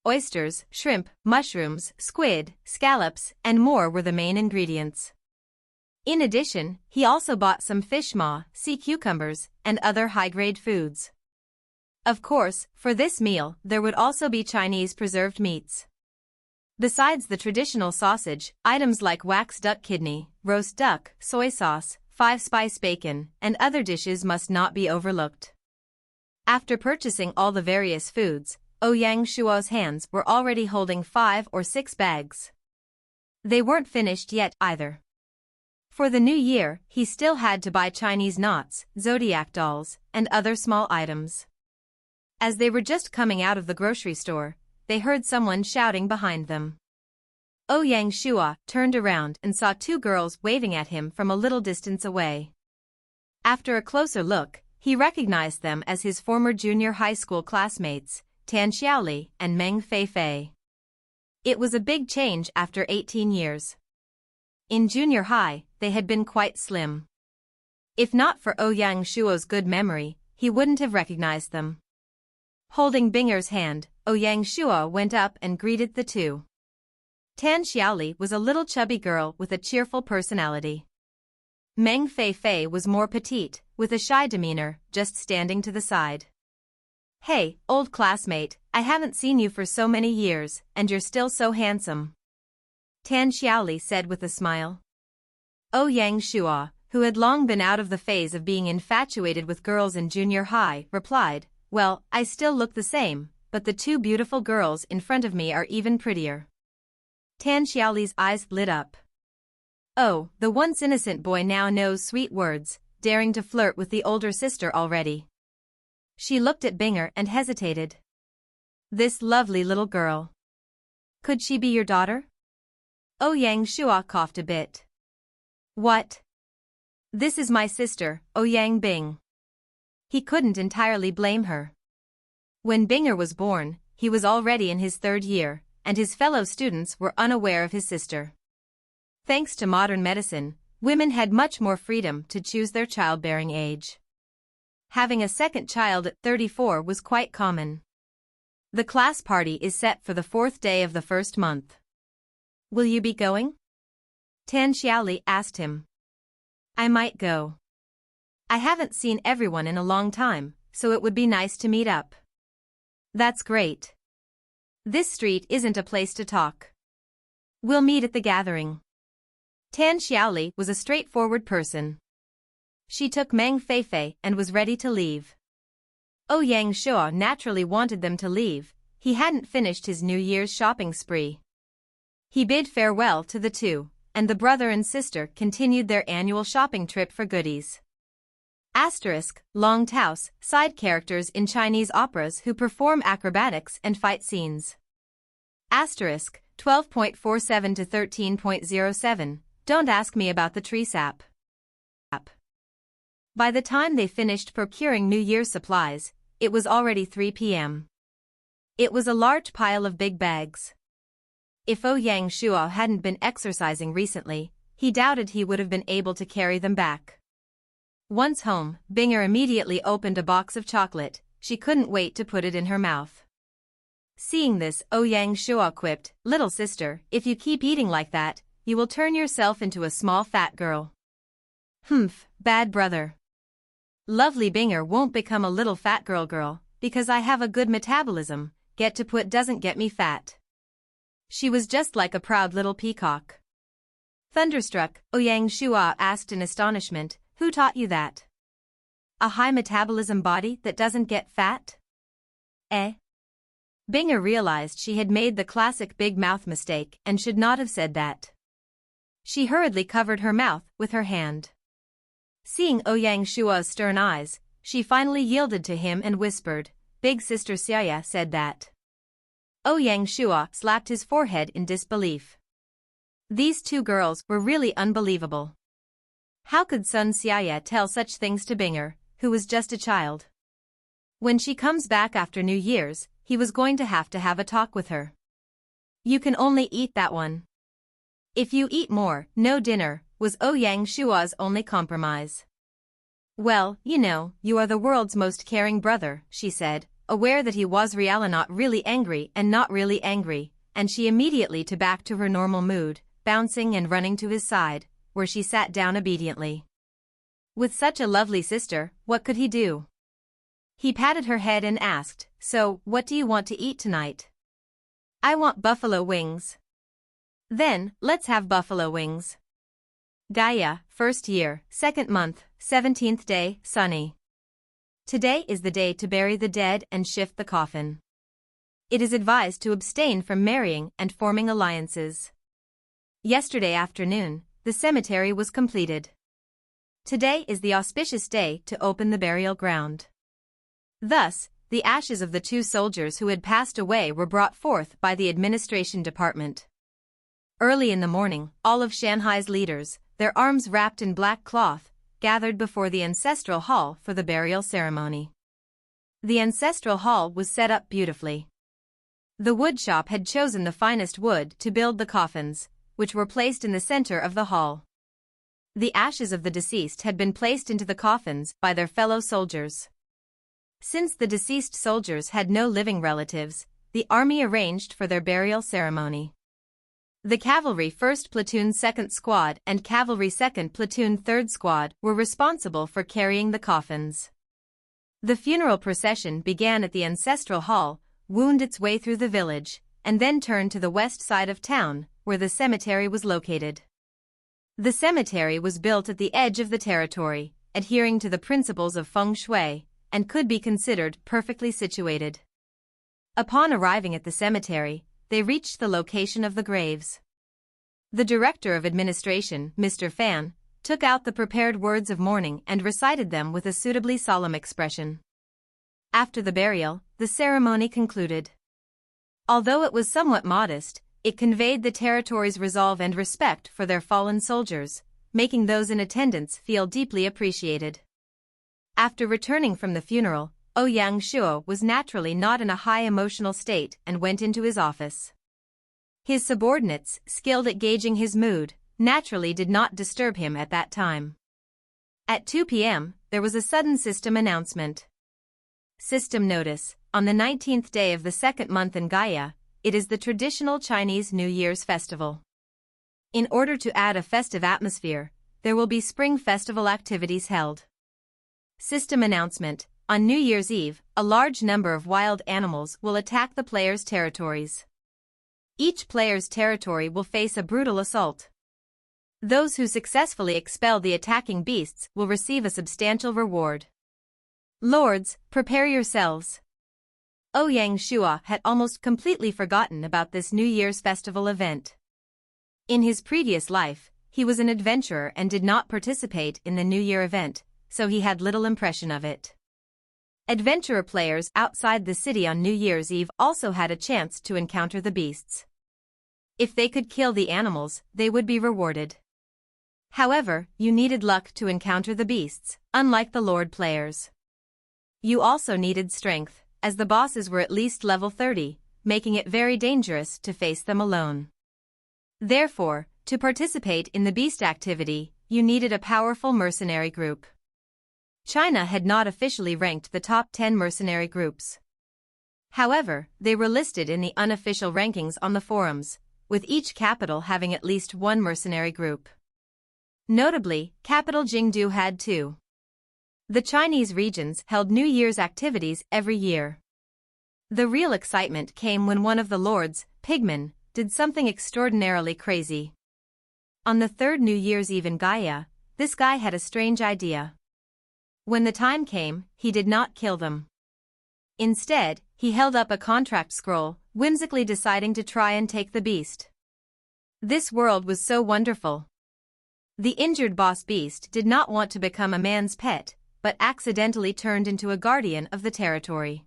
Oysters, shrimp, mushrooms, squid, scallops, and more were the main ingredients. In addition, he also bought some fish maw, sea cucumbers, and other high-grade foods. Of course, for this meal, there would also be Chinese preserved meats. Besides the traditional sausage, items like wax duck kidney, roast duck, soy sauce, five-spice bacon, and other dishes must not be overlooked. After purchasing all the various foods, Ouyang Shuo's hands were already holding 5 or 6 bags. They weren't finished yet, either. For the new year, he still had to buy Chinese knots, zodiac dolls, and other small items. As they were just coming out of the grocery store, they heard someone shouting behind them. Ouyang Shuo turned around and saw 2 girls waving at him from a little distance away. After a closer look, he recognized them as his former junior high school classmates, Tian and Meng Feifei. It was a big change after 18 years. In junior high, they had been quite slim. If not for Ouyang Shuo's good memory, he wouldn't have recognized them. Holding Binger's hand, Ouyang Shuo went up and greeted the two. Tian Xiaoli was a little chubby girl with a cheerful personality. Meng Feifei was more petite, with a shy demeanor, just standing to the side. "Hey, old classmate, I haven't seen you for so many years, and you're still so handsome," Tian Xiaoli said with a smile. Ouyang Shuo, who had long been out of the phase of being infatuated with girls in junior high, replied, "Well, I still look the same, but the 2 beautiful girls in front of me are even prettier." Tian Xiaoli's eyes lit up. Oh, the once innocent boy now knows sweet words, daring to flirt with the older sister already. She looked at Binger and hesitated. This lovely little girl. Could she be your daughter? Ouyang Shuo coughed a bit. What? This is my sister, Ouyang Bing. He couldn't entirely blame her. When Binger was born, he was already in his 3rd year, and his fellow students were unaware of his sister. Thanks to modern medicine, women had much more freedom to choose their childbearing age. Having a second child at 34 was quite common. The class party is set for the 4th day of the 1st month. Will you be going? Tian Xiaoli asked him. I might go. I haven't seen everyone in a long time, so it would be nice to meet up. That's great. This street isn't a place to talk. We'll meet at the gathering. Tian Xiaoli was a straightforward person. She took Meng Feifei and was ready to leave. Ouyang Shuo naturally wanted them to leave. He hadn't finished his New Year's shopping spree. He bid farewell to the two, and the brother and sister continued their annual shopping trip for goodies. Asterisk, Long Taos, side characters in Chinese operas who perform acrobatics and fight scenes. Asterisk, 12.47 to 13.07, don't ask me about the tree sap. By the time they finished procuring New Year's supplies, it was already 3 p.m. It was a large pile of big bags. If Ouyang Shuo hadn't been exercising recently, he doubted he would have been able to carry them back. Once home, Binger immediately opened a box of chocolate. She couldn't wait to put it in her mouth. Seeing this, Ouyang Shuo quipped, "Little sister, if you keep eating like that, you will turn yourself into a small fat girl." "Humph, bad brother. Lovely Binger won't become a little fat girl, because I have a good metabolism, get to put doesn't get me fat." She was just like a proud little peacock. Thunderstruck, Ouyang Shuo asked in astonishment, "Who taught you that? A high metabolism body that doesn't get fat?" Eh? Binger realized she had made the classic big mouth mistake and should not have said that. She hurriedly covered her mouth with her hand. Seeing Ouyang Shuo's stern eyes, she finally yielded to him and whispered, "Big sister Xiaya said that." Ouyang Shuo slapped his forehead in disbelief. These two girls were really unbelievable. How could Sun Xiaya tell such things to Binger, who was just a child? When she comes back after New Year's, he was going to have a talk with her. "You can only eat that one. If you eat more, no dinner," was Ouyang Shuo's only compromise. "Well, you are the world's most caring brother," she said, aware that he was really not really angry and not really angry, and she immediately to back to her normal mood, bouncing and running to his side, where she sat down obediently. With such a lovely sister, what could he do? He patted her head and asked, "So, what do you want to eat tonight?" "I want buffalo wings." "Then, let's have buffalo wings." Gaia, 1st year, 2nd month, 17th day, sunny. Today is the day to bury the dead and shift the coffin. It is advised to abstain from marrying and forming alliances. Yesterday afternoon, the cemetery was completed. Today is the auspicious day to open the burial ground. Thus, the ashes of the two soldiers who had passed away were brought forth by the administration department. Early in the morning, all of Shanghai's leaders, their arms wrapped in black cloth, gathered before the ancestral hall for the burial ceremony. The ancestral hall was set up beautifully. The woodshop had chosen the finest wood to build the coffins, which were placed in the center of the hall. The ashes of the deceased had been placed into the coffins by their fellow soldiers. Since the deceased soldiers had no living relatives, the army arranged for their burial ceremony. The Cavalry 1st Platoon 2nd Squad and Cavalry 2nd Platoon 3rd Squad were responsible for carrying the coffins. The funeral procession began at the ancestral hall, wound its way through the village, and then turned to the west side of town, where the cemetery was located. The cemetery was built at the edge of the territory, adhering to the principles of feng shui, and could be considered perfectly situated. Upon arriving at the cemetery, they reached the location of the graves. The Director of Administration, Mr. Fan, took out the prepared words of mourning and recited them with a suitably solemn expression. After the burial, the ceremony concluded. Although it was somewhat modest, it conveyed the territory's resolve and respect for their fallen soldiers, making those in attendance feel deeply appreciated. After returning from the funeral, Ouyang Shuo was naturally not in a high emotional state and went into his office. His subordinates, skilled at gauging his mood, naturally did not disturb him at that time. At 2 p.m., there was a sudden system announcement. System notice: on the 19th day of the 2nd month in Gaia, it is the traditional Chinese New Year's festival. In order to add a festive atmosphere, there will be spring festival activities held. System announcement: on New Year's Eve, a large number of wild animals will attack the players' territories. Each player's territory will face a brutal assault. Those who successfully expel the attacking beasts will receive a substantial reward. Lords, prepare yourselves. Ouyang Shuo had almost completely forgotten about this New Year's festival event. In his previous life, he was an adventurer and did not participate in the New Year event, so he had little impression of it. Adventurer players outside the city on New Year's Eve also had a chance to encounter the beasts. If they could kill the animals, they would be rewarded. However, you needed luck to encounter the beasts, unlike the Lord players. You also needed strength, as the bosses were at least level 30, making it very dangerous to face them alone. Therefore, to participate in the beast activity, you needed a powerful mercenary group. China had not officially ranked the top 10 mercenary groups. However, they were listed in the unofficial rankings on the forums, with each capital having at least one mercenary group. Notably, capital Jingdu had two. The Chinese regions held New Year's activities every year. The real excitement came when one of the lords, Pigman, did something extraordinarily crazy. On the third New Year's Eve in Gaia, this guy had a strange idea. When the time came, he did not kill them. Instead, he held up a contract scroll, whimsically deciding to try and take the beast. This world was so wonderful. The injured boss beast did not want to become a man's pet, but accidentally turned into a guardian of the territory.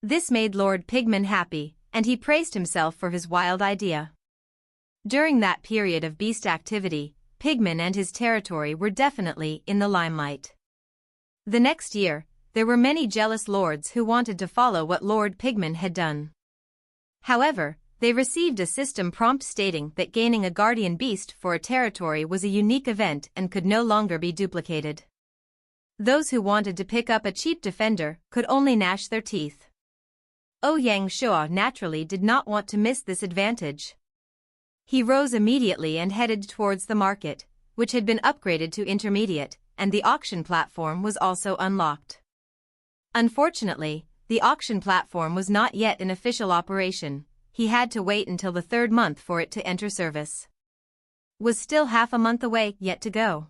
This made Lord Pigman happy, and he praised himself for his wild idea. During that period of beast activity, Pigman and his territory were definitely in the limelight. The next year, there were many jealous lords who wanted to follow what Lord Pigman had done. However, they received a system prompt stating that gaining a guardian beast for a territory was a unique event and could no longer be duplicated. Those who wanted to pick up a cheap defender could only gnash their teeth. Ouyang Shuo naturally did not want to miss this advantage. He rose immediately and headed towards the market, which had been upgraded to intermediate, and the auction platform was also unlocked. Unfortunately, the auction platform was not yet in official operation. He had to wait until the third month for it to enter service. Was still half a month away, yet to go.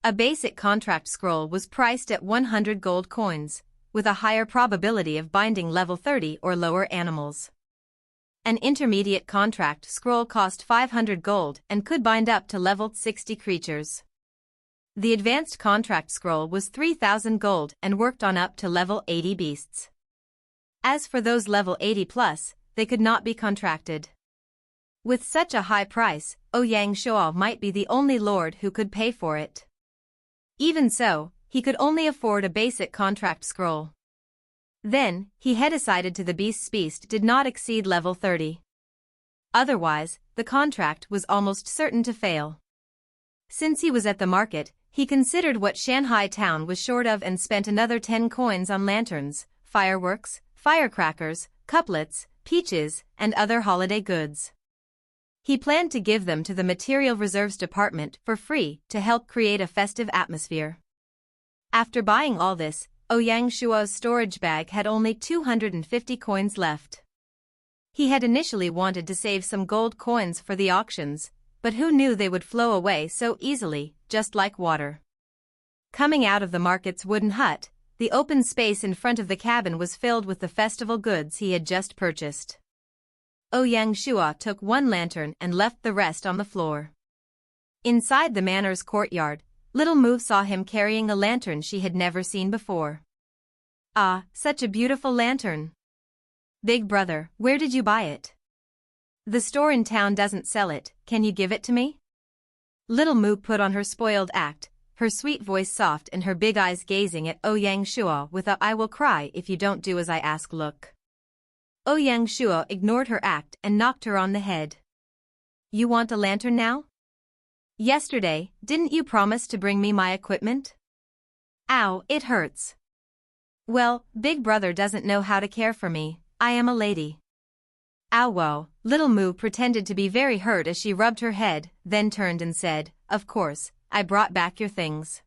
A basic contract scroll was priced at 100 gold coins, with a higher probability of binding level 30 or lower animals. An intermediate contract scroll cost 500 gold and could bind up to level 60 creatures. The advanced contract scroll was 3,000 gold and worked on up to level 80 beasts. As for those level 80 plus, they could not be contracted. With such a high price, Ouyang Shuo might be the only lord who could pay for it. Even so, he could only afford a basic contract scroll. Then, he had decided to the beast's beast did not exceed level 30. Otherwise, the contract was almost certain to fail. Since he was at the market, he considered what Shanghai town was short of and spent another 10 coins on lanterns, fireworks, firecrackers, couplets, peaches, and other holiday goods. He planned to give them to the Material Reserves Department for free to help create a festive atmosphere. After buying all this, Ouyang Shuo's storage bag had only 250 coins left. He had initially wanted to save some gold coins for the auctions, but who knew they would flow away so easily, just like water. Coming out of the market's wooden hut, the open space in front of the cabin was filled with the festival goods he had just purchased. Ouyang Shuo took one lantern and left the rest on the floor. Inside the manor's courtyard, Little Mu saw him carrying a lantern she had never seen before. Ah, such a beautiful lantern. Big brother, where did you buy it? The store in town doesn't sell it, can you give it to me? Little Mu put on her spoiled act, her sweet voice soft and her big eyes gazing at Ouyang Shuo with a "I will cry if you don't do as I ask" look. Ouyang Shuo ignored her act and knocked her on the head. You want a lantern now? Yesterday, didn't you promise to bring me my equipment? Ow, it hurts. Well, big brother doesn't know how to care for me, I am a lady. Ow whoa, Little Mu pretended to be very hurt as she rubbed her head, then turned and said, of course, I brought back your things.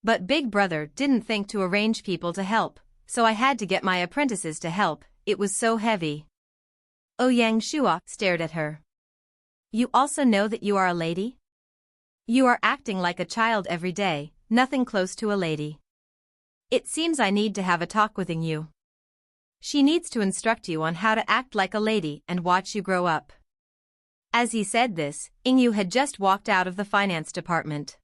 But big brother didn't think to arrange people to help, so I had to get my apprentices to help, it was so heavy. Ouyang Shuo stared at her. You also know that you are a lady? You are acting like a child every day, nothing close to a lady. It seems I need to have a talk with you. She needs to instruct you on how to act like a lady and watch you grow up. As he said this, Ingyu had just walked out of the finance department.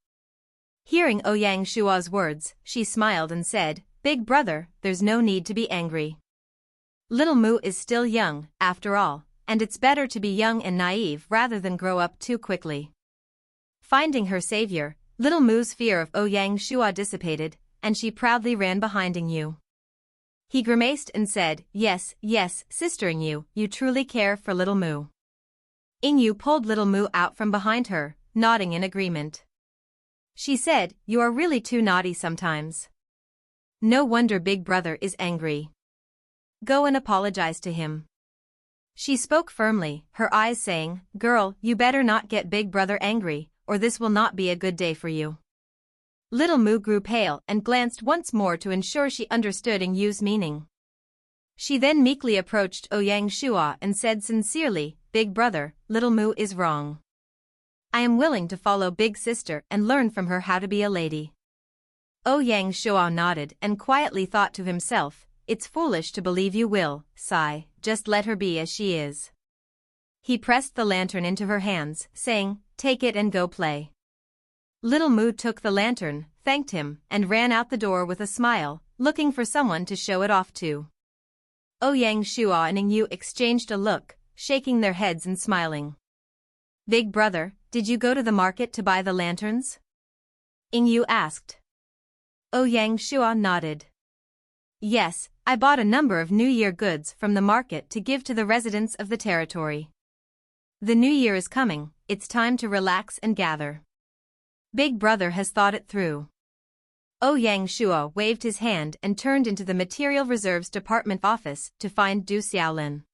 Hearing Ouyang Shuo's words, she smiled and said, Big brother, there's no need to be angry. Little Mu is still young, after all, and it's better to be young and naive rather than grow up too quickly. Finding her savior, Little Mu's fear of Ouyang Shuo dissipated, and she proudly ran behind Ingyu. He grimaced and said, yes, Sister Ingyu, you truly care for Little Mu. Ingyu pulled Little Mu out from behind her, nodding in agreement. She said, "You are really too naughty sometimes. No wonder Big Brother is angry. Go and apologize to him." She spoke firmly, her eyes saying, "Girl, you better not get Big Brother angry, or this will not be a good day for you." Little Mu grew pale and glanced once more to ensure she understood Ing Yu's meaning. She then meekly approached Ouyang Shua and said sincerely, "Big Brother, Little Mu is wrong. I am willing to follow Big Sister and learn from her how to be a lady." Ouyang Shua nodded and quietly thought to himself, "It's foolish to believe you will, Sai, just let her be as she is." He pressed the lantern into her hands, saying, "Take it and go play." Little Mu took the lantern, thanked him, and ran out the door with a smile, looking for someone to show it off to. Ouyang Shua and Ing Yu exchanged a look, shaking their heads and smiling. "Big Brother, did you go to the market to buy the lanterns?" Ing Yu asked. Ouyang Shua nodded. "Yes, I bought a number of New Year goods from the market to give to the residents of the territory. The New Year is coming, it's time to relax and gather. Big Brother has thought it through." Ouyang Shua waved his hand and turned into the Material Reserves Department office to find Du Xiaolin.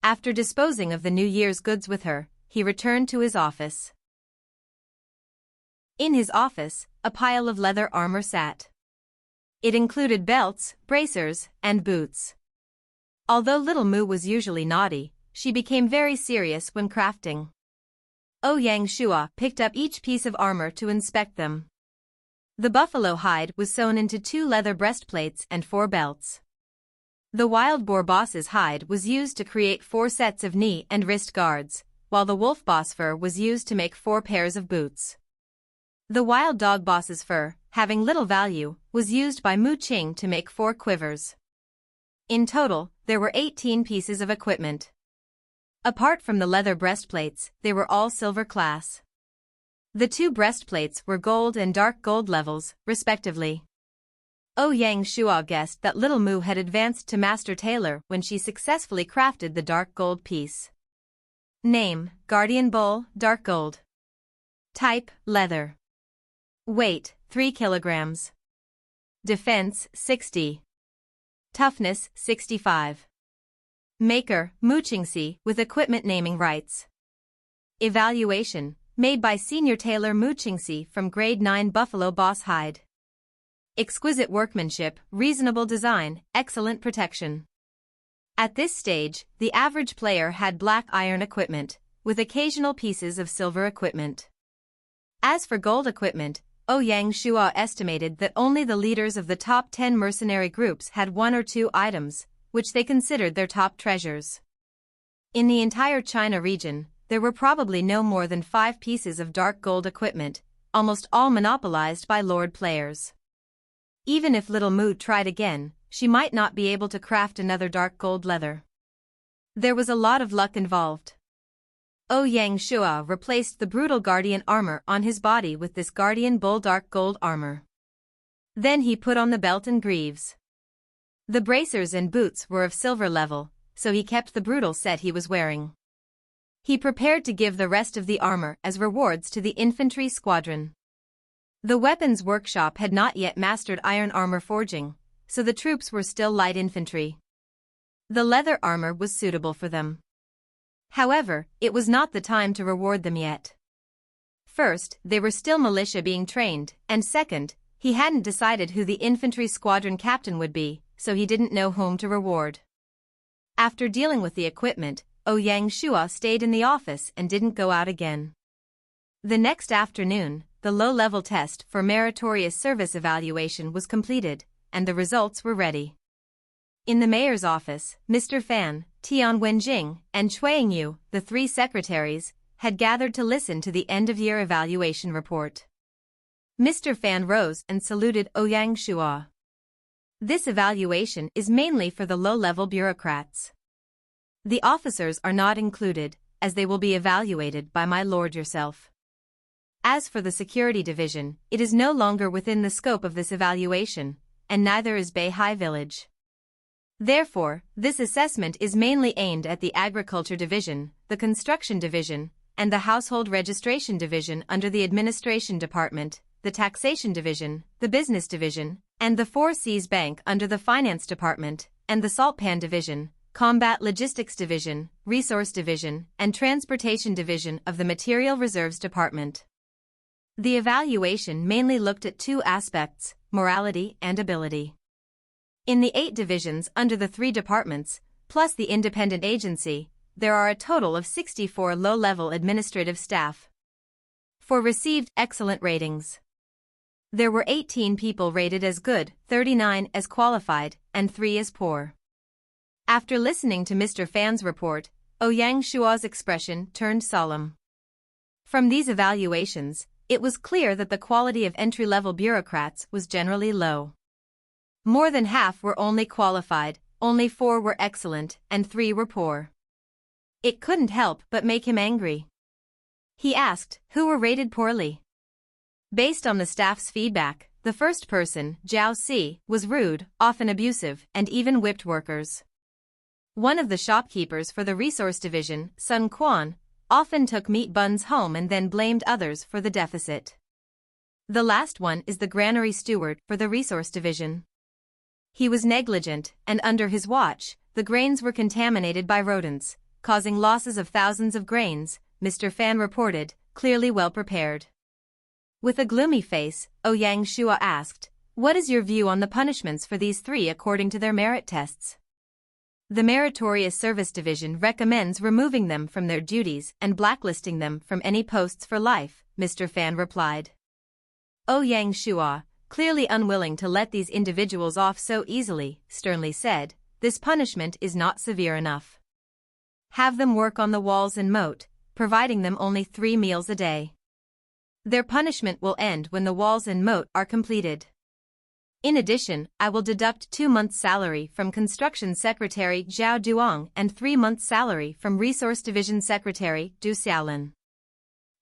After disposing of the New Year's goods with her, he returned to his office. In his office, a pile of leather armor sat. It included belts, bracers, and boots. Although Little Mu was usually naughty, she became very serious when crafting. Ouyang Shua picked up each piece of armor to inspect them. The buffalo hide was sewn into 2 leather breastplates and 4 belts. The wild boar boss's hide was used to create 4 sets of knee and wrist guards, while the wolf boss fur was used to make 4 pairs of boots. The wild dog boss's fur, having little value, was used by Mu Qing to make 4 quivers. In total, there were 18 pieces of equipment. Apart from the leather breastplates, they were all silver class. The 2 breastplates were gold and dark gold levels, respectively. Ouyang Shua guessed that Little Mu had advanced to Master Tailor when she successfully crafted the dark gold piece. Name, Guardian Bull, dark gold. Type, leather. Weight, 3 kilograms. Defense, 60. Toughness, 65. Maker, Mu Qingxi, with equipment naming rights. Evaluation, made by Senior Tailor Mu Qingxi from Grade 9 Buffalo Boss Hide. Exquisite workmanship, reasonable design, excellent protection. At this stage, the average player had black iron equipment, with occasional pieces of silver equipment. As for gold equipment, Ouyang Shua estimated that only the leaders of the top 10 mercenary groups had 1 or 2 items, which they considered their top treasures. In the entire China region, there were probably no more than 5 pieces of dark gold equipment, almost all monopolized by lord players. Even if Little Mu tried again, she might not be able to craft another dark gold leather. There was a lot of luck involved. Ouyang Shua replaced the brutal guardian armor on his body with this guardian bull dark gold armor. Then he put on the belt and greaves. The bracers and boots were of silver level, so he kept the brutal set he was wearing. He prepared to give the rest of the armor as rewards to the infantry squadron. The weapons workshop had not yet mastered iron armor forging, so the troops were still light infantry. The leather armor was suitable for them. However, it was not the time to reward them yet. First, they were still militia being trained, and second, he hadn't decided who the infantry squadron captain would be, so he didn't know whom to reward. After dealing with the equipment, Ouyang Shua stayed in the office and didn't go out again. The next afternoon, the low-level test for Meritorious service evaluation was completed, and the results were ready. In the mayor's office, Mr. Fan, Tian Wenjing, and Cui Yu, the 3 secretaries, had gathered to listen to the end-of-year evaluation report. Mr. Fan rose and saluted Ouyang Shua. This evaluation is mainly for the low-level bureaucrats. The officers are not included, as they will be evaluated by my lord yourself. As for the security division, it is no longer within the scope of this evaluation, and neither is Beihai Village. Therefore, this assessment is mainly aimed at the Agriculture Division, the Construction Division, and the Household Registration Division under the Administration Department, the Taxation Division, the Business Division, and the Four Seas Bank under the Finance Department, and the Saltpan Division, Combat Logistics Division, Resource Division, and Transportation Division of the Material Reserves Department. The evaluation mainly looked at two aspects, morality and ability. In the 8 divisions under the 3 departments, plus the independent agency, there are a total of 64 low-level administrative staff. For received excellent ratings. There were 18 people rated as good, 39 as qualified, and 3 as poor. After listening to Mr. Fan's report, Ouyang Shua's expression turned solemn. From these evaluations, it was clear that the quality of entry-level bureaucrats was generally low. More than half were only qualified, only 4 were excellent, and 3 were poor. It couldn't help but make him angry. He asked, who were rated poorly? Based on the staff's feedback, the first person, Zhao Si, was rude, often abusive, and even whipped workers. One of the shopkeepers for the Resource Division, Sun Quan, often took meat buns home and then blamed others for the deficit. The last one is the Granary Steward for the Resource Division. He was negligent, and under his watch, the grains were contaminated by rodents, causing losses of thousands of grains, Mr. Fan reported, clearly well prepared. With a gloomy face, Ouyang Shua asked, what is your view on the punishments for these 3 according to their merit tests? The Meritorious Service Division recommends removing them from their duties and blacklisting them from any posts for life, Mr. Fan replied. Ouyang Shua, clearly unwilling to let these individuals off so easily, sternly said, this punishment is not severe enough. Have them work on the walls and moat, providing them only 3 meals a day. Their punishment will end when the walls and moat are completed. In addition, I will deduct 2 months' salary from Construction Secretary Zhao Duong and 3 months' salary from Resource Division Secretary Du Xiaolin.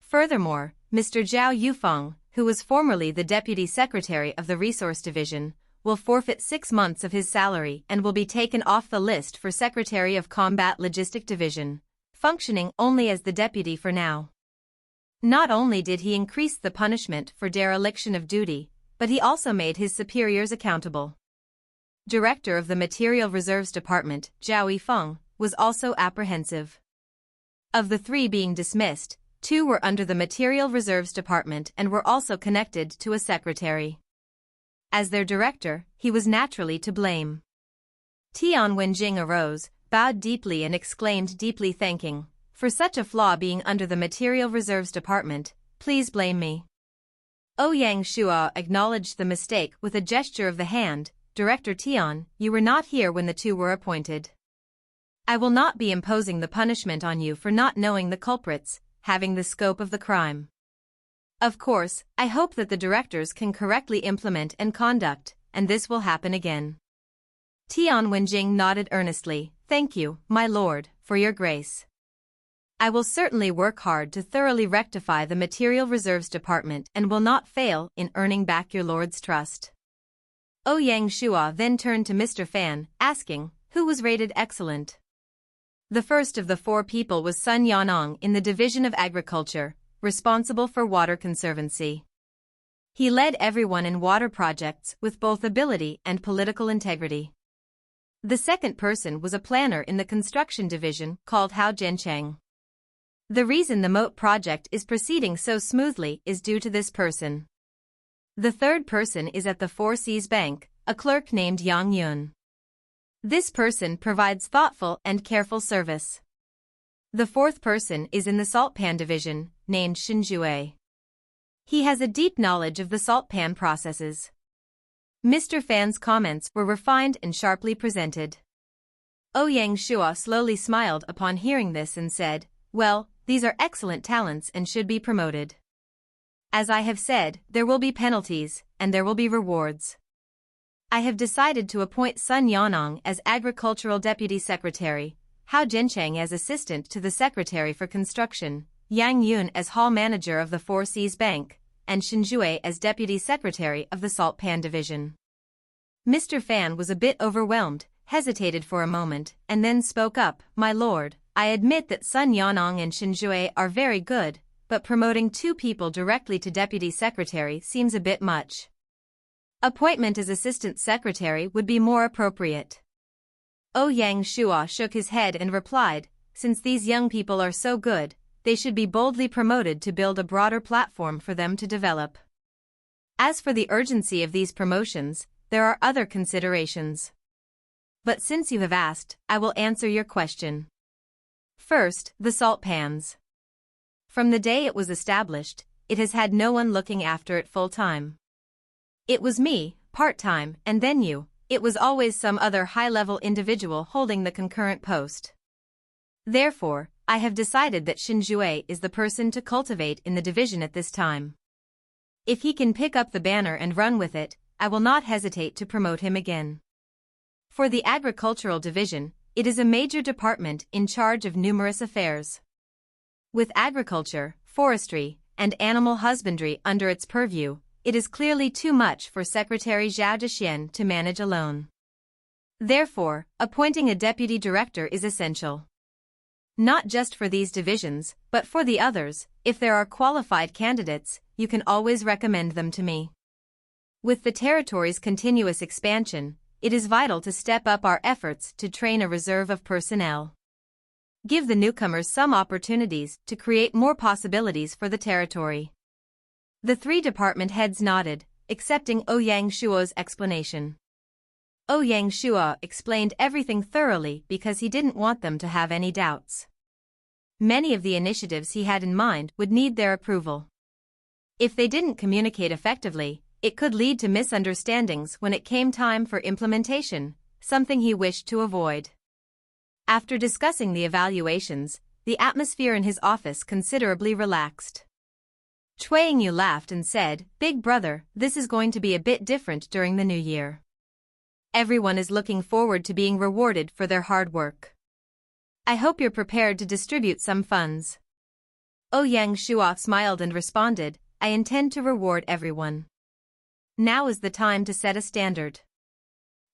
Furthermore, Mr. Zhao Yufeng, who was formerly the Deputy Secretary of the Resource Division, will forfeit 6 months of his salary and will be taken off the list for Secretary of Combat Logistic Division, functioning only as the deputy for now. Not only did he increase the punishment for dereliction of duty, but he also made his superiors accountable. Director of the Material Reserves Department, Zhao Yifeng, was also apprehensive. Of the 3 being dismissed, 2 were under the Material Reserves Department and were also connected to a secretary. As their director, he was naturally to blame. Tian Wenjing arose, bowed deeply and exclaimed deeply thanking, for such a flaw being under the Material Reserves Department, please blame me. Ouyang Shua acknowledged the mistake with a gesture of the hand, Director Tian, you were not here when the 2 were appointed. I will not be imposing the punishment on you for not knowing the culprits, having the scope of the crime. Of course, I hope that the directors can correctly implement and conduct, and this will happen again. Tian Wenjing nodded earnestly, thank you, my lord, for your grace. I will certainly work hard to thoroughly rectify the Material Reserves Department and will not fail in earning back your lord's trust. Ouyang Shua then turned to Mr. Fan, asking, who was rated excellent? The first of the 4 people was Sun Yanong in the Division of Agriculture, responsible for water conservancy. He led everyone in water projects with both ability and political integrity. The second person was a planner in the Construction Division called Hao Zhencheng. The reason the moat project is proceeding so smoothly is due to this person. The third person is at the Four Seas Bank, a clerk named Yang Yun. This person provides thoughtful and careful service. The fourth person is in the Saltpan Division, named Xinjue. He has a deep knowledge of the saltpan processes. Mr. Fan's comments were refined and sharply presented. Ouyang Shua slowly smiled upon hearing this and said, well, these are excellent talents and should be promoted. As I have said, there will be penalties, and there will be rewards. I have decided to appoint Sun Yanong as Agricultural Deputy Secretary, Hao Zhencheng as Assistant to the Secretary for Construction, Yang Yun as Hall Manager of the Four Seas Bank, and Xinjue as Deputy Secretary of the Saltpan Division. Mr. Fan was a bit overwhelmed, hesitated for a moment, and then spoke up, my lord, I admit that Sun Yanong and Xinjue are very good, but promoting 2 people directly to deputy secretary seems a bit much. Appointment as assistant secretary would be more appropriate. Ouyang Shuo shook his head and replied, since these young people are so good, they should be boldly promoted to build a broader platform for them to develop. As for the urgency of these promotions, there are other considerations. But since you have asked, I will answer your question. First, the salt pans. From the day it was established, it has had no one looking after it full-time. It was me, part-time, and then you. It was always some other high-level individual holding the concurrent post. Therefore, I have decided that Xin Jue is the person to cultivate in the division at this time. If he can pick up the banner and run with it, I will not hesitate to promote him again. For the agricultural division, it is a major department in charge of numerous affairs. With agriculture, forestry, and animal husbandry under its purview, it is clearly too much for Secretary Zhao Dexian to manage alone. Therefore, appointing a deputy director is essential. Not just for these divisions, but for the others. If there are qualified candidates, you can always recommend them to me. With the territory's continuous expansion, it is vital to step up our efforts to train a reserve of personnel. Give the newcomers some opportunities to create more possibilities for the territory. The 3 department heads nodded, accepting Ouyang Shuo's explanation. Ouyang Shuo explained everything thoroughly because he didn't want them to have any doubts. Many of the initiatives he had in mind would need their approval. If they didn't communicate effectively, it could lead to misunderstandings when it came time for implementation, something he wished to avoid. After discussing the evaluations, the atmosphere in his office considerably relaxed. Cui Yu laughed and said, "Big brother, this is going to be a bit different during the new year. Everyone is looking forward to being rewarded for their hard work. I hope you're prepared to distribute some funds." Ouyang Shuo smiled and responded, "I intend to reward everyone. Now is the time to set a standard."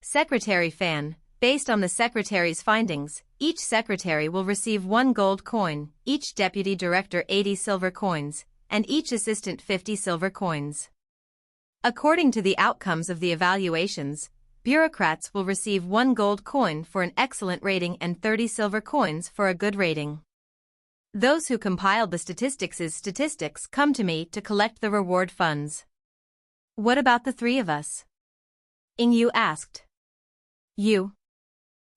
Secretary Fan, based on the secretary's findings, each secretary will receive 1 gold coin, each deputy director 80 silver coins, and each assistant 50 silver coins. According to the outcomes of the evaluations, bureaucrats will receive 1 gold coin for an excellent rating and 30 silver coins for a good rating. Those who compiled the statistics come to me to collect the reward funds. What about the 3 of us? Ing Yu asked. You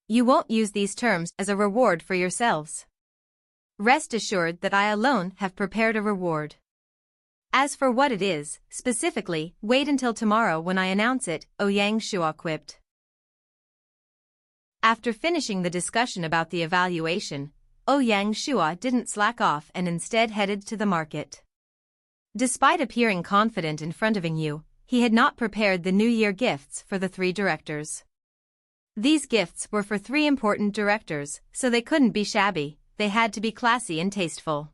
won't use these terms as a reward for yourselves. Rest assured that I alone have prepared a reward. As for what it is, specifically, wait until tomorrow when I announce it, Ouyang Shuo quipped. After finishing the discussion about the evaluation, Ouyang Shuo didn't slack off and instead headed to the market. Despite appearing confident in front of Ing Yu, he had not prepared the New Year gifts for the 3 directors. These gifts were for 3 important directors, so they couldn't be shabby, they had to be classy and tasteful.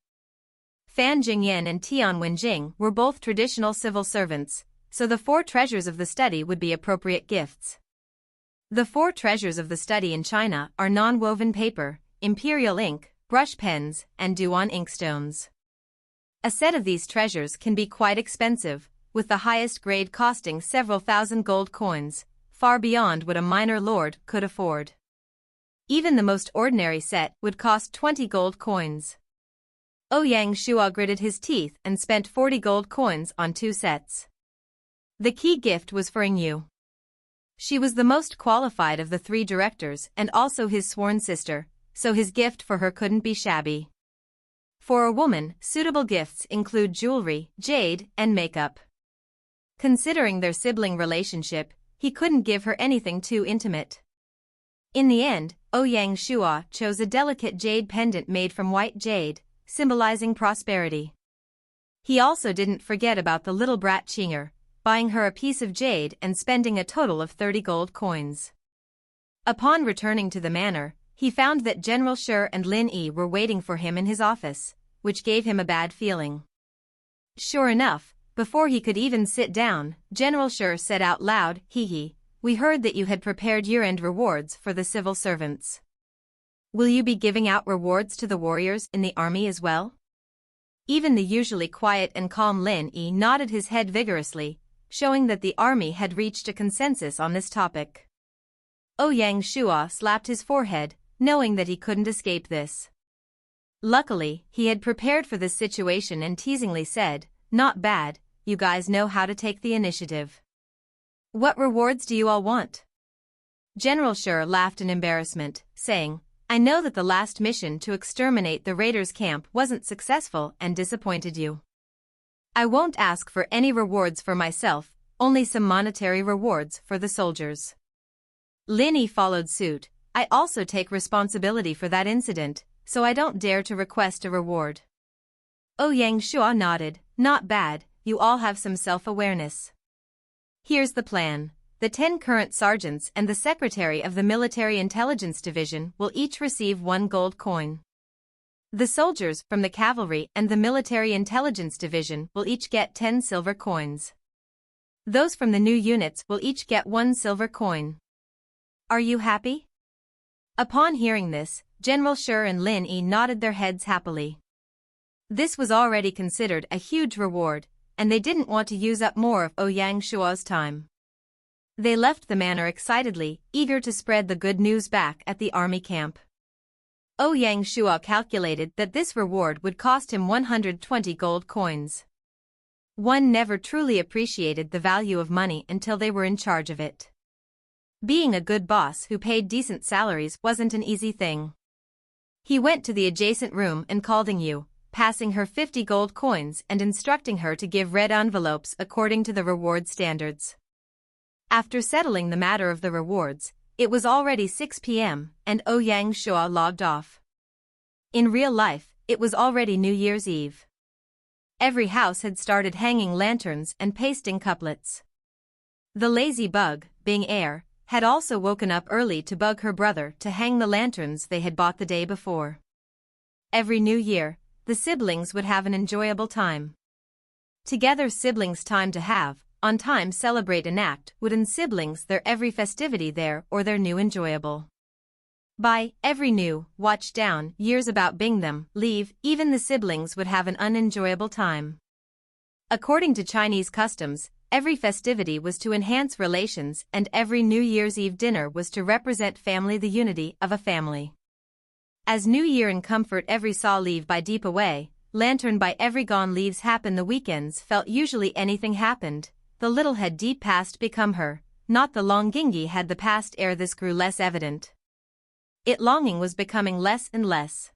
Fan Jingyan and Tian Wenjing were both traditional civil servants, so the 4 treasures of the study would be appropriate gifts. The 4 treasures of the study in China are non-woven paper, imperial ink, brush pens, and Duan inkstones. A set of these treasures can be quite expensive, with the highest grade costing several thousand gold coins, far beyond what a minor lord could afford. Even the most ordinary set would cost 20 gold coins. Ouyang Shuo gritted his teeth and spent 40 gold coins on 2 sets. The key gift was for Ing Yu. She was the most qualified of the 3 directors and also his sworn sister, so his gift for her couldn't be shabby. For a woman, suitable gifts include jewelry, jade, and makeup. Considering their sibling relationship, he couldn't give her anything too intimate. In the end, Ouyang Shuo chose a delicate jade pendant made from white jade, symbolizing prosperity. He also didn't forget about the little brat Qinger, buying her a piece of jade and spending a total of 30 gold coins. Upon returning to the manor, he found that General Shi and Lin Yi were waiting for him in his office, which gave him a bad feeling. Sure enough, before he could even sit down, General Shi said out loud, "Hee, we heard that you had prepared year-end rewards for the civil servants. Will you be giving out rewards to the warriors in the army as well?" Even the usually quiet and calm Lin Yi nodded his head vigorously, showing that the army had reached a consensus on this topic. Ouyang Shuo slapped his forehead, knowing that he couldn't escape this. Luckily, he had prepared for this situation and teasingly said, "Not bad, you guys know how to take the initiative. What rewards do you all want?" General Shi laughed in embarrassment, saying, "I know that the last mission to exterminate the raiders' camp wasn't successful and disappointed you. I won't ask for any rewards for myself, only some monetary rewards for the soldiers." Lin Yi followed suit. "I also take responsibility for that incident, so I don't dare to request a reward." Ouyang Shuo nodded, "Not bad, you all have some self-awareness. Here's the plan. The 10 current sergeants and the secretary of the Military Intelligence Division will each receive 1 gold coin. The soldiers from the Cavalry and the Military Intelligence Division will each get 10 silver coins. Those from the new units will each get 1 silver coin. Are you happy?" Upon hearing this, General Shi and Lin Yi nodded their heads happily. This was already considered a huge reward, and they didn't want to use up more of Ouyang Shuo's time. They left the manor excitedly, eager to spread the good news back at the army camp. Ouyang Shuo calculated that this reward would cost him 120 gold coins. One never truly appreciated the value of money until they were in charge of it. Being a good boss who paid decent salaries wasn't an easy thing. He went to the adjacent room and called Yu, passing her 50 gold coins and instructing her to give red envelopes according to the reward standards. After settling the matter of the rewards, it was already 6 p.m. and Ouyang Shuo logged off. In real life, it was already New Year's Eve. Every house had started hanging lanterns and pasting couplets. The lazy bug, Bing Air, had also woken up early to bug her brother to hang the lanterns they had bought the day before. Every New Year, the siblings would have an enjoyable time. Together siblings time to have, on time celebrate and act would in siblings their every festivity there or their new enjoyable. By every new, watch down, years about Bing them, leave, even the siblings would have an unenjoyable time. According to Chinese customs, every festivity was to enhance relations and every New Year's Eve dinner was to represent family, the unity of a family. As New Year in comfort every saw leave by deep away, lantern by every gone leaves happen the weekends felt usually anything happened, the little had deep past become her, not the longingi had the past ere this grew less evident. It longing was becoming less and less.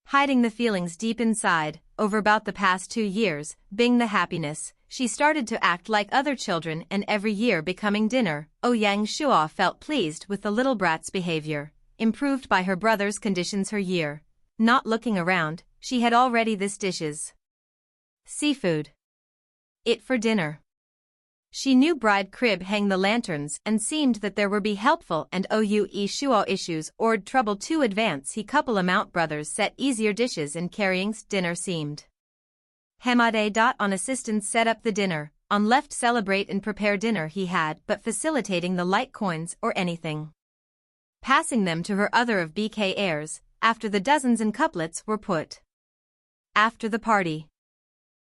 Hiding the feelings deep inside, over about the past 2 years, Bing the happiness, she started to act like other children and every year becoming dinner, Ouyang Shuo felt pleased with the little brat's behavior, improved by her brother's conditions her year. Not looking around, she had already this dishes. Seafood. It for dinner. She knew bride crib hang the lanterns and seemed that there were be helpful and Oue Shuo issues or trouble to advance he couple amount brothers set easier dishes and carrying's dinner seemed. Hemade. On assistance set up the dinner, on left celebrate and prepare dinner he had but facilitating the light coins or anything. Passing them to her other of BK heirs, after the dozens and couplets were put. After the party.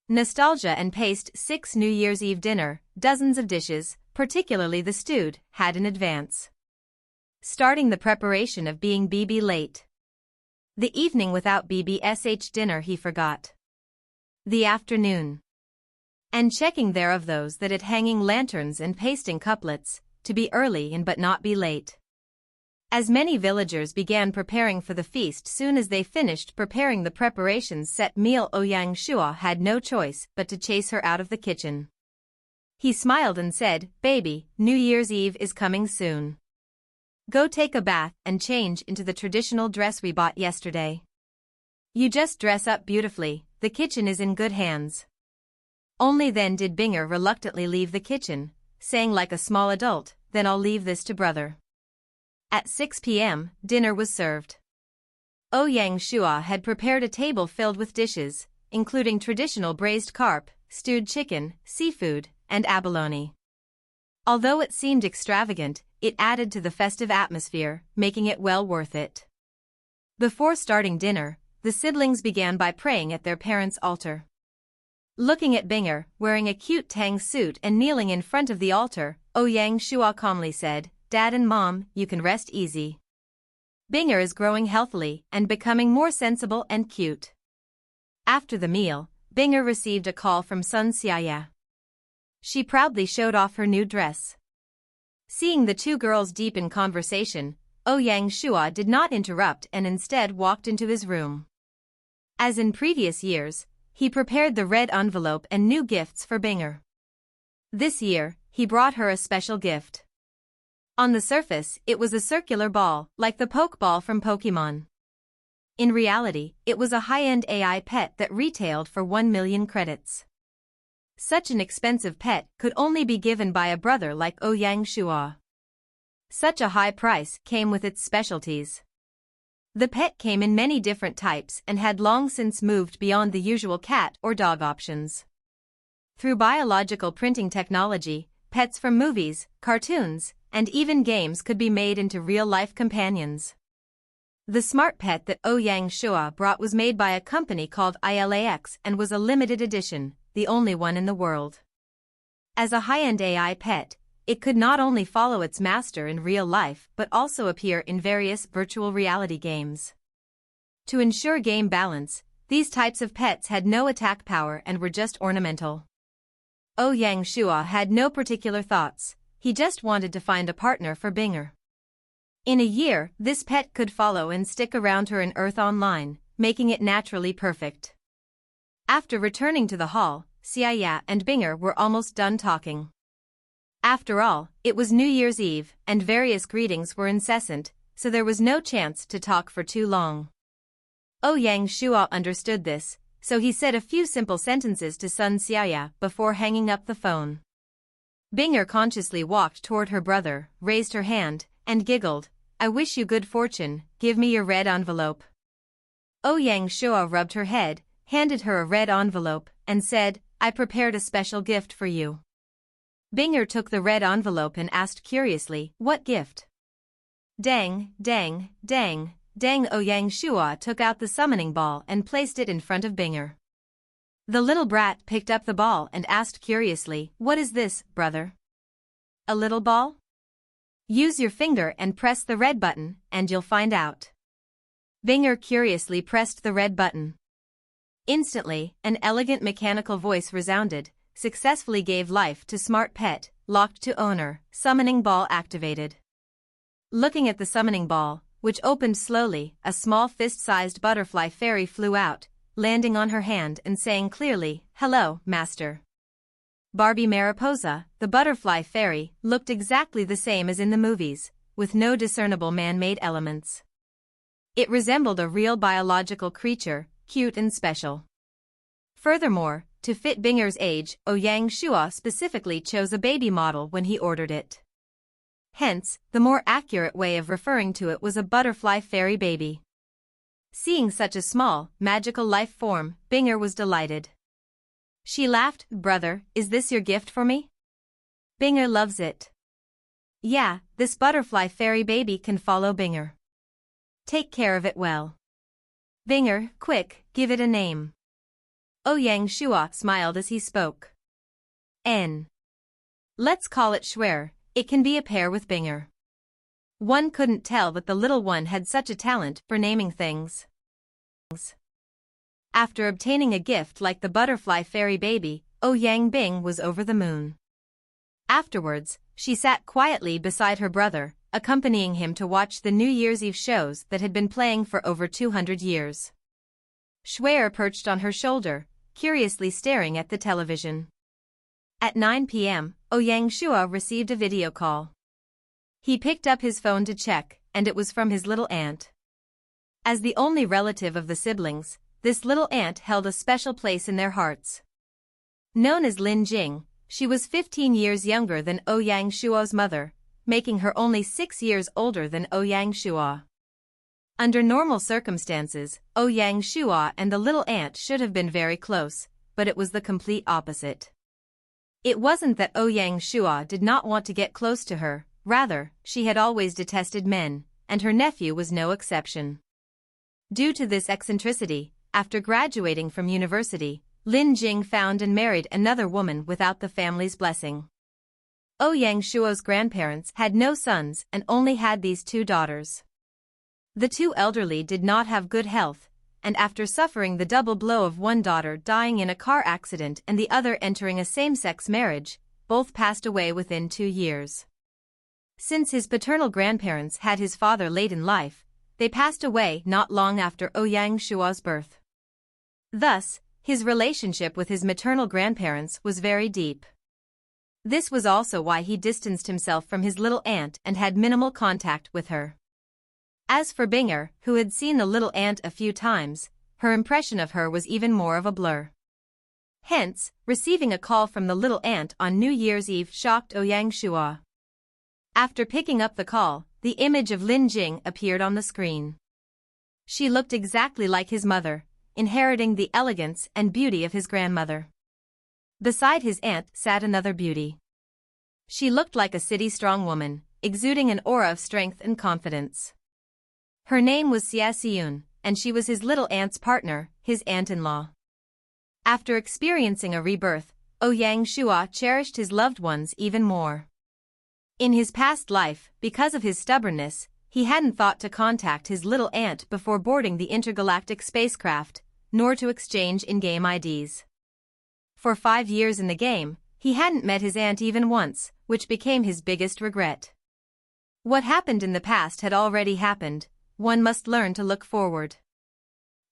Nostalgia and paste 6 New Year's Eve dinner, dozens of dishes, particularly the stewed, had in advance. Starting the preparation of being BB late. The evening without BBSH dinner he forgot. The afternoon. And checking there of those that it hanging lanterns and pasting couplets, to be early and but not be late. As many villagers began preparing for the feast soon as they finished preparing the preparations set meal Ouyang Shuo had no choice but to chase her out of the kitchen. He smiled and said, "Baby, New Year's Eve is coming soon. Go take a bath and change into the traditional dress we bought yesterday. You just dress up beautifully, the kitchen is in good hands." Only then did Binger reluctantly leave the kitchen, saying like a small adult, "Then I'll leave this to brother." At 6 p.m., dinner was served. Ouyang Shuo had prepared a table filled with dishes, including traditional braised carp, stewed chicken, seafood, and abalone. Although it seemed extravagant, it added to the festive atmosphere, making it well worth it. Before starting dinner, the siblings began by praying at their parents' altar. Looking at Binger, wearing a cute tang suit and kneeling in front of the altar, Yang Shua calmly said, "Dad and Mom, you can rest easy. Binger is growing healthily and becoming more sensible and cute." After the meal, Binger received a call from Sun Xiaya. She proudly showed off her new dress. Seeing the two girls deep in conversation, Yang Shua did not interrupt and instead walked into his room. As in previous years, he prepared the red envelope and new gifts for Binger. This year, he brought her a special gift. On the surface, it was a circular ball, like the Pokeball from Pokemon. In reality, it was a high-end AI pet that retailed for 1 million credits. Such an expensive pet could only be given by a brother like Yang Shua. Such a high price came with its specialties. The pet came in many different types and had long since moved beyond the usual cat or dog options. Through biological printing technology, pets from movies, cartoons, and even games could be made into real-life companions. The smart pet that Yang Shua brought was made by a company called ILAX and was a limited edition, the only one in the world. As a high-end AI pet, it could not only follow its master in real life but also appear in various virtual reality games. To ensure game balance, these types of pets had no attack power and were just ornamental. Yang Shua had no particular thoughts, he just wanted to find a partner for Binger. In a year, this pet could follow and stick around her in Earth Online, making it naturally perfect. After returning to the hall, Xiaya and Binger were almost done talking. After all, it was New Year's Eve, and various greetings were incessant, so there was no chance to talk for too long. Yang Shua understood this, so he said a few simple sentences to Sun Xiaya before hanging up the phone. Binger consciously walked toward her brother, raised her hand, and giggled, "I wish you good fortune, give me your red envelope." Yang Shua rubbed her head, handed her a red envelope, and said, "I prepared a special gift for you." Binger took the red envelope and asked curiously, "What gift?" Dang, dang, dang, dang. Yang Shua took out the summoning ball and placed it in front of Binger. The little brat picked up the ball and asked curiously, "What is this, brother? A little ball? Use your finger and press the red button, and you'll find out." Binger curiously pressed the red button. Instantly, an elegant mechanical voice resounded, "Successfully gave life to smart pet, locked to owner, summoning ball activated." Looking at the summoning ball, which opened slowly, a small fist-sized butterfly fairy flew out, landing on her hand and saying clearly, "Hello, master." Barbie Mariposa, the butterfly fairy, looked exactly the same as in the movies, with no discernible man-made elements. It resembled a real biological creature, cute and special. Furthermore, to fit Binger's age, Yang Shua specifically chose a baby model when he ordered it. Hence, the more accurate way of referring to it was a butterfly fairy baby. Seeing such a small, magical life form, Binger was delighted. She laughed, "Brother, is this your gift for me?" Binger loves it. Yeah, this butterfly fairy baby can follow Binger. Take care of it well. Binger, quick, give it a name. Yang Shua smiled as he spoke. Let's call it Schwer, it can be a pair with Binger. One couldn't tell that the little one had such a talent for naming things. After obtaining a gift like the butterfly fairy baby, Yang Bing was over the moon. Afterwards, she sat quietly beside her brother, accompanying him to watch the New Year's Eve shows that had been playing for over 200 years. Schwer perched on her shoulder, curiously staring at the television. At 9 p.m., Yang Shua received a video call. He picked up his phone to check, and it was from his little aunt. As the only relative of the siblings, this little aunt held a special place in their hearts. Known as Lin Jing, she was 15 years younger than Yang Shua's mother, making her only 6 years older than Yang Shua. Under normal circumstances, Yang Shua and the little aunt should have been very close, but it was the complete opposite. It wasn't that Yang Shua did not want to get close to her, rather, she had always detested men, and her nephew was no exception. Due to this eccentricity, after graduating from university, Wenjing found and married another woman without the family's blessing. Ouyang Shuo's grandparents had no sons and only had these two daughters. The two elderly did not have good health, and after suffering the double blow of one daughter dying in a car accident and the other entering a same-sex marriage, both passed away within 2 years. Since his paternal grandparents had his father late in life, they passed away not long after Ouyang Shuo's birth. Thus, his relationship with his maternal grandparents was very deep. This was also why he distanced himself from his little aunt and had minimal contact with her. As for Binger, who had seen the little aunt a few times, her impression of her was even more of a blur. Hence, receiving a call from the little aunt on New Year's Eve shocked Ouyang Shuo. After picking up the call, the image of Wenjing appeared on the screen. She looked exactly like his mother, inheriting the elegance and beauty of his grandmother. Beside his aunt sat another beauty. She looked like a city-strong woman, exuding an aura of strength and confidence. Her name was Xiaoxiun, and she was his little aunt's partner, his aunt-in-law. After experiencing a rebirth, Ouyang Shuo cherished his loved ones even more. In his past life, because of his stubbornness, he hadn't thought to contact his little aunt before boarding the intergalactic spacecraft, nor to exchange in-game IDs. For 5 years in the game, he hadn't met his aunt even once, which became his biggest regret. What happened in the past had already happened. One must learn to look forward.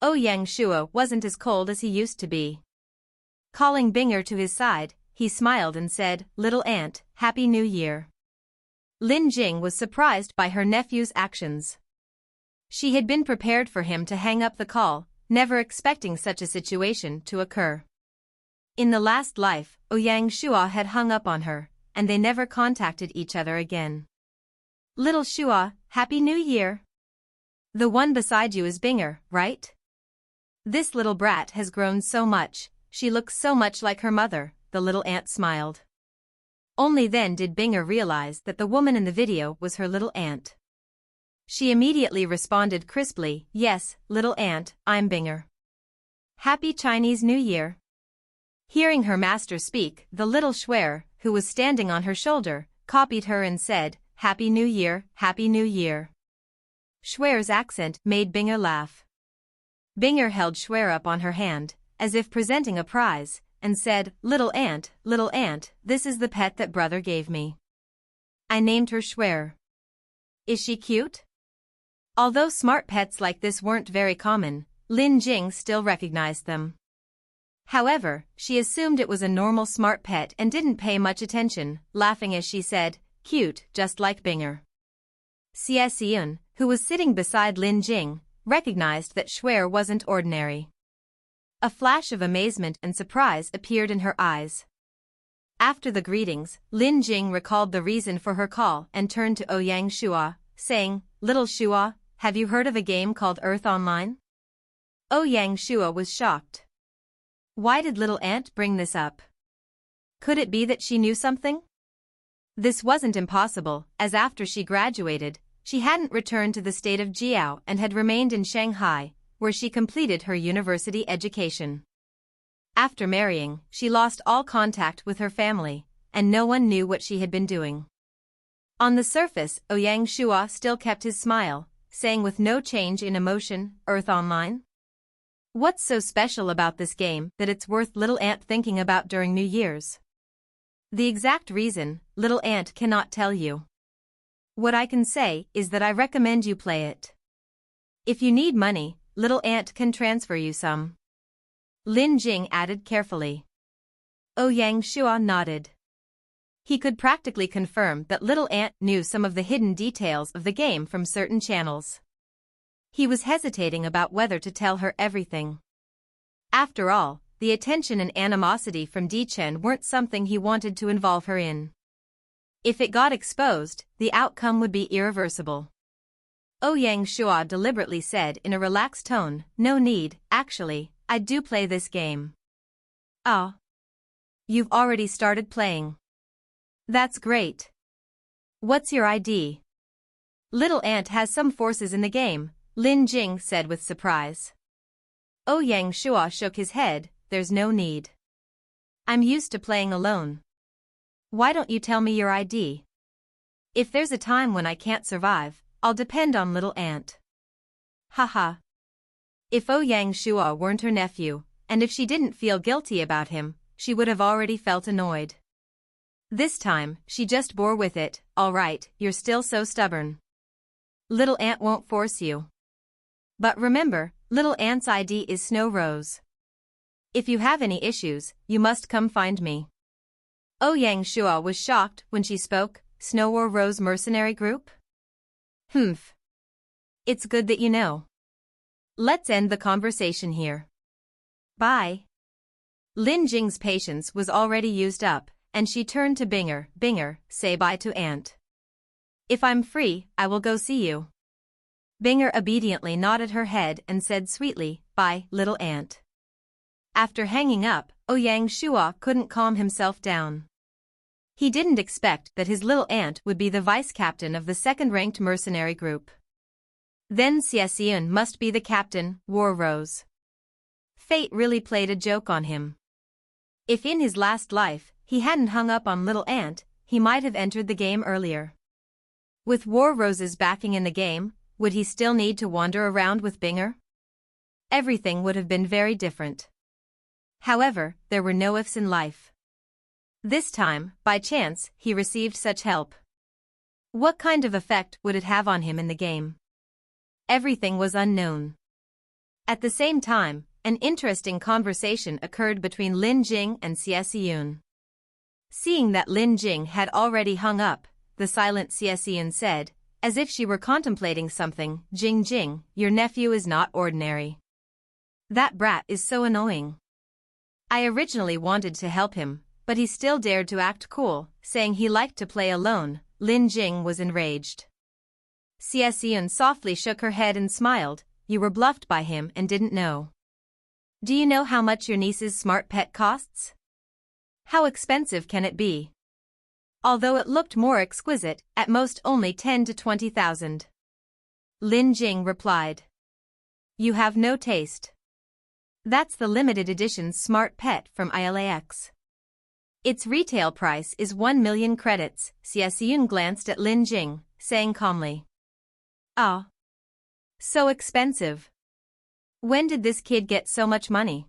Ouyang Shuo wasn't as cold as he used to be. Calling Binger to his side, he smiled and said, "Little aunt, Happy New Year." Wenjing was surprised by her nephew's actions. She had been prepared for him to hang up the call, never expecting such a situation to occur. In the last life, Ouyang Shuo had hung up on her, and they never contacted each other again. "Little Shuo, Happy New Year." "The one beside you is Binger, right? This little brat has grown so much, she looks so much like her mother," the little aunt smiled. Only then did Binger realize that the woman in the video was her little aunt. She immediately responded crisply, "Yes, little aunt, I'm Binger. Happy Chinese New Year." Hearing her master speak, the little Schwer, who was standing on her shoulder, copied her and said, "Happy New Year, Happy New Year." Schwer's accent made Binger laugh. Binger held Schwer up on her hand, as if presenting a prize, and said, little aunt, this is the pet that brother gave me. I named her Schwer. Is she cute?" Although smart pets like this weren't very common, Wenjing still recognized them. However, she assumed it was a normal smart pet and didn't pay much attention, laughing as she said, "Cute, just like Binger." Xiaoxiun, who was sitting beside Wenjing, recognized that Schwer wasn't ordinary. A flash of amazement and surprise appeared in her eyes. After the greetings, Wenjing recalled the reason for her call and turned to Ouyang Shuo, saying, "Little Shuo, have you heard of a game called Earth Online?" Ouyang Shuo was shocked. Why did little aunt bring this up? Could it be that she knew something? This wasn't impossible, as after she graduated, she hadn't returned to the state of Jiao and had remained in Shanghai, where she completed her university education. After marrying, she lost all contact with her family, and no one knew what she had been doing. On the surface, Ouyang Shuo still kept his smile, saying with no change in emotion, "Earth Online? What's so special about this game that it's worth little aunt thinking about during New Year's?" The exact reason, little aunt cannot tell you. What I can say is that I recommend you play it. If you need money, little aunt can transfer you some. Wenjing added carefully. Ouyang Shuo nodded. He could practically confirm that little aunt knew some of the hidden details of the game from certain channels. He was hesitating about whether to tell her everything. After all, the attention and animosity from Tian weren't something he wanted to involve her in. If it got exposed, the outcome would be irreversible. Ouyang Shuo deliberately said in a relaxed tone, "No need, actually, I do play this game." "Oh. You've already started playing. That's great. What's your ID?" "Little aunt has some forces in the game, Lin Jing said with surprise. Yang Shua shook his head, there's no need. I'm used to playing alone. Why don't you tell me your ID? If there's a time when I can't survive, I'll depend on little Ant. Haha. If Yang Shua weren't her nephew, and if she didn't feel guilty about him, she would have already felt annoyed. This time, she just bore with it. All right, you're still so stubborn. Little Ant won't force you. But remember, little Ant's ID is Snow Rose. If you have any issues, you must come find me. Yang Shua was shocked when she spoke. Snow Rose mercenary group? Humph. It's good that you know. Let's end the conversation here. Bye. Lin Jing's patience was already used up, and she turned to Binger. Binger, say bye to Ant. If I'm free, I will go see you. Binger obediently nodded her head and said sweetly, bye, little Ant. After hanging up, Yang Shua couldn't calm himself down. He didn't expect that his little Ant would be the vice-captain of the second-ranked mercenary group. Then Xiaoxian must be the captain, War Rose. Fate really played a joke on him. If in his last life, he hadn't hung up on little Ant, he might have entered the game earlier. With War Rose's backing in the game, would he still need to wander around with Binger? Everything would have been very different. However, there were no ifs in life. This time, by chance, he received such help. What kind of effect would it have on him in the game? Everything was unknown. At the same time, an interesting conversation occurred between Lin Jing and Xiaoxian. Seeing that Lin Jing had already hung up, the silent Xiaoxian said, as if she were contemplating something, Jing, your nephew is not ordinary. That brat is so annoying. I originally wanted to help him, but he still dared to act cool, saying he liked to play alone. Lin Jing was enraged. Xiaoxian softly shook her head and smiled. You were bluffed by him and didn't know. Do you know how much your niece's smart pet costs? How expensive can it be? Although it looked more exquisite, at most only 10 to 20,000. Lin Jing replied. You have no taste. That's the limited edition smart pet from ILAX. Its retail price is 1 million credits. Xiaoxian glanced at Lin Jing, saying calmly. Ah. So expensive. When did this kid get so much money?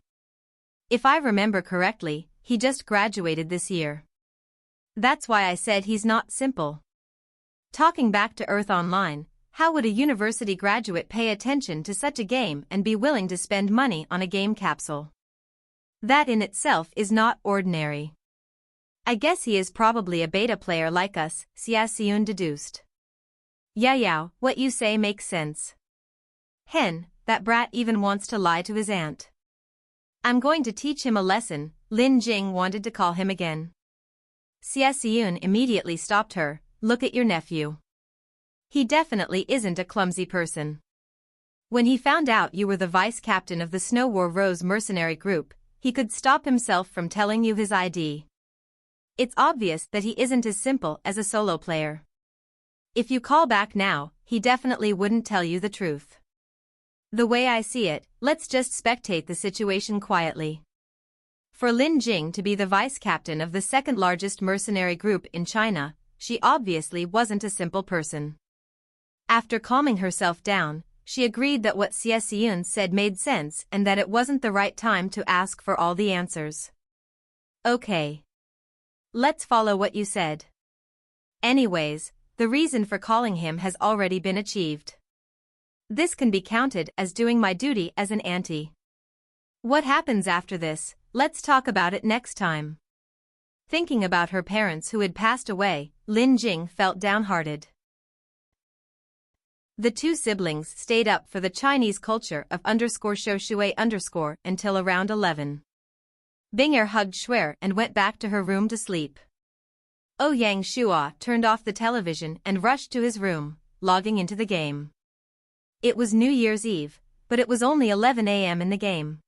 If I remember correctly, he just graduated this year. That's why I said he's not simple. Talking back to Earth Online, how would a university graduate pay attention to such a game and be willing to spend money on a game capsule? That in itself is not ordinary. I guess he is probably a beta player like us, Xiaoxian deduced. Yao, what you say makes sense. Hen, that brat even wants to lie to his aunt. I'm going to teach him a lesson. Lin Jing wanted to call him again. Xiaoxian immediately stopped her. Look at your nephew. He definitely isn't a clumsy person. When he found out you were the vice-captain of the Snow Rose mercenary group, he could stop himself from telling you his ID. It's obvious that he isn't as simple as a solo player. If you call back now, he definitely wouldn't tell you the truth. The way I see it, let's just spectate the situation quietly. For Lin Jing to be the vice-captain of the second-largest mercenary group in China, she obviously wasn't a simple person. After calming herself down, she agreed that what Xiaoxian said made sense and that it wasn't the right time to ask for all the answers. Okay. Let's follow what you said. Anyways, the reason for calling him has already been achieved. This can be counted as doing my duty as an auntie. What happens after this, let's talk about it next time. Thinking about her parents who had passed away, Lin Jing felt downhearted. The two siblings stayed up for the Chinese culture of _shoshui_ until around 11. Binger hugged Shuer and went back to her room to sleep. Yang Shua turned off the television and rushed to his room, logging into the game. It was New Year's Eve, but it was only 11 a.m. in the game.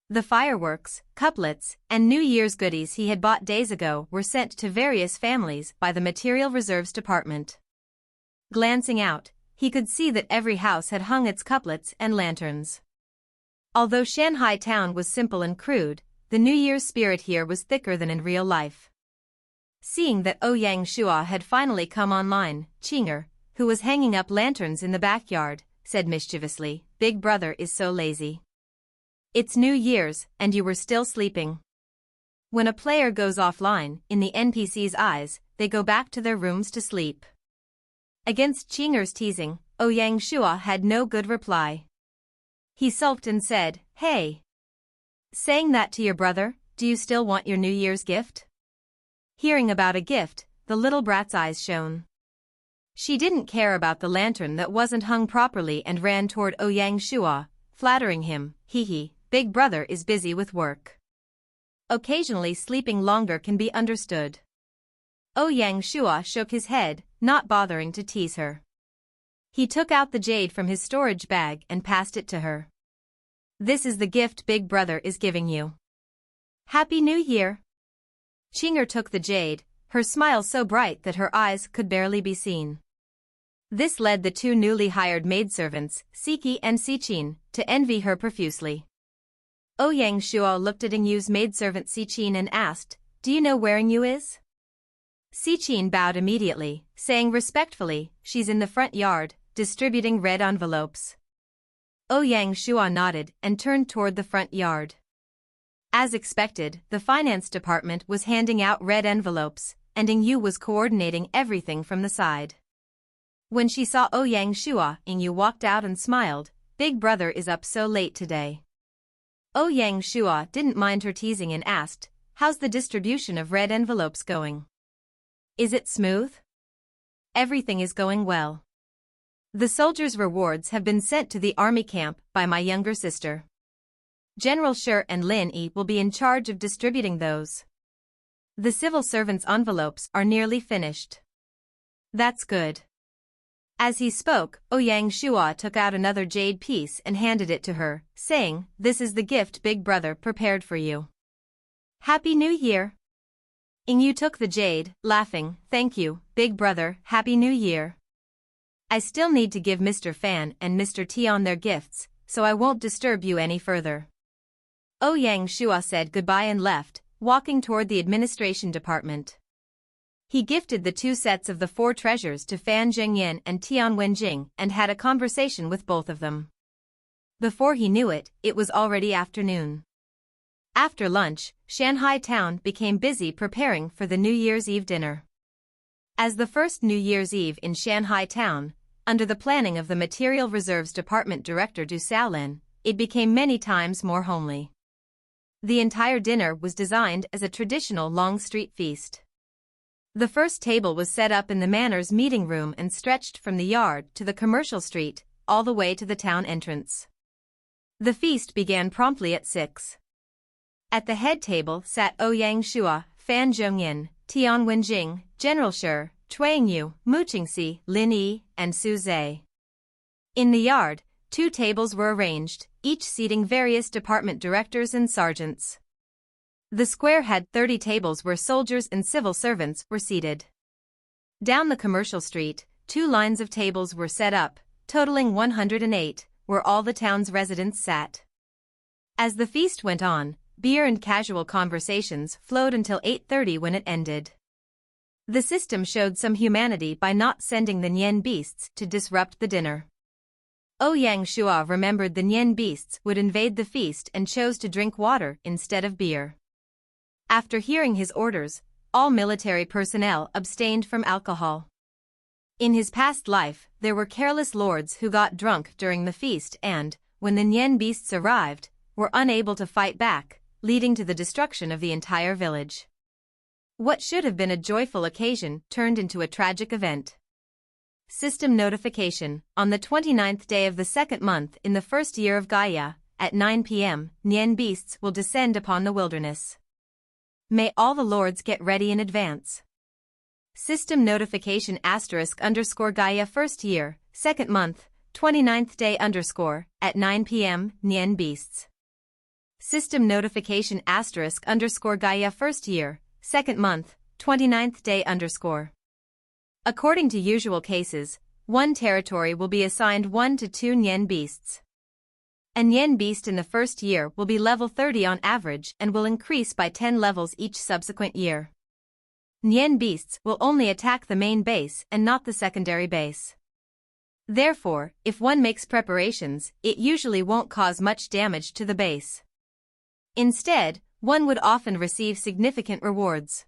The fireworks, couplets, and New Year's goodies he had bought days ago were sent to various families by the Material Reserves Department. Glancing out, he could see that every house had hung its couplets and lanterns. Although Shanghai town was simple and crude, the New Year's spirit here was thicker than in real life. Seeing that Ouyang Shua had finally come online, Qinger, who was hanging up lanterns in the backyard, said mischievously, "Big brother is so lazy. It's New Year's, and you were still sleeping." When a player goes offline, in the NPC's eyes, they go back to their rooms to sleep. Against Qinger's teasing, Ouyang Shua had no good reply. He sulked and said, "Hey. Saying that to your brother, do you still want your New Year's gift?" Hearing about a gift, the little brat's eyes shone. She didn't care about the lantern that wasn't hung properly and ran toward Ouyang Shua, flattering him, "Hee, big brother is busy with work. Occasionally sleeping longer can be understood." Ouyang Shua shook his head, not bothering to tease her. He took out the jade from his storage bag and passed it to her. "This is the gift big brother is giving you. Happy New Year." Qinger took the jade, her smile so bright that her eyes could barely be seen. This led the two newly hired maidservants, Siki and Sichin, to envy her profusely. Ouyang Shua looked at Yingyu's maidservant Sichin and asked, "Do you know where Yingyu is?" Sichin bowed immediately, saying respectfully, "She's in the front yard, distributing red envelopes." Ouyang Shua nodded and turned toward the front yard. As expected, the finance department was handing out red envelopes, and Yingyu was coordinating everything from the side. When she saw Ouyang Shua, Yingyu walked out and smiled, "Big brother is up so late today." Ouyang Shua didn't mind her teasing and asked, "How's the distribution of red envelopes going? Is it smooth?" "Everything is going well. The soldiers' rewards have been sent to the army camp by my younger sister. General Shi and Lin Yi will be in charge of distributing those. The civil servants' envelopes are nearly finished." "That's good." As he spoke, Ouyang Shua took out another jade piece and handed it to her, saying, "This is the gift big brother prepared for you. Happy New Year." Yingyu took the jade, laughing, "Thank you, big brother, Happy New Year. I still need to give Mr. Fan and Mr. Tian their gifts, so I won't disturb you any further." Ouyang Shua said goodbye and left, walking toward the administration department. He gifted the two sets of the four treasures to Fan Zhengyan and Tian Wenjing and had a conversation with both of them. Before he knew it, it was already afternoon. After lunch, Shanghai town became busy preparing for the New Year's Eve dinner. As the first New Year's Eve in Shanghai town, under the planning of the Material Reserves Department Director Du Xiaolin, it became many times more homely. The entire dinner was designed as a traditional long street feast. The first table was set up in the Manor's meeting room and stretched from the yard to the commercial street, all the way to the town entrance. The feast began promptly at 6. At the head table sat Ouyang Shua, Fan Zhongyan, Tian Wenjing, General Shi, Chuang Yu, Mu Qingxi, Lin Yi, and Su Zai. In the yard, 2 tables were arranged, each seating various department directors and sergeants. The square had 30 tables where soldiers and civil servants were seated. Down the commercial street, 2 lines of tables were set up, totaling 108, where all the town's residents sat. As the feast went on, beer and casual conversations flowed until 8:30 when it ended. The system showed some humanity by not sending the Nian beasts to disrupt the dinner. Ouyang Shua remembered the Nian beasts would invade the feast and chose to drink water instead of beer. After hearing his orders, all military personnel abstained from alcohol. In his past life, there were careless lords who got drunk during the feast and, when the Nian beasts arrived, were unable to fight back, leading to the destruction of the entire village. What should have been a joyful occasion turned into a tragic event. System notification: on the 29th day of the second month in the first year of Gaia, at 9 p.m., Nian beasts will descend upon the wilderness. May all the lords get ready in advance. System notification *_ Gaia first year, second month, 29th day _ at 9 p.m., Nian beasts. System notification *_ Gaia first year, second month, 29th day _. According to usual cases, one territory will be assigned 1 to 2 Nian beasts. A Nian beast in the first year will be level 30 on average and will increase by 10 levels each subsequent year. Nian beasts will only attack the main base and not the secondary base. Therefore, if one makes preparations, it usually won't cause much damage to the base. Instead, one would often receive significant rewards.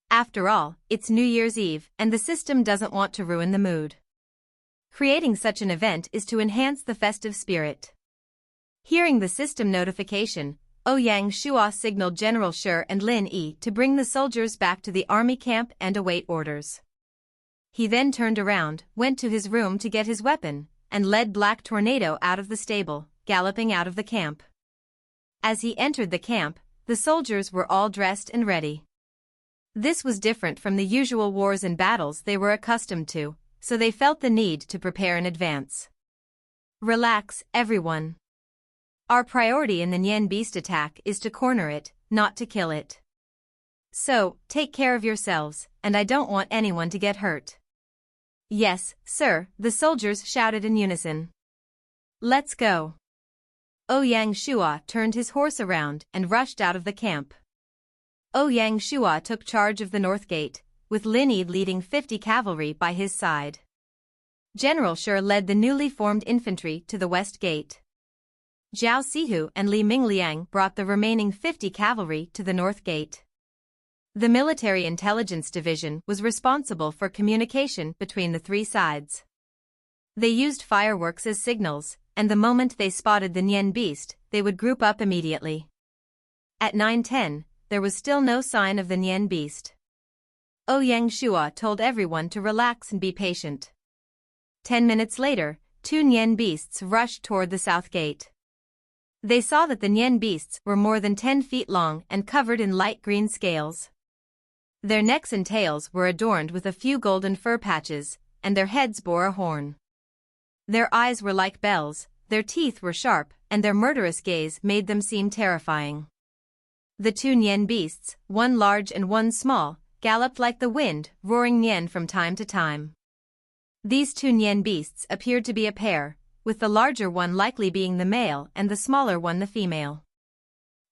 After all, it's New Year's Eve, and the system doesn't want to ruin the mood. Creating such an event is to enhance the festive spirit. Hearing the system notification, Ouyang Shua signaled General Shi and Lin Yi to bring the soldiers back to the army camp and await orders. He then turned around, went to his room to get his weapon, and led Black Tornado out of the stable, galloping out of the camp. As he entered the camp, the soldiers were all dressed and ready. This was different from the usual wars and battles they were accustomed to, so they felt the need to prepare in advance. Relax, everyone. Our priority in the Nian beast attack is to corner it, not to kill it. So, take care of yourselves, and I don't want anyone to get hurt. Yes, sir, the soldiers shouted in unison. Let's go. Ouyang Shua turned his horse around and rushed out of the camp. Ouyang Shua took charge of the north gate, with Lin Yi leading 50 cavalry by his side. General Shi led the newly formed infantry to the west gate. Zhao Sihu and Li Mingliang brought the remaining 50 cavalry to the north gate. The military intelligence division was responsible for communication between the three sides. They used fireworks as signals, and the moment they spotted the Nian beast, they would group up immediately. At 9:10, there was still no sign of the Nian beast. Ouyang Shua told everyone to relax and be patient. 10 minutes later, 2 Nian beasts rushed toward the south gate. They saw that the Nian beasts were more than 10 feet long and covered in light green scales. Their necks and tails were adorned with a few golden fur patches, and their heads bore a horn. Their eyes were like bells, their teeth were sharp, and their murderous gaze made them seem terrifying. The 2 Nian beasts, one large and one small, galloped like the wind, roaring Nian from time to time. These 2 Nian beasts appeared to be a pair, with the larger one likely being the male and the smaller one the female.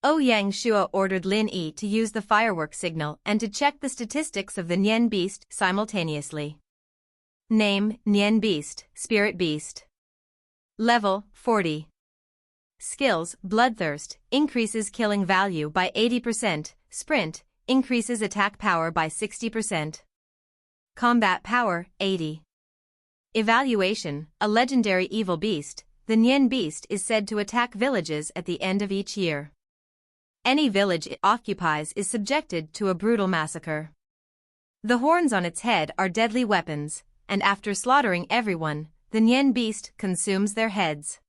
Ouyang Shua ordered Lin Yi to use the firework signal and to check the statistics of the Nian beast simultaneously. Name: Nian beast, spirit beast. Level: 40. Skills: Bloodthirst, increases killing value by 80%, Sprint, increases attack power by 60%. Combat power, 80. Evaluation: a legendary evil beast, the Nian beast is said to attack villages at the end of each year. Any village it occupies is subjected to a brutal massacre. The horns on its head are deadly weapons, and after slaughtering everyone, the Nian beast consumes their heads.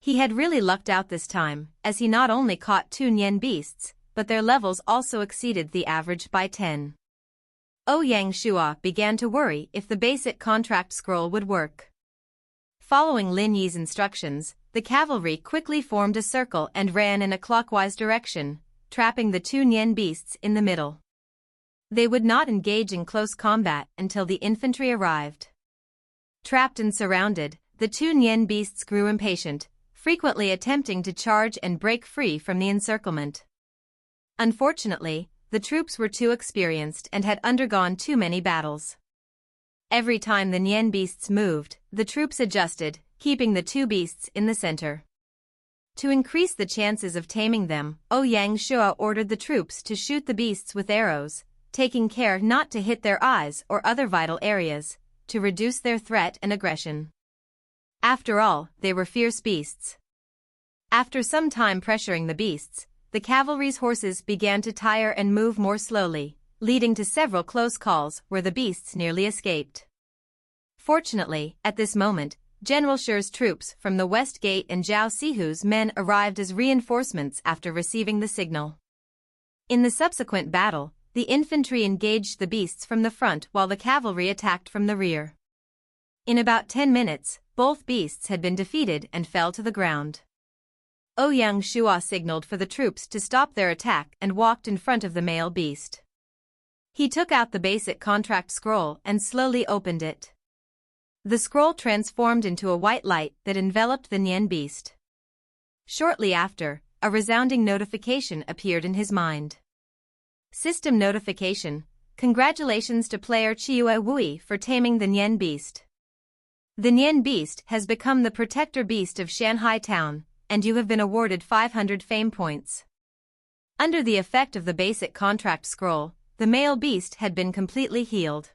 He had really lucked out this time, as he not only caught 2 Nian beasts, but their levels also exceeded the average by 10. Ouyang Shua began to worry if the basic contract scroll would work. Following Lin Yi's instructions, the cavalry quickly formed a circle and ran in a clockwise direction, trapping the 2 Nian beasts in the middle. They would not engage in close combat until the infantry arrived. Trapped and surrounded, the 2 Nian beasts grew impatient, frequently attempting to charge and break free from the encirclement. Unfortunately, the troops were too experienced and had undergone too many battles. Every time the Nian beasts moved, the troops adjusted, keeping the 2 beasts in the center. To increase the chances of taming them, Ouyang Shua ordered the troops to shoot the beasts with arrows, taking care not to hit their eyes or other vital areas, to reduce their threat and aggression. After all, they were fierce beasts. After some time pressuring the beasts, the cavalry's horses began to tire and move more slowly, leading to several close calls where the beasts nearly escaped. Fortunately, at this moment, General Shi's troops from the West Gate and Zhao Sihu's men arrived as reinforcements after receiving the signal. In the subsequent battle, the infantry engaged the beasts from the front while the cavalry attacked from the rear. In about 10 minutes, both beasts had been defeated and fell to the ground. Ouyang Shua signaled for the troops to stop their attack and walked in front of the male beast. He took out the basic contract scroll and slowly opened it. The scroll transformed into a white light that enveloped the Nian beast. Shortly after, a resounding notification appeared in his mind. System notification: congratulations to player TWO Wui for taming the Nian beast. The Nian beast has become the protector beast of Shanghai town, and you have been awarded 500 fame points. Under the effect of the basic contract scroll, the male beast had been completely healed.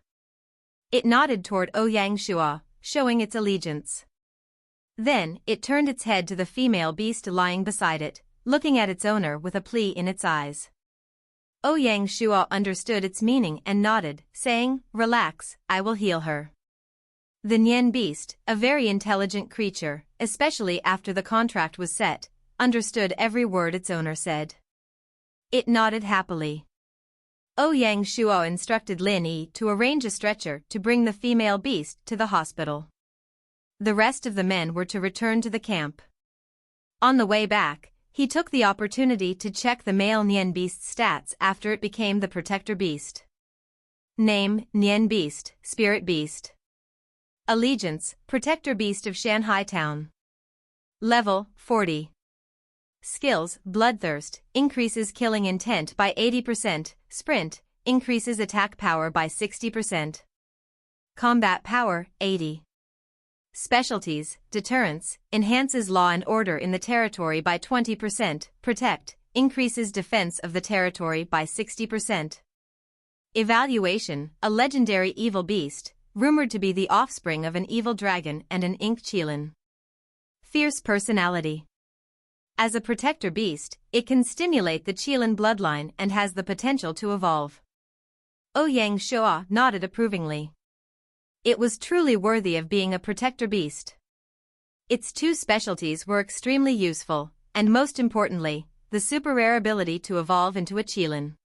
It nodded toward Ouyang Shua, showing its allegiance. Then, it turned its head to the female beast lying beside it, looking at its owner with a plea in its eyes. Ouyang Shua understood its meaning and nodded, saying, "Relax, I will heal her." The Nian beast, a very intelligent creature, especially after the contract was set, understood every word its owner said. It nodded happily. Ouyang Shua instructed Lin Yi to arrange a stretcher to bring the female beast to the hospital. The rest of the men were to return to the camp. On the way back, he took the opportunity to check the male Nian beast's stats after it became the protector beast. Name: Nian beast, spirit beast. Allegiance: protector beast of Shanghai town. Level: 40. Skills: Bloodthirst, increases killing intent by 80%, Sprint, increases attack power by 60%. Combat power, 80. Specialties: Deterrence, enhances law and order in the territory by 20%, Protect, increases defense of the territory by 60%. Evaluation: a legendary evil beast, rumored to be the offspring of an evil dragon and an ink qilin. Fierce personality. As a protector beast, it can stimulate the qilin bloodline and has the potential to evolve. Ouyang Shua nodded approvingly. It was truly worthy of being a protector beast. Its two specialties were extremely useful, and most importantly, the super rare ability to evolve into a qilin.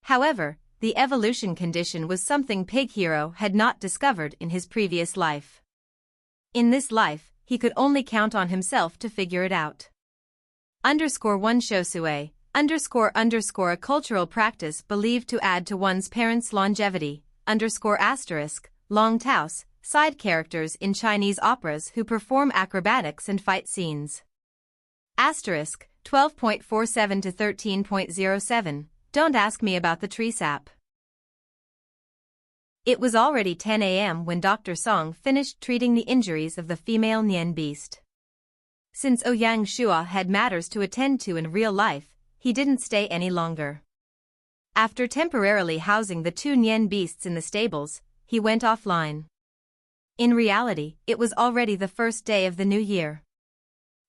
However, the evolution condition was something Pig Hero had not discovered in his previous life. In this life, he could only count on himself to figure it out. _1 Shosue, __ a cultural practice believed to add to one's parents' longevity, _*, Long Taos, side characters in Chinese operas who perform acrobatics and fight scenes. *, 12.47 to 13.07, don't ask me about the tree sap. It was already 10 a.m. when Dr. Song finished treating the injuries of the female Nian beast. Since Ouyang Shua had matters to attend to in real life, he didn't stay any longer. After temporarily housing the two Nian beasts in the stables, he went offline. In reality, it was already the first day of the new year.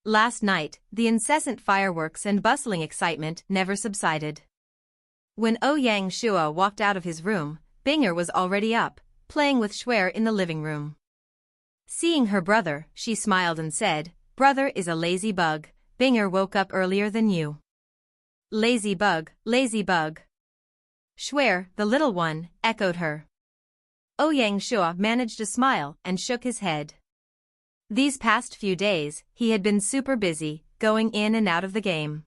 Last night, the incessant fireworks and bustling excitement never subsided. When Ouyang Shua walked out of his room, Binger was already up, playing with Schwer in the living room. Seeing her brother, she smiled and said, "Brother is a lazy bug, Binger woke up earlier than you." Lazy bug, lazy bug. Schwer, the little one, echoed her. Ouyang Shua managed a smile and shook his head. These past few days, he had been super busy, going in and out of the game.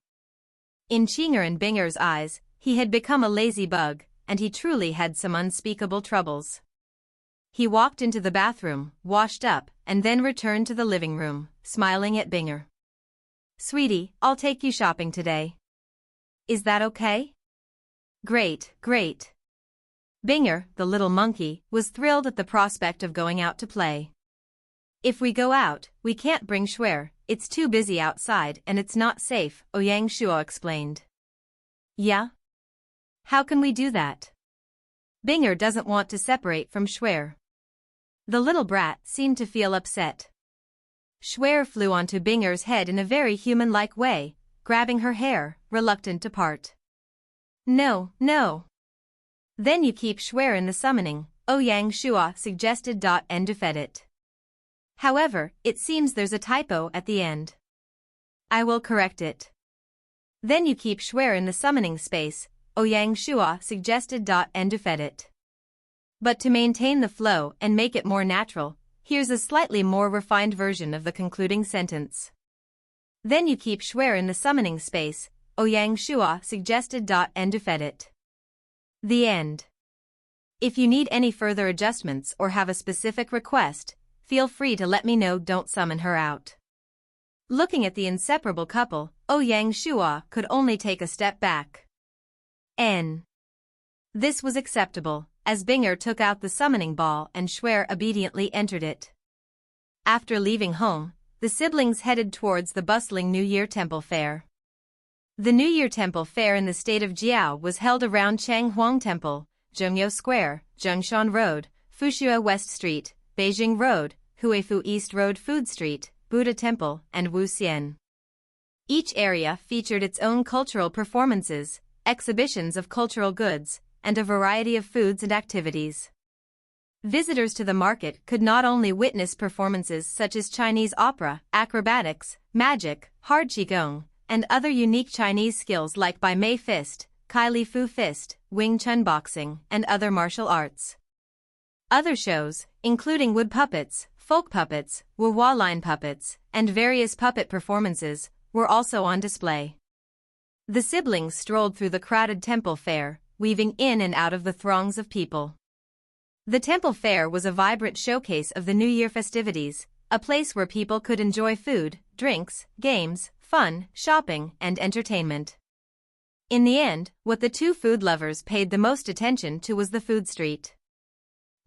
In Chinger and Binger's eyes, he had become a lazy bug, and he truly had some unspeakable troubles. He walked into the bathroom, washed up, and then returned to the living room, smiling at Binger. "Sweetie, I'll take you shopping today. Is that okay?" "Great, great." Binger, the little monkey, was thrilled at the prospect of going out to play. "If we go out, we can't bring Schwer, it's too busy outside and it's not safe," Ouyang Shua explained. "Yeah? How can we do that?" Binger doesn't want to separate from Schwer. The little brat seemed to feel upset. Schwer flew onto Binger's head in a very human-like way, grabbing her hair, reluctant to part. "No, no. Then you keep Schwer in the summoning," Ouyang Shua suggested. And defed it. However, it seems there's a typo at the end. "I will correct it." "Then you keep Schwer in the summoning space," Ouyang Shua suggested. And defed it. But to maintain the flow and make it more natural, here's a slightly more refined version of the concluding sentence. "Then you keep Schwer in the summoning space," Ouyang Shua suggested. And defed it. The end. If you need any further adjustments or have a specific request, feel free to let me know. Don't summon her out. Looking at the inseparable couple, Ouyang Shua could only take a step back. This was acceptable, as Binger took out the summoning ball and Schwer obediently entered it. After leaving home, the siblings headed towards the bustling New Year Temple Fair. The New Year Temple Fair in the state of Jiao was held around Changhuang Temple, Zhongyou Square, Zhongshan Road, Fushua West Street, Beijing Road, Huifu East Road Food Street, Buddha Temple, and Wuxian. Each area featured its own cultural performances, exhibitions of cultural goods, and a variety of foods and activities. Visitors to the market could not only witness performances such as Chinese opera, acrobatics, magic, hard qigong, and other unique Chinese skills like Bai Mei Fist, Kai Li Fu Fist, Wing Chun boxing, and other martial arts. Other shows, including wood puppets, folk puppets, Wuhua line puppets, and various puppet performances, were also on display. The siblings strolled through the crowded temple fair, weaving in and out of the throngs of people. The temple fair was a vibrant showcase of the New Year festivities, a place where people could enjoy food, drinks, games, fun, shopping, and entertainment. In the end, what the two food lovers paid the most attention to was the food street.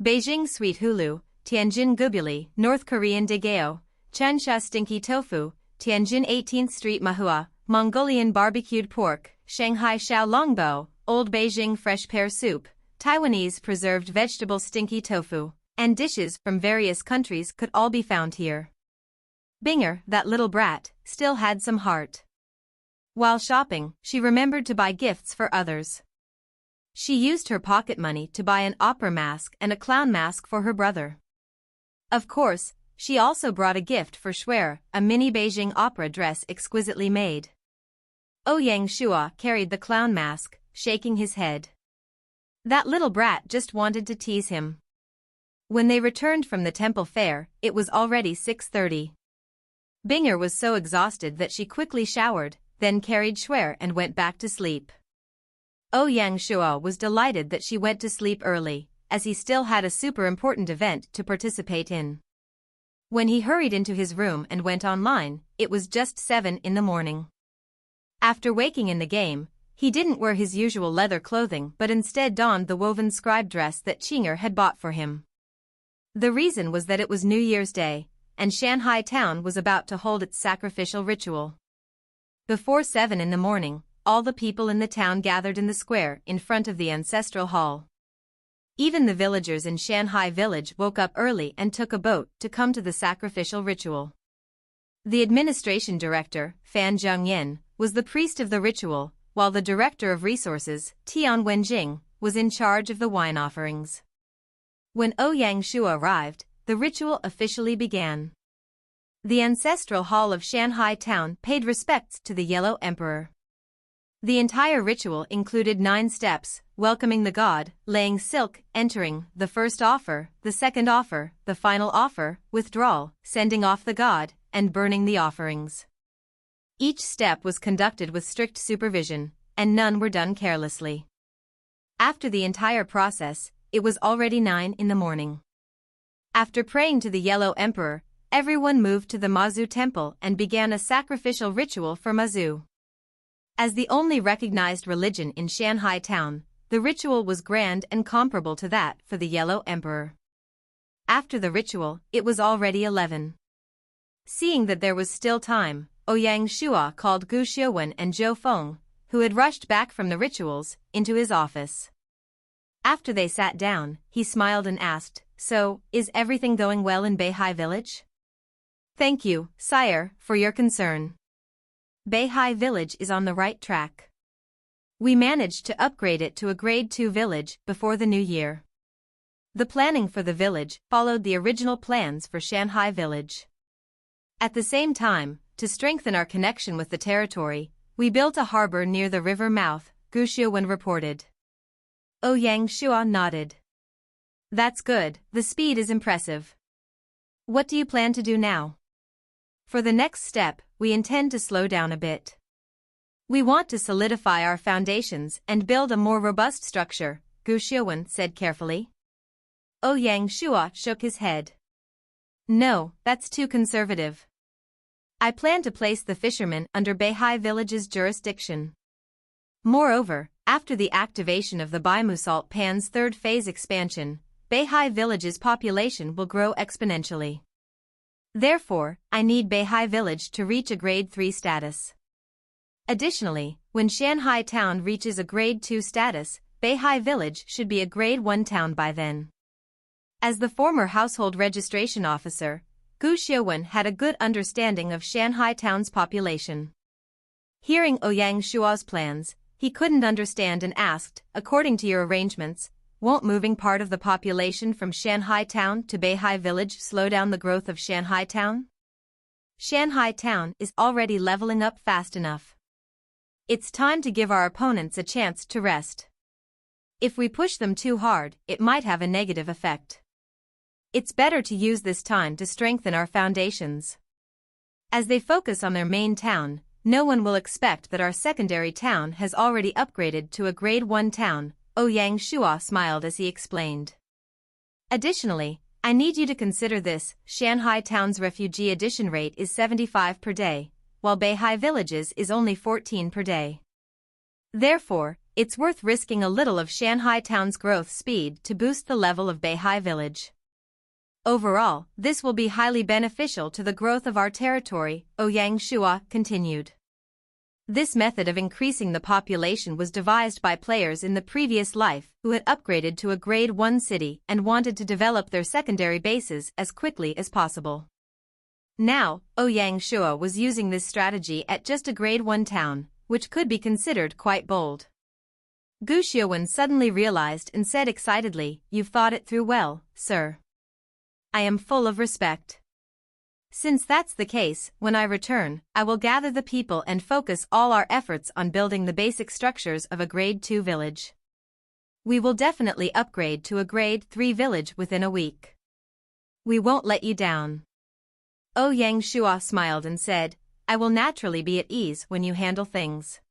Beijing Sweet Hulu, Tianjin Gubuli, North Korean Dageo, Changsha Stinky Tofu, Tianjin 18th Street Mahua, Mongolian barbecued pork, Shanghai Xiaolongbo, Old Beijing fresh pear soup, Taiwanese preserved vegetable stinky tofu, and dishes from various countries could all be found here. Binger, that little brat, still had some heart. While shopping, she remembered to buy gifts for others. She used her pocket money to buy an opera mask and a clown mask for her brother. Of course, she also brought a gift for Schwer, a mini Beijing opera dress exquisitely made. Ouyang Shua carried the clown mask, shaking his head. That little brat just wanted to tease him. When they returned from the temple fair, it was already 6:30. Binger was so exhausted that she quickly showered, then carried Schwer and went back to sleep. Ouyang Shua was delighted that she went to sleep early, as he still had a super important event to participate in. When he hurried into his room and went online, it was just 7 in the morning. After waking in the game, he didn't wear his usual leather clothing but instead donned the woven scribe dress that Qinger had bought for him. The reason was that it was New Year's Day, and Shanghai town was about to hold its sacrificial ritual. Before 7 in the morning, all the people in the town gathered in the square in front of the ancestral hall. Even the villagers in Shanghai village woke up early and took a boat to come to the sacrificial ritual. The administration director, Fan Zhongyan, was the priest of the ritual, while the director of resources, Tian Wenjing, was in charge of the wine offerings. When Ouyang Shua arrived, the ritual officially began. The ancestral hall of Shanghai town paid respects to the Yellow Emperor. The entire ritual included 9 steps: welcoming the god, laying silk, entering, the first offer, the second offer, the final offer, withdrawal, sending off the god, and burning the offerings. Each step was conducted with strict supervision, and none were done carelessly. After the entire process, it was already 9 in the morning. After praying to the Yellow Emperor, everyone moved to the Mazu temple and began a sacrificial ritual for Mazu. As the only recognized religion in Shanghai town, the ritual was grand and comparable to that for the Yellow Emperor. After the ritual, it was already 11. Seeing that there was still time, Ouyang Shua called Gu Xiuwen and Zhou Feng, who had rushed back from the rituals, into his office. After they sat down, he smiled and asked, "So, is everything going well in Beihai village?" "Thank you, sire, for your concern. Beihai village is on the right track. We managed to upgrade it to a grade 2 village before the new year. The planning for the village followed the original plans for Shanghai village. At the same time, to strengthen our connection with the territory, we built a harbor near the river mouth," Gu Xiuwen reported. Ouyang Shua nodded. "That's good, the speed is impressive. What do you plan to do now?" "For the next step, we intend to slow down a bit. We want to solidify our foundations and build a more robust structure," Gu Xiuwen said carefully. Ouyang Shua shook his head. No, that's too conservative. I plan to place the fishermen under Beihai Village's jurisdiction. Moreover, after the activation of the Baimusalt Pan's third phase expansion, Beihai Village's population will grow exponentially. Therefore, I need Beihai Village to reach a Grade 3 status. Additionally, when Shanghai Town reaches a Grade 2 status, Beihai Village should be a Grade 1 town by then. As the former household registration officer, Gu Xiuwen had a good understanding of Shanghai Town's population. Hearing Ouyang Shua's plans, he couldn't understand and asked, according to your arrangements, won't moving part of the population from Shanghai Town to Beihai Village slow down the growth of Shanghai Town? Shanghai Town is already leveling up fast enough. It's time to give our opponents a chance to rest. If we push them too hard, it might have a negative effect. It's better to use this time to strengthen our foundations. As they focus on their main town, no one will expect that our secondary town has already upgraded to a Grade 1 town, Ouyang Shua smiled as he explained. Additionally, I need you to consider this, Shanghai Town's refugee addition rate is 75 per day, while Beihai Village's is only 14 per day. Therefore, it's worth risking a little of Shanghai Town's growth speed to boost the level of Beihai Village. Overall, this will be highly beneficial to the growth of our territory, Ouyang Shua continued. This method of increasing the population was devised by players in the previous life who had upgraded to a Grade 1 city and wanted to develop their secondary bases as quickly as possible. Now, Ouyang Shua was using this strategy at just a Grade 1 town, which could be considered quite bold. Gu Xiuwen suddenly realized and said excitedly, "You've thought it through well, sir. I am full of respect. Since that's the case, when I return, I will gather the people and focus all our efforts on building the basic structures of a Grade 2 village. We will definitely upgrade to a Grade 3 village within a week. We won't let you down." Ouyang Shua smiled and said, "I will naturally be at ease when you handle things.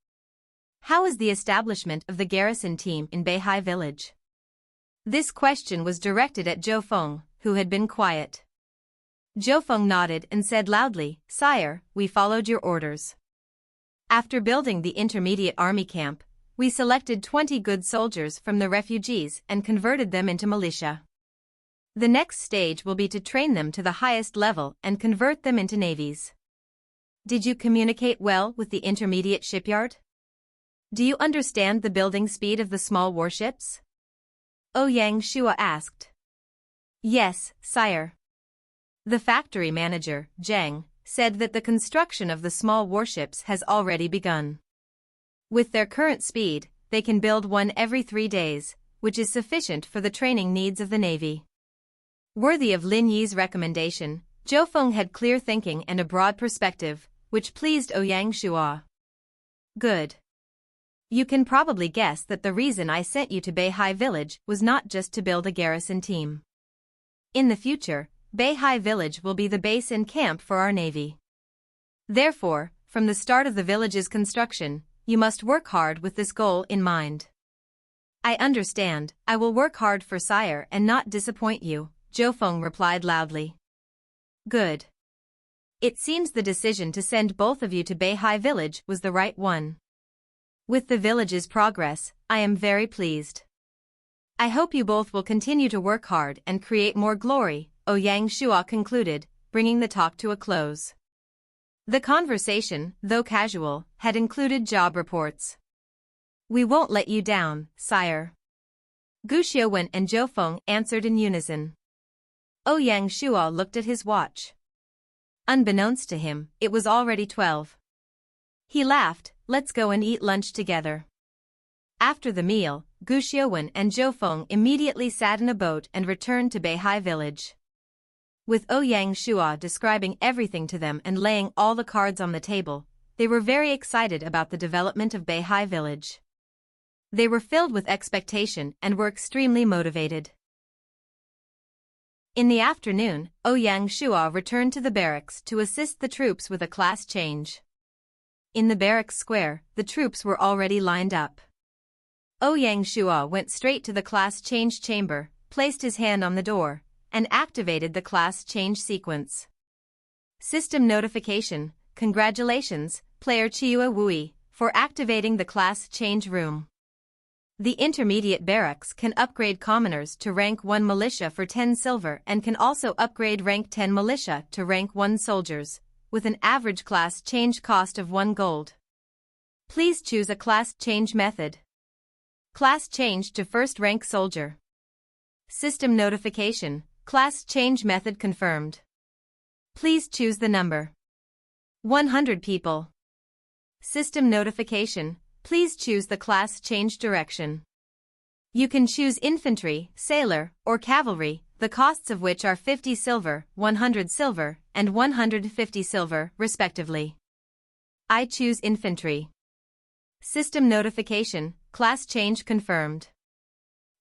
How is the establishment of the garrison team in Beihai Village?" This question was directed at Zhou Feng, who had been quiet. Zhou Feng nodded and said loudly, "Sire, we followed your orders. After building the intermediate army camp, we selected 20 good soldiers from the refugees and converted them into militia. The next stage will be to train them to the highest level and convert them into navies. Did you communicate well with the intermediate shipyard? Do you understand the building speed of the small warships?" Ouyang Shua asked. "Yes, sire." The factory manager, Zhang, said that the construction of the small warships has already begun. With their current speed, they can build one every 3 days, which is sufficient for the training needs of the Navy. Worthy of Lin Yi's recommendation, Zhou Feng had clear thinking and a broad perspective, which pleased Ouyang Shua. "Good. You can probably guess that the reason I sent you to Beihai Village was not just to build a garrison team. In the future, Beihai Village will be the base and camp for our navy. Therefore, from the start of the village's construction, you must work hard with this goal in mind." "I understand, I will work hard for sire and not disappoint you," Zhou Feng replied loudly. "Good. It seems the decision to send both of you to Beihai Village was the right one. With the village's progress, I am very pleased. I hope you both will continue to work hard and create more glory," Ouyang Shua concluded, bringing the talk to a close. The conversation, though casual, had included job reports. "We won't let you down, sire." Gu Xiuwen and Zhou Feng answered in unison. Ouyang Shua looked at his watch. Unbeknownst to him, it was already 12. He laughed, "Let's go and eat lunch together." After the meal, Gu Xiuwen and Zhou Feng immediately sat in a boat and returned to Beihai Village. With Ouyang Shua describing everything to them and laying all the cards on the table, they were very excited about the development of Beihai Village. They were filled with expectation and were extremely motivated. In the afternoon, Ouyang Shua returned to the barracks to assist the troops with a class change. In the barracks square, the troops were already lined up. Ouyang Shua went straight to the class change chamber, placed his hand on the door, and activated the class change sequence. System notification: congratulations, player TWO Wui, for activating the class change room. The intermediate barracks can upgrade commoners to rank 1 militia for 10 silver and can also upgrade rank 10 militia to rank 1 soldiers, with an average class change cost of 1 gold. Please choose a class change method. Class change to first rank soldier. System notification: class change method confirmed. Please choose the number. 100 people. System notification: please choose the class change direction. You can choose infantry, sailor, or cavalry, the costs of which are 50 silver, 100 silver, and 150 silver, respectively. I choose infantry. System notification: class change confirmed.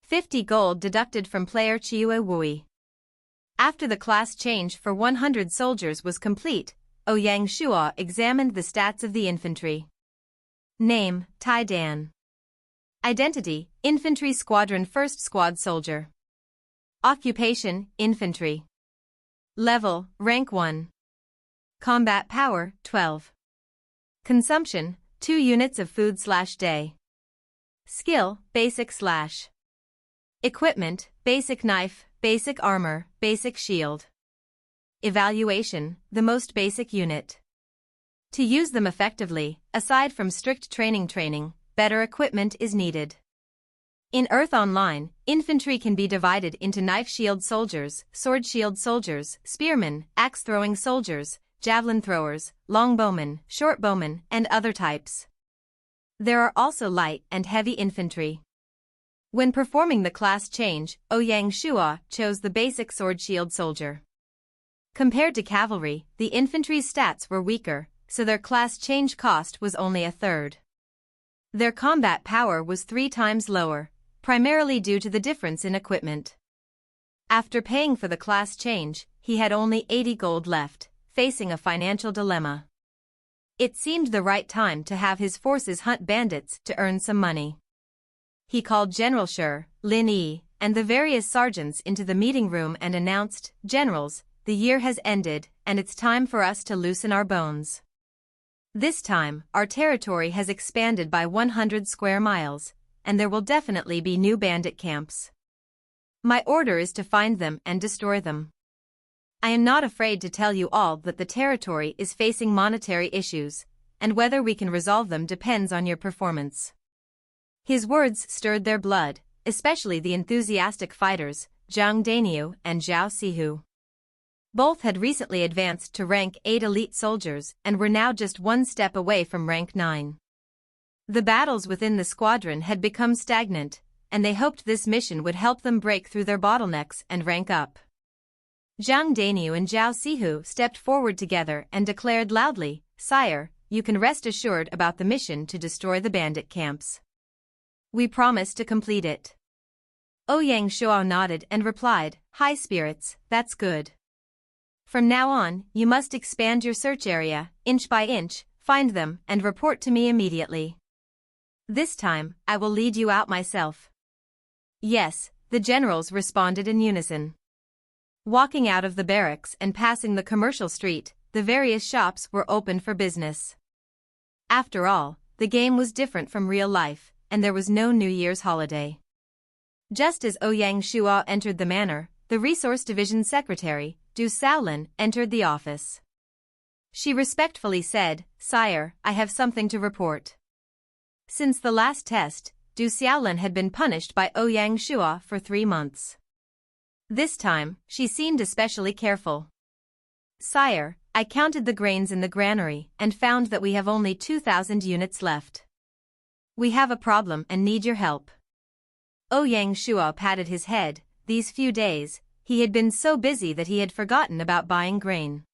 50 gold deducted from player TWO Wui. After the class change for 100 soldiers was complete, Ouyang Shuo examined the stats of the infantry. Name: Tian. Identity: Infantry Squadron 1st Squad Soldier. Occupation: Infantry. Level: Rank 1. Combat Power: 12. Consumption: 2 units of food/day. Skill: Basic/. Equipment: Basic Knife, Basic Armor, Basic Shield. Evaluation: the most basic unit. To use them effectively, aside from strict training, better equipment is needed. In Earth Online, infantry can be divided into knife shield soldiers, sword shield soldiers, spearmen, axe-throwing soldiers, javelin throwers, longbowmen, shortbowmen, and other types. There are also light and heavy infantry. When performing the class change, Ouyang Shuo chose the basic sword shield soldier. Compared to cavalry, the infantry's stats were weaker, so their class change cost was only a third. Their combat power was 3 times lower, primarily due to the difference in equipment. After paying for the class change, he had only 80 gold left, facing a financial dilemma. It seemed the right time to have his forces hunt bandits to earn some money. He called General Shi, Lin Yi, and the various sergeants into the meeting room and announced, "Generals, the year has ended, and it's time for us to loosen our bones. This time, our territory has expanded by 100 square miles, and there will definitely be new bandit camps. My order is to find them and destroy them. I am not afraid to tell you all that the territory is facing monetary issues, and whether we can resolve them depends on your performance." His words stirred their blood, especially the enthusiastic fighters, Zhang Daniu and Zhao Sihu. Both had recently advanced to rank 8 elite soldiers and were now just 1 step away from rank 9. The battles within the squadron had become stagnant, and they hoped this mission would help them break through their bottlenecks and rank up. Zhang Daniu and Zhao Sihu stepped forward together and declared loudly, "Sire, you can rest assured about the mission to destroy the bandit camps. We promise to complete it." Ouyang Shuo nodded and replied, "High spirits, that's good. From now on, you must expand your search area, inch by inch, find them, and report to me immediately. This time, I will lead you out myself." "Yes," the generals responded in unison. Walking out of the barracks and passing the commercial street, the various shops were open for business. After all, the game was different from real life, and there was no New Year's holiday. Just as Ouyang Shuo entered the manor, the Resource Division Secretary, Du Xiaolin, entered the office. She respectfully said, "Sire, I have something to report." Since the last test, Du Xiaolin had been punished by Ouyang Shuo for 3 months. This time, she seemed especially careful. "Sire, I counted the grains in the granary and found that we have only 2,000 units left. We have a problem and need your help." Ouyang Shuo patted his head. These few days, he had been so busy that he had forgotten about buying grain.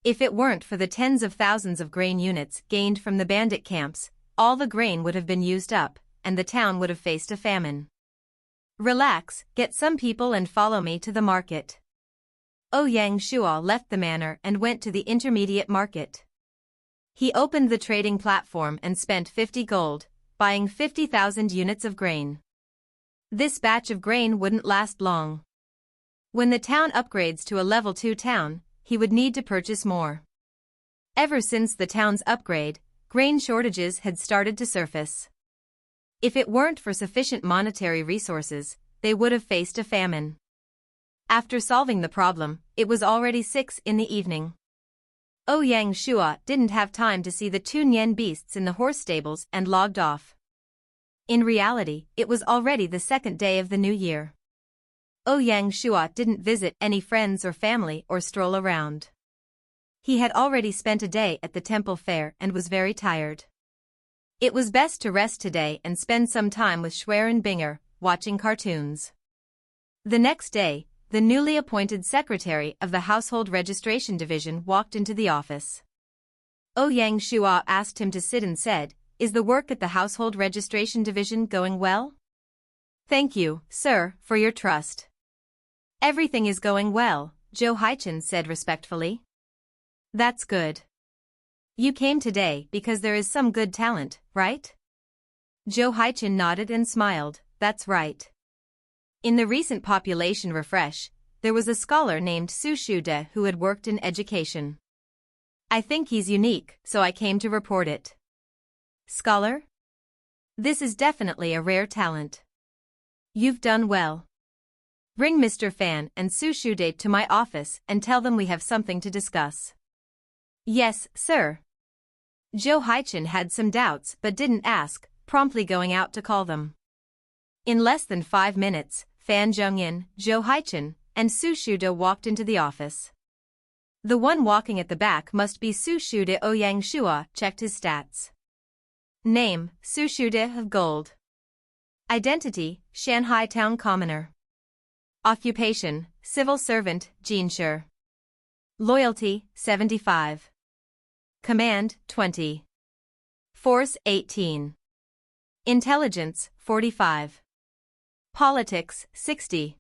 If it weren't for the tens of thousands of grain units gained from the bandit camps, all the grain would have been used up, and the town would have faced a famine. "Relax, get some people and follow me to the market." Ouyang Shuo left the manor and went to the intermediate market. He opened the trading platform and spent 50 gold, buying 50,000 units of grain. This batch of grain wouldn't last long. When the town upgrades to a level 2 town, he would need to purchase more. Ever since the town's upgrade, grain shortages had started to surface. If it weren't for sufficient monetary resources, they would have faced a famine. After solving the problem, it was already 6 in the evening. Ouyang Shua didn't have time to see the 2 Nian beasts in the horse stables and logged off. In reality, it was already the second day of the new year. Ouyang Shua didn't visit any friends or family or stroll around. He had already spent a day at the temple fair and was very tired. It was best to rest today and spend some time with Schwerin Binger, watching cartoons. The next day, the newly appointed secretary of the Household Registration Division walked into the office. Ouyang Shua asked him to sit and said, "Is the work at the Household Registration Division going well?" "Thank you, sir, for your trust." "Everything is going well," Zhou Haichen said respectfully. "That's good. You came today because there is some good talent, right?" Zhou Haichen nodded and smiled. "That's right. In the recent population refresh, there was a scholar named Su Shude who had worked in education. I think he's unique, so I came to report it." "Scholar? This is definitely a rare talent. You've done well. Bring Mr. Fan and Su Shude to my office and tell them we have something to discuss." "Yes, sir." Zhou Haichen had some doubts but didn't ask, promptly going out to call them. In less than 5 minutes, Fan Zhongyin, Zhou Haichen, and Su Shude walked into the office. The one walking at the back must be Su Shude. Ouyang Shua checked his stats. Name, Su Shude of Gold. Identity, Shanghai Town Commoner. Occupation, Civil Servant, Jinshe. Loyalty, 75. Command, 20. Force, 18. Intelligence, 45. Politics, 60.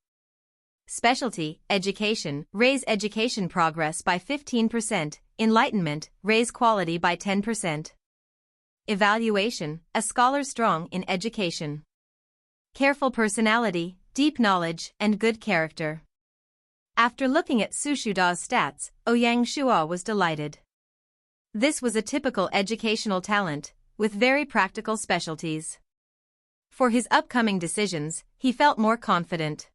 Specialty, Education, raise education progress by 15%, Enlightenment, raise quality by 10%. Evaluation, a scholar strong in education. Careful personality, deep knowledge, and good character. After looking at Su Shuda's stats, Ouyang Shua was delighted. This was a typical educational talent, with very practical specialties. For his upcoming decisions, he felt more confident.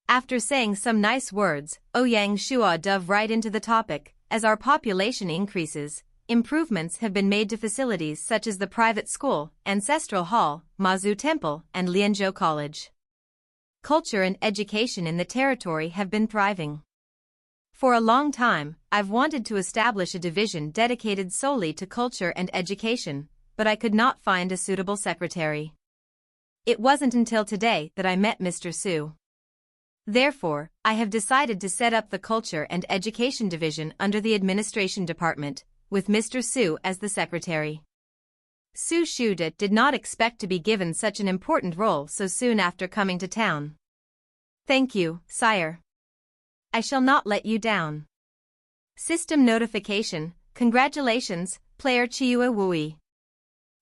After saying some nice words, Ouyang Shua dove right into the topic. As our population increases, improvements have been made to facilities such as the private school, Ancestral Hall, Mazu Temple, and Lianzhou College. Culture and education in the territory have been thriving. For a long time, I've wanted to establish a division dedicated solely to culture and education, but I could not find a suitable secretary. It wasn't until today that I met Mr. Su. Therefore, I have decided to set up the Culture and Education Division under the Administration Department, with Mr. Su as the secretary. Su Shude did not expect to be given such an important role so soon after coming to town. "Thank you, sire. I shall not let you down." System notification, congratulations, player Chiue Wui.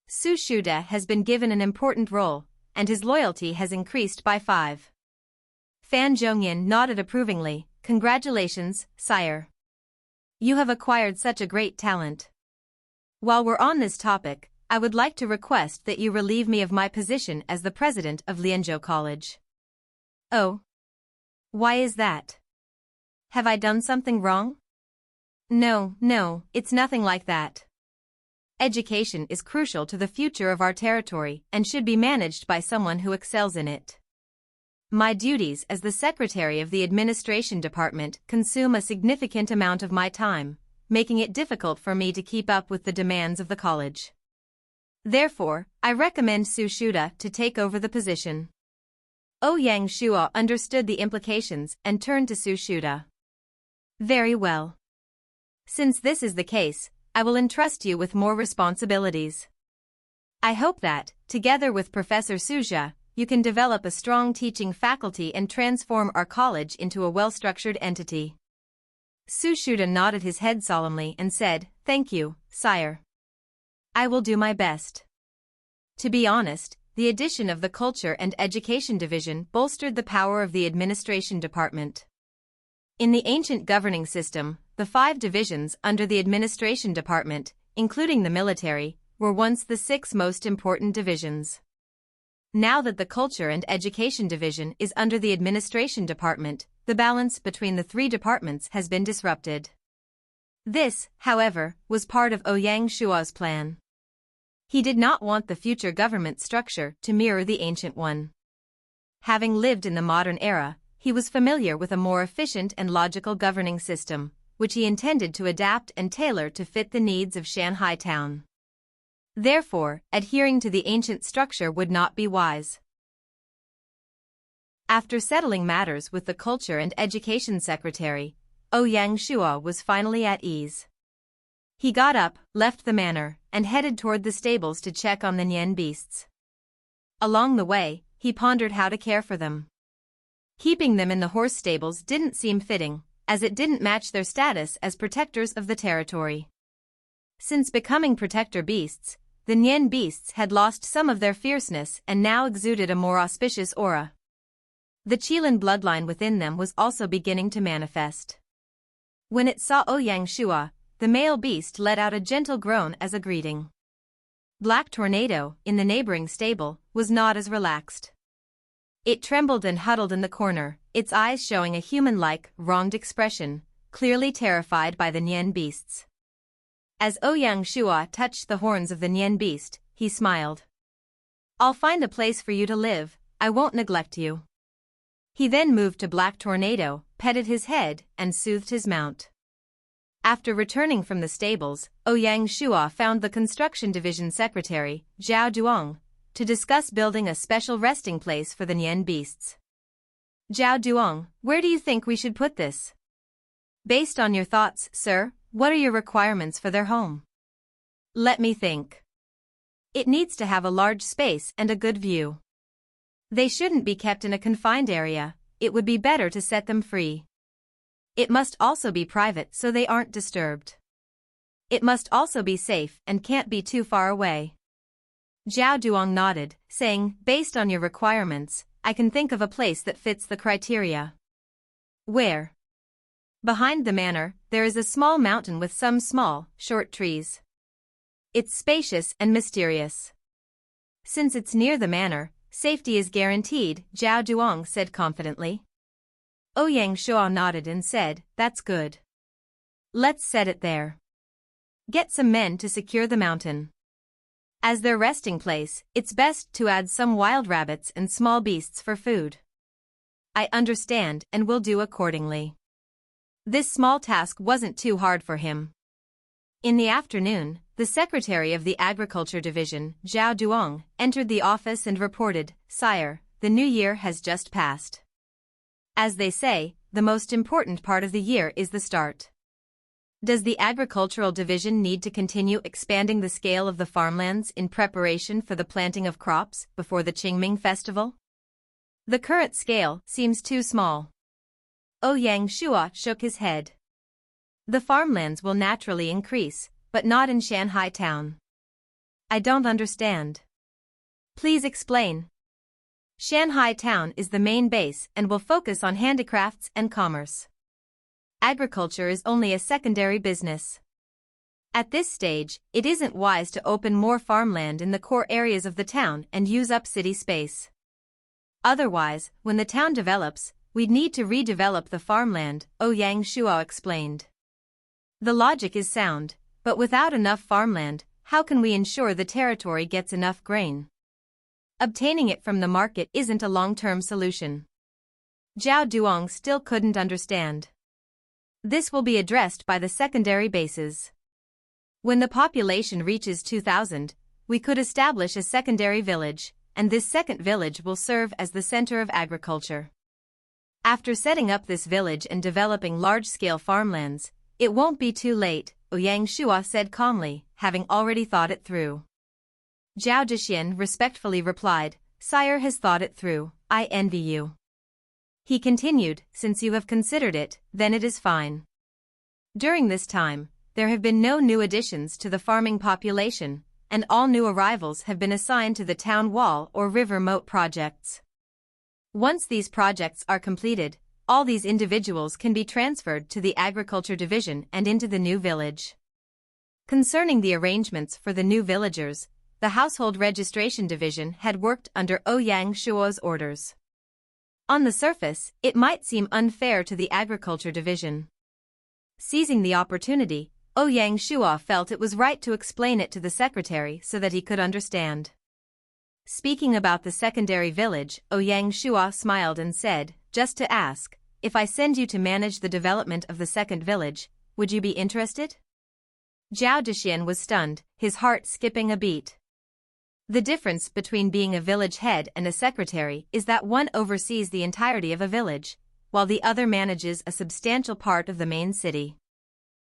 Su Shude has been given an important role, and his loyalty has increased by 5. Fan Zhongyin nodded approvingly. "Congratulations, sire. You have acquired such a great talent. While we're on this topic, I would like to request that you relieve me of my position as the president of Lianzhou College." "Oh? Why is that? Have I done something wrong?" No, it's nothing like that. Education is crucial to the future of our territory and should be managed by someone who excels in it. My duties as the secretary of the administration department consume a significant amount of my time, making it difficult for me to keep up with the demands of the college. Therefore, I recommend Su Shude to take over the position." Ouyang Shua understood the implications and turned to Su Shude. "Very well. Since this is the case, I will entrust you with more responsibilities. I hope that, together with Professor Suja, you can develop a strong teaching faculty and transform our college into a well-structured entity." Su Shude nodded his head solemnly and said, "Thank you, sire. I will do my best. To be honest, the addition of the Culture and Education Division bolstered the power of the Administration Department. In the ancient governing system, the 5 divisions under the Administration Department, including the military, were once the 6 most important divisions. Now that the Culture and Education Division is under the Administration Department, the balance between the 3 departments has been disrupted. This, however, was part of Ouyang Shua's plan. He did not want the future government structure to mirror the ancient one. Having lived in the modern era, he was familiar with a more efficient and logical governing system, which he intended to adapt and tailor to fit the needs of Shanghai town. Therefore, adhering to the ancient structure would not be wise. After settling matters with the Culture and Education Secretary, Ouyang Shua was finally at ease. He got up, left the manor, and headed toward the stables to check on the Nian beasts. Along the way, he pondered how to care for them. Keeping them in the horse stables didn't seem fitting, as it didn't match their status as protectors of the territory. Since becoming protector beasts, the Nian beasts had lost some of their fierceness and now exuded a more auspicious aura. The Qilin bloodline within them was also beginning to manifest. When it saw Ouyang Shua, the male beast let out a gentle groan as a greeting. Black Tornado, in the neighboring stable, was not as relaxed. It trembled and huddled in the corner, its eyes showing a human-like, wronged expression, clearly terrified by the Nian beasts. As Ouyang Shua touched the horns of the Nian beast, he smiled. "I'll find a place for you to live, I won't neglect you." He then moved to Black Tornado, petted his head, and soothed his mount. After returning from the stables, Ouyang Shua found the Construction Division Secretary, Zhao Duong, to discuss building a special resting place for the Nian beasts. "Zhao Duong, where do you think we should put this?" "Based on your thoughts, sir, what are your requirements for their home?" "Let me think. It needs to have a large space and a good view. They shouldn't be kept in a confined area, it would be better to set them free. It must also be private so they aren't disturbed. It must also be safe and can't be too far away." Zhao Duong nodded, saying, "Based on your requirements, I can think of a place that fits the criteria." "Where?" "Behind the manor, there is a small mountain with some small, short trees. It's spacious and mysterious. Since it's near the manor, safety is guaranteed," Zhao Duong said confidently. Ouyang Shua nodded and said, "That's good. Let's set it there. Get some men to secure the mountain. As their resting place, it's best to add some wild rabbits and small beasts for food." "I understand and will do accordingly." This small task wasn't too hard for him. In the afternoon, the secretary of the Agriculture Division, Zhao Duong, entered the office and reported, "Sire, the new year has just passed. As they say, the most important part of the year is the start. Does the Agricultural Division need to continue expanding the scale of the farmlands in preparation for the planting of crops before the Qingming festival? The current scale seems too small." Ouyang Shua shook his head. "The farmlands will naturally increase, but not in Shanghai town." "I don't understand. Please explain." "Shanghai town is the main base and will focus on handicrafts and commerce. Agriculture is only a secondary business. At this stage, it isn't wise to open more farmland in the core areas of the town and use up city space. Otherwise, when the town develops, we'd need to redevelop the farmland," Ouyang Shua explained. "The logic is sound, but without enough farmland, how can we ensure the territory gets enough grain? Obtaining it from the market isn't a long-term solution." Zhao Duong still couldn't understand. "This will be addressed by the secondary bases. When the population reaches 2,000, we could establish a secondary village, and this second village will serve as the center of agriculture. After setting up this village and developing large-scale farmlands, it won't be too late," Ouyang Shua said calmly, having already thought it through. Zhao Zhixian respectfully replied, "Sire has thought it through, I envy you." He continued, "Since you have considered it, then it is fine. During this time, there have been no new additions to the farming population, and all new arrivals have been assigned to the town wall or river moat projects. Once these projects are completed, all these individuals can be transferred to the agriculture division and into the new village. Concerning the arrangements for the new villagers, the household registration division had worked under Ouyang Shuo's orders. On the surface, it might seem unfair to the agriculture division. Seizing the opportunity, Ouyang Shuo felt it was right to explain it to the secretary so that he could understand. Speaking about the secondary village, Ouyang Shuo smiled and said, "Just to ask, if I send you to manage the development of the second village, would you be interested?" Zhao Dexian was stunned, his heart skipping a beat. The difference between being a village head and a secretary is that one oversees the entirety of a village, while the other manages a substantial part of the main city.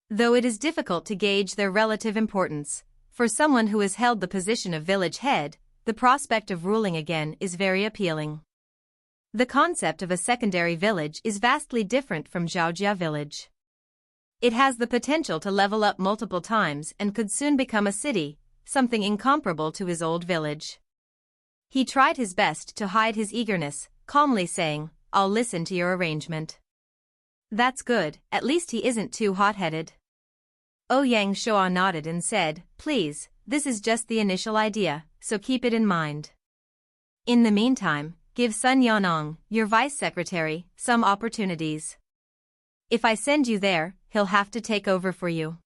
Though it is difficult to gauge their relative importance, for someone who has held the position of village head, the prospect of ruling again is very appealing. The concept of a secondary village is vastly different from Zhaojia village. It has the potential to level up multiple times and could soon become a city, something incomparable to his old village. He tried his best to hide his eagerness, calmly saying, "I'll listen to your arrangement." "That's good, at least he isn't too hot-headed." Ouyang Shuo nodded and said, "Please, this is just the initial idea, so keep it in mind. In the meantime, give Sun Yanong, your vice secretary, some opportunities. If I send you there, he'll have to take over for you."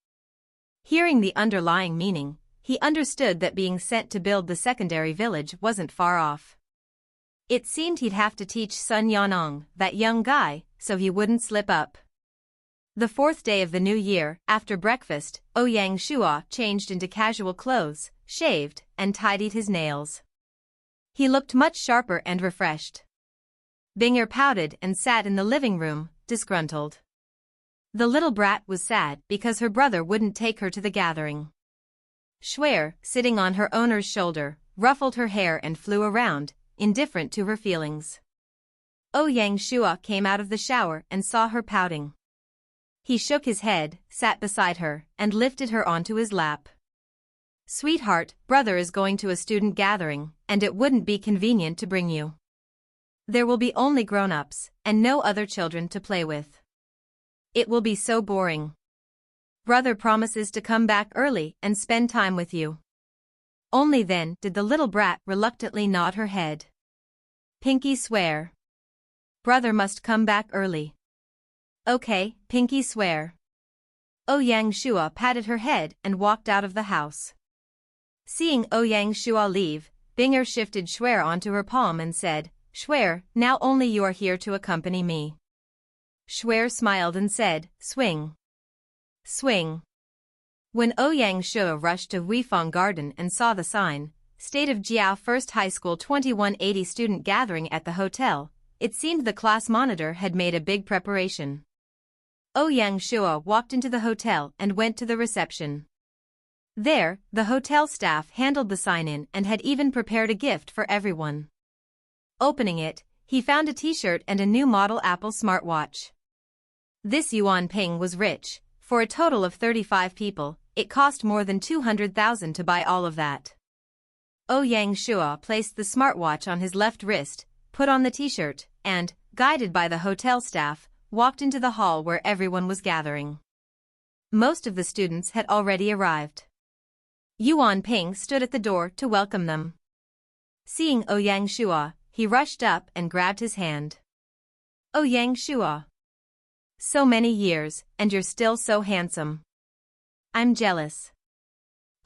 Hearing the underlying meaning, he understood that being sent to build the secondary village wasn't far off. It seemed he'd have to teach Sun Yanong, that young guy, so he wouldn't slip up. The fourth day of the new year, after breakfast, Ouyang Shuo changed into casual clothes, shaved, and tidied his nails. He looked much sharper and refreshed. Binger pouted and sat in the living room, disgruntled. The little brat was sad because her brother wouldn't take her to the gathering. Shuer, sitting on her owner's shoulder, ruffled her hair and flew around, indifferent to her feelings. Ouyang Shuo came out of the shower and saw her pouting. He shook his head, sat beside her, and lifted her onto his lap. "Sweetheart, brother is going to a student gathering, and it wouldn't be convenient to bring you. There will be only grown-ups, and no other children to play with. It will be so boring. Brother promises to come back early and spend time with you." Only then did the little brat reluctantly nod her head. Pinky swear. Brother must come back early. Okay, Pinky swear. Ouyang Shuo patted her head and walked out of the house. Seeing Ouyang Shuo leave, Binger shifted Shuer onto her palm and said, "Shuer, now only you are here to accompany me." Shuer smiled and said, "Swing." Swing. When Ouyang Shuo rushed to Weifang Garden and saw the sign, State of Jiao First High School 2180 student gathering at the hotel, it seemed the class monitor had made a big preparation. Ouyang Shuo walked into the hotel and went to the reception. There, the hotel staff handled the sign-in and had even prepared a gift for everyone. Opening it, he found a t-shirt and a new model Apple smartwatch. This Yuan Ping was rich. For a total of 35 people, it cost more than 200,000 to buy all of that. Ouyang Shuo placed the smartwatch on his left wrist, put on the t-shirt, and, guided by the hotel staff, walked into the hall where everyone was gathering. Most of the students had already arrived. Yuan Ping stood at the door to welcome them. Seeing Ouyang Shuo, he rushed up and grabbed his hand. "Ouyang Shuo. So many years, and you're still so handsome. I'm jealous."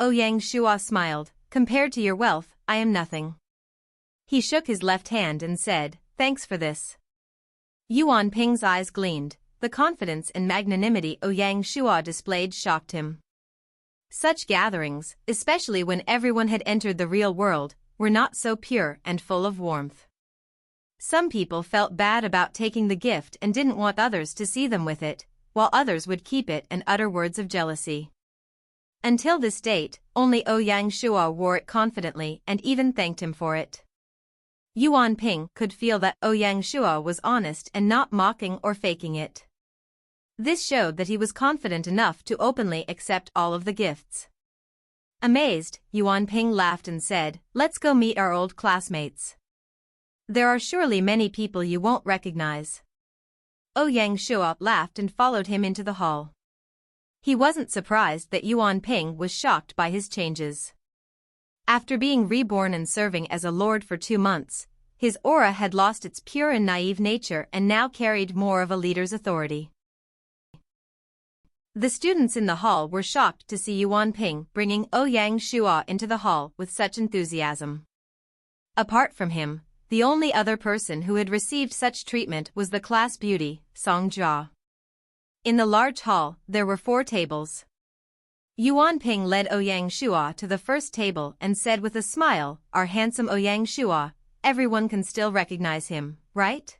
Ouyang Shuo smiled, "Compared to your wealth, I am nothing." He shook his left hand and said, "Thanks for this." Yuan Ping's eyes gleamed. The confidence and magnanimity Ouyang Shuo displayed shocked him. Such gatherings, especially when everyone had entered the real world, were not so pure and full of warmth. Some people felt bad about taking the gift and didn't want others to see them with it, while others would keep it and utter words of jealousy. Until this date, only Ouyang Shuo wore it confidently and even thanked him for it. Yuan Ping could feel that Ouyang Shuo was honest and not mocking or faking it. This showed that he was confident enough to openly accept all of the gifts. Amazed, Yuan Ping laughed and said, "Let's go meet our old classmates. There are surely many people you won't recognize." Ouyang Shuo laughed and followed him into the hall. He wasn't surprised that Yuan Ping was shocked by his changes. After being reborn and serving as a lord for 2 months, his aura had lost its pure and naive nature and now carried more of a leader's authority. The students in the hall were shocked to see Yuan Ping bringing Ouyang Shuo into the hall with such enthusiasm. Apart from him, the only other person who had received such treatment was the class beauty, Song Jia. In the large hall, there were 4 tables. Yuan Ping led Ouyang Shuo to the first table and said with a smile, "Our handsome Ouyang Shuo, everyone can still recognize him, right?"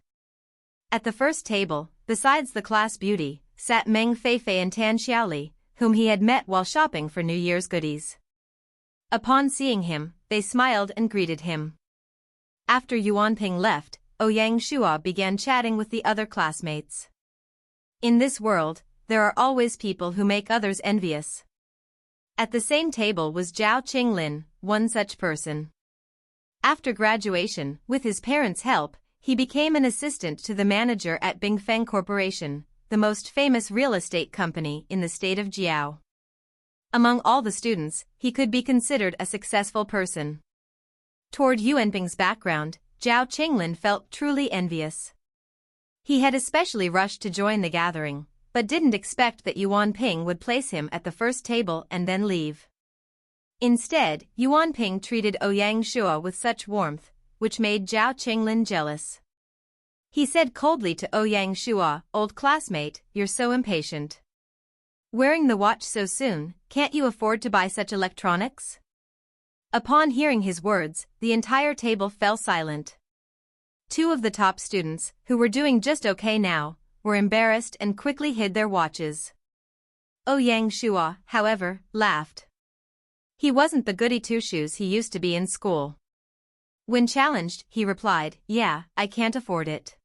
At the first table, besides the class beauty, sat Meng Feifei and Tan Xiaoli, whom he had met while shopping for New Year's goodies. Upon seeing him, they smiled and greeted him. After Yuan Ping left, Ouyang Shuo began chatting with the other classmates. In this world, there are always people who make others envious. At the same table was Zhao Qinglin, one such person. After graduation, with his parents' help, he became an assistant to the manager at Bingfeng Corporation, the most famous real estate company in the state of Jiao. Among all the students, he could be considered a successful person. Toward Yuan Ping's background, Zhao Qinglin felt truly envious. He had especially rushed to join the gathering, but didn't expect that Yuan Ping would place him at the first table and then leave. Instead, Yuan Ping treated Ouyang Shuo with such warmth, which made Zhao Qinglin jealous. He said coldly to Ouyang Shuo, "Old classmate, you're so impatient. Wearing the watch so soon, can't you afford to buy such electronics?" Upon hearing his words, the entire table fell silent. 2 of the top students, who were doing just okay now, were embarrassed and quickly hid their watches. Ouyang Shuo, however, laughed. He wasn't the goody two-shoes he used to be in school. When challenged, he replied, "Yeah, I can't afford it.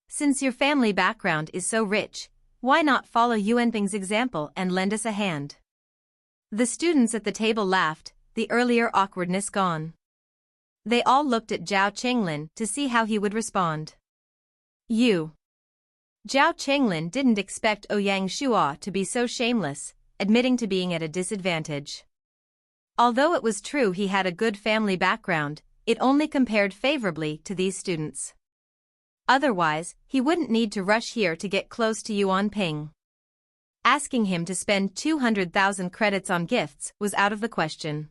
Since your family background is so rich, why not follow Yuan Ping's example and lend us a hand?" The students at the table laughed, the earlier awkwardness gone. They all looked at Zhao Qinglin to see how he would respond. Zhao Qinglin didn't expect Ouyang Shuo to be so shameless, admitting to being at a disadvantage. Although it was true he had a good family background, it only compared favorably to these students. Otherwise, he wouldn't need to rush here to get close to Yuan Ping. Asking him to spend 200,000 credits on gifts was out of the question.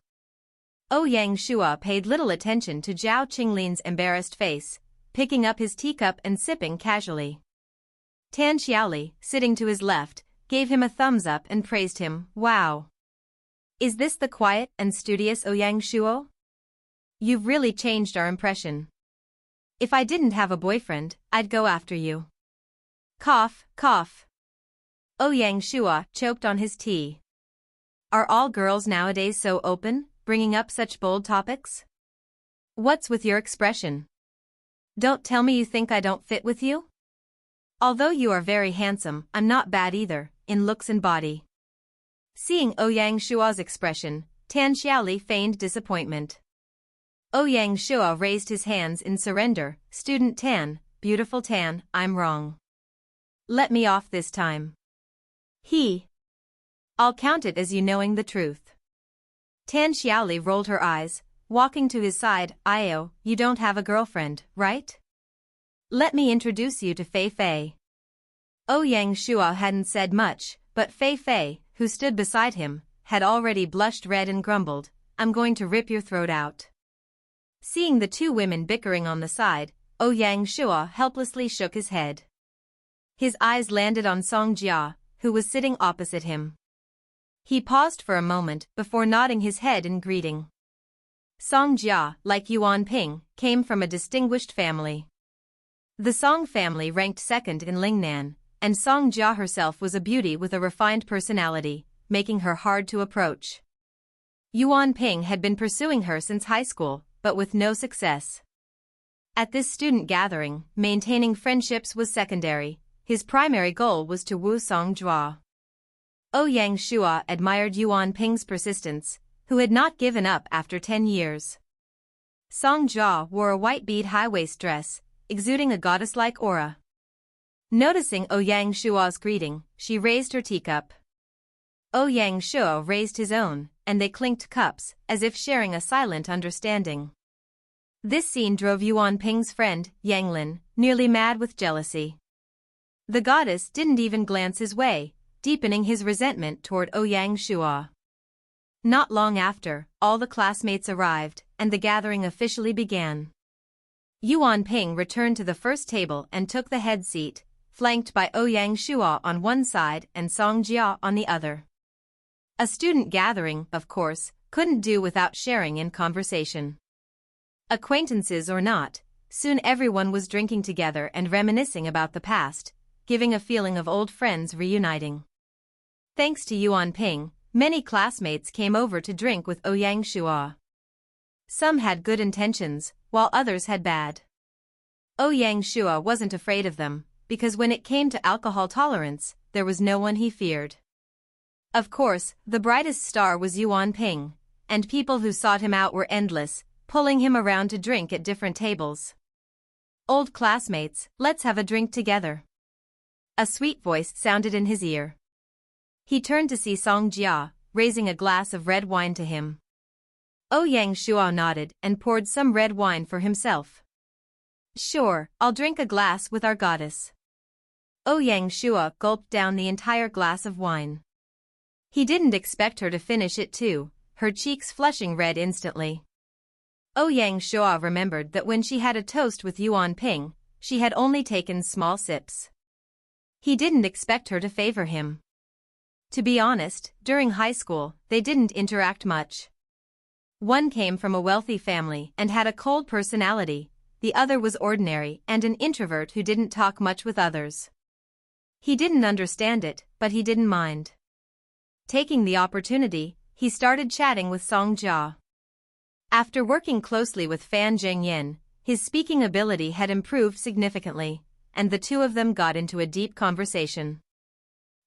Ouyang Shuo paid little attention to Zhao Qinglin's embarrassed face, picking up his teacup and sipping casually. Tan Xiaoli, sitting to his left, gave him a thumbs up and praised him, "Wow. Is this the quiet and studious Ouyang Shuo? You've really changed our impression. If I didn't have a boyfriend, I'd go after you." Cough, cough. Ouyang Shuo choked on his tea. Are all girls nowadays so open, bringing up such bold topics? What's with your expression? Don't tell me you think I don't fit with you? Although you are very handsome, I'm not bad either, in looks and body. Seeing Ouyang Shuo's expression, Tan Xiaoli feigned disappointment. Ouyang Shuo raised his hands in surrender, "Student Tan, beautiful Tan, I'm wrong. Let me off this time." I'll count it as you knowing the truth. Tan Xiaoli rolled her eyes, walking to his side. "Io, you don't have a girlfriend, right? Let me introduce you to Fei Fei." Ouyang Shuo hadn't said much, but Fei Fei, who stood beside him, had already blushed red and grumbled, "I'm going to rip your throat out." Seeing the 2 women bickering on the side, Ouyang Shuo helplessly shook his head. His eyes landed on Song Jia, who was sitting opposite him. He paused for a moment before nodding his head in greeting. Song Jia, like Yuan Ping, came from a distinguished family. The Song family ranked second in Lingnan, and Song Jia herself was a beauty with a refined personality, making her hard to approach. Yuan Ping had been pursuing her since high school, but with no success. At this student gathering, maintaining friendships was secondary. His primary goal was to woo Song Jia. Ouyang Shuo admired Yuan Ping's persistence, who had not given up after 10 years. Song Jia wore a white bead high-waist dress, exuding a goddess-like aura. Noticing Ouyang Shua's greeting, she raised her teacup. Ouyang Shua raised his own, and they clinked cups, as if sharing a silent understanding. This scene drove Yuan Ping's friend, Yanglin, nearly mad with jealousy. The goddess didn't even glance his way, deepening his resentment toward Ouyang Shua. Not long after, all the classmates arrived, and the gathering officially began. Yuan Ping returned to the first table and took the head seat, flanked by Ouyang Shua on one side and Song Jia on the other. A student gathering, of course, couldn't do without sharing in conversation. Acquaintances or not, soon everyone was drinking together and reminiscing about the past, giving a feeling of old friends reuniting. Thanks to Yuan Ping, many classmates came over to drink with Ouyang Shua. Some had good intentions, while others had bad. Ouyang Shua wasn't afraid of them, because when it came to alcohol tolerance, there was no one he feared. Of course, the brightest star was Yuan Ping, and people who sought him out were endless, pulling him around to drink at different tables. "Old classmates, let's have a drink together." A sweet voice sounded in his ear. He turned to see Song Jia, raising a glass of red wine to him. Ouyang Shua nodded and poured some red wine for himself. "Sure, I'll drink a glass with our goddess." Ouyang Shua gulped down the entire glass of wine. He didn't expect her to finish it too, her cheeks flushing red instantly. Ouyang Shua remembered that when she had a toast with Yuan Ping, she had only taken small sips. He didn't expect her to favor him. To be honest, during high school, they didn't interact much. One came from a wealthy family and had a cold personality, the other was ordinary and an introvert who didn't talk much with others. He didn't understand it, but he didn't mind. Taking the opportunity, he started chatting with Song Jia. After working closely with Fan Zhengyan, his speaking ability had improved significantly, and the two of them got into a deep conversation.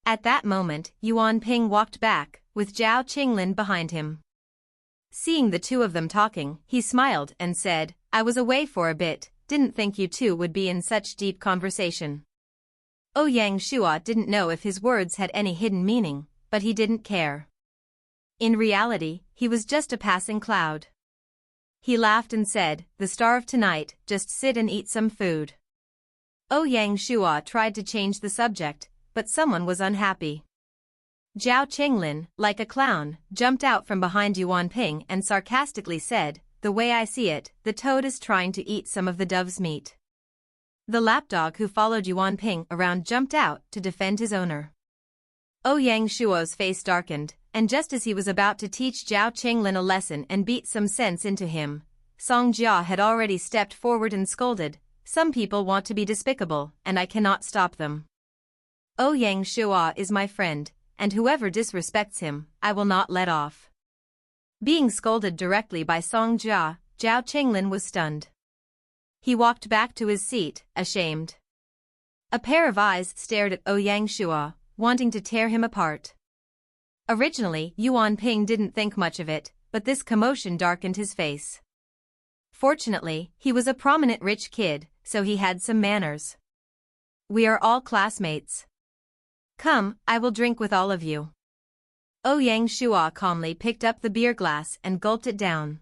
At that moment, Yuan Ping walked back, with Zhao Qinglin behind him. Seeing the two of them talking, he smiled and said, "I was away for a bit, didn't think you two would be in such deep conversation." Ouyang Shua didn't know if his words had any hidden meaning, but he didn't care. In reality, he was just a passing cloud. He laughed and said, "The star of tonight, just sit and eat some food." Ouyang Shua tried to change the subject, but someone was unhappy. Zhao Qinglin, like a clown, jumped out from behind Yuan Ping and sarcastically said, "The way I see it, the toad is trying to eat some of the dove's meat." The lapdog who followed Yuan Ping around jumped out to defend his owner. Ouyang Shua's face darkened, and just as he was about to teach Zhao Qinglin a lesson and beat some sense into him, Song Jia had already stepped forward and scolded, "Some people want to be despicable, and I cannot stop them. Ouyang Shua is my friend, and whoever disrespects him, I will not let off." Being scolded directly by Song Jia, Zhao Qinglin was stunned. He walked back to his seat, ashamed. A pair of eyes stared at Ouyang Shua, wanting to tear him apart. Originally, Yuan Ping didn't think much of it, but this commotion darkened his face. Fortunately, he was a prominent rich kid, so he had some manners. "We are all classmates. Come, I will drink with all of you." Ouyang Shua calmly picked up the beer glass and gulped it down.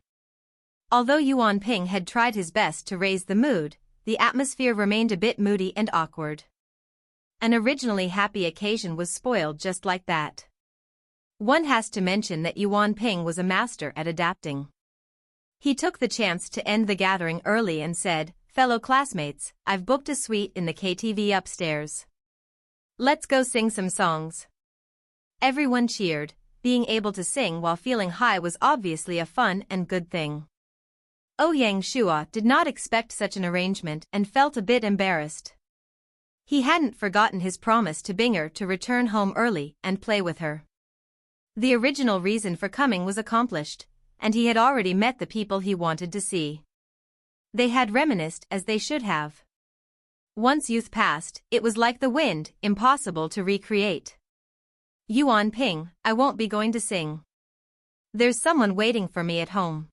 Although Yuan Ping had tried his best to raise the mood, the atmosphere remained a bit moody and awkward. An originally happy occasion was spoiled just like that. One has to mention that Yuan Ping was a master at adapting. He took the chance to end the gathering early and said, "Fellow classmates, I've booked a suite in the KTV upstairs. Let's go sing some songs." Everyone cheered. Being able to sing while feeling high was obviously a fun and good thing. Ouyang Shua did not expect such an arrangement and felt a bit embarrassed. He hadn't forgotten his promise to Binger to return home early and play with her. The original reason for coming was accomplished, and he had already met the people he wanted to see. They had reminisced as they should have. Once youth passed, it was like the wind, impossible to recreate. "Yuan Ping, I won't be going to sing." There's someone waiting for me at home.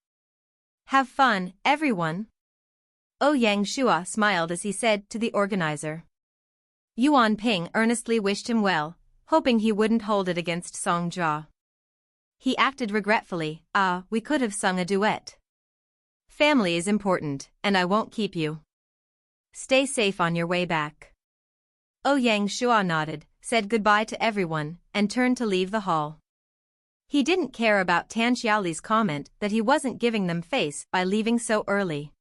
Have fun, everyone. Yang Shua smiled as he said to the organizer. Yuan Ping earnestly wished him well, hoping he wouldn't hold it against Song Jia. He acted regretfully. We could have sung a duet. Family is important, and I won't keep you. Stay safe on your way back. Yang Shua nodded, said goodbye to everyone, and turned to leave the hall. He didn't care about Tan Xiaoli's comment that he wasn't giving them face by leaving so early.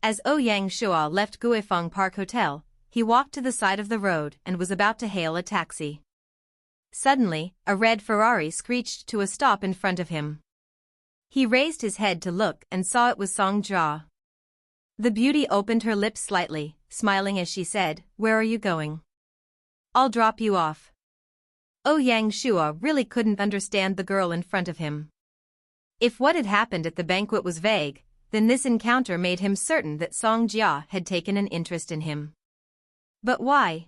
As Yang Shua left Guifeng Park Hotel, he walked to the side of the road and was about to hail a taxi. Suddenly, a red Ferrari screeched to a stop in front of him. He raised his head to look and saw it was Song Jia. The beauty opened her lips slightly, smiling as she said, "Where are you going?" "I'll drop you off." Yang Shua really couldn't understand the girl in front of him. If what had happened at the banquet was vague, then this encounter made him certain that Song Jia had taken an interest in him. But why?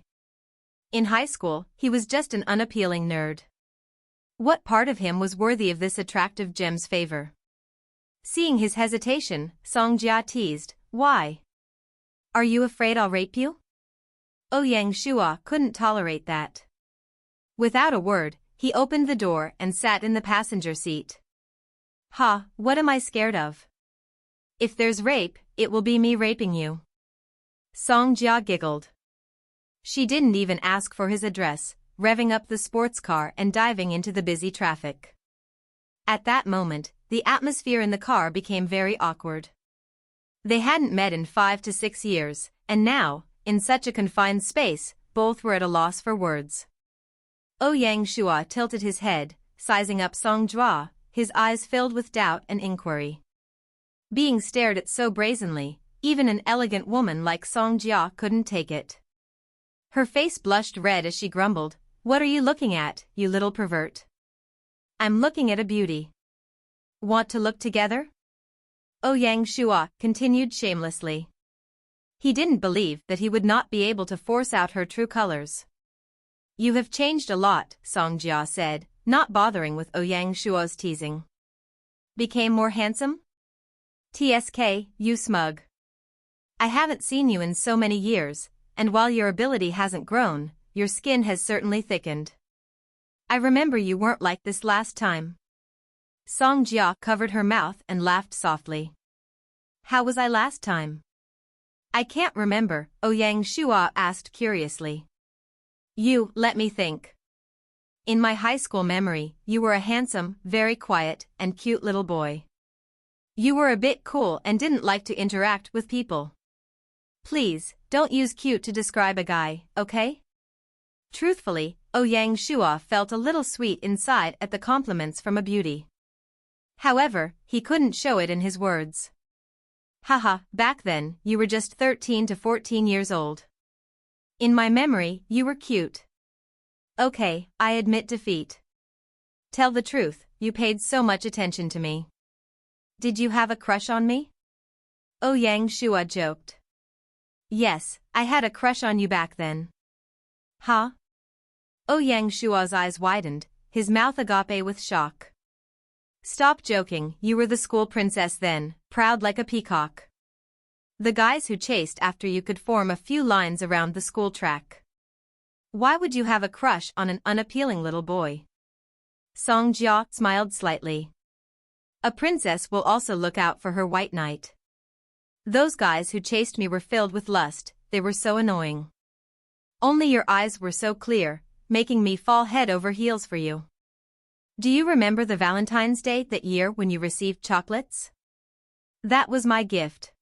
In high school, he was just an unappealing nerd. What part of him was worthy of this attractive gem's favor? Seeing his hesitation, Song Jia teased, "Why? Are you afraid I'll rape you?" Yang Shua couldn't tolerate that. Without a word, he opened the door and sat in the passenger seat. What am I scared of? If there's rape, it will be me raping you. Song Jia giggled. She didn't even ask for his address, revving up the sports car and diving into the busy traffic. At that moment, the atmosphere in the car became very awkward. They hadn't met in 5 to 6 years, and now, in such a confined space, both were at a loss for words. Yang Shua tilted his head, sizing up Song Jia, his eyes filled with doubt and inquiry. Being stared at so brazenly, even an elegant woman like Song Jia couldn't take it. Her face blushed red as she grumbled, "What are you looking at, you little pervert?" "I'm looking at a beauty." "Want to look together?" Yang Shua continued shamelessly. He didn't believe that he would not be able to force out her true colors. "You have changed a lot," Song Jia said, not bothering with Yang Shua's teasing. "Became more handsome?" "TSK, you smug. I haven't seen you in so many years, and while your ability hasn't grown, your skin has certainly thickened. I remember you weren't like this last time." Song Jia covered her mouth and laughed softly. "How was I last time?" "I can't remember," Yang Shua asked curiously. Let me think. In my high school memory, you were a handsome, very quiet, and cute little boy. You were a bit cool and didn't like to interact with people. Please, don't use cute to describe a guy, okay?" Truthfully, Yang Shua felt a little sweet inside at the compliments from a beauty. However, he couldn't show it in his words. Back then, you were just 13 to 14 years old. In my memory, you were cute. Okay, I admit defeat. Tell the truth, you paid so much attention to me. Did you have a crush on me?" Yang Shua joked. "Yes, I had a crush on you back then." Yang Shua's eyes widened, his mouth agape with shock. "Stop joking, you were the school princess then, proud like a peacock. The guys who chased after you could form a few lines around the school track. Why would you have a crush on an unappealing little boy?" Song Jia smiled slightly. "A princess will also look out for her white knight. Those guys who chased me were filled with lust, they were so annoying. Only your eyes were so clear, making me fall head over heels for you. Do you remember the Valentine's Day that year when you received chocolates? That was my gift.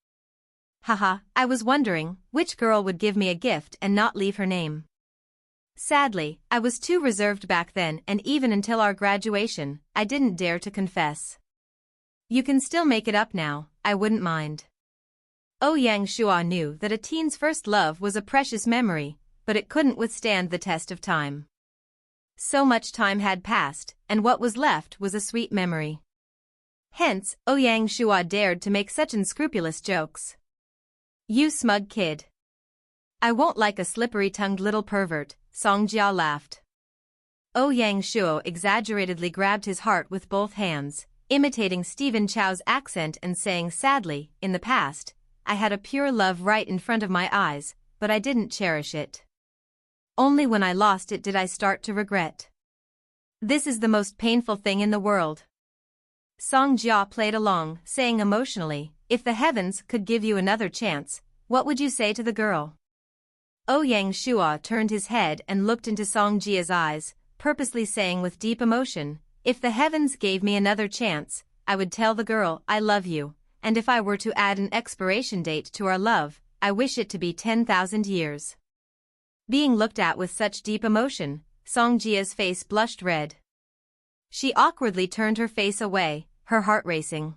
I was wondering which girl would give me a gift and not leave her name. Sadly, I was too reserved back then, and even until our graduation, I didn't dare to confess. You can still make it up now, I wouldn't mind." Yang Shua knew that a teen's first love was a precious memory, but it couldn't withstand the test of time. So much time had passed, and what was left was a sweet memory. Hence, Yang Shua dared to make such unscrupulous jokes. "You smug kid. I won't like a slippery-tongued little pervert," Song Jia laughed. Ouyang Shuo exaggeratedly grabbed his heart with both hands, imitating Stephen Chow's accent and saying sadly, in the past, I had a pure love right in front of my eyes, but I didn't cherish it. Only when I lost it did I start to regret. This is the most painful thing in the world. Song Jia played along, saying emotionally, if the heavens could give you another chance, what would you say to the girl? Ouyang Shuo turned his head and looked into Song Jia's eyes, purposely saying with deep emotion, if the heavens gave me another chance, I would tell the girl I love you, and if I were to add an expiration date to our love, I wish it to be 10,000 years. Being looked at with such deep emotion, Song Jia's face blushed red. She awkwardly turned her face away, her heart racing.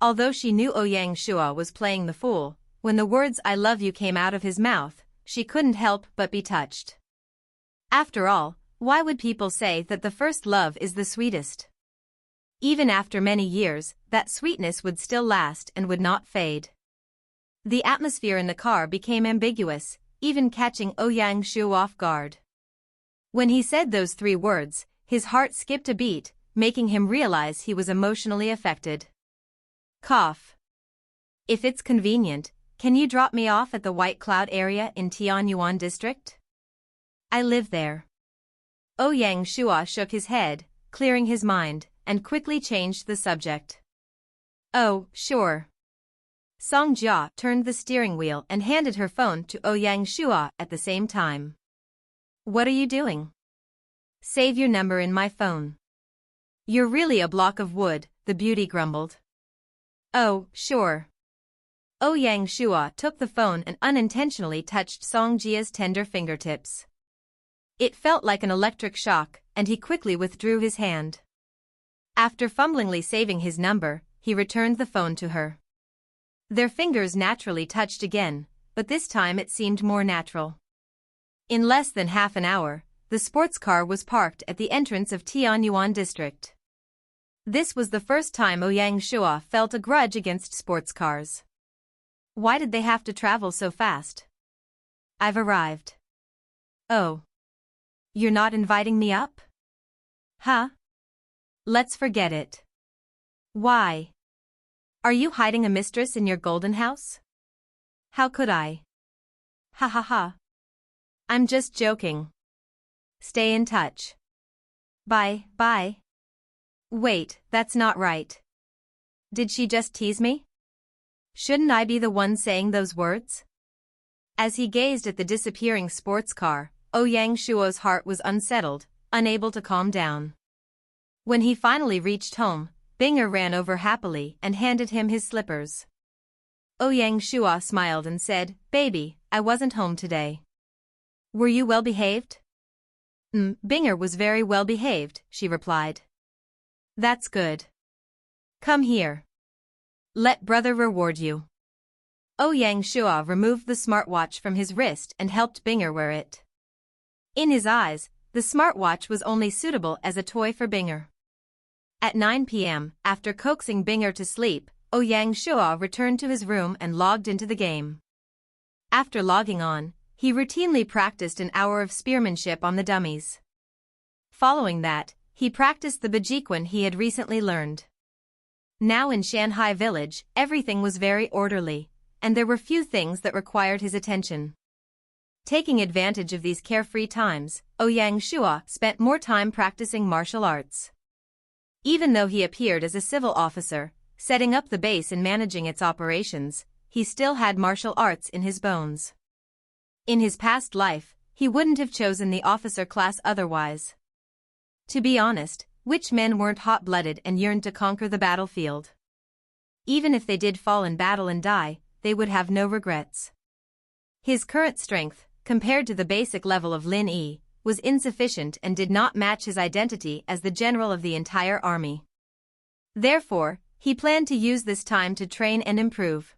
Although she knew Ouyang Shuo was playing the fool, when the words I love you came out of his mouth, she couldn't help but be touched. After all, why would people say that the first love is the sweetest? Even after many years, that sweetness would still last and would not fade. The atmosphere in the car became ambiguous, even catching Ouyang Shuo off guard. When he said those 3 words, his heart skipped a beat, making him realize he was emotionally affected. Cough. If it's convenient, can you drop me off at the White Cloud area in Tianyuan district? I live there. Ouyang Shuo shook his head, clearing his mind, and quickly changed the subject. Oh, sure. Song Jia turned the steering wheel and handed her phone to Ouyang Shuo at the same time. What are you doing? Save your number in my phone. You're really a block of wood, the beauty grumbled. Oh, sure. Ouyang Shuo took the phone and unintentionally touched Song Jia's tender fingertips. It felt like an electric shock, and he quickly withdrew his hand. After fumblingly saving his number, he returned the phone to her. Their fingers naturally touched again, but this time it seemed more natural. In less than half an hour, the sports car was parked at the entrance of Tianyuan district. This was the first time Ouyang Shuo felt a grudge against sports cars. Why did they have to travel so fast? I've arrived. Oh. You're not inviting me up? Huh? Let's forget it. Why? Are you hiding a mistress in your golden house? How could I? Ha ha ha. I'm just joking. Stay in touch. Bye, bye. Wait, that's not right. Did she just tease me? Shouldn't I be the one saying those words? As he gazed at the disappearing sports car, Ouyang Shuo's heart was unsettled, unable to calm down. When he finally reached home, Binger ran over happily and handed him his slippers. Ouyang Shuo smiled and said, Baby, I wasn't home today. Were you well behaved? Binger was very well behaved, she replied. That's good. Come here. Let brother reward you. Ouyang Shuo removed the smartwatch from his wrist and helped Binger wear it. In his eyes, the smartwatch was only suitable as a toy for Binger. At 9 p.m., after coaxing Binger to sleep, Ouyang Shuo returned to his room and logged into the game. After logging on, he routinely practiced an hour of spearmanship on the dummies. Following that, he practiced the Bajiquan he had recently learned. Now in Shanghai village, everything was very orderly, and there were few things that required his attention. Taking advantage of these carefree times, Ouyang Shuo spent more time practicing martial arts. Even though he appeared as a civil officer, setting up the base and managing its operations, he still had martial arts in his bones. In his past life, he wouldn't have chosen the officer class otherwise. To be honest, which men weren't hot-blooded and yearned to conquer the battlefield? Even if they did fall in battle and die, they would have no regrets. His current strength, compared to the basic level of Lin Yi, was insufficient and did not match his identity as the general of the entire army. Therefore, he planned to use this time to train and improve.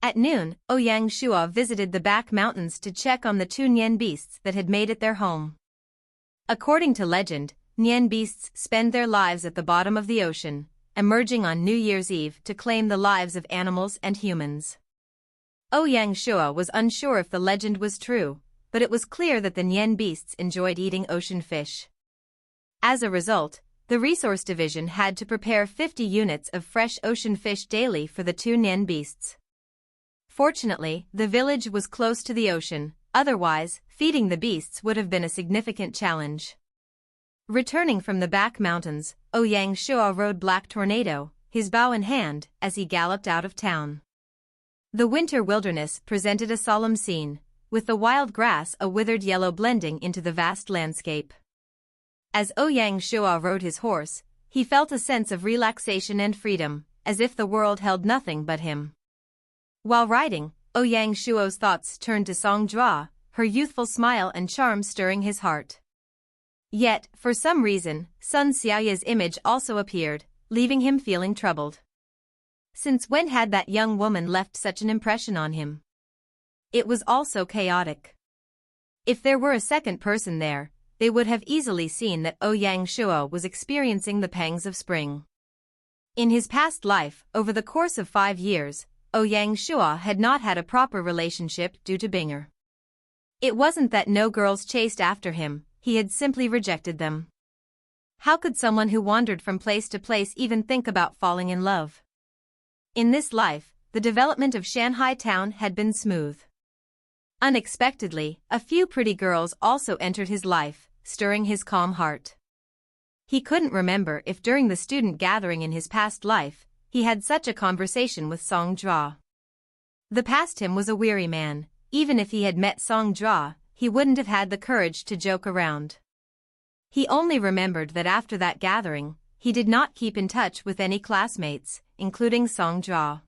At noon, Ouyang Shuo visited the back mountains to check on the 2 Nian beasts that had made it their home. According to legend, Nian beasts spend their lives at the bottom of the ocean, emerging on New Year's Eve to claim the lives of animals and humans. Ouyang Shuo was unsure if the legend was true, but it was clear that the Nian beasts enjoyed eating ocean fish. As a result, the Resource Division had to prepare 50 units of fresh ocean fish daily for the two Nian beasts. Fortunately, the village was close to the ocean, otherwise, feeding the beasts would have been a significant challenge. Returning from the back mountains, Ouyang Shuo rode Black Tornado, his bow in hand, as he galloped out of town. The winter wilderness presented a solemn scene, with the wild grass a withered yellow blending into the vast landscape. As Ouyang Shuo rode his horse, he felt a sense of relaxation and freedom, as if the world held nothing but him. While riding, Ouyang Shuo's thoughts turned to Song Jua, her youthful smile and charm stirring his heart. Yet, for some reason, Sun Xiaoye's image also appeared, leaving him feeling troubled. Since when had that young woman left such an impression on him? It was all so chaotic. If there were a second person there, they would have easily seen that Ouyang Shuo was experiencing the pangs of spring. In his past life, over the course of 5 years, Ouyang Shuo had not had a proper relationship due to Binger. It wasn't that no girls chased after him, he had simply rejected them. How could someone who wandered from place to place even think about falling in love? In this life, the development of Shanghai town had been smooth. Unexpectedly, a few pretty girls also entered his life, stirring his calm heart. He couldn't remember if during the student gathering in his past life, he had such a conversation with Song Jua. The past him was a weary man. Even if he had met Song Jua, he wouldn't have had the courage to joke around. He only remembered that after that gathering, he did not keep in touch with any classmates, including Song Jua.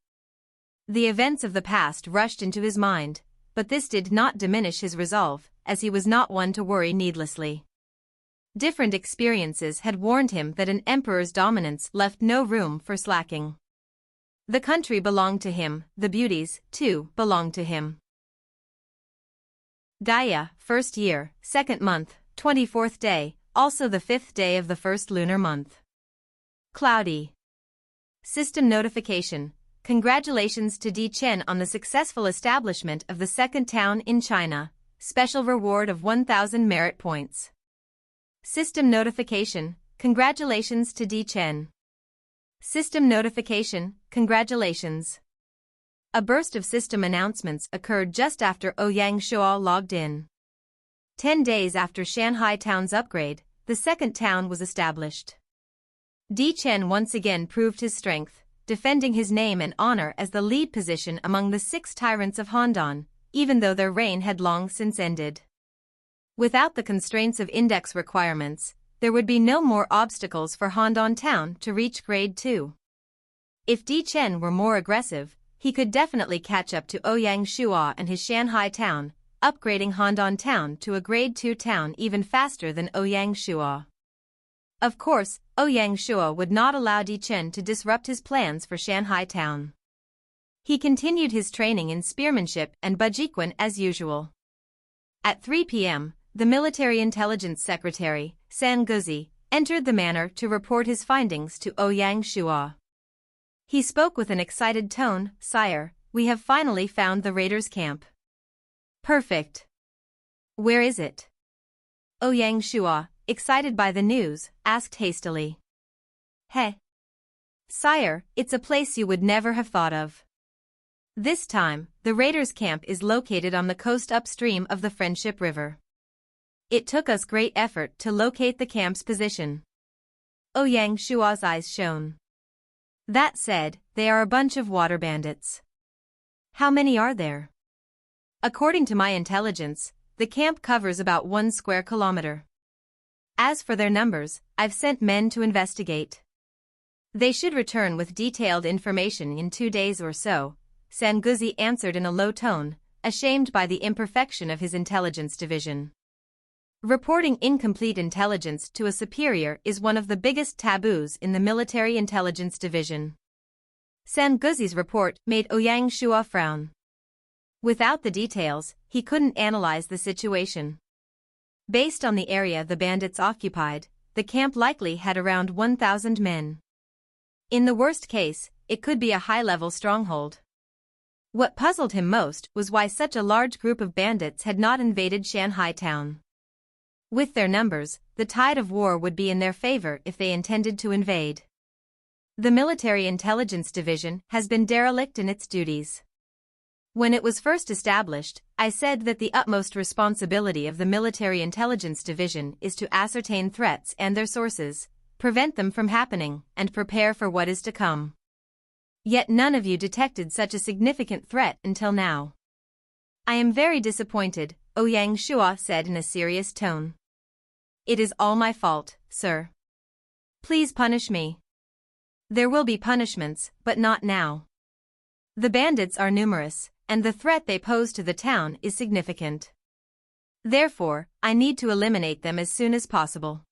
The events of the past rushed into his mind, but this did not diminish his resolve, as he was not one to worry needlessly. Different experiences had warned him that an emperor's dominance left no room for slacking. The country belonged to him, the beauties, too, belonged to him. Daya, first year, second month, 24th day, also the 5th day of the first lunar month. Cloudy. System notification. Congratulations to Di Chen on the successful establishment of the second town in China. Special reward of 1,000 merit points. System notification. Congratulations to Di Chen. System notification. Congratulations. A burst of system announcements occurred just after Ouyang Shuo logged in. 10 days after Shanghai town's upgrade, the second town was established. Di Chen once again proved his strength, defending his name and honor as the lead position among the 6 tyrants of Handan, even though their reign had long since ended. Without the constraints of index requirements, there would be no more obstacles for Handan town to reach grade 2. If Di Chen were more aggressive, he could definitely catch up to Ouyang Shuo and his Shanghai town, upgrading Handan town to a grade 2 town even faster than Ouyang Shuo. Of course, Ouyang Shuo would not allow Di Chen to disrupt his plans for Shanghai town. He continued his training in spearmanship and Bajiquan as usual. At 3 p.m., the Military Intelligence Secretary, San Guzi, entered the manor to report his findings to Ouyang Shuo. He spoke with an excited tone, "Sire, we have finally found the raiders' camp." "Perfect. Where is it?" Ouyang Shuo, excited by the news, asked hastily. "Heh. Sire, it's a place you would never have thought of. This time, the raiders' camp is located on the coast upstream of the Friendship River. It took us great effort to locate the camp's position." Ouyang Shuo's eyes shone. "That said, they are a bunch of water bandits. How many are there?" "According to my intelligence, the camp covers about 1 square kilometer. As for their numbers, I've sent men to investigate. They should return with detailed information in 2 days or so," San Guzi answered in a low tone, ashamed by the imperfection of his intelligence division. Reporting incomplete intelligence to a superior is one of the biggest taboos in the Military Intelligence Division. San Guzi's report made Ouyang Shuo frown. Without the details, he couldn't analyze the situation. Based on the area the bandits occupied, the camp likely had around 1,000 men. In the worst case, it could be a high-level stronghold. What puzzled him most was why such a large group of bandits had not invaded Shanghai town. With their numbers, the tide of war would be in their favor if they intended to invade. The Military Intelligence Division has been derelict in its duties. When it was first established, I said that the utmost responsibility of the Military Intelligence Division is to ascertain threats and their sources, prevent them from happening, and prepare for what is to come. Yet none of you detected such a significant threat until now. I am very disappointed, Ouyang Shua said in a serious tone. It is all my fault, sir. Please punish me. There will be punishments, but not now. The bandits are numerous, and the threat they pose to the town is significant. Therefore, I need to eliminate them as soon as possible.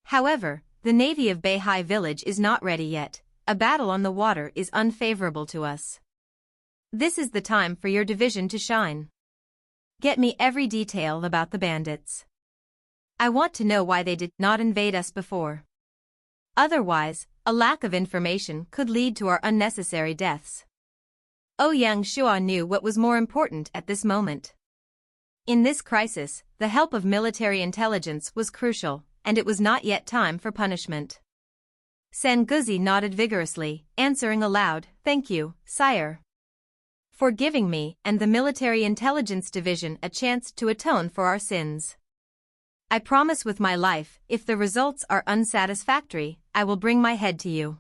However, the navy of Beihai village is not ready yet. A battle on the water is unfavorable to us. This is the time for your division to shine. Get me every detail about the bandits. I want to know why they did not invade us before. Otherwise, a lack of information could lead to our unnecessary deaths. Ouyang Shua knew what was more important at this moment. In this crisis, the help of military intelligence was crucial, and it was not yet time for punishment. Sanguzi nodded vigorously, answering aloud, "Thank you, sire, for giving me and the Military Intelligence Division a chance to atone for our sins. I promise with my life, if the results are unsatisfactory, I will bring my head to you.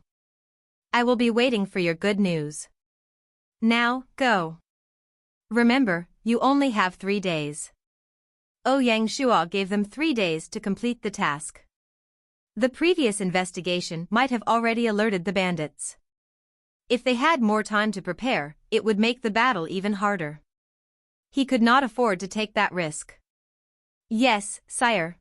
I will be waiting for your good news. Now, go. Remember, you only have 3 days." Ouyang Shua gave them 3 days to complete the task. The previous investigation might have already alerted the bandits. If they had more time to prepare, it would make the battle even harder. He could not afford to take that risk. "Yes, sire."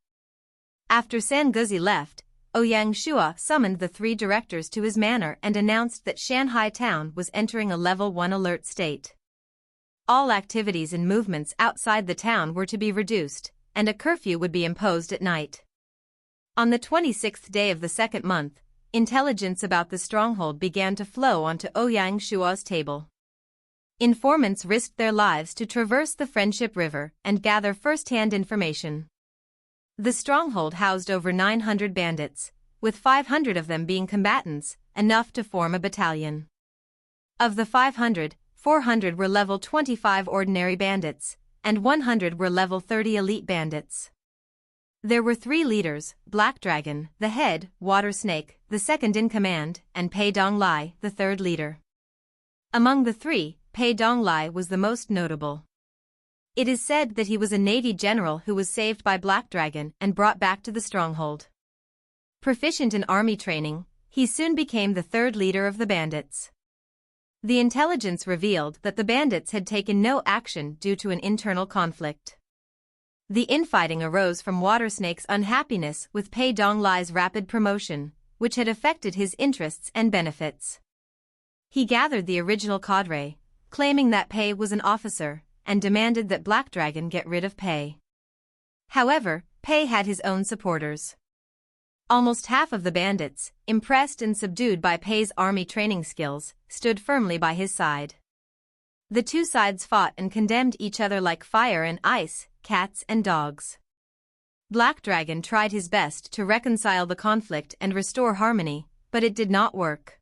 After Sanguzi left, Ouyang Shua summoned the 3 directors to his manor and announced that Shanghai town was entering a level 1 alert state. All activities and movements outside the town were to be reduced, and a curfew would be imposed at night. On the 26th day of the 2nd month, intelligence about the stronghold began to flow onto Ouyang Shua's table. Informants risked their lives to traverse the Friendship River and gather first-hand information. The stronghold housed over 900 bandits, with 500 of them being combatants, enough to form a battalion. Of the 500, 400 were level 25 ordinary bandits, and 100 were level 30 elite bandits. There were 3 leaders, Black Dragon, the head, Water Snake, the second in command, and Pei Donglai, the third leader. Among the 3, Pei Donglai was the most notable. It is said that he was a navy general who was saved by Black Dragon and brought back to the stronghold. Proficient in army training, he soon became the third leader of the bandits. The intelligence revealed that the bandits had taken no action due to an internal conflict. The infighting arose from Water Snake's unhappiness with Pei Donglai's rapid promotion, which had affected his interests and benefits. He gathered the original cadre, claiming that Pei was an officer, and demanded that Black Dragon get rid of Pei. However, Pei had his own supporters. Almost half of the bandits, impressed and subdued by Pei's army training skills, stood firmly by his side. The 2 sides fought and condemned each other like fire and ice, cats and dogs. Black Dragon tried his best to reconcile the conflict and restore harmony, but it did not work.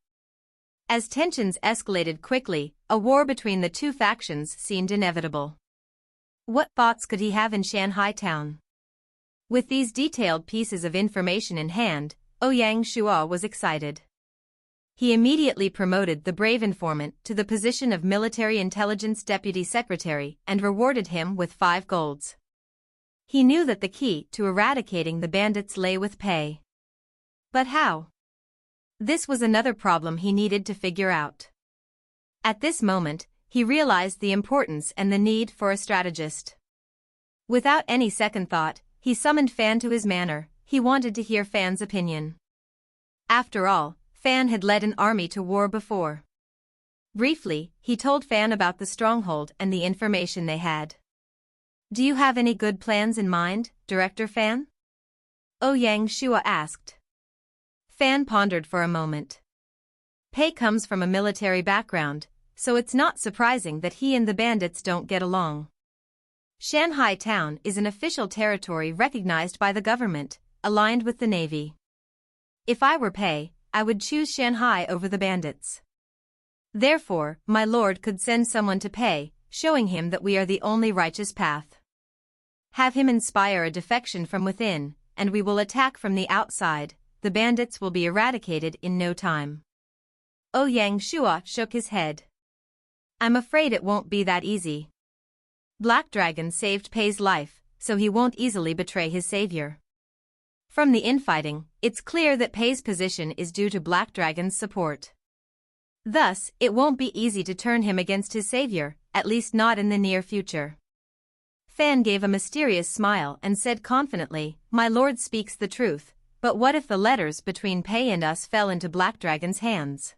As tensions escalated quickly, a war between the 2 factions seemed inevitable. What thoughts could he have in Shanghai town? With these detailed pieces of information in hand, Ouyang Shua was excited. He immediately promoted the brave informant to the position of Military Intelligence Deputy Secretary and rewarded him with 5 golds. He knew that the key to eradicating the bandits lay with Pei. But how? This was another problem he needed to figure out. At this moment, he realized the importance and the need for a strategist. Without any second thought, he summoned Fan to his manor. He wanted to hear Fan's opinion. After all, Fan had led an army to war before. Briefly, he told Fan about the stronghold and the information they had. "Do you have any good plans in mind, Director Fan?" Ouyang Shua asked. Fan pondered for a moment. Pei comes from a military background, so it's not surprising that he and the bandits don't get along. Shanghai Town is an official territory recognized by the government, aligned with the Navy. If I were Pei, I would choose Shanghai over the Bandits. Therefore, my lord could send someone to Pei, showing him that we are the only righteous path. Have him inspire a defection from within, and we will attack from the outside. The bandits will be eradicated in no time. Ouyang Shua shook his head. I'm afraid it won't be that easy. Black Dragon saved Pei's life, so he won't easily betray his savior. From the infighting, it's clear that Pei's position is due to Black Dragon's support. Thus, it won't be easy to turn him against his savior, at least not in the near future. Fan gave a mysterious smile and said confidently, My lord speaks the truth, but what if the letters between Pei and us fell into Black Dragon's hands?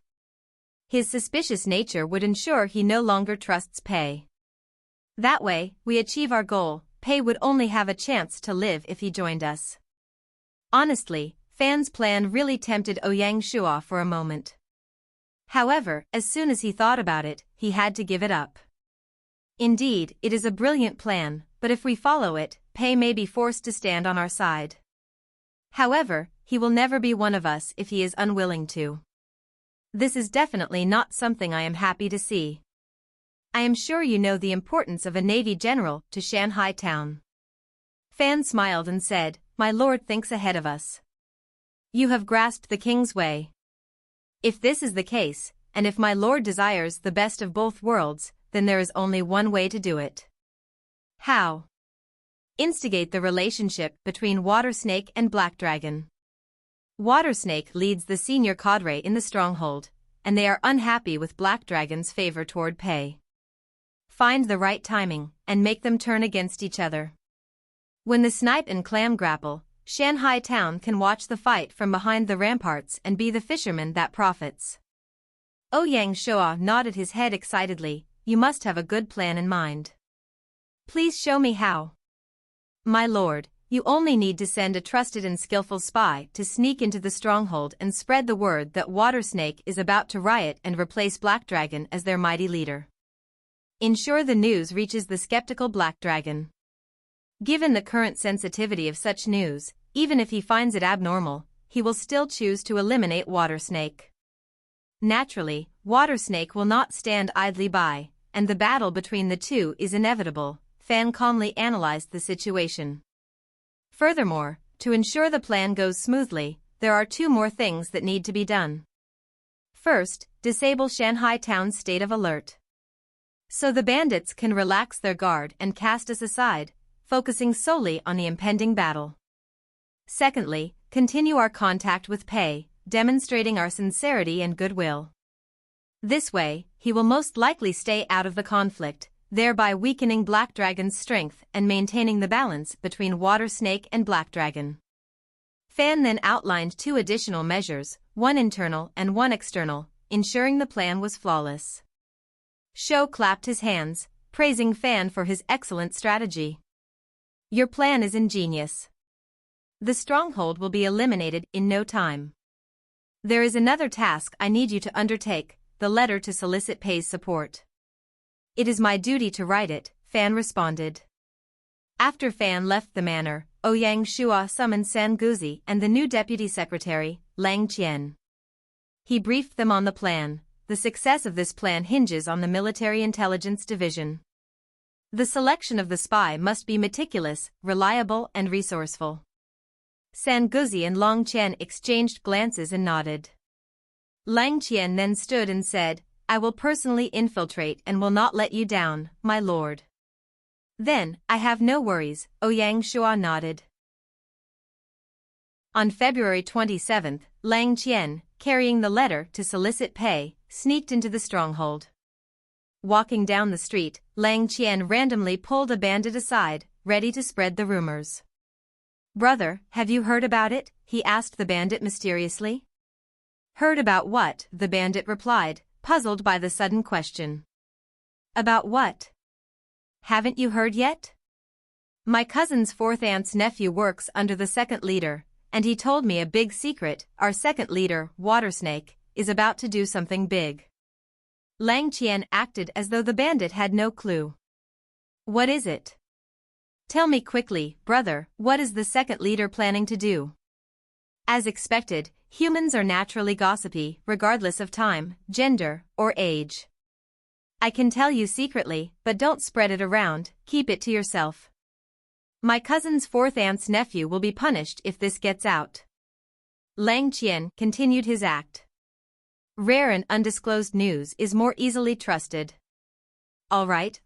His suspicious nature would ensure he no longer trusts Pei. That way, we achieve our goal. Pei would only have a chance to live if he joined us. Honestly, Fan's plan really tempted Ouyang Shua for a moment. However, as soon as he thought about it, he had to give it up. Indeed, it is a brilliant plan, but if we follow it, Pei may be forced to stand on our side. However, he will never be one of us if he is unwilling to. This is definitely not something I am happy to see. I am sure you know the importance of a Navy general to Shanghai Town. Fan smiled and said, My lord thinks ahead of us. You have grasped the king's way. If this is the case, and if my lord desires the best of both worlds, then there is only one way to do it. How? Instigate the relationship between Water Snake and Black Dragon. Water Snake leads the senior cadre in the stronghold, and they are unhappy with Black Dragon's favor toward Pei. Find the right timing, and make them turn against each other. When the snipe and clam grapple, Shanghai Town can watch the fight from behind the ramparts and be the fisherman that profits. Ouyang Shua nodded his head excitedly. You must have a good plan in mind. Please show me how. My lord, you only need to send a trusted and skillful spy to sneak into the stronghold and spread the word that Water Snake is about to riot and replace Black Dragon as their mighty leader. Ensure the news reaches the skeptical Black Dragon. Given the current sensitivity of such news, even if he finds it abnormal, he will still choose to eliminate Water Snake. Naturally, Water Snake will not stand idly by, and the battle between the two is inevitable. Fan calmly analyzed the situation. Furthermore, to ensure the plan goes smoothly, there are two more things that need to be done. First, disable Shanghai Town's state of alert. So the bandits can relax their guard and cast us aside, focusing solely on the impending battle. Secondly, continue our contact with Pei, demonstrating our sincerity and goodwill. This way, he will most likely stay out of the conflict, thereby weakening Black Dragon's strength and maintaining the balance between Water Snake and Black Dragon. Fan then outlined two additional measures, one internal and one external, ensuring the plan was flawless. Shou clapped his hands, praising Fan for his excellent strategy. Your plan is ingenious. The stronghold will be eliminated in no time. There is another task I need you to undertake, the letter to solicit Pei's support. It is my duty to write it, Fan responded. After Fan left the manor, Ouyang Shua summoned San Guzi and the new deputy secretary, Lang Tian. He briefed them on the plan. The success of this plan hinges on the military intelligence division. The selection of the spy must be meticulous, reliable and resourceful. San Guzi and Long Qian exchanged glances and nodded. Lang Qian then stood and said, I will personally infiltrate and will not let you down, my lord. Then, I have no worries, Ouyang Shua nodded. On February 27, Lang Qian, carrying the letter to solicit Pei, sneaked into the stronghold. Walking down the street, Lang Qian randomly pulled a bandit aside, ready to spread the rumors. Brother, have you heard about it? He asked the bandit mysteriously. Heard about what? The bandit replied, puzzled by the sudden question. About what? Haven't you heard yet? My cousin's fourth aunt's nephew works under the second leader, and he told me a big secret. Our second leader, Water Snake, is about to do something big. Lang Qian acted as though the bandit had no clue. What is it? Tell me quickly, brother, what is the second leader planning to do? As expected, humans are naturally gossipy, regardless of time, gender, or age. I can tell you secretly, but don't spread it around, keep it to yourself. My cousin's fourth aunt's nephew will be punished if this gets out. Lang Qian continued his act. Rare and undisclosed news is more easily trusted. All right,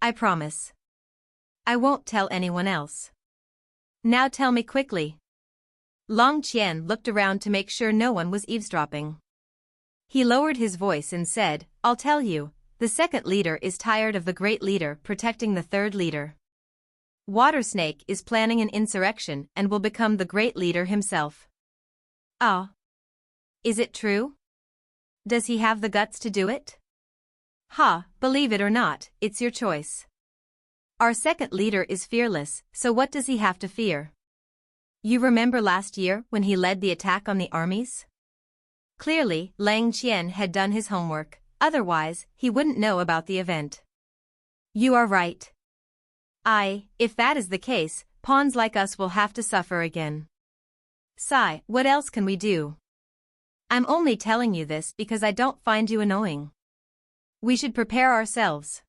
I promise. I won't tell anyone else. Now tell me quickly. Long Qian looked around to make sure no one was eavesdropping. He lowered his voice and said, I'll tell you, the second leader is tired of the great leader protecting the third leader. Water Snake is planning an insurrection and will become the great leader himself. Ah. Is it true? Does he have the guts to do it? Ha, believe it or not, it's your choice. Our second leader is fearless, so what does he have to fear? You remember last year when he led the attack on the armies? Clearly, Lang Qian had done his homework, otherwise, he wouldn't know about the event. You are right. If that is the case, pawns like us will have to suffer again. Sigh, what else can we do? I'm only telling you this because I don't find you annoying. We should prepare ourselves.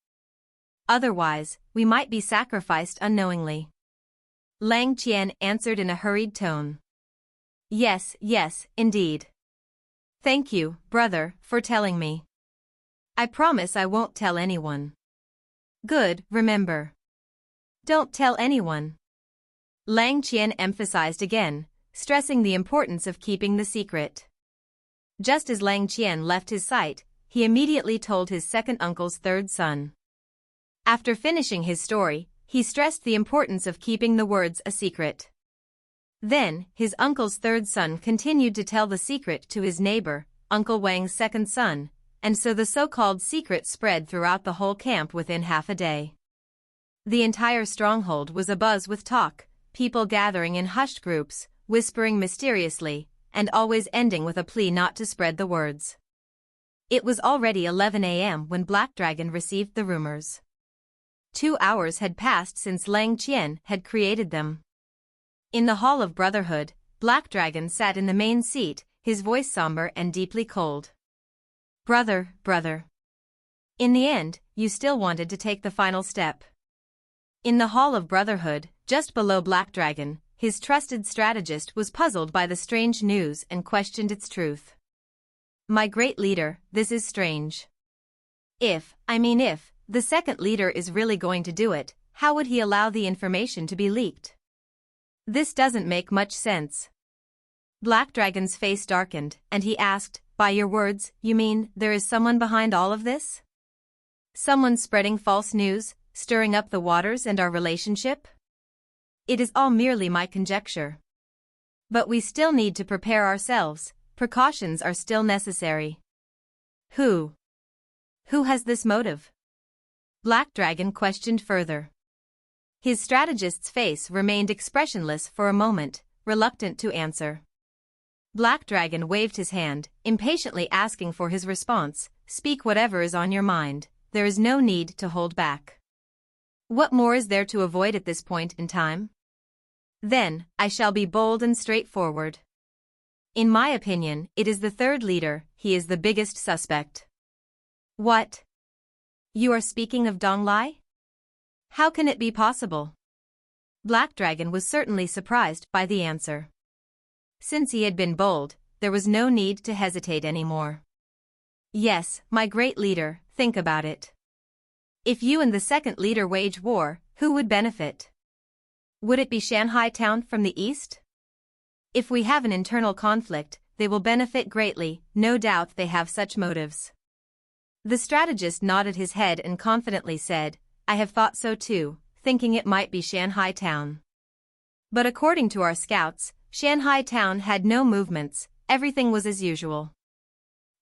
Otherwise, we might be sacrificed unknowingly. Lang Qian answered in a hurried tone. Yes, indeed. Thank you, brother, for telling me. I promise I won't tell anyone. Good, remember. Don't tell anyone. Lang Qian emphasized again, stressing the importance of keeping the secret. Just as Lang Qian left his sight, he immediately told his second uncle's third son. After finishing his story, he stressed the importance of keeping the words a secret. Then, his uncle's third son continued to tell the secret to his neighbor, Uncle Wang's second son, and so the so-called secret spread throughout the whole camp within half a day. The entire stronghold was abuzz with talk, people gathering in hushed groups, whispering mysteriously, and always ending with a plea not to spread the words. It was already 11 a.m. when Black Dragon received the rumors. 2 hours had passed since Lang Qian had created them. In the Hall of Brotherhood, Black Dragon sat in the main seat, his voice somber and deeply cold. Brother. In the end, you still wanted to take the final step. In the Hall of Brotherhood, just below Black Dragon, his trusted strategist was puzzled by the strange news and questioned its truth. My great leader, this is strange. If the second leader is really going to do it, how would he allow the information to be leaked? This doesn't make much sense. Black Dragon's face darkened, and he asked, by your words, you mean there is someone behind all of this? Someone spreading false news, stirring up the waters and our relationship? It is all merely my conjecture. But we still need to prepare ourselves, precautions are still necessary. Who has this motive? Black Dragon questioned further. His strategist's face remained expressionless for a moment, reluctant to answer. Black Dragon waved his hand, impatiently asking for his response, speak whatever is on your mind, there is no need to hold back. What more is there to avoid at this point in time? Then, I shall be bold and straightforward. In my opinion, it is the third leader, he is the biggest suspect. What? You are speaking of Donglai? How can it be possible? Black Dragon was certainly surprised by the answer. Since he had been bold, there was no need to hesitate anymore. Yes, my great leader, think about it. If you and the second leader wage war, who would benefit? Would it be Shanghai Town from the east? If we have an internal conflict, they will benefit greatly, no doubt they have such motives. The strategist nodded his head and confidently said, I have thought so too, thinking it might be Shanghai Town. But according to our scouts, Shanghai Town had no movements, everything was as usual.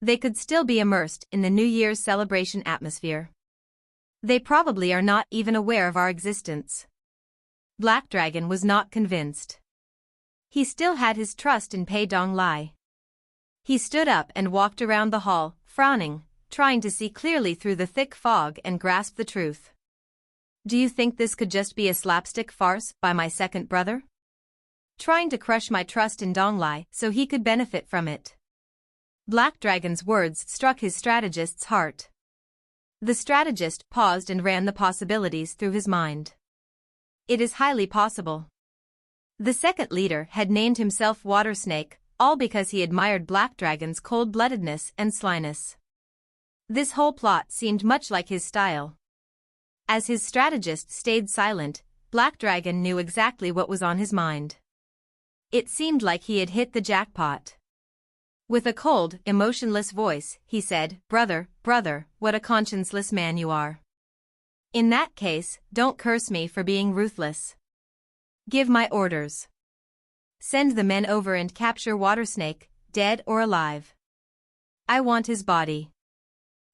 They could still be immersed in the New Year's celebration atmosphere. They probably are not even aware of our existence. Black Dragon was not convinced. He still had his trust in Pei Donglai. He stood up and walked around the hall, frowning, trying to see clearly through the thick fog and grasp the truth. Do you think this could just be a slapstick farce by my second brother? Trying to crush my trust in Donglai so he could benefit from it. Black Dragon's words struck his strategist's heart. The strategist paused and ran the possibilities through his mind. It is highly possible. The second leader had named himself Water Snake, all because he admired Black Dragon's cold-bloodedness and slyness. This whole plot seemed much like his style. As his strategist stayed silent, Black Dragon knew exactly what was on his mind. It seemed like he had hit the jackpot. With a cold, emotionless voice, he said, brother, what a conscienceless man you are. In that case, don't curse me for being ruthless. Give my orders. Send the men over and capture Water Snake, dead or alive. I want his body.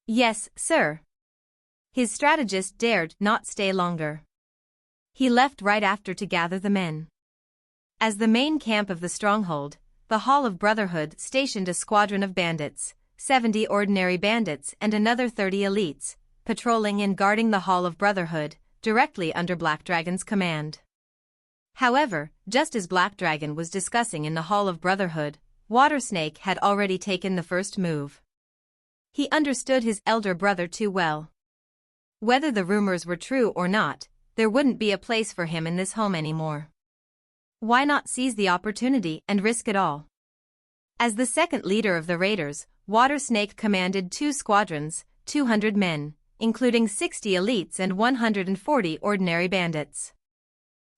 Yes, sir. His strategist dared not stay longer. He left right after to gather the men. As the main camp of the stronghold, the Hall of Brotherhood stationed a squadron of bandits, 70 ordinary bandits and another 30 elites, patrolling and guarding the Hall of Brotherhood, directly under Black Dragon's command. However, just as Black Dragon was discussing in the Hall of Brotherhood, Water Snake had already taken the first move. He understood his elder brother too well. Whether the rumors were true or not, there wouldn't be a place for him in this home anymore. Why not seize the opportunity and risk it all? As the second leader of the raiders, Water Snake commanded 2 squadrons, 200 men, including 60 elites and 140 ordinary bandits.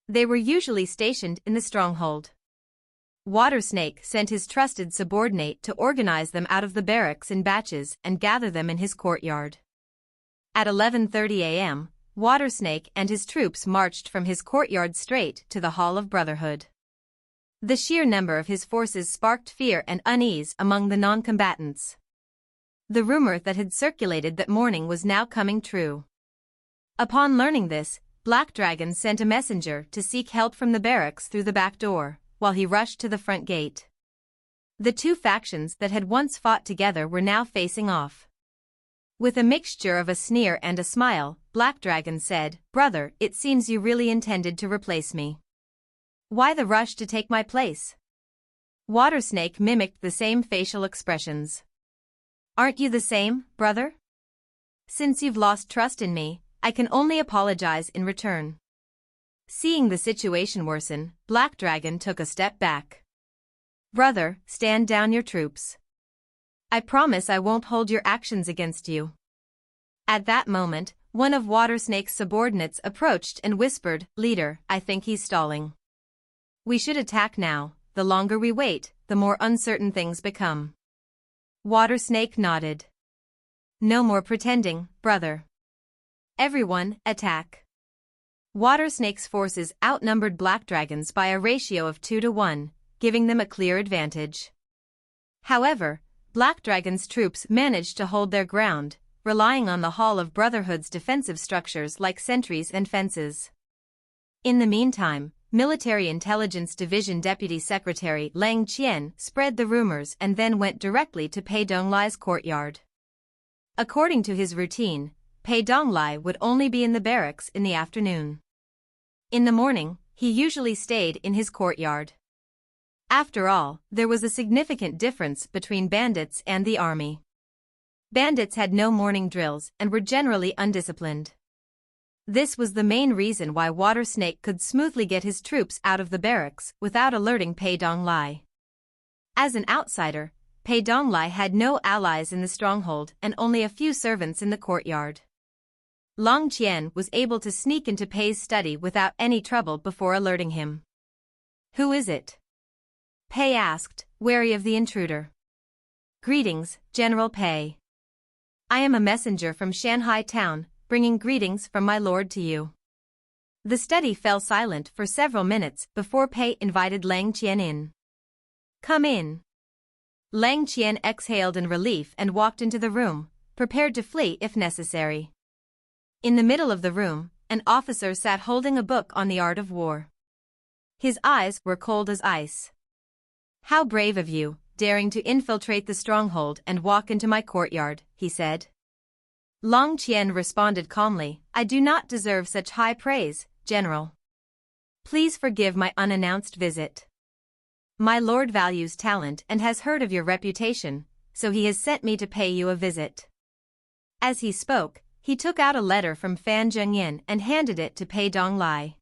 They were usually stationed in the stronghold. Water Snake sent his trusted subordinate to organize them out of the barracks in batches and gather them in his courtyard. At 11:30 a.m., Water Snake and his troops marched from his courtyard straight to the Hall of Brotherhood. The sheer number of his forces sparked fear and unease among the non-combatants. The rumor that had circulated that morning was now coming true. Upon learning this, Black Dragon sent a messenger to seek help from the barracks through the back door, while he rushed to the front gate. The two factions that had once fought together were now facing off. With a mixture of a sneer and a smile, Black Dragon said, "Brother, it seems you really intended to replace me. Why the rush to take my place?" Water Snake mimicked the same facial expressions. "Aren't you the same, brother? Since you've lost trust in me, I can only apologize in return." Seeing the situation worsen, Black Dragon took a step back. "Brother, stand down your troops. I promise I won't hold your actions against you." At that moment, one of Water Snake's subordinates approached and whispered, "Leader, I think he's stalling. We should attack now. The longer we wait, the more uncertain things become." Water Snake nodded. "No more pretending, brother. Everyone, attack." Water Snake's forces outnumbered Black Dragon's by a ratio of 2-1, giving them a clear advantage. However, Black Dragon's troops managed to hold their ground, relying on the Hall of Brotherhood's defensive structures like sentries and fences. In the meantime, Military Intelligence Division Deputy Secretary Lang Tian spread the rumors and then went directly to Pei Donglai's courtyard. According to his routine, Pei Donglai would only be in the barracks in the afternoon. In the morning, he usually stayed in his courtyard. After all, there was a significant difference between bandits and the army. Bandits had no morning drills and were generally undisciplined. This was the main reason why Water Snake could smoothly get his troops out of the barracks without alerting Pei Donglai. As an outsider, Pei Donglai had no allies in the stronghold and only a few servants in the courtyard. Long Tian was able to sneak into Pei's study without any trouble before alerting him. "Who is it?" Pei asked, wary of the intruder. "Greetings, General Pei. I am a messenger from Shanghai town, bringing greetings from my lord to you." The study fell silent for several minutes before Pei invited Lang Tian in. "Come in." Lang Tian exhaled in relief and walked into the room, prepared to flee if necessary. In the middle of the room, an officer sat holding a book on the art of war. His eyes were cold as ice. "How brave of you, daring to infiltrate the stronghold and walk into my courtyard," he said. Long Tian responded calmly, I do not deserve such high praise, General. Please forgive my unannounced visit. My lord values talent and has heard of your reputation, so he has sent me to pay you a visit. As he spoke, he took out a letter from Fan Zhengyan and handed it to Pei Donglai.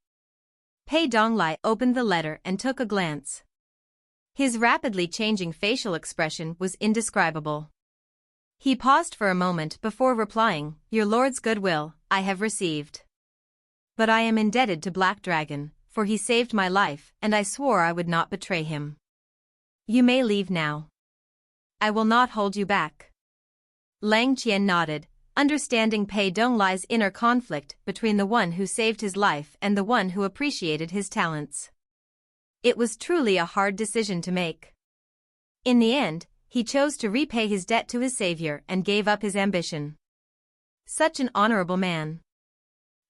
Pei Donglai opened the letter and took a glance. His rapidly changing facial expression was indescribable. He paused for a moment before replying, Your lord's goodwill, I have received. But I am indebted to Black Dragon, for he saved my life and I swore I would not betray him. You may leave now. I will not hold you back. Lang Qian nodded, understanding Pei Donglai's inner conflict between the one who saved his life and the one who appreciated his talents. It was truly a hard decision to make. In the end, he chose to repay his debt to his savior and gave up his ambition. Such an honorable man.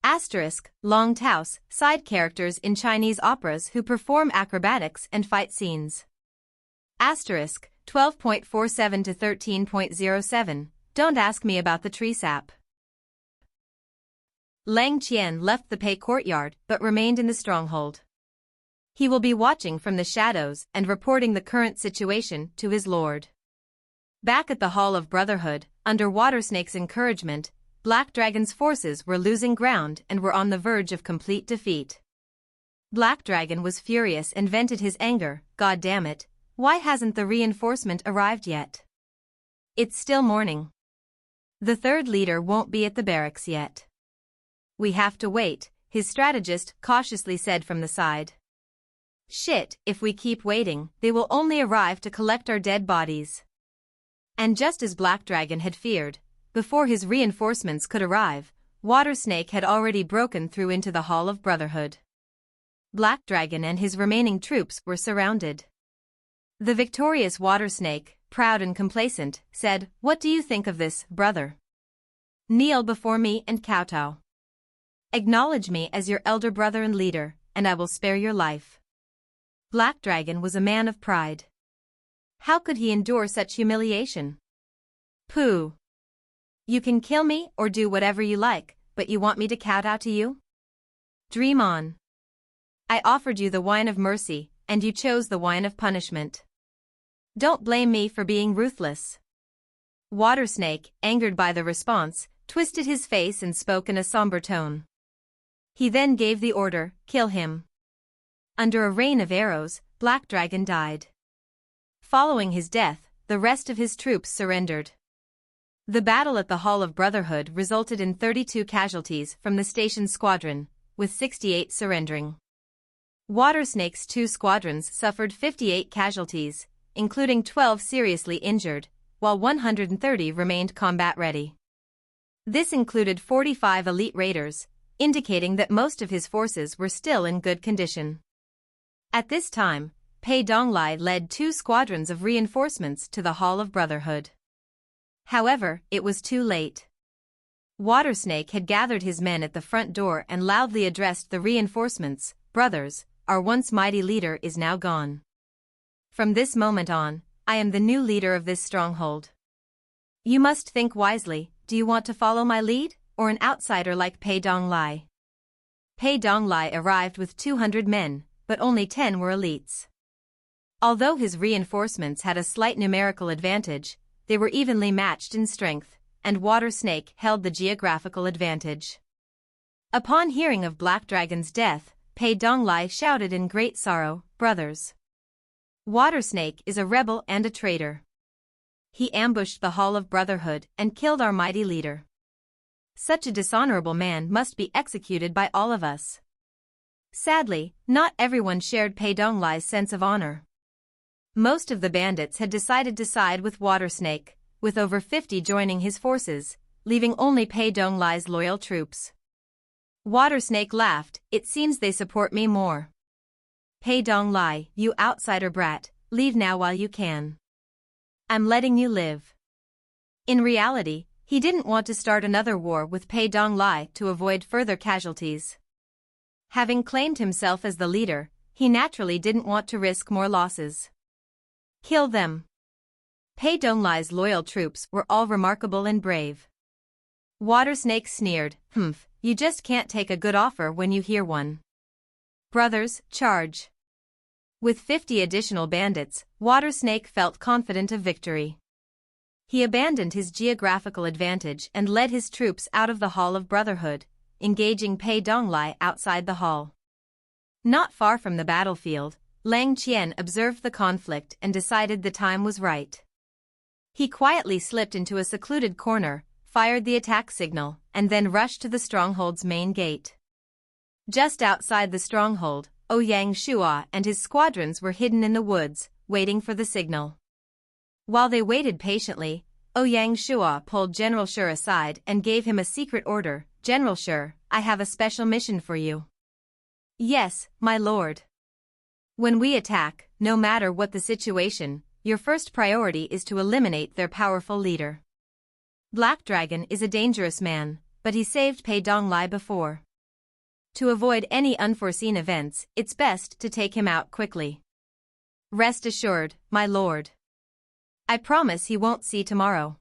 Asterisk, Long Taos, side characters in Chinese operas who perform acrobatics and fight scenes. Asterisk, 12.47 to 13.07, don't ask me about the tree sap. Lang Qian left the Pei courtyard but remained in the stronghold. He will be watching from the shadows and reporting the current situation to his lord. Back at the Hall of Brotherhood, under Watersnake's encouragement, Black Dragon's forces were losing ground and were on the verge of complete defeat. Black Dragon was furious and vented his anger, God damn it, why hasn't the reinforcement arrived yet? It's still morning. The third leader won't be at the barracks yet. We have to wait, his strategist cautiously said from the side. Shit, if we keep waiting, they will only arrive to collect our dead bodies. And just as Black Dragon had feared, before his reinforcements could arrive, Watersnake had already broken through into the Hall of Brotherhood. Black Dragon and his remaining troops were surrounded. The victorious Watersnake, proud and complacent, said, What do you think of this, brother? Kneel before me and kowtow. Acknowledge me as your elder brother and leader, and I will spare your life. Black Dragon was a man of pride. How could he endure such humiliation? Pooh. You can kill me or do whatever you like, but you want me to kowtow to you? Dream on. I offered you the wine of mercy, and you chose the wine of punishment. Don't blame me for being ruthless. Watersnake, angered by the response, twisted his face and spoke in a somber tone. He then gave the order, kill him. Under a rain of arrows, Black Dragon died. Following his death, the rest of his troops surrendered. The battle at the Hall of Brotherhood resulted in 32 casualties from the station's squadron, with 68 surrendering. Watersnake's 2 squadrons suffered 58 casualties, including 12 seriously injured, while 130 remained combat-ready. This included 45 elite raiders, indicating that most of his forces were still in good condition. At this time, Pei Donglai led 2 squadrons of reinforcements to the Hall of Brotherhood. However, it was too late. Watersnake had gathered his men at the front door and loudly addressed the reinforcements, Brothers, our once mighty leader is now gone. From this moment on, I am the new leader of this stronghold. You must think wisely, do you want to follow my lead, or an outsider like Pei Donglai? Pei Donglai arrived with 200 men, but only 10 were elites. Although his reinforcements had a slight numerical advantage, they were evenly matched in strength, and Watersnake held the geographical advantage. Upon hearing of Black Dragon's death, Pei Donglai shouted in great sorrow, Brothers! Watersnake is a rebel and a traitor. He ambushed the Hall of Brotherhood and killed our mighty leader. Such a dishonorable man must be executed by all of us. Sadly, not everyone shared Pei Donglai's sense of honor. Most of the bandits had decided to side with Watersnake, with over 50 joining his forces, leaving only Pei Donglai's loyal troops. Watersnake laughed, it seems they support me more. Pei Donglai, you outsider brat, leave now while you can. I'm letting you live. In reality, he didn't want to start another war with Pei Donglai to avoid further casualties. Having claimed himself as the leader, he naturally didn't want to risk more losses. Kill them. Pei Donglai's loyal troops were all remarkable and brave. Water Snake sneered, you just can't take a good offer when you hear one. Brothers, charge. With 50 additional bandits, Water Snake felt confident of victory. He abandoned his geographical advantage and led his troops out of the Hall of Brotherhood, engaging Pei Donglai outside the hall. Not far from the battlefield, Tian observed the conflict and decided the time was right. He quietly slipped into a secluded corner, fired the attack signal, and then rushed to the stronghold's main gate. Just outside the stronghold, Ouyang Shua and his squadrons were hidden in the woods, waiting for the signal. While they waited patiently, Ouyang Shua pulled General Shi aside and gave him a secret order. General Shi, I have a special mission for you. Yes, my lord. When we attack, no matter what the situation, your first priority is to eliminate their powerful leader. Black Dragon is a dangerous man, but he saved Pei Donglai before. To avoid any unforeseen events, it's best to take him out quickly. Rest assured, my lord. I promise he won't see tomorrow.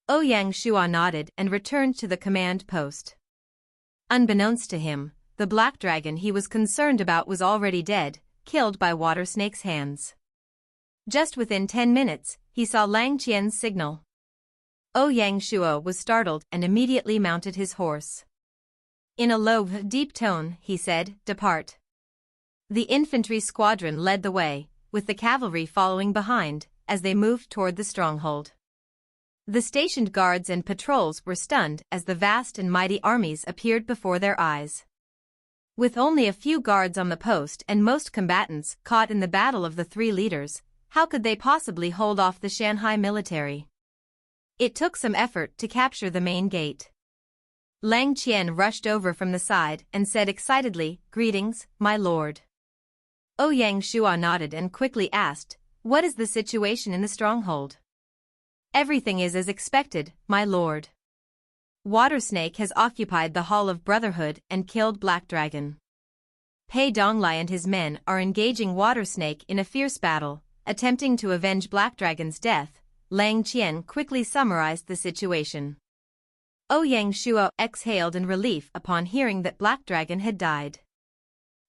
Ouyang Shua nodded and returned to the command post. Unbeknownst to him, the black dragon he was concerned about was already dead, killed by Water Snake's hands. Just within 10 minutes, he saw Tian's signal. Ouyang Shua was startled and immediately mounted his horse. In a low, deep tone, he said, "Depart." The infantry squadron led the way, with the cavalry following behind, as they moved toward the stronghold. The stationed guards and patrols were stunned as the vast and mighty armies appeared before their eyes. With only a few guards on the post and most combatants caught in the battle of the three leaders, how could they possibly hold off the Shanghai military? It took some effort to capture the main gate. Tian rushed over from the side and said excitedly, "Greetings, my lord." Ouyang Shua nodded and quickly asked, "What is the situation in the stronghold?" "Everything is as expected, my lord. Water Snake has occupied the Hall of Brotherhood and killed Black Dragon. Pei Donglai and his men are engaging Water Snake in a fierce battle, attempting to avenge Black Dragon's death." Tian quickly summarized the situation. Ouyang Shua exhaled in relief upon hearing that Black Dragon had died.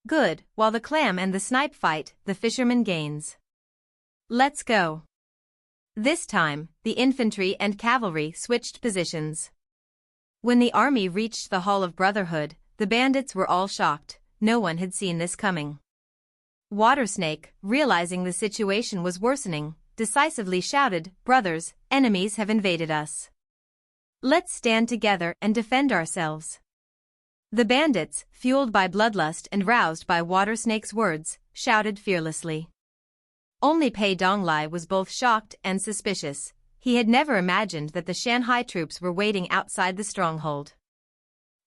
"Good, while the clam and the snipe fight, the fisherman gains. Let's go." This time, the infantry and cavalry switched positions. When the army reached the Hall of Brotherhood, the bandits were all shocked. No one had seen this coming. Water Snake, realizing the situation was worsening, decisively shouted, "Brothers, enemies have invaded us. Let's stand together and defend ourselves." The bandits, fueled by bloodlust and roused by Water Snake's words, shouted fearlessly. Only Pei Donglai was both shocked and suspicious. He had never imagined that the Shanghai troops were waiting outside the stronghold.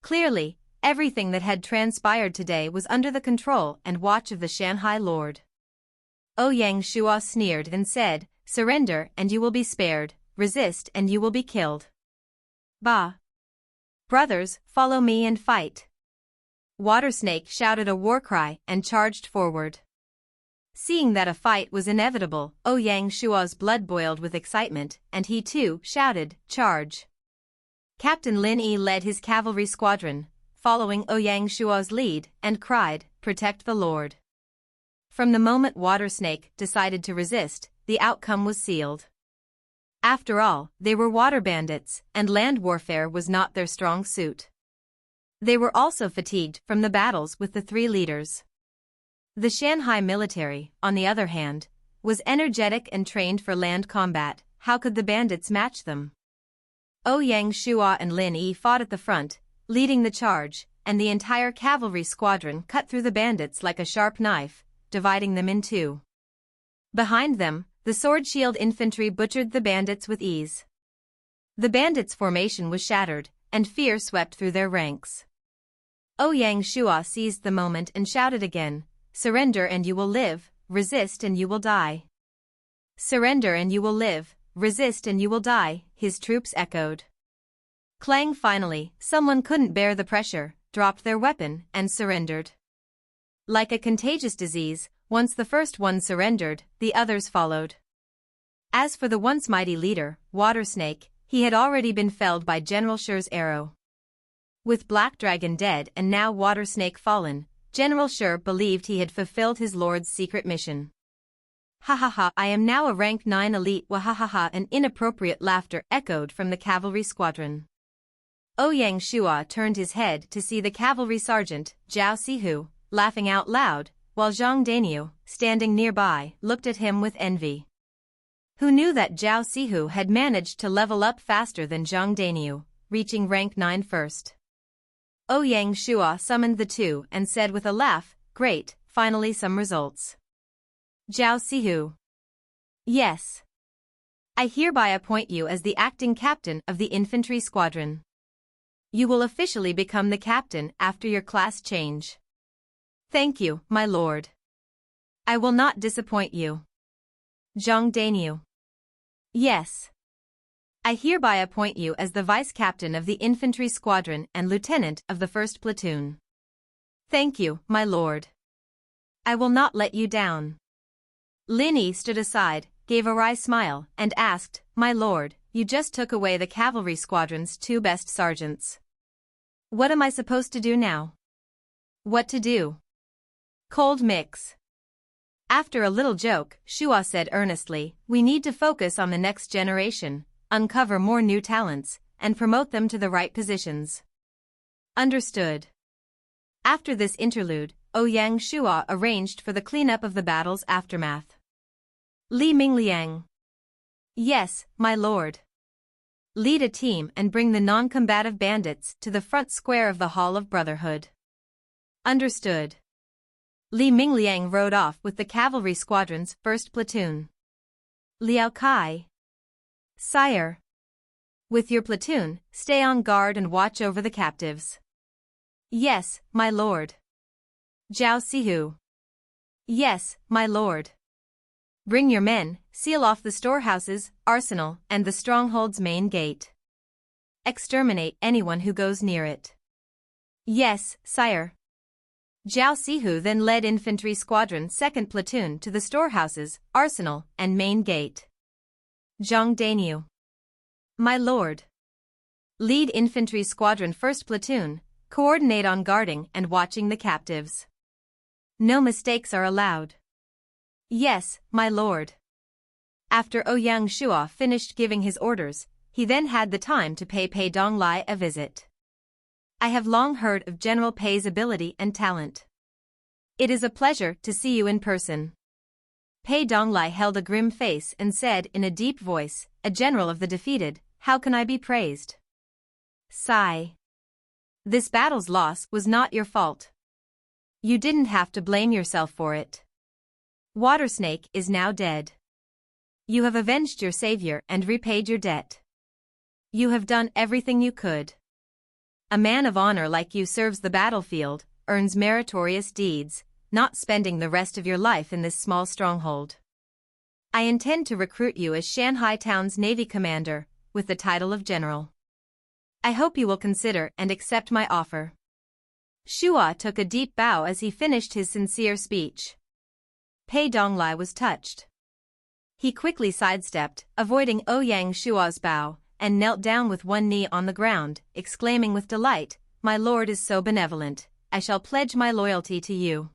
Clearly, everything that had transpired today was under the control and watch of the Shanghai Lord. Ouyang Shua sneered and said, "Surrender and you will be spared, resist and you will be killed. Bah! Brothers, follow me and fight." Water Snake shouted a war cry and charged forward. Seeing that a fight was inevitable, Ouyang Shua's blood boiled with excitement, and he too shouted, "Charge!" Captain Lin Yi led his cavalry squadron, following Ouyang Shua's lead, and cried, "Protect the Lord." From the moment Water Snake decided to resist, the outcome was sealed. After all, they were water bandits, and land warfare was not their strong suit. They were also fatigued from the battles with the three leaders. The Shanghai military, on the other hand, was energetic and trained for land combat. How could the bandits match them? Ouyang Shua and Lin Yi fought at the front, leading the charge, and the entire cavalry squadron cut through the bandits like a sharp knife, dividing them in two. Behind them, the sword-shield infantry butchered the bandits with ease. The bandits' formation was shattered, and fear swept through their ranks. Ouyang Shua seized the moment and shouted again, "Surrender and you will live, resist and you will die." "Surrender and you will live, resist and you will die," his troops echoed. Clang! Finally, someone couldn't bear the pressure, dropped their weapon, and surrendered. Like a contagious disease, once the first one surrendered, the others followed. As for the once mighty leader, Water Snake, He had already been felled by General Shi's arrow. With Black Dragon dead and now Water Snake fallen, General Shi believed he had fulfilled his lord's secret mission. Ha ha ha, I am now a rank 9 elite, wahahaha, and inappropriate laughter echoed from the cavalry squadron. Ouyang Shua turned his head to see the cavalry sergeant, Zhao Sihu, laughing out loud, while Zhang Daniu, standing nearby, looked at him with envy. Who knew that Zhao Sihu had managed to level up faster than Zhang Daniu, reaching rank 9 first? Ouyang Shua summoned the two and said with a laugh, "Great, finally some results." Zhao Sihu. Yes. I hereby appoint you as the acting captain of the infantry squadron. You will officially become the captain after your class change. Thank you, my lord. I will not disappoint you. Zhang Daniu. Yes. I hereby appoint you as the vice captain of the infantry squadron and lieutenant of the first platoon. Thank you, my lord. I will not let you down. Lin Yi stood aside, gave a wry smile, and asked, "My lord, you just took away the cavalry squadron's 2 best sergeants. What am I supposed to do now?" What to do? Cold mix. After a little joke, Shua said earnestly, "We need to focus on the next generation, uncover more new talents, and promote them to the right positions." Understood. After this interlude, Ouyang Shua arranged for the cleanup of the battle's aftermath. Li Mingliang. Yes, my lord. Lead a team and bring the non-combative bandits to the front square of the Hall of Brotherhood. Understood. Li Mingliang rode off with the cavalry squadron's first platoon. Liao Kai. Sire. With your platoon, stay on guard and watch over the captives. Yes, my lord. Zhao Sihu. Yes, my lord. Bring your men, seal off the storehouses, arsenal, and the stronghold's main gate. Exterminate anyone who goes near it. Yes, sire. Zhao Sihu then led infantry squadron 2nd platoon to the storehouses, arsenal, and main gate. Zhang Daniu. My lord. Lead infantry squadron 1st platoon, coordinate on guarding and watching the captives. No mistakes are allowed. Yes, my lord. After Ouyang Shua finished giving his orders, he then had the time to pay Pei Donglai a visit. I have long heard of General Pei's ability and talent. It is a pleasure to see you in person. Pei Donglai held a grim face and said in a deep voice, "A general of the defeated, how can I be praised?" Sigh. This battle's loss was not your fault. You didn't have to blame yourself for it. Water Snake is now dead. You have avenged your savior and repaid your debt. You have done everything you could. A man of honor like you serves the battlefield, earns meritorious deeds, not spending the rest of your life in this small stronghold. I intend to recruit you as Shanghai Town's Navy Commander, with the title of General. I hope you will consider and accept my offer. Shua took a deep bow as he finished his sincere speech. Pei Donglai was touched. He quickly sidestepped, avoiding Ouyang Shua's bow, and knelt down with one knee on the ground, exclaiming with delight, "My lord is so benevolent, I shall pledge my loyalty to you."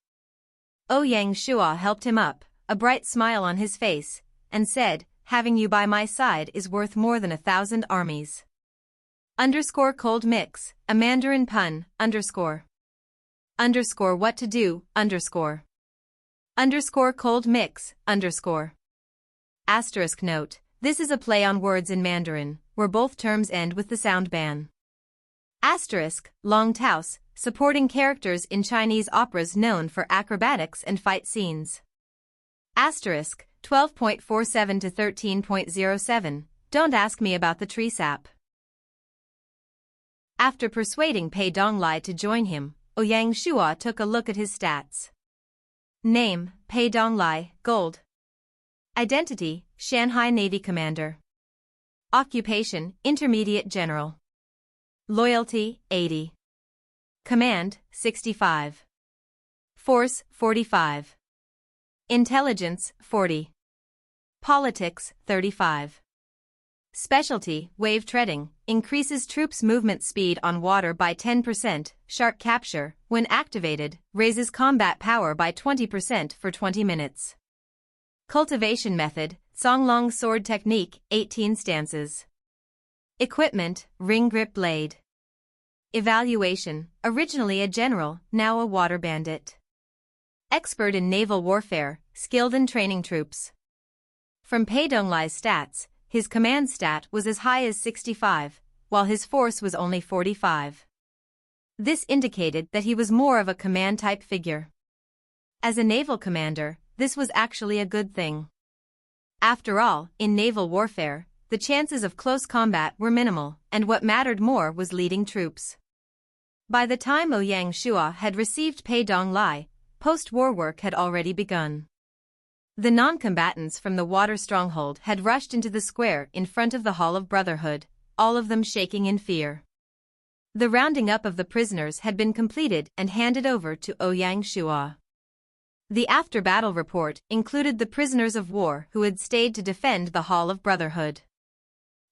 Ouyang Shua helped him up, a bright smile on his face, and said, "Having you by my side is worth more than 1,000 armies." Underscore cold mix, a Mandarin pun, underscore. Underscore what to do, underscore. Underscore cold mix, underscore. Asterisk note, this is a play on words in Mandarin, where both terms end with the sound ban. Asterisk, Long Taos, supporting characters in Chinese operas known for acrobatics and fight scenes. Asterisk, 12.47 to 13.07, don't ask me about the tree sap. After persuading Pei Donglai to join him, Ouyang Shua took a look at his stats. Name, Pei Donglai, Gold. Identity, Shanghai Navy Commander. Occupation, Intermediate General. Loyalty, 80. Command, 65. Force, 45. Intelligence, 40. Politics, 35. Specialty, wave treading, increases troops' movement speed on water by 10%. Shark capture, when activated, raises combat power by 20% for 20 minutes. Cultivation method, Songlong sword technique, 18 stances. Equipment, ring grip blade. Evaluation, originally a general, now a water bandit. Expert in naval warfare, skilled in training troops. From Pei Donglai's stats, his command stat was as high as 65, while his force was only 45. This indicated that he was more of a command-type figure. As a naval commander, this was actually a good thing. After all, in naval warfare, the chances of close combat were minimal, and what mattered more was leading troops. By the time Ouyang Shua had received Pei Donglai, post-war work had already begun. The non-combatants from the water stronghold had rushed into the square in front of the Hall of Brotherhood, all of them shaking in fear. The rounding up of the prisoners had been completed and handed over to Ouyang Shua. The after-battle report included the prisoners of war who had stayed to defend the Hall of Brotherhood.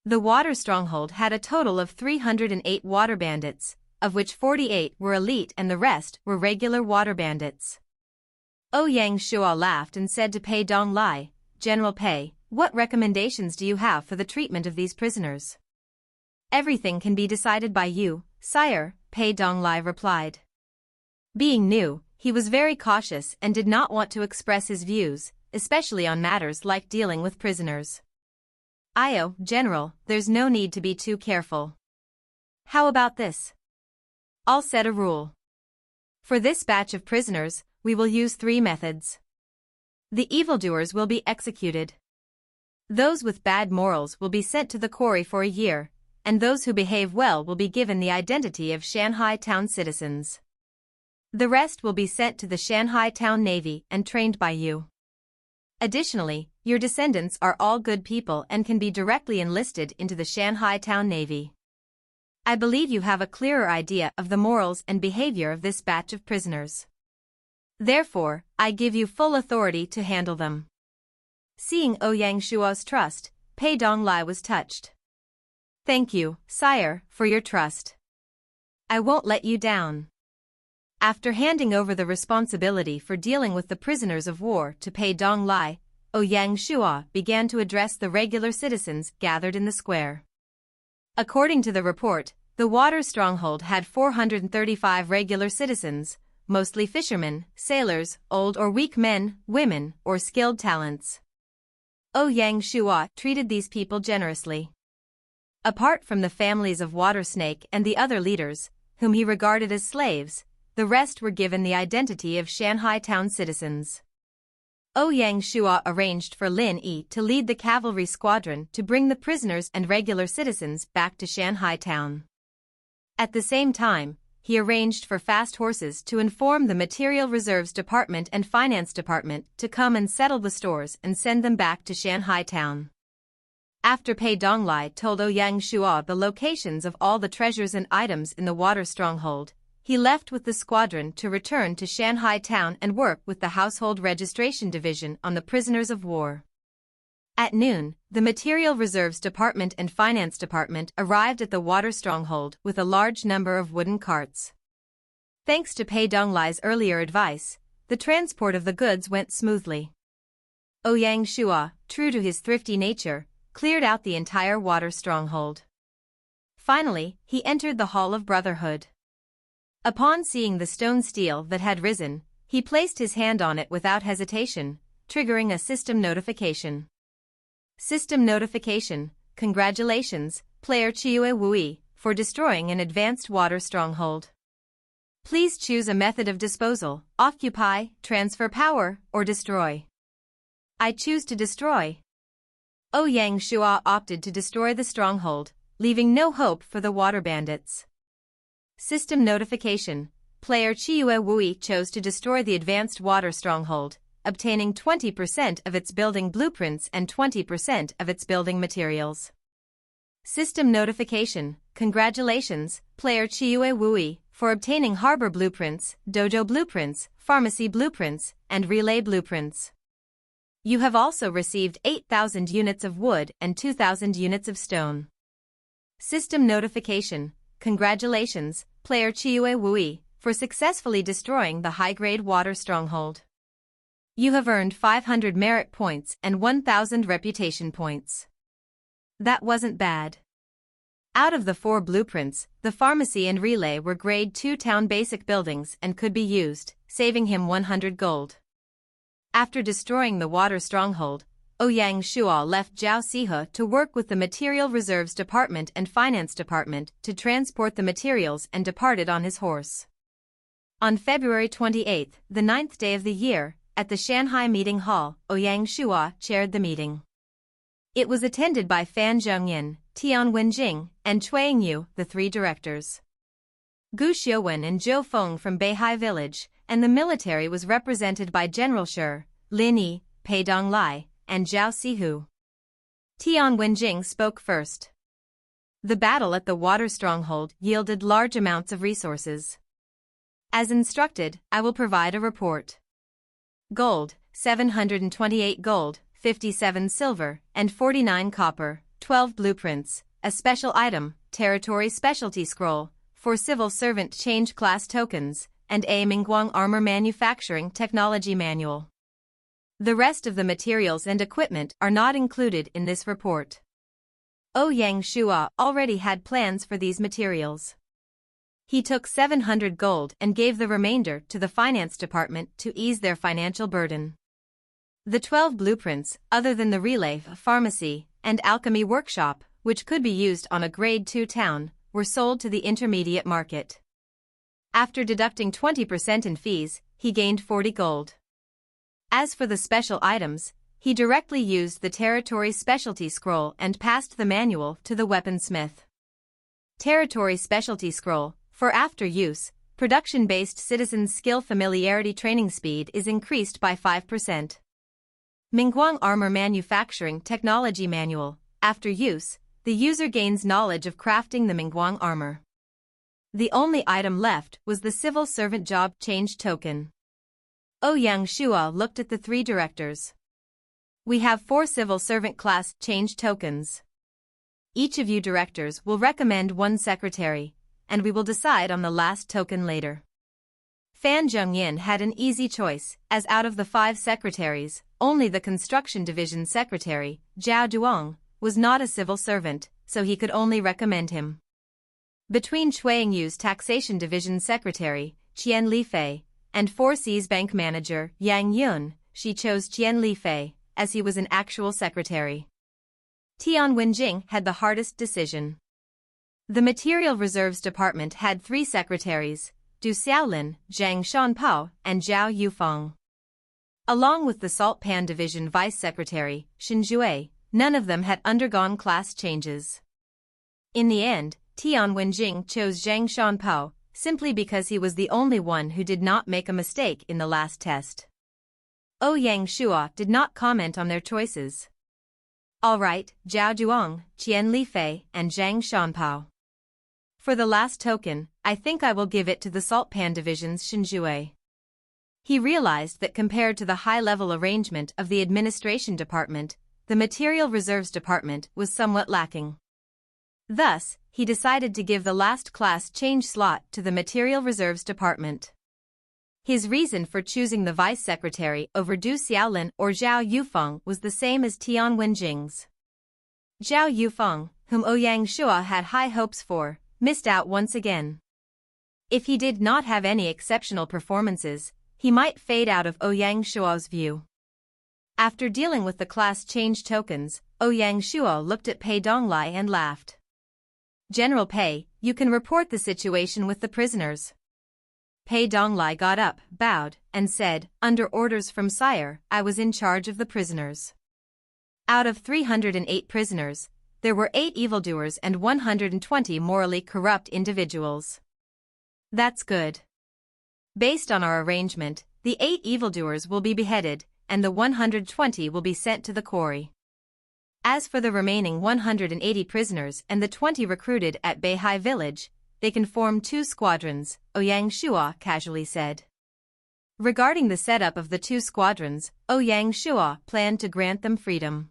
The water stronghold had a total of 308 water bandits, of which 48 were elite and the rest were regular water bandits. Ouyang Shua laughed and said to Pei Donglai, "General Pei, what recommendations do you have for the treatment of these prisoners?" "Everything can be decided by you, sire," Pei Donglai replied. Being new, he was very cautious and did not want to express his views, especially on matters like dealing with prisoners. "Io, General, there's no need to be too careful. How about this? I'll set a rule. For this batch of prisoners, we will use 3 methods. The evildoers will be executed. Those with bad morals will be sent to the quarry for a year, and those who behave well will be given the identity of Shanghai town citizens. The rest will be sent to the Shanghai town navy and trained by you. Additionally, your descendants are all good people and can be directly enlisted into the Shanghai town navy. I believe you have a clearer idea of the morals and behavior of this batch of prisoners. Therefore, I give you full authority to handle them." Seeing Ouyang Shua's trust, Pei Donglai was touched. "Thank you, sire, for your trust. I won't let you down." After handing over the responsibility for dealing with the prisoners of war to Pei Donglai, Ouyang Shua began to address the regular citizens gathered in the square. According to the report, the water stronghold had 435 regular citizens, mostly fishermen, sailors, old or weak men, women, or skilled talents. Ouyang Shua treated these people generously. Apart from the families of Water Snake and the other leaders, whom he regarded as slaves, the rest were given the identity of Shanghai town citizens. Ouyang Shua arranged for Lin Yi to lead the cavalry squadron to bring the prisoners and regular citizens back to Shanghai town. At the same time, he arranged for fast horses to inform the Material Reserves Department and Finance Department to come and settle the stores and send them back to Shanghai town. After Pei Donglai told Ouyang Shua the locations of all the treasures and items in the water stronghold, he left with the squadron to return to Shanghai town and work with the Household Registration Division on the prisoners of war. At noon, the Material Reserves Department and Finance Department arrived at the water stronghold with a large number of wooden carts. Thanks to Pei Donglai's earlier advice, the transport of the goods went smoothly. Ouyang Shua, true to his thrifty nature, cleared out the entire water stronghold. Finally, he entered the Hall of Brotherhood. Upon seeing the stone stele that had risen, he placed his hand on it without hesitation, triggering a system notification. System notification: congratulations, player TWO Wui, for destroying an advanced water stronghold. Please choose a method of disposal: occupy, transfer power, or destroy. I choose to destroy. Ouyang Shua opted to destroy the stronghold, leaving no hope for the water bandits. System notification: player TWO Wui chose to destroy the advanced water stronghold, obtaining 20% of its building blueprints and 20% of its building materials. System notification: congratulations, player TWO Wui, for obtaining harbor blueprints, dojo blueprints, pharmacy blueprints, and relay blueprints. You have also received 8,000 units of wood and 2,000 units of stone. System notification. Congratulations, player TWO Wui, for successfully destroying the high-grade water stronghold. You have earned 500 merit points and 1,000 reputation points. That wasn't bad. Out of the 4 blueprints, the pharmacy and relay were grade 2 town basic buildings and could be used, saving him 100 gold. After destroying the water stronghold, Ouyang Shuo left Zhao Sihe to work with the Material Reserves Department and Finance Department to transport the materials and departed on his horse. On February 28, the 9th day of the year, at the Shanghai Meeting Hall, Ouyang Shuo chaired the meeting. It was attended by Fan Zhongyan, Tian Wenjing, and Cui Yu, the 3 directors. Gu Xiuwen and Zhou Feng from Beihai Village, and the military was represented by General Shi, Lin Yi, Pei Donglai, and Zhao Sihu. Tian Wenjing spoke first. The battle at the water stronghold yielded large amounts of resources. As instructed, I will provide a report. Gold, 728 gold, 57 silver, and 49 copper, 12 blueprints, a special item, territory specialty scroll, 4 civil servant change class tokens, and a Mingguang armor manufacturing technology manual. The rest of the materials and equipment are not included in this report. Ouyang Shuo already had plans for these materials. He took 700 gold and gave the remainder to the finance department to ease their financial burden. The 12 blueprints, other than the relay, pharmacy, and alchemy workshop, which could be used on a grade 2 town, were sold to the intermediate market. After deducting 20% in fees, he gained 40 gold. As for the special items, he directly used the territory specialty scroll and passed the manual to the weaponsmith. Territory specialty scroll, for after use, production-based citizens' skill familiarity training speed is increased by 5%. Mingguang armor manufacturing technology manual, after use, the user gains knowledge of crafting the Mingguang armor. The only item left was the civil servant job change token. Ouyang Shuo looked at the 3 directors. We have 4 civil servant class change tokens. Each of you directors will recommend 1 secretary, and we will decide on the last token later. Fan Zhongyan had an easy choice, as out of the 5 secretaries, only the construction division secretary, Zhao Duong, was not a civil servant, so he could only recommend him. Between Chuangyu's taxation division secretary, Qian Lifei, and 4C's bank manager, Yang Yun, she chose Qian Lifei, as he was an actual secretary. Tian Wenjing had the hardest decision. The Material Reserves Department had 3 secretaries, Du Xiaolin, Zhang Shanpao, and Zhao Yufeng. Along with the Salt Pan Division Vice Secretary, Xin Jue, none of them had undergone class changes. In the end, Tian Wenjing chose Zhang Shanpao, simply because he was the only one who did not make a mistake in the last test. Ouyang Shuo did not comment on their choices. All right, Zhao Duong, Qian Lifei, and Zhang Shanpao. For the last token, I think I will give it to the Salt Pan Division's Xin Jue. He realized that compared to the high-level arrangement of the Administration Department, the Material Reserves Department was somewhat lacking. Thus, he decided to give the last class change slot to the Material Reserves Department. His reason for choosing the Vice Secretary over Du Xiaolin or Zhao Yufeng was the same as Tian Wenjing's. Zhao Yufeng, whom Ouyang Shuo had high hopes for, missed out once again. If he did not have any exceptional performances, he might fade out of Ouyang Shuo's view. After dealing with the class change tokens, Ouyang Shuo looked at Pei Donglai and laughed. General Pei, you can report the situation with the prisoners. Pei Donglai got up, bowed, and said, under orders from Sire, I was in charge of the prisoners. Out of 308 prisoners, there were 8 evildoers and 120 morally corrupt individuals. That's good. Based on our arrangement, the 8 evildoers will be beheaded, and the 120 will be sent to the quarry. As for the remaining 180 prisoners and the 20 recruited at Beihai Village, they can form 2 squadrons, Ouyang Shuo casually said. Regarding the setup of the two squadrons, Ouyang Shuo planned to grant them freedom.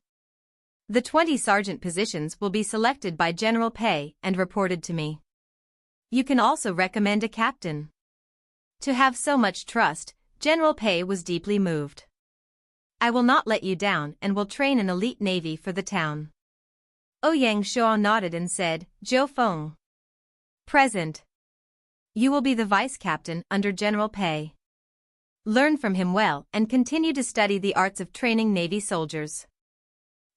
The 20 sergeant positions will be selected by General Pei and reported to me. You can also recommend a captain. To have so much trust, General Pei was deeply moved. I will not let you down and will train an elite navy for the town. Ouyang Shuo nodded and said, Zhou Feng. Present. You will be the vice captain under General Pei. Learn from him well and continue to study the arts of training Navy soldiers.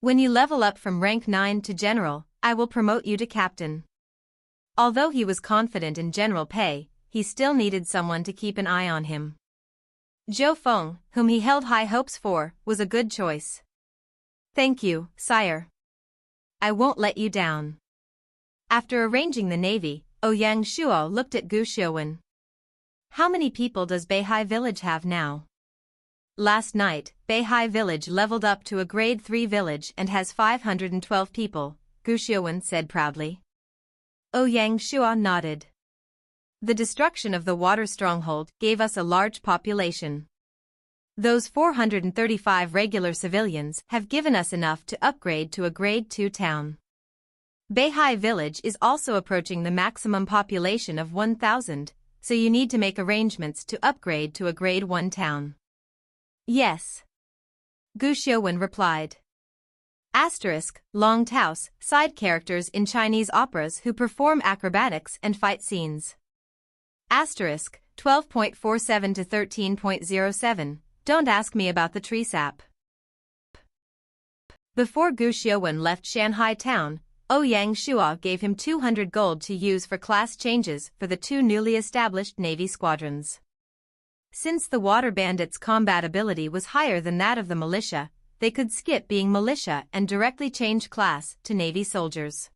When you level up from rank 9 to general, I will promote you to captain. Although he was confident in General Pei, he still needed someone to keep an eye on him. Zhou Feng, whom he held high hopes for, was a good choice. Thank you, sire. I won't let you down. After arranging the navy, Ouyang Shuo looked at Gu Xiuwen. How many people does Beihai village have now? Last night, Beihai village leveled up to a grade 3 village and has 512 people, Gu Xiuwen said proudly. Ouyang Shuo nodded. The destruction of the water stronghold gave us a large population. Those 435 regular civilians have given us enough to upgrade to a grade 2 town. Beihai village is also approaching the maximum population of 1,000. So you need to make arrangements to upgrade to a grade 1 town. Yes. Gu Xiuwen replied. Asterisk, Long Taos, side characters in Chinese operas who perform acrobatics and fight scenes. Asterisk, 12.47 to 13.07, don't ask me about the tree sap. Before Gu Xiuwen left Shanghai town, Ouyang Shuo gave him 200 gold to use for class changes for the two newly established navy squadrons. Since the water bandits' combat ability was higher than that of the militia, they could skip being militia and directly change class to navy soldiers.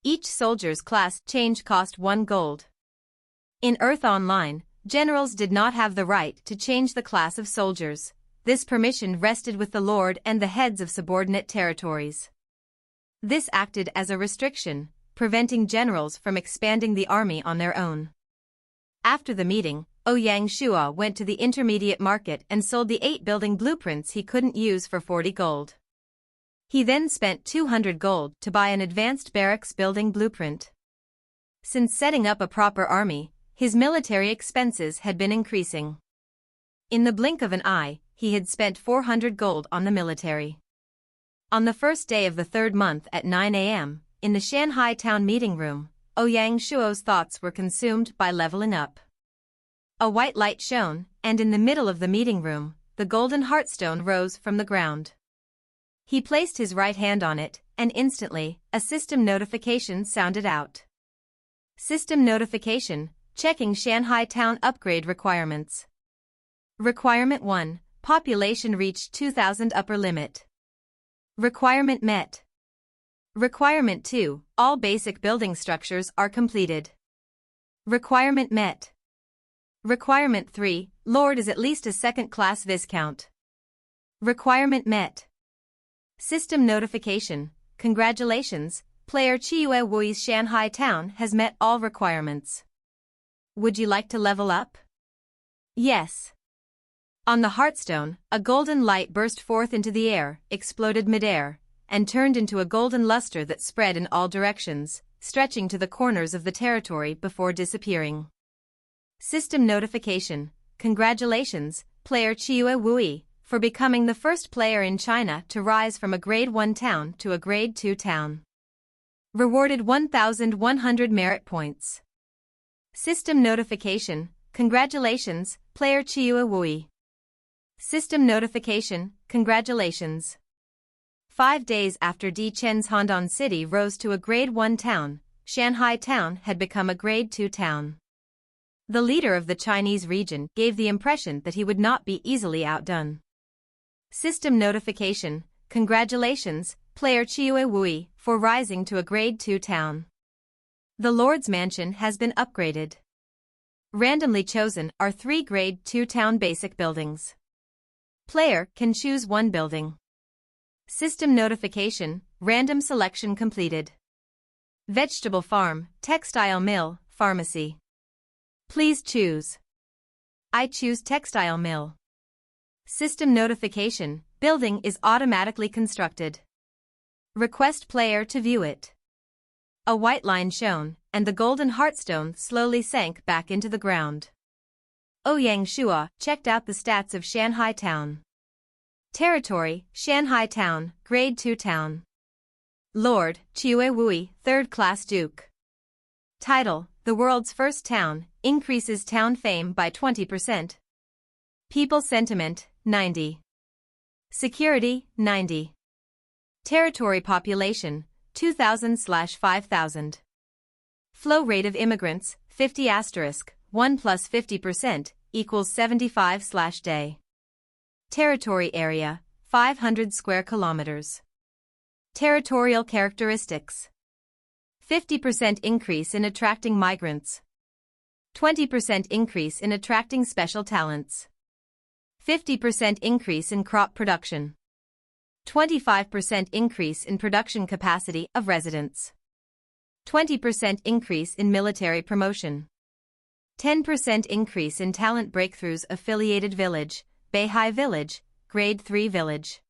Each soldier's class change cost 1 gold. In Earth Online, generals did not have the right to change the class of soldiers. This permission rested with the lord and the heads of subordinate territories. This acted as a restriction, preventing generals from expanding the army on their own. After the meeting, Ouyang Shuo went to the intermediate market and sold the 8 building blueprints he couldn't use for 40 gold. He then spent 200 gold to buy an advanced barracks building blueprint. Since setting up a proper army, his military expenses had been increasing. In the blink of an eye, he had spent 400 gold on the military. On the first day of the 3rd month at 9 a.m., in the Shanghai town meeting room, Ouyang Shuo's thoughts were consumed by leveling up. A white light shone, and in the middle of the meeting room, the golden heartstone rose from the ground. He placed his right hand on it, and instantly, a system notification sounded out. System notification, checking Shanghai town upgrade requirements. Requirement 1, population reached 2,000 upper limit. Requirement met. Requirement 2, all basic building structures are completed. Requirement met. Requirement 3, Lord is at least a second-class Viscount. Requirement met. System notification, congratulations, player Chiue Wui's Shanghai town has met all requirements. Would you like to level up? Yes. On the Heartstone, a golden light burst forth into the air, exploded midair, and turned into a golden luster that spread in all directions, stretching to the corners of the territory before disappearing. System notification, congratulations, player Chiue Wui, for becoming the first player in China to rise from a grade 1 town to a grade 2 town. Rewarded 1,100 merit points. System notification, congratulations, player Chiue Wui. System notification, congratulations. 5 days after Di Chen's Handan City rose to a grade 1 town, Shanghai town had become a grade 2 town. The leader of the Chinese region gave the impression that he would not be easily outdone. System notification, congratulations, player Chiue Wui, for rising to a grade 2 town. The Lord's Mansion has been upgraded. Randomly chosen are 3 grade 2 town basic buildings. Player can choose 1 building. System notification, random selection completed. Vegetable farm, textile mill, pharmacy. Please choose. I choose textile mill. System notification, building is automatically constructed. Request player to view it. A white line shown, and the golden heartstone slowly sank back into the ground. Ouyang Shua checked out the stats of Shanghai Town. Territory, Shanghai Town, Grade 2 Town. Lord, Chue Wui, 3rd Class Duke. Title, The World's First Town, increases town fame by 20%. People sentiment, 90. Security, 90. Territory population, 2,000/5,000. Flow rate of immigrants, 50*, 1 plus 50% equals 75/day. Territory area, 500 square kilometers. Territorial characteristics. 50% increase in attracting migrants. 20% increase in attracting special talents. 50% increase in crop production. 25% increase in production capacity of residents. 20% increase in military promotion. 10% increase in talent breakthroughs. Affiliated village, Beihai Village, Grade 3 Village.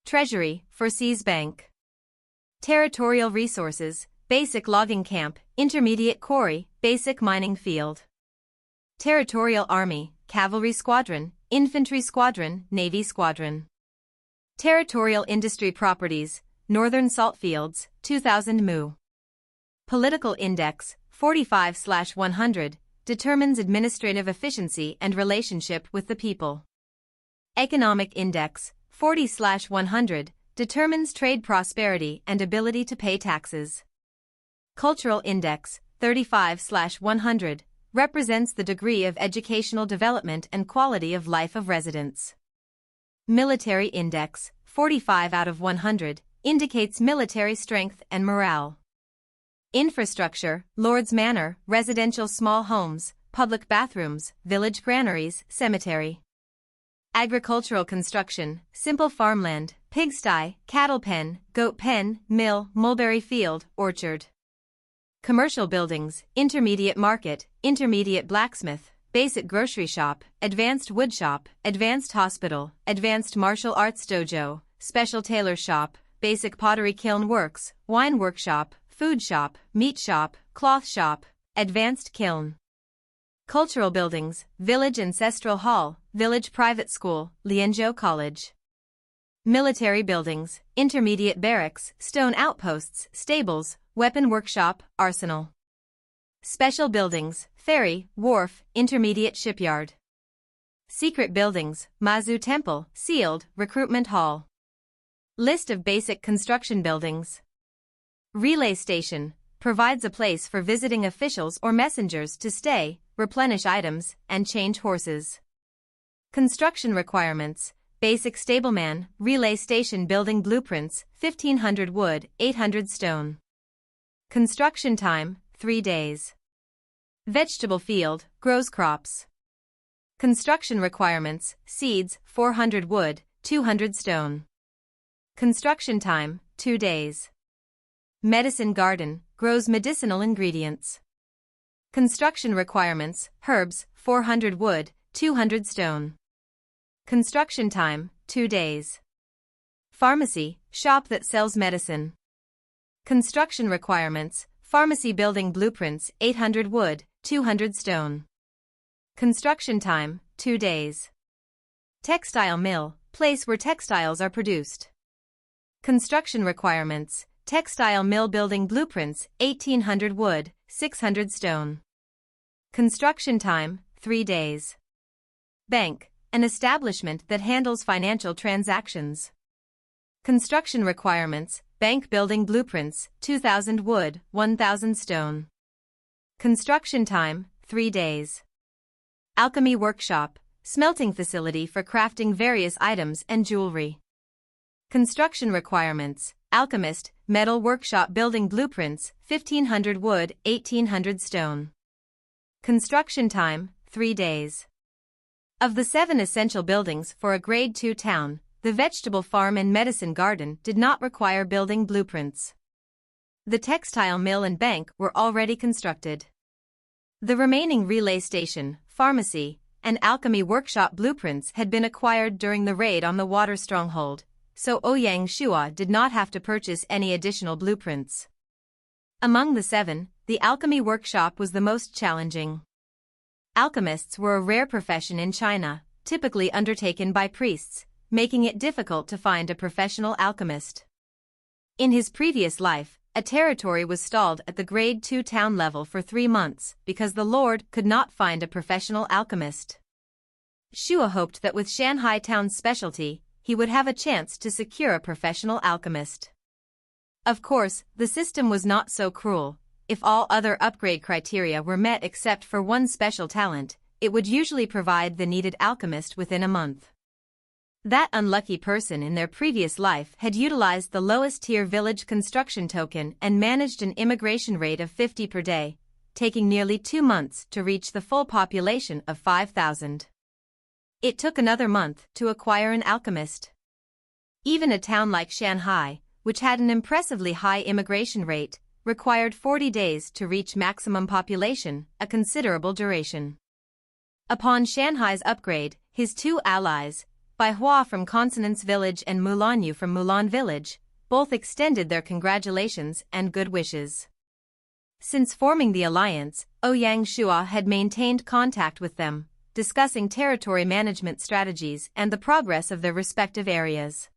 Treasury, foresees bank. Territorial resources, basic logging camp, intermediate quarry, basic mining field. Territorial army, cavalry squadron, infantry squadron, navy squadron. Territorial industry properties, northern saltfields, 2000 mu. Political index, 45/100, determines administrative efficiency and relationship with the people. Economic index, 40/100, determines trade prosperity and ability to pay taxes. Cultural index, 35/100, represents the degree of educational development and quality of life of residents. Military index, 45/100, indicates military strength and morale. Infrastructure, Lord's Manor, residential small homes, public bathrooms, village granaries, cemetery. Agricultural construction, simple farmland, pigsty, cattle pen, goat pen, mill, mulberry field, orchard. Commercial buildings, intermediate market, intermediate blacksmith, basic grocery shop, advanced wood shop, advanced hospital, advanced martial arts dojo, special tailor shop, basic pottery kiln works, wine workshop, food shop, meat shop, cloth shop, advanced kiln. Cultural buildings, village ancestral hall, village private school, Lianzhou College. Military buildings, intermediate barracks, stone outposts, stables, weapon workshop, arsenal. Special buildings, ferry, wharf, intermediate shipyard. Secret buildings, Mazu Temple, sealed, recruitment hall. List of basic construction buildings. Relay station, provides a place for visiting officials or messengers to stay, replenish items, and change horses. Construction requirements, basic stableman, relay station building blueprints, 1500 wood, 800 stone. Construction time, 3 days. Vegetable field, grows crops. Construction requirements, seeds, 400 wood, 200 stone. Construction time, 2 days. Medicine garden, grows medicinal ingredients. Construction requirements, herbs, 400 wood, 200 stone. Construction time, 2 days. Pharmacy, shop that sells medicine. Construction requirements, pharmacy building blueprints, 800 wood, 200 stone. Construction time, 2 days. Textile mill, place where textiles are produced. Construction requirements, textile mill building blueprints, 1800 wood, 600 stone. Construction time, 3 days. Bank, an establishment that handles financial transactions. Construction requirements, bank building blueprints, 2000 wood, 1000 stone. Construction time, 3 days. Alchemy workshop, smelting facility for crafting various items and jewelry. Construction requirements, alchemist, metal workshop building blueprints, 1500 wood, 1800 stone. Construction time, 3 days. Of the 7 essential buildings for a Grade 2 town, the vegetable farm and medicine garden did not require building blueprints. The textile mill and bank were already constructed. The remaining relay station, pharmacy, and alchemy workshop blueprints had been acquired during the raid on the water stronghold, so Ouyang Shua did not have to purchase any additional blueprints. Among the 7, the alchemy workshop was the most challenging. Alchemists were a rare profession in China, typically undertaken by priests, making it difficult to find a professional alchemist. In his previous life, a territory was stalled at the Grade 2 town level for 3 months because the Lord could not find a professional alchemist. Shua hoped that with Shanghai Town's specialty, he would have a chance to secure a professional alchemist. Of course, the system was not so cruel. If all other upgrade criteria were met except for one special talent, it would usually provide the needed alchemist within a month. That unlucky person in their previous life had utilized the lowest-tier village construction token and managed an immigration rate of 50 per day, taking nearly 2 months to reach the full population of 5,000. It took another month to acquire an alchemist. Even a town like Shanghai, which had an impressively high immigration rate, required 40 days to reach maximum population, a considerable duration. Upon Shanghai's upgrade, his 2 allies, Baihua from Consonance Village and Mulan Yue from Mulan Village, both extended their congratulations and good wishes. Since forming the alliance, Ouyang Shua had maintained contact with them, discussing territory management strategies and the progress of their respective areas.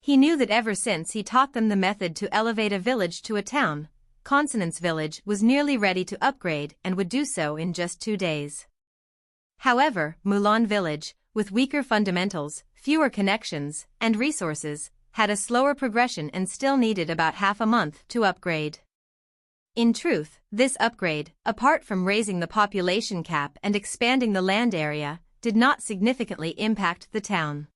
He knew that ever since he taught them the method to elevate a village to a town, Consonance Village was nearly ready to upgrade and would do so in just 2 days. However, Mulan Village, with weaker fundamentals, fewer connections, and resources, had a slower progression and still needed about half a month to upgrade. In truth, this upgrade, apart from raising the population cap and expanding the land area, did not significantly impact the town.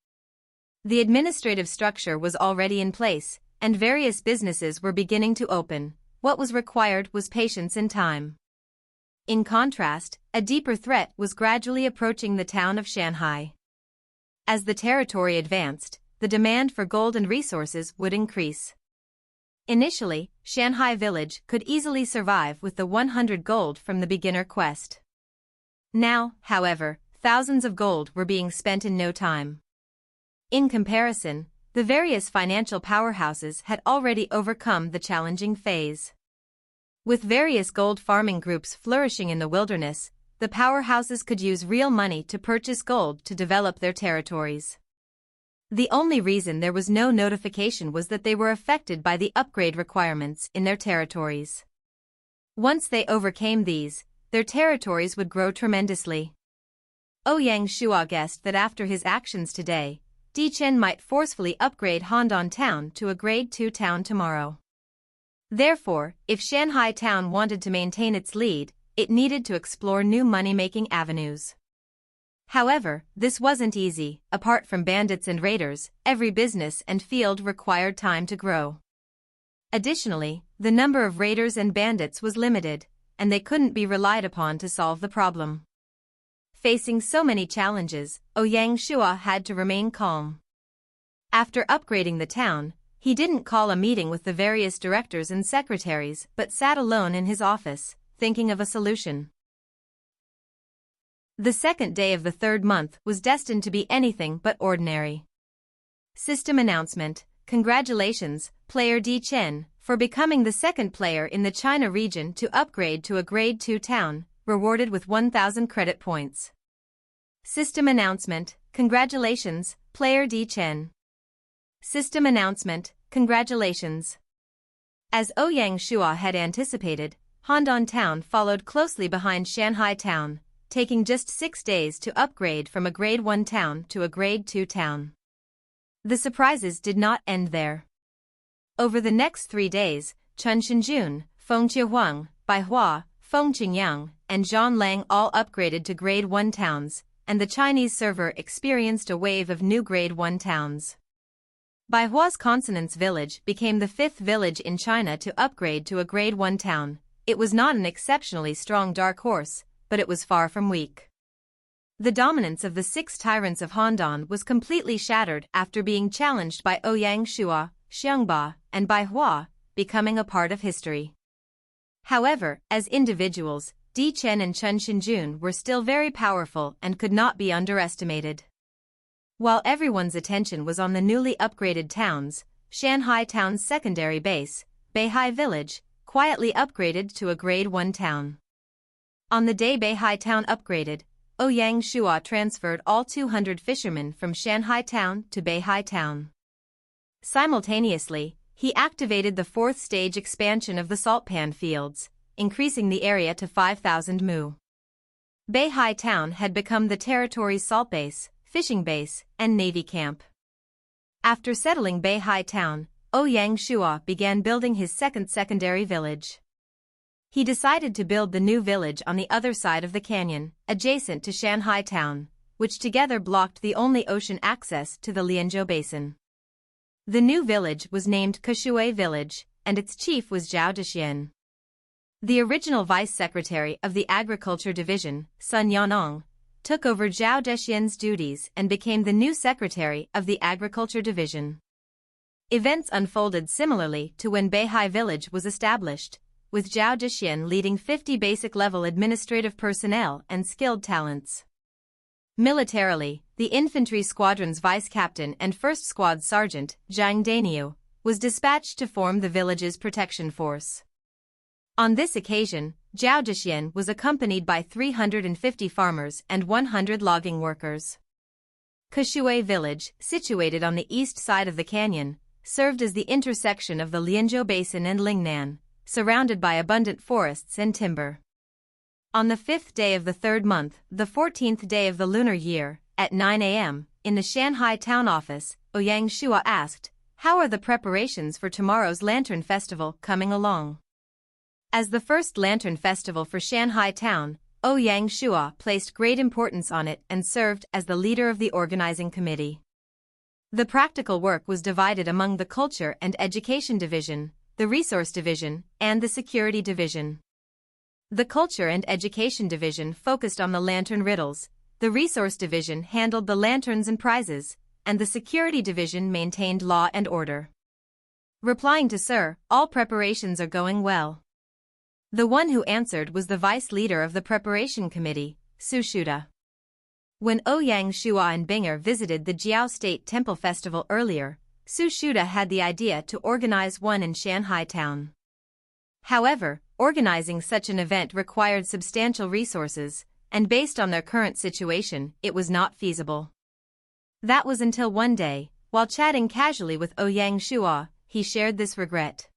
The administrative structure was already in place, and various businesses were beginning to open. What was required was patience and time. In contrast, a deeper threat was gradually approaching the town of Shanghai. As the territory advanced, the demand for gold and resources would increase. Initially, Shanghai Village could easily survive with the 100 gold from the beginner quest. Now, however, thousands of gold were being spent in no time. In comparison, the various financial powerhouses had already overcome the challenging phase. With various gold farming groups flourishing in the wilderness, the powerhouses could use real money to purchase gold to develop their territories. The only reason there was no notification was that they were affected by the upgrade requirements in their territories. Once they overcame these, their territories would grow tremendously. Ouyang Shua guessed that after his actions today, Tian might forcefully upgrade Handan Town to a Grade 2 town tomorrow. Therefore, if Shanghai Town wanted to maintain its lead, it needed to explore new money-making avenues. However, this wasn't easy. Apart from bandits and raiders, every business and field required time to grow. Additionally, the number of raiders and bandits was limited, and they couldn't be relied upon to solve the problem. Facing so many challenges, Ouyang Shua had to remain calm. After upgrading the town, he didn't call a meeting with the various directors and secretaries but sat alone in his office, thinking of a solution. The second day of the 3rd month was destined to be anything but ordinary. System announcement: congratulations, player Tian, for becoming the 2nd player in the China region to upgrade to a Grade 2 town, rewarded with 1,000 credit points. System announcement: congratulations, player Tian. System announcement: congratulations. As Ouyang Shua had anticipated, Handan Town followed closely behind Shanghai Town, taking just 6 days to upgrade from a Grade 1 town to a Grade 2 town. The surprises did not end there. Over the next 3 days, Chen Shenjun, Feng Qihuang, Baihua, Feng Qingyang, and Zhang Lang all upgraded to Grade 1 towns, and the Chinese server experienced a wave of new Grade 1 towns. Baihua's Consonance Village became the 5th village in China to upgrade to a Grade 1 town. It was not an exceptionally strong dark horse, but it was far from weak. The dominance of the 6 tyrants of Handan was completely shattered after being challenged by Ouyang Shua, Xiangba, and Baihua, becoming a part of history. However, as individuals, Di Chen and Chun Shinjun were still very powerful and could not be underestimated. While everyone's attention was on the newly upgraded towns, Shanhai Town's secondary base, Beihai Village, quietly upgraded to a Grade 1 town. On the day Beihai Town upgraded, Ouyang Shua transferred all 200 fishermen from Shanhai Town to Beihai Town. Simultaneously, he activated the fourth stage expansion of the saltpan fields, increasing the area to 5,000 mu. Beihai Town had become the territory's salt base, fishing base, and navy camp. After settling Beihai Town, Ouyang Shua began building his second secondary village. He decided to build the new village on the other side of the canyon, adjacent to Shanhai Town, which together blocked the only ocean access to the Lianzhou Basin. The new village was named Keshui Village, and its chief was Zhao Dexian. The original vice secretary of the Agriculture Division, Sun Yanong, took over Zhao Dexian's duties and became the new secretary of the Agriculture Division. Events unfolded similarly to when Beihai Village was established, with Zhao Dexian leading 50 basic-level administrative personnel and skilled talents. Militarily, the infantry squadron's vice captain and first squad sergeant, Zhang Daniu, was dispatched to form the village's protection force. On this occasion, Zhao Dexian was accompanied by 350 farmers and 100 logging workers. Keshui Village, situated on the east side of the canyon, served as the intersection of the Lianzhou Basin and Lingnan, surrounded by abundant forests and timber. On the 5th day of the 3rd month, the 14th day of the lunar year, at 9 a.m., in the Shanhai Town office, Ouyang Shua asked, "How are the preparations for tomorrow's Lantern Festival coming along?" As the first Lantern Festival for Shanhai Town, Ouyang Shua placed great importance on it and served as the leader of the organizing committee. The practical work was divided among the Culture and Education Division, the Resource Division, and the Security Division. The Culture and Education Division focused on the lantern riddles, the Resource Division handled the lanterns and prizes, and the Security Division maintained law and order. Replying to Sir, all preparations are going well. The one who answered was the vice leader of the preparation committee, Su Shuda. When Ouyang Shua and Binger visited the Jiao State Temple Festival earlier, Su Shuda had the idea to organize one in Shanhai Town. However, organizing such an event required substantial resources, and based on their current situation, it was not feasible. That was until one day, while chatting casually with Ouyang Shua, he shared this regret.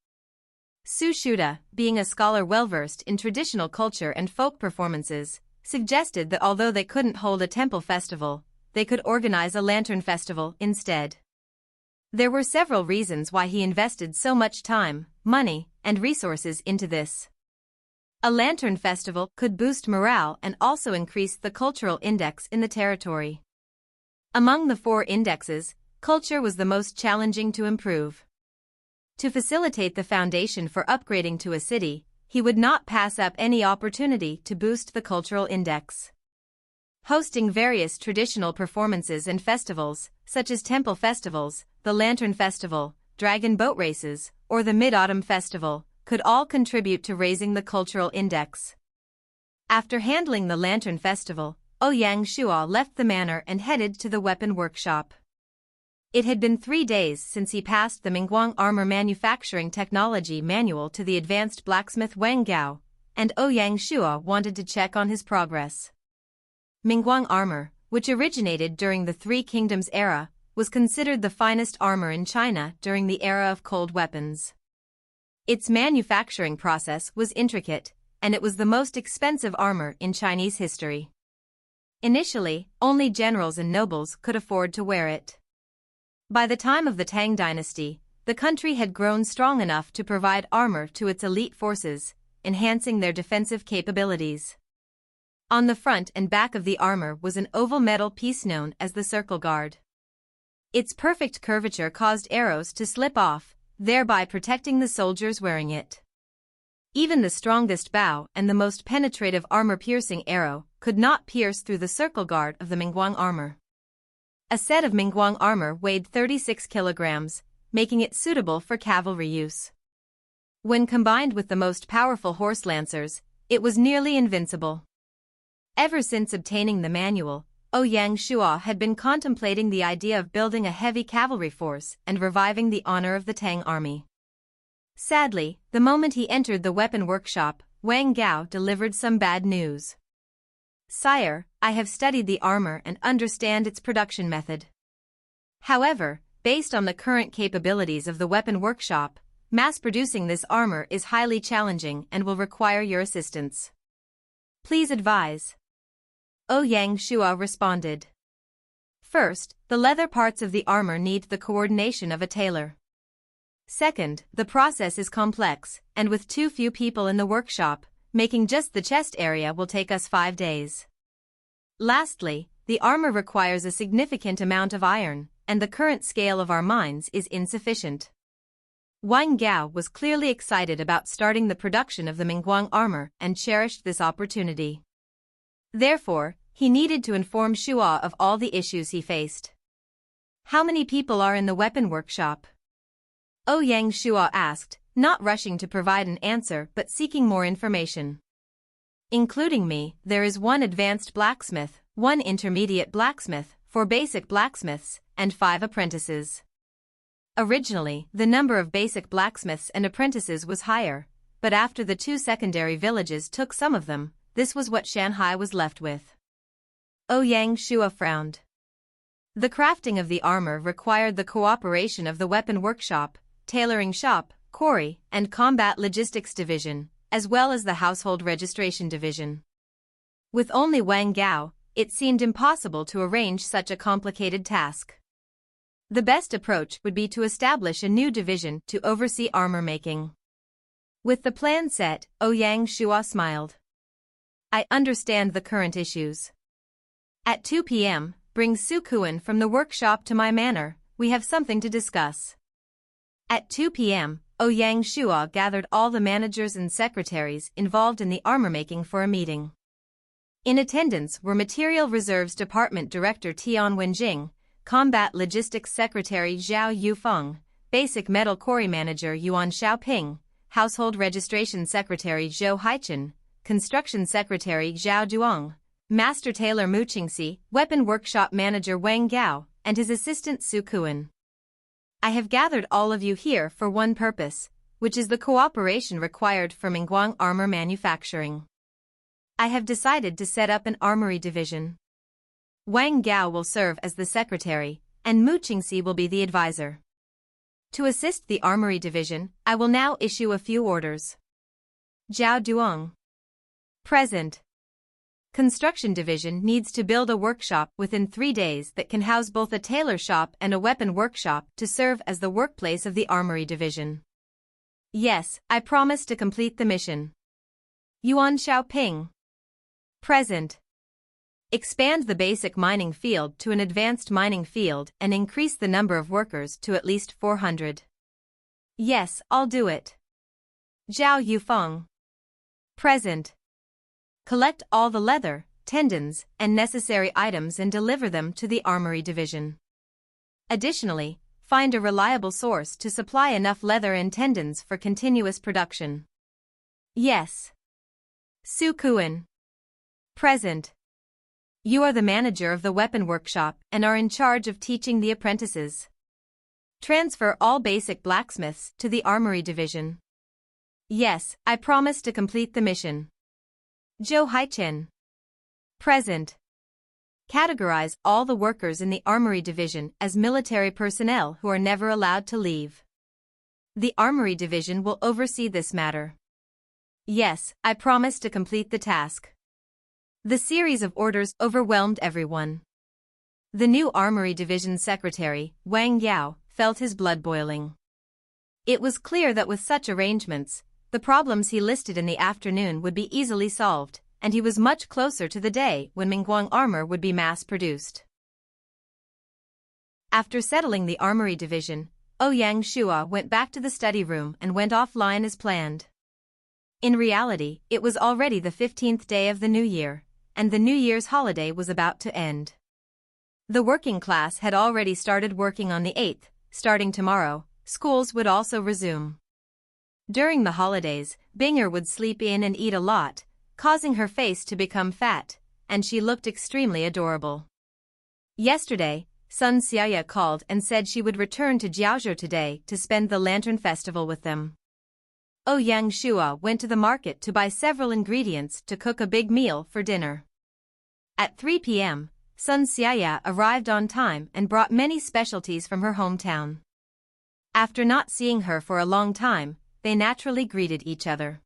Su Shuda, being a scholar well-versed in traditional culture and folk performances, suggested that although they couldn't hold a temple festival, they could organize a lantern festival instead. There were several reasons why he invested so much time, money, and resources into this. A lantern festival could boost morale and also increase the cultural index in the territory. Among the 4 indexes, culture was the most challenging to improve. To facilitate the foundation for upgrading to a city, he would not pass up any opportunity to boost the cultural index. Hosting various traditional performances and festivals, such as temple festivals, the Lantern Festival, dragon boat races, or the Mid-Autumn Festival, could all contribute to raising the cultural index. After handling the Lantern Festival, Ouyang Shua left the manor and headed to the weapon workshop. It had been 3 days since he passed the Mingguang Armor Manufacturing Technology Manual to the advanced blacksmith Wang Gao, and Ouyang Shua wanted to check on his progress. Mingguang armor, which originated during the Three Kingdoms era, was considered the finest armor in China during the era of cold weapons. Its manufacturing process was intricate, and it was the most expensive armor in Chinese history. Initially, only generals and nobles could afford to wear it. By the time of the Tang dynasty, the country had grown strong enough to provide armor to its elite forces, enhancing their defensive capabilities. On the front and back of the armor was an oval metal piece known as the circle guard. Its perfect curvature caused arrows to slip off, thereby protecting the soldiers wearing it. Even the strongest bow and the most penetrative armor-piercing arrow could not pierce through the circle guard of the Mingguang armor. A set of Mingguang armor weighed 36 kilograms, making it suitable for cavalry use. When combined with the most powerful horse lancers, It was nearly invincible. Ever since obtaining the manual, Ouyang Shua had been contemplating the idea of building a heavy cavalry force and reviving the honor of the Tang army. Sadly, the moment he entered the weapon workshop, Wang Gao delivered some bad news. "Sire, I have studied the armor and understand its production method. However, based on the current capabilities of the weapon workshop, mass-producing this armor is highly challenging and will require your assistance. Please advise." Ouyang Shua responded. First, the leather parts of the armor need the coordination of a tailor. Second, the process is complex, and with too few people in the workshop, making just the chest area will take us 5 days. Lastly, the armor requires a significant amount of iron, and the current scale of our mines is insufficient. Wang Gao was clearly excited about starting the production of the Mingguang armor and cherished this opportunity. Therefore, he needed to inform Shua of all the issues he faced. "How many people are in the weapon workshop?" Ouyang Shua asked, not rushing to provide an answer but seeking more information. "Including me, there is 1 advanced blacksmith, 1 intermediate blacksmith, 4 basic blacksmiths, and 5 apprentices." Originally, the number of basic blacksmiths and apprentices was higher, but after the 2 secondary villages took some of them, this was what Shanghai was left with. Ouyang Shua frowned. The crafting of the armor required the cooperation of the weapon workshop, tailoring shop, quarry, and combat logistics division, as well as the household registration division. With only Wang Gao, it seemed impossible to arrange such a complicated task. The best approach would be to establish a new division to oversee armor making. With the plan set, Ouyang Shua smiled. "I understand the current issues. At 2 p.m., bring Su Kuan from the workshop to my manor, we have something to discuss." At 2 p.m., Ouyang Shua gathered all the managers and secretaries involved in the armor making for a meeting. In attendance were Material Reserves Department Director Tian Wenjing, Combat Logistics Secretary Zhao Yufeng, Basic Metal Quarry Manager Yuan Xiaoping, Household Registration Secretary Zhou Haichen, Construction Secretary Zhao Duong, Master Tailor Mu Qingxi, Weapon Workshop Manager Wang Gao, and his assistant Su Kuan. "I have gathered all of you here for one purpose, which is the cooperation required for Mingguang armor manufacturing. I have decided to set up an armory division. Wang Gao will serve as the secretary, and Mu Qingxi will be the advisor. To assist the armory division, I will now issue a few orders." Zhao Duong. Present. Construction division needs to build a workshop within 3 days that can house both a tailor shop and a weapon workshop to serve as the workplace of the armory division. Yes, I promise to complete the mission. Yuan Xiaoping. Present. Expand the basic mining field to an advanced mining field and increase the number of workers to at least 400. Yes, I'll do it. Zhao Yufeng. Present. Collect all the leather, tendons, and necessary items and deliver them to the armory division. Additionally, find a reliable source to supply enough leather and tendons for continuous production. Yes. Su Kuan. Present. You are the manager of the weapon workshop and are in charge of teaching the apprentices. Transfer all basic blacksmiths to the armory division. Yes, I promise to complete the mission. Zhou Haichen. Present. Categorize all the workers in the armory division as military personnel who are never allowed to leave. The armory division will oversee this matter. Yes, I promise to complete the task. The series of orders overwhelmed everyone. The new armory division secretary, Wang Yao, felt his blood boiling. It was clear that with such arrangements, the problems he listed in the afternoon would be easily solved, and he was much closer to the day when Mingguang armor would be mass-produced. After settling the armory division, Ouyang Shua went back to the study room and went offline as planned. In reality, it was already the 15th day of the new year, and the New Year's holiday was about to end. The working class had already started working on the 8th, starting tomorrow, schools would also resume. During the holidays, Binger would sleep in and eat a lot, causing her face to become fat, and she looked extremely adorable. Yesterday, Sun Xiaya called and said she would return to Jiaozhou today to spend the Lantern Festival with them. Ouyang Shua went to the market to buy several ingredients to cook a big meal for dinner. At 3 p.m., Sun Xiaya arrived on time and brought many specialties from her hometown. After not seeing her for a long time, they naturally greeted each other.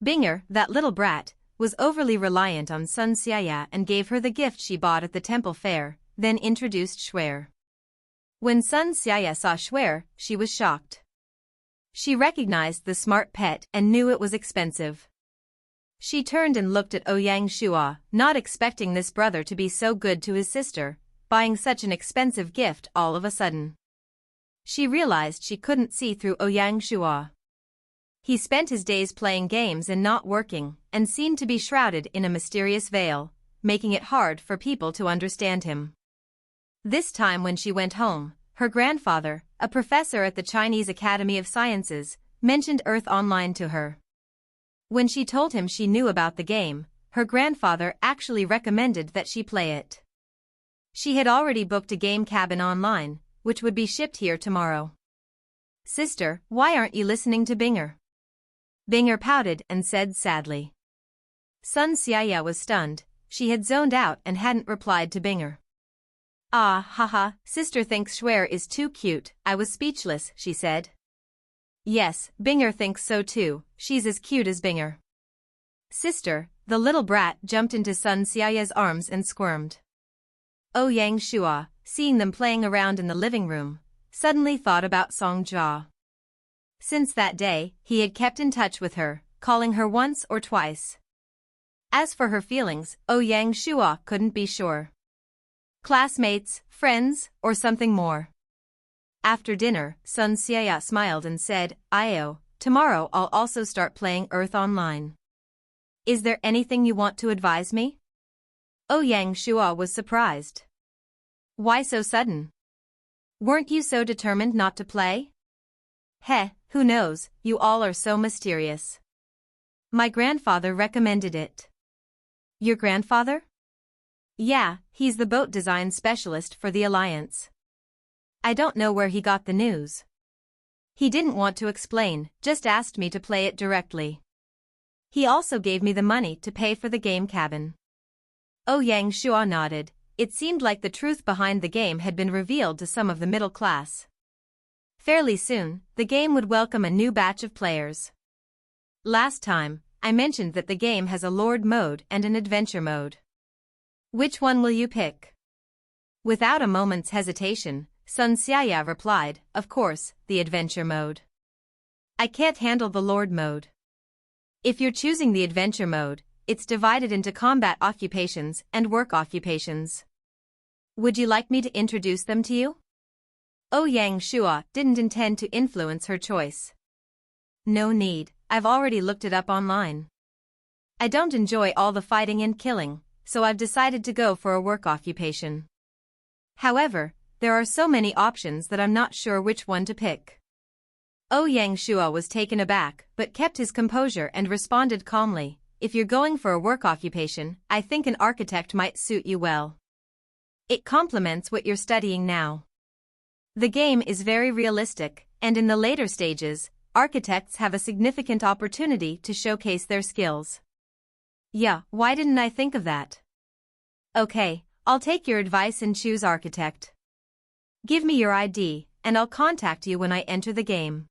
Binger, that little brat, was overly reliant on Sun Xiaya and gave her the gift she bought at the temple fair, then introduced Shuer. When Sun Xiaya saw Shuer, she was shocked. She recognized the smart pet and knew it was expensive. She turned and looked at Ouyang Shua, not expecting this brother to be so good to his sister, buying such an expensive gift all of a sudden. She realized she couldn't see through Ouyang Shua. He spent his days playing games and not working, and seemed to be shrouded in a mysterious veil, making it hard for people to understand him. This time when she went home, her grandfather, a professor at the Chinese Academy of Sciences, mentioned Earth Online to her. When she told him she knew about the game, her grandfather actually recommended that she play it. She had already booked a game cabin online, which would be shipped here tomorrow. "Sister, why aren't you listening to Binger?" Binger pouted and said sadly. Sun Xiaya was stunned. She had zoned out and hadn't replied to Binger. "Ah, haha, sister thinks Shuer is too cute." I was speechless, she said. "Yes, Binger thinks so too, she's as cute as Binger." "Sister," the little brat jumped into Sun Xiaya's arms and squirmed. Ouyang Shua, seeing them playing around in the living room, suddenly thought about Song Jia. Since that day, he had kept in touch with her, calling her once or twice. As for her feelings, Ouyang Shua couldn't be sure. Classmates, friends, or something more. After dinner, Sun Xiaya smiled and said, "Io, tomorrow I'll also start playing Earth Online. Is there anything you want to advise me?" Ouyang Shua was surprised. "Why so sudden? Weren't you so determined not to play?" "Heh, who knows, you all are so mysterious. My grandfather recommended it." "Your grandfather?" "Yeah, he's the boat design specialist for the Alliance. I don't know where he got the news. He didn't want to explain, just asked me to play it directly. He also gave me the money to pay for the game cabin." Ouyang Shua nodded. It seemed like the truth behind the game had been revealed to some of the middle class. Fairly soon, the game would welcome a new batch of players. Last time, I mentioned that the game has a Lord mode and an Adventure mode. Which one will you pick? Without a moment's hesitation, Sun Xiaya replied, "Of course, the Adventure mode. I can't handle the Lord mode." "If you're choosing the Adventure mode, it's divided into combat occupations and work occupations. Would you like me to introduce them to you?" Ouyang Shua didn't intend to influence her choice. "No need, I've already looked it up online. I don't enjoy all the fighting and killing, so I've decided to go for a work occupation. However, there are so many options that I'm not sure which one to pick." Ouyang Shua was taken aback but kept his composure and responded calmly, "If you're going for a work occupation, I think an architect might suit you well. It complements what you're studying now. The game is very realistic, and in the later stages, architects have a significant opportunity to showcase their skills." "Yeah, why didn't I think of that?" "Okay, I'll take your advice and choose architect. Give me your ID, and I'll contact you when I enter the game."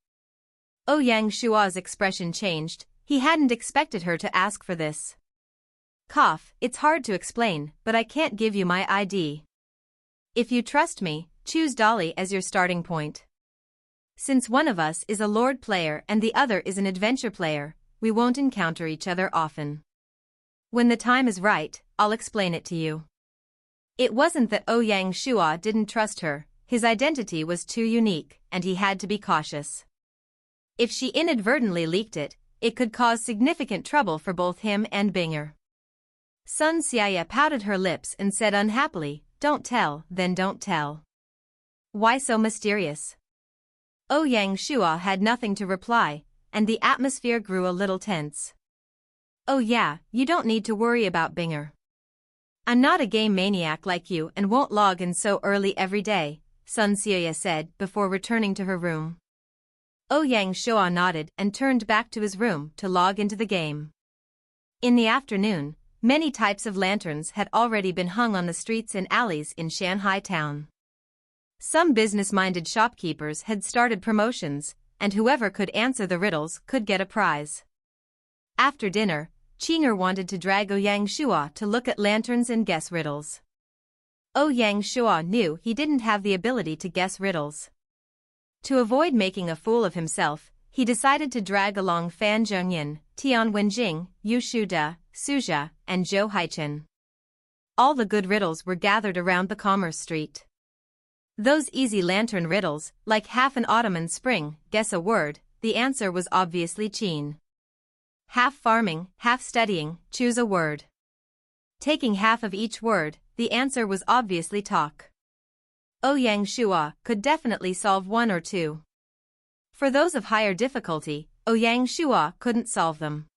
Ouyang Shua's expression changed. He hadn't expected her to ask for this. "Cough, it's hard to explain, but I can't give you my ID. If you trust me, choose Dolly as your starting point. Since one of us is a Lord player and the other is an Adventure player, we won't encounter each other often. When the time is right, I'll explain it to you." It wasn't that Ouyang Shua didn't trust her, his identity was too unique, and he had to be cautious. If she inadvertently leaked it, it could cause significant trouble for both him and Binger. Sun Xiaya pouted her lips and said unhappily, "Don't tell, then don't tell. Why so mysterious?" Ouyang Shua had nothing to reply, and the atmosphere grew a little tense. "Oh yeah, you don't need to worry about Binger. I'm not a game maniac like you and won't log in so early every day," Sun Xiaoya said before returning to her room. Ouyang Shua nodded and turned back to his room to log into the game. In the afternoon, many types of lanterns had already been hung on the streets and alleys in Shanghai town. Some business-minded shopkeepers had started promotions, and whoever could answer the riddles could get a prize. After dinner, Qinger wanted to drag Ouyang Shua to look at lanterns and guess riddles. Ouyang Shua knew he didn't have the ability to guess riddles. To avoid making a fool of himself, he decided to drag along Fan Zhongyan, Tian Wenjing, Yu Shuda, Suzha, and Zhou Haichen. All the good riddles were gathered around the Commerce Street. Those easy lantern riddles, like half an autumn and spring, guess a word, the answer was obviously Qin. Half farming, half studying, choose a word. Taking half of each word, the answer was obviously talk. Ouyang Shua could definitely solve one or two. For those of higher difficulty, Ouyang Shua couldn't solve them.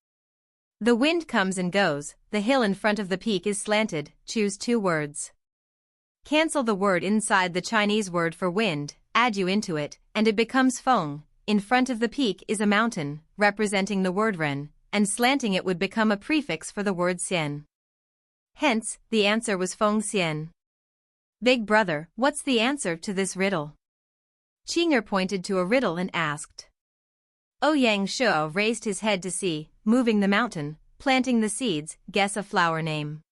The wind comes and goes, the hill in front of the peak is slanted, choose two words. Cancel the word inside the Chinese word for wind, add you into it, and it becomes feng. In front of the peak is a mountain, representing the word ren, and slanting it would become a prefix for the word xian. Hence, the answer was feng xian. Big brother, what's the answer to this riddle? Qinger pointed to a riddle and asked. Ouyang Shua raised his head to see, moving the mountain, planting the seeds, guess a flower name.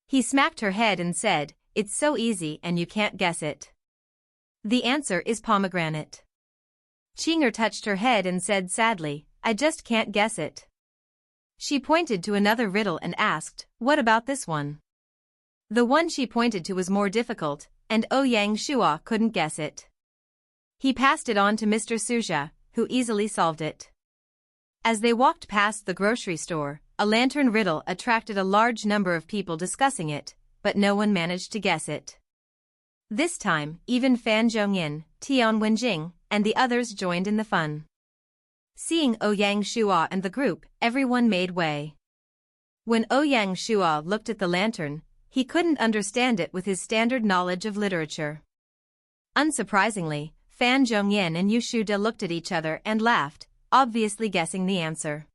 He smacked her head and said, "It's so easy and you can't guess it. The answer is pomegranate." Qinger touched her head and said sadly, "I just can't guess it." She pointed to another riddle and asked, "What about this one?" The one she pointed to was more difficult, and Ouyang Shua couldn't guess it. He passed it on to Mr. Suzha, who easily solved it. As they walked past the grocery store, a lantern riddle attracted a large number of people discussing it, but no one managed to guess it. This time, even Fan Zhongyan, Tian Wenjing, and the others joined in the fun. Seeing Ouyang Shua and the group, everyone made way. When Ouyang Shua looked at the lantern, he couldn't understand it with his standard knowledge of literature. Unsurprisingly, Fan Zhongyan and Yu Shuda looked at each other and laughed, obviously guessing the answer.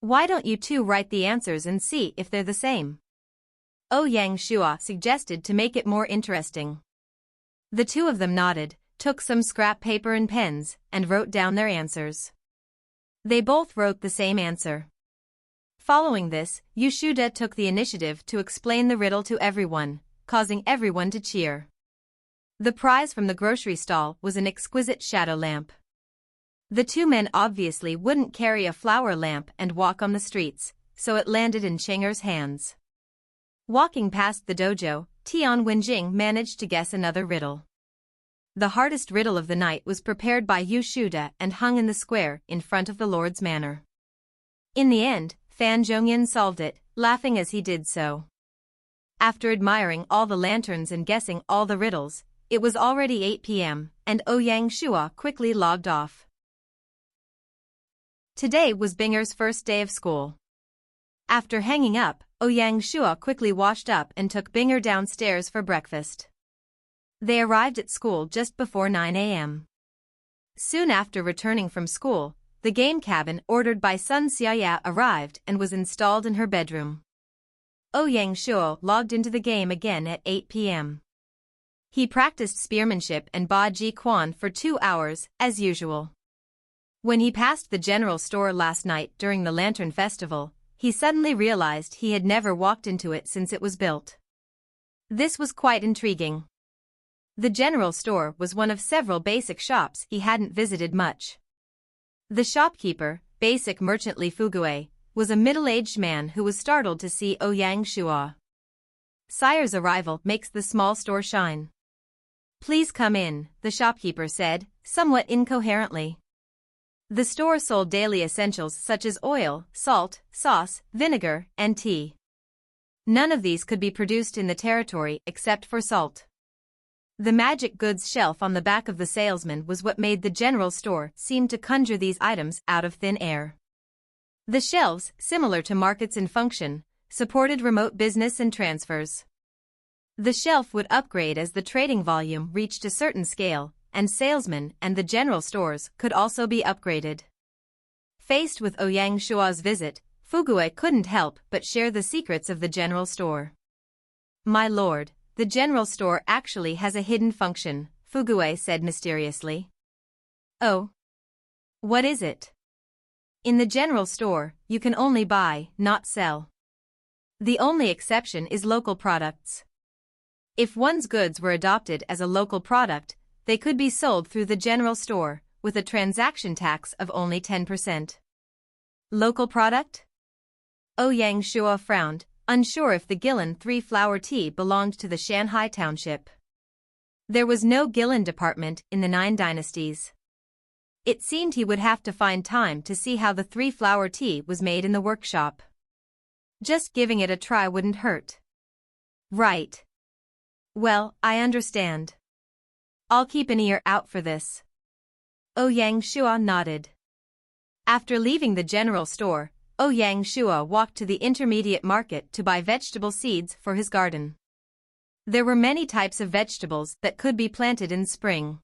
"Why don't you two write the answers and see if they're the same?" Ouyang Shua suggested to make it more interesting. The two of them nodded, took some scrap paper and pens, and wrote down their answers. They both wrote the same answer. Following this, Yu Shuda took the initiative to explain the riddle to everyone, causing everyone to cheer. The prize from the grocery stall was an exquisite shadow lamp. The two men obviously wouldn't carry a flower lamp and walk on the streets, so it landed in Chinger's hands. Walking past the dojo, Tian Wenjing managed to guess another riddle. The hardest riddle of the night was prepared by Yu Shuda and hung in the square in front of the Lord's manor. In the end, Fan Zhongyan solved it, laughing as he did so. After admiring all the lanterns and guessing all the riddles, it was already 8 p.m., and Ouyang Shua quickly logged off. Today was Binger's first day of school. After hanging up, Ouyang Shua quickly washed up and took Binger downstairs for breakfast. They arrived at school just before 9 a.m. Soon after returning from school, the game cabin ordered by Sun Xiaoya arrived and was installed in her bedroom. Ouyang Shua logged into the game again at 8 p.m. He practiced spearmanship and Bajiquan for 2 hours, as usual. When he passed the general store last night during the Lantern Festival, he suddenly realized he had never walked into it since it was built. This was quite intriguing. The general store was one of several basic shops he hadn't visited much. The shopkeeper, Basic Merchant Li Fugue, was a middle-aged man who was startled to see Ouyang Shua. Sire's arrival makes the small store shine. "Please come in," the shopkeeper said, somewhat incoherently. The store sold daily essentials such as oil, salt, sauce, vinegar, and tea. None of these could be produced in the territory except for salt. The magic goods shelf on the back of the salesman was what made the general store seem to conjure these items out of thin air. The shelves, similar to markets in function, supported remote business and transfers. The shelf would upgrade as the trading volume reached a certain scale, and salesmen and the general stores could also be upgraded. Faced with Ouyang Shua's visit, Fugue couldn't help but share the secrets of the general store. "My lord, the general store actually has a hidden function," Fugue said mysteriously. "Oh? What is it?" "In the general store, you can only buy, not sell. The only exception is local products. If one's goods were adopted as a local product, they could be sold through the general store, with a transaction tax of only 10%. Local product? Ouyang Shua frowned, unsure if the Guilin 3-flower tea belonged to the Shanghai Township. There was no Guilin department in the 9 dynasties. It seemed he would have to find time to see how the 3-flower tea was made in the workshop. Just giving it a try wouldn't hurt. Right. Well, I understand. I'll keep an ear out for this. Ouyang Shua nodded. After leaving the general store, Ouyang Shua walked to the intermediate market to buy vegetable seeds for his garden. There were many types of vegetables that could be planted in spring.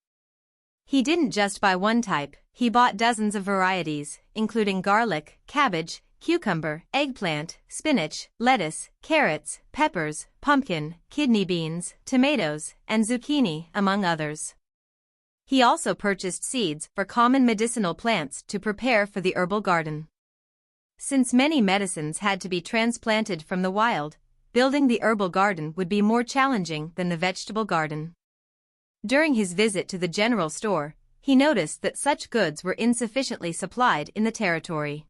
He didn't just buy one type, he bought dozens of varieties, including garlic, cabbage, cucumber, eggplant, spinach, lettuce, carrots, peppers, pumpkin, kidney beans, tomatoes, and zucchini, among others. He also purchased seeds for common medicinal plants to prepare for the herbal garden. Since many medicines had to be transplanted from the wild, building the herbal garden would be more challenging than the vegetable garden. During his visit to the general store, he noticed that such goods were insufficiently supplied in the territory.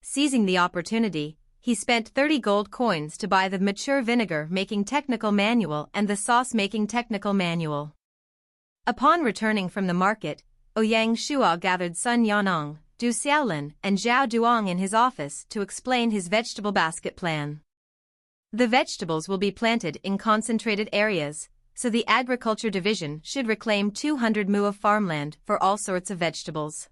Seizing the opportunity, he spent 30 gold coins to buy the mature vinegar-making technical manual and the sauce-making technical manual. Upon returning from the market, Ouyang Shua gathered Sun Yanong, Du Xiaolin, and Zhao Duong in his office to explain his vegetable basket plan. The vegetables will be planted in concentrated areas, so the agriculture division should reclaim 200 mu of farmland for all sorts of vegetables.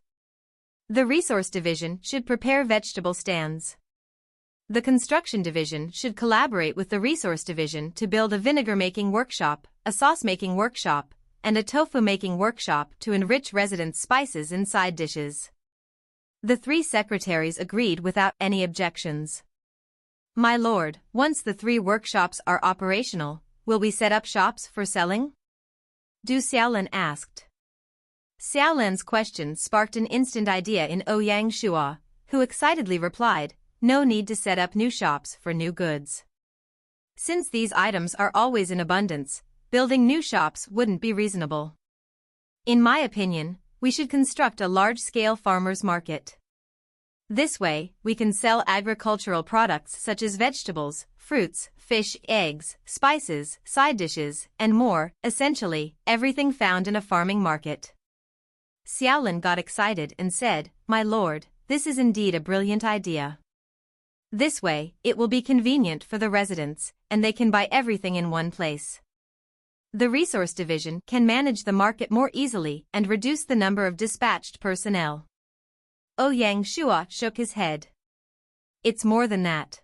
The resource division should prepare vegetable stands. The construction division should collaborate with the resource division to build a vinegar-making workshop, a sauce-making workshop, and a tofu-making workshop to enrich residents' spices in side dishes. The 3 secretaries agreed without any objections. "My lord, once the 3 workshops are operational, will we set up shops for selling?" Du Xiaolin asked. Xiaolin's question sparked an instant idea in Ouyang Shua, who excitedly replied, "No need to set up new shops for new goods. Since these items are always in abundance, building new shops wouldn't be reasonable. In my opinion, we should construct a large-scale farmers' market. This way, we can sell agricultural products such as vegetables, fruits, fish, eggs, spices, side dishes, and more, essentially, everything found in a farming market." Xiaolin got excited and said, "My lord, this is indeed a brilliant idea. This way, it will be convenient for the residents, and they can buy everything in one place. The resource division can manage the market more easily and reduce the number of dispatched personnel." Ouyang Shua shook his head. "It's more than that.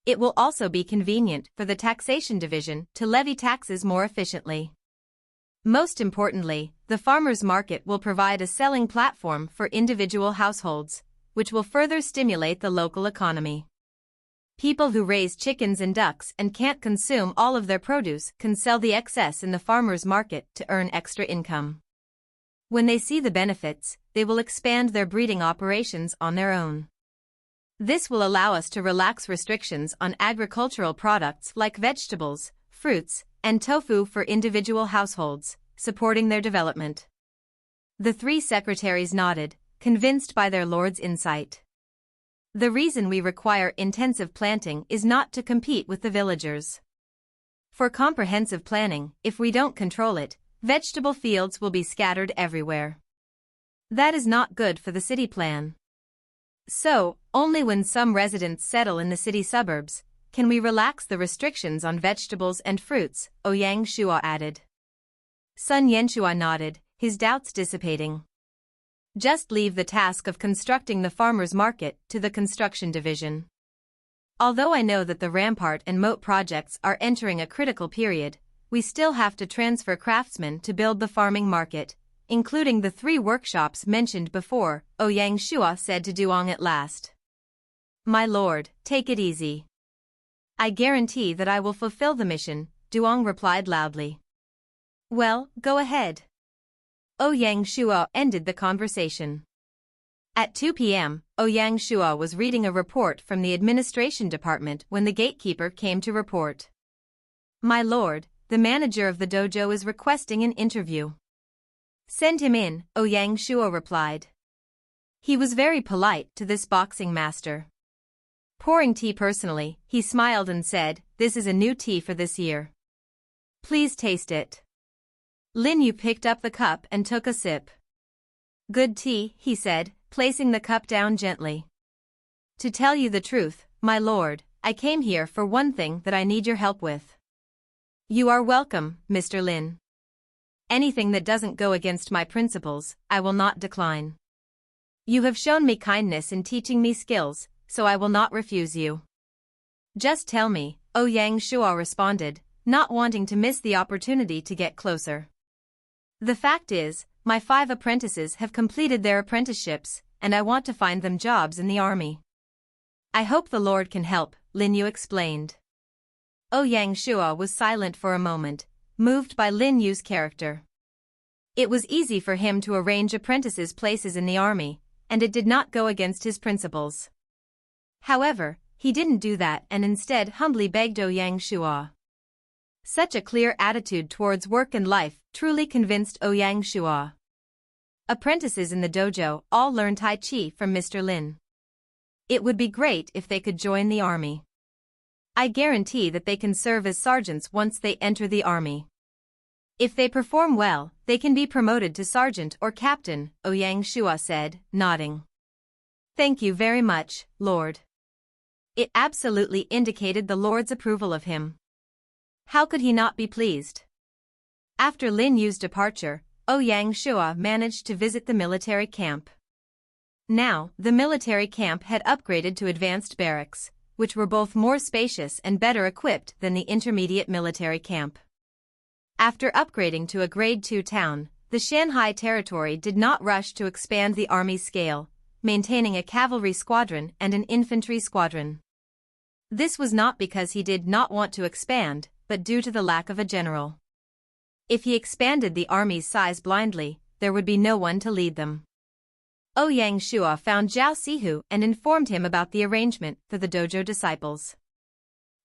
It will also be convenient for the taxation division to levy taxes more efficiently. Most importantly, the farmers' market will provide a selling platform for individual households, which will further stimulate the local economy. People who raise chickens and ducks and can't consume all of their produce can sell the excess in the farmers' market to earn extra income. When they see the benefits, they will expand their breeding operations on their own. This will allow us to relax restrictions on agricultural products like vegetables, fruits, and tofu for individual households, supporting their development." The 3 secretaries nodded, convinced by their lord's insight. "The reason we require intensive planting is not to compete with the villagers. For comprehensive planning, if we don't control it, vegetable fields will be scattered everywhere. That is not good for the city plan. So, only when some residents settle in the city suburbs, can we relax the restrictions on vegetables and fruits," Ouyang Shua added. Sun Yanshua nodded, his doubts dissipating. Just leave the task of constructing the farmer's market to the construction division. Although I know that the rampart and moat projects are entering a critical period, we still have to transfer craftsmen to build the farming market, including the 3 workshops mentioned before, Ouyang Shua said to Duong at last. My lord, take it easy. I guarantee that I will fulfill the mission, Duong replied loudly. Well, go ahead. Ouyang Shua ended the conversation. At 2 p.m., Ouyang Shua was reading a report from the administration department when the gatekeeper came to report. My lord, the manager of the dojo is requesting an interview. Send him in, Ouyang Shua replied. He was very polite to this boxing master. Pouring tea personally, he smiled and said, This is a new tea for this year. Please taste it. Lin Yu picked up the cup and took a sip. Good tea, he said, placing the cup down gently. To tell you the truth, my lord, I came here for one thing that I need your help with. You are welcome, Mr. Lin. Anything that doesn't go against my principles, I will not decline. You have shown me kindness in teaching me skills, so I will not refuse you. Just tell me, Ouyang Shua responded, not wanting to miss the opportunity to get closer. The fact is, my 5 apprentices have completed their apprenticeships, and I want to find them jobs in the army. I hope the Lord can help, Lin Yu explained. Ouyang Shua was silent for a moment, moved by Lin Yu's character. It was easy for him to arrange apprentices' places in the army, and it did not go against his principles. However, he didn't do that and instead humbly begged Ouyang Shua. Such a clear attitude towards work and life truly convinced Ouyang Shua. Apprentices in the dojo all learn Tai Chi from Mr. Lin. It would be great if they could join the army. I guarantee that they can serve as sergeants once they enter the army. If they perform well, they can be promoted to sergeant or captain, Ouyang Shua said, nodding. Thank you very much, Lord. It absolutely indicated the Lord's approval of him. How could he not be pleased? After Lin Yu's departure, Ouyang Shua managed to visit the military camp. Now, the military camp had upgraded to advanced barracks, which were both more spacious and better equipped than the intermediate military camp. After upgrading to a Grade 2 town, the Shanghai territory did not rush to expand the army's scale, maintaining a cavalry squadron and an infantry squadron. This was not because he did not want to expand, but due to the lack of a general. If he expanded the army's size blindly, there would be no one to lead them. Ouyang Shua found Zhao Sihu and informed him about the arrangement for the dojo disciples.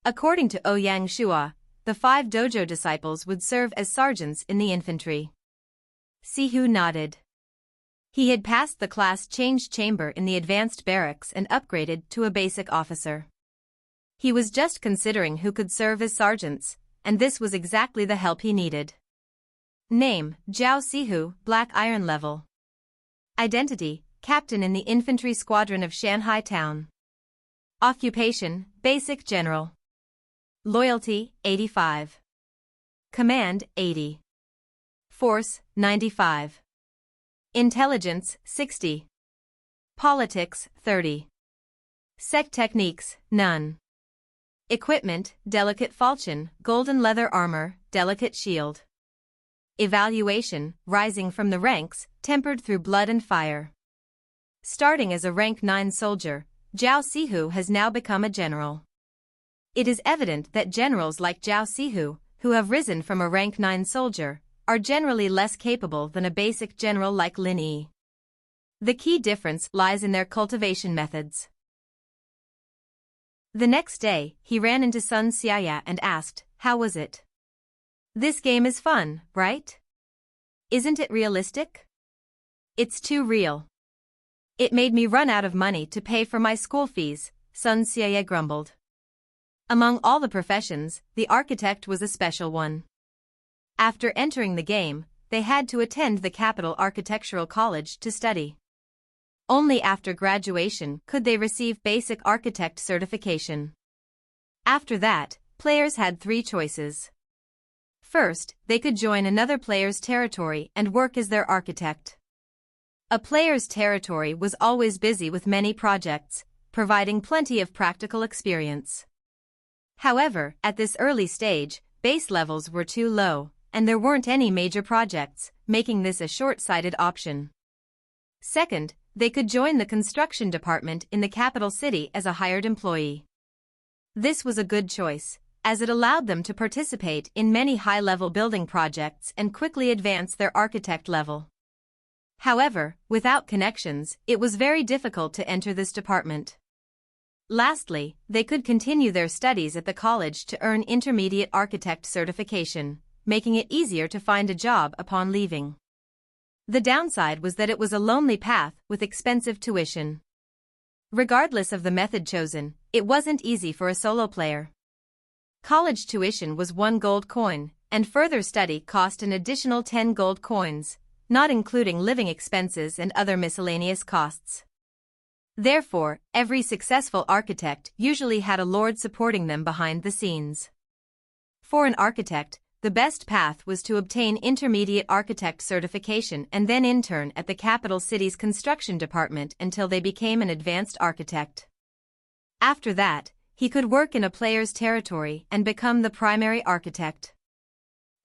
According to Ouyang Shua, the 5 dojo disciples would serve as sergeants in the infantry. Sihu nodded. He had passed the class change chamber in the advanced barracks and upgraded to a basic officer. He was just considering who could serve as sergeants, and this was exactly the help he needed. Name, Zhao Sihu, Black Iron level. Identity, Captain in the Infantry Squadron of Shanghai Town. Occupation, Basic General. Loyalty, 85. Command, 80. Force, 95. Intelligence, 60. Politics, 30. Sect techniques, none. Equipment, delicate falchion, golden leather armor, delicate shield. Evaluation, rising from the ranks, tempered through blood and fire. Starting as a rank 9 soldier, Zhao Sihu has now become a general. It is evident that generals like Zhao Sihu, who have risen from a rank 9 soldier, are generally less capable than a basic general like Lin Yi. The key difference lies in their cultivation methods. The next day, he ran into Sun Xiaya and asked, "How was it? This game is fun, right? Isn't it realistic?" "It's too real. It made me run out of money to pay for my school fees," Sun Xiaya grumbled. Among all the professions, the architect was a special one. After entering the game, they had to attend the Capital Architectural College to study. Only after graduation could they receive basic architect certification. After that, players had 3 choices. First, they could join another player's territory and work as their architect. A player's territory was always busy with many projects, providing plenty of practical experience. However, at this early stage, base levels were too low, and there weren't any major projects, making this a short-sighted option. Second, they could join the construction department in the capital city as a hired employee. This was a good choice, as it allowed them to participate in many high-level building projects and quickly advance their architect level. However, without connections, it was very difficult to enter this department. Lastly, they could continue their studies at the college to earn intermediate architect certification, making it easier to find a job upon leaving. The downside was that it was a lonely path with expensive tuition. Regardless of the method chosen, it wasn't easy for a solo player. College tuition was 1 gold coin, and further study cost an additional 10 gold coins, not including living expenses and other miscellaneous costs. Therefore, every successful architect usually had a lord supporting them behind the scenes. For an architect, the best path was to obtain intermediate architect certification and then intern at the capital city's construction department until they became an advanced architect. After that, he could work in a player's territory and become the primary architect.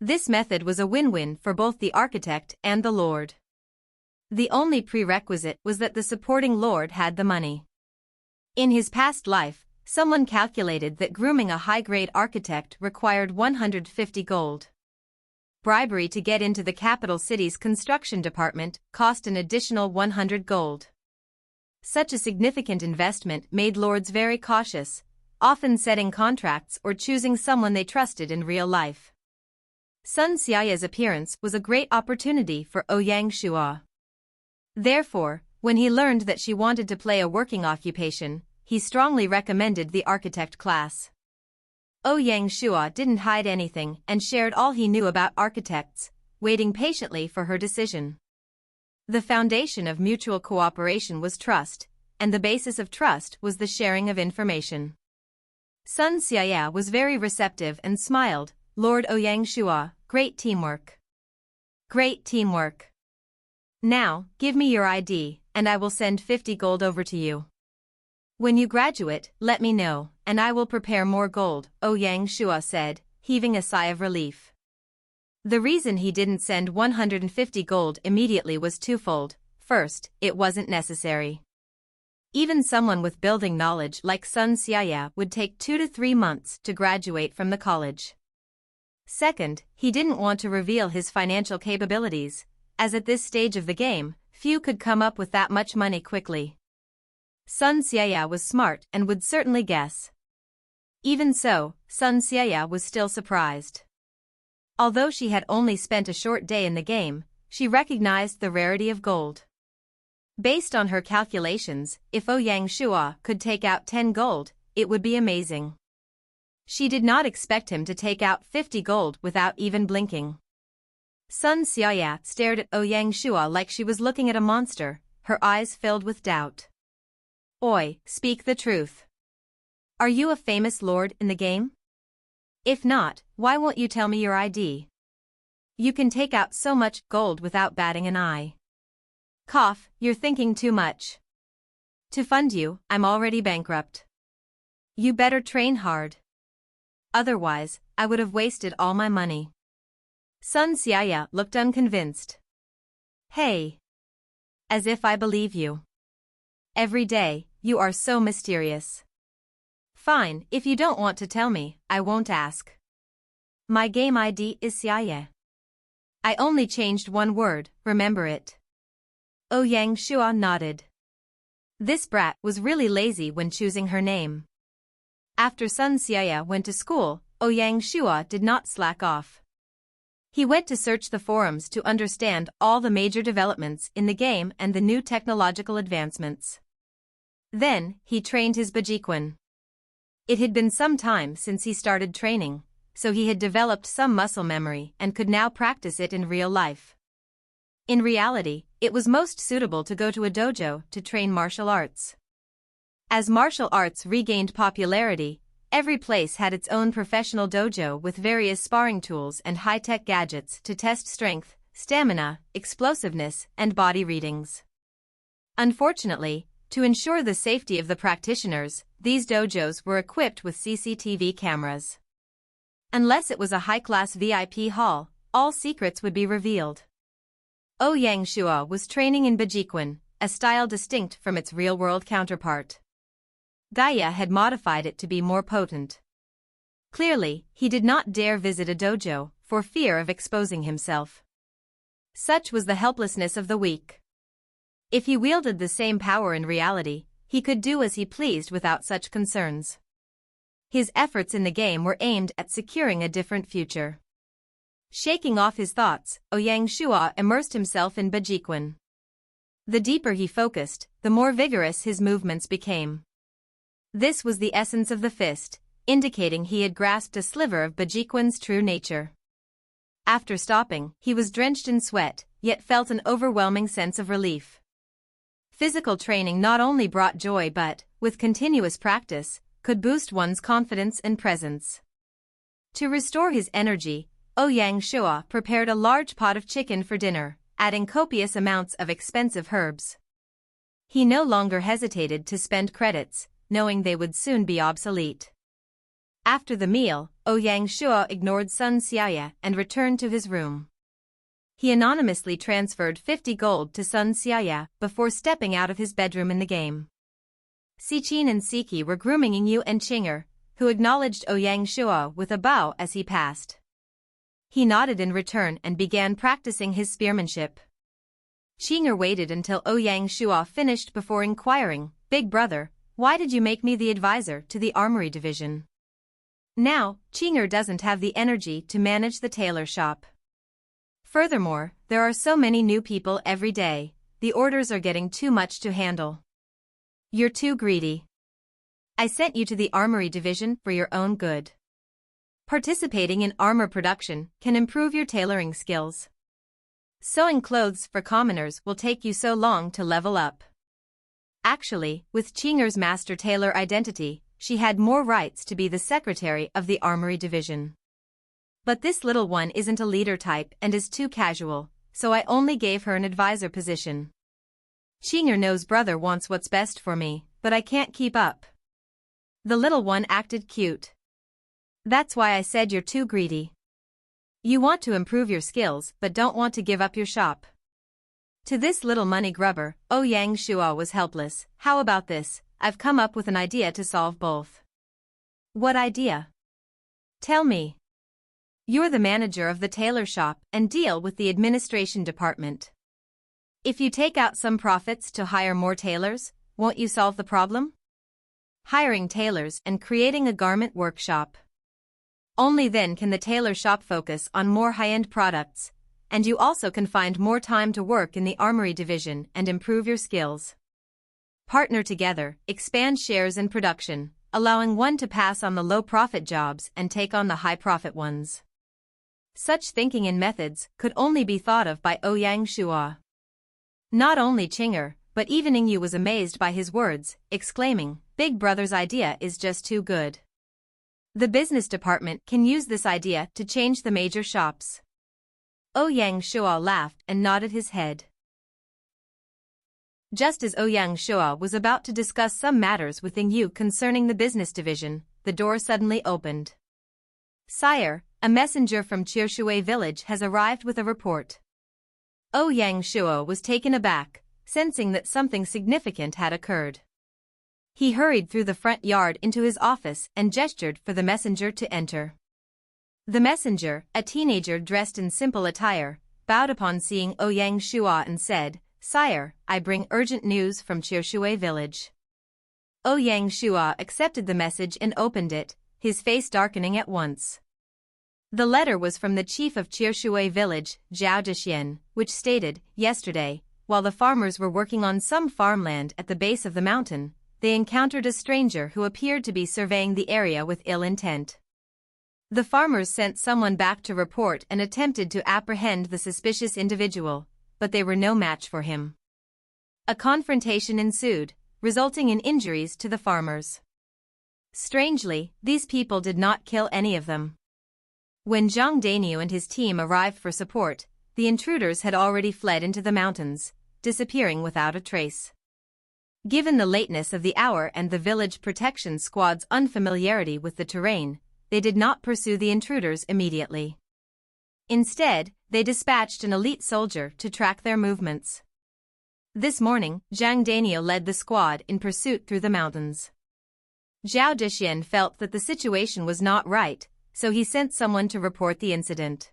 This method was a win-win for both the architect and the lord. The only prerequisite was that the supporting lord had the money. In his past life, someone calculated that grooming a high-grade architect required 150 gold. Bribery to get into the capital city's construction department cost an additional 100 gold. Such a significant investment made lords very cautious, often setting contracts or choosing someone they trusted in real life. Sun Xiaoya's appearance was a great opportunity for Ouyang Shua. Therefore, when he learned that she wanted to play a working occupation, he strongly recommended the architect class. Ouyang Shua didn't hide anything and shared all he knew about architects, waiting patiently for her decision. The foundation of mutual cooperation was trust, and the basis of trust was the sharing of information. Sun Xiaoya was very receptive and smiled. Lord Ouyang Shua, great teamwork. Great teamwork. Now, give me your ID, and I will send 50 gold over to you. When you graduate, let me know, and I will prepare more gold, Ouyang Shua said, heaving a sigh of relief. The reason he didn't send 150 gold immediately was twofold. First, it wasn't necessary. Even someone with building knowledge like Sun Xiaoya would take 2 to 3 months to graduate from the college. Second, he didn't want to reveal his financial capabilities, as at this stage of the game, few could come up with that much money quickly. Sun Xiaoya was smart and would certainly guess. Even so, Sun Xiaoya was still surprised. Although she had only spent a short day in the game, she recognized the rarity of gold. Based on her calculations, if Ouyang Shua could take out 10 gold, it would be amazing. She did not expect him to take out 50 gold without even blinking. Sun Xiaoya stared at Ouyang Shua like she was looking at a monster, her eyes filled with doubt. Oi, speak the truth. Are you a famous lord in the game? If not, why won't you tell me your ID? You can take out so much gold without batting an eye. Cough, you're thinking too much. To fund you, I'm already bankrupt. You better train hard. Otherwise, I would have wasted all my money. Sun Xiaoya looked unconvinced. Hey. As if I believe you. Every day, you are so mysterious. Fine, if you don't want to tell me, I won't ask. My game ID is Xiaoya. I only changed one word, remember it. Ouyang Shua nodded. This brat was really lazy when choosing her name. After Sun Xiaoya went to school, Ouyang Shua did not slack off. He went to search the forums to understand all the major developments in the game and the new technological advancements. Then, he trained his Bajiquan. It had been some time since he started training, so he had developed some muscle memory and could now practice it in real life. In reality, it was most suitable to go to a dojo to train martial arts. As martial arts regained popularity, every place had its own professional dojo with various sparring tools and high-tech gadgets to test strength, stamina, explosiveness, and body readings. Unfortunately, to ensure the safety of the practitioners, these dojos were equipped with CCTV cameras. Unless it was a high-class VIP hall, all secrets would be revealed. Ouyang Shua was training in Bajiquan, a style distinct from its real-world counterpart. Gaia had modified it to be more potent. Clearly, he did not dare visit a dojo, for fear of exposing himself. Such was the helplessness of the weak. If he wielded the same power in reality, he could do as he pleased without such concerns. His efforts in the game were aimed at securing a different future. Shaking off his thoughts, Ouyang Shua immersed himself in Bajiquan. The deeper he focused, the more vigorous his movements became. This was the essence of the fist, indicating he had grasped a sliver of Bajiquan's true nature. After stopping, he was drenched in sweat, yet felt an overwhelming sense of relief. Physical training not only brought joy but, with continuous practice, could boost one's confidence and presence. To restore his energy, Ouyang Shua prepared a large pot of chicken for dinner, adding copious amounts of expensive herbs. He no longer hesitated to spend credits, knowing they would soon be obsolete. After the meal, Ouyang Shua ignored Sun Xiaya and returned to his room. He anonymously transferred 50 gold to Sun Xiaya before stepping out of his bedroom in the game. Sichin and Siki were grooming Yu and Chinger, who acknowledged Ouyang Shua with a bow as he passed. He nodded in return and began practicing his spearmanship. Chinger waited until Ouyang Shua finished before inquiring, "Big brother, why did you make me the advisor to the Armory division?" Now, Chinger doesn't have the energy to manage the tailor shop. Furthermore, there are so many new people every day, the orders are getting too much to handle. You're too greedy. I sent you to the Armory division for your own good. Participating in armor production can improve your tailoring skills. Sewing clothes for commoners will take you so long to level up. Actually, with Chinger's master tailor identity, she had more rights to be the secretary of the Armory division. But this little one isn't a leader type and is too casual, so I only gave her an advisor position. Chinger knows brother wants what's best for me, but I can't keep up. The little one acted cute. That's why I said you're too greedy. You want to improve your skills but don't want to give up your shop. To this little money grubber, Ouyang Shua was helpless. How about this? I've come up with an idea to solve both. What idea? Tell me. You're the manager of the tailor shop and deal with the administration department. If you take out some profits to hire more tailors, won't you solve the problem? Hiring tailors and creating a garment workshop. Only then can the tailor shop focus on more high-end products, and you also can find more time to work in the Armory division and improve your skills. Partner together, expand shares in production, allowing one to pass on the low-profit jobs and take on the high-profit ones. Such thinking and methods could only be thought of by Ouyang Shua. Not only Chinger, but even Yu was amazed by his words, exclaiming, "Big brother's idea is just too good. The business department can use this idea to change the major shops." Ouyang Shua laughed and nodded his head. Just as Ouyang Shua was about to discuss some matters with Yu concerning the business division, the door suddenly opened. "Sire, a messenger from Chirshui village has arrived with a report." Ouyang Shua was taken aback, sensing that something significant had occurred. He hurried through the front yard into his office and gestured for the messenger to enter. The messenger, a teenager dressed in simple attire, bowed upon seeing Ouyang Shua and said, "Sire, I bring urgent news from Chirshui village." Ouyang Shua accepted the message and opened it, his face darkening at once. The letter was from the chief of Chirshui village, Zhao Dexian, which stated, yesterday, while the farmers were working on some farmland at the base of the mountain, they encountered a stranger who appeared to be surveying the area with ill intent. The farmers sent someone back to report and attempted to apprehend the suspicious individual, but they were no match for him. A confrontation ensued, resulting in injuries to the farmers. Strangely, these people did not kill any of them. When Zhang Dainyu and his team arrived for support, the intruders had already fled into the mountains, disappearing without a trace. Given the lateness of the hour and the village protection squad's unfamiliarity with the terrain, they did not pursue the intruders immediately. Instead, they dispatched an elite soldier to track their movements. This morning, Zhang Daniel led the squad in pursuit through the mountains. Zhao Dexian felt that the situation was not right, so he sent someone to report the incident.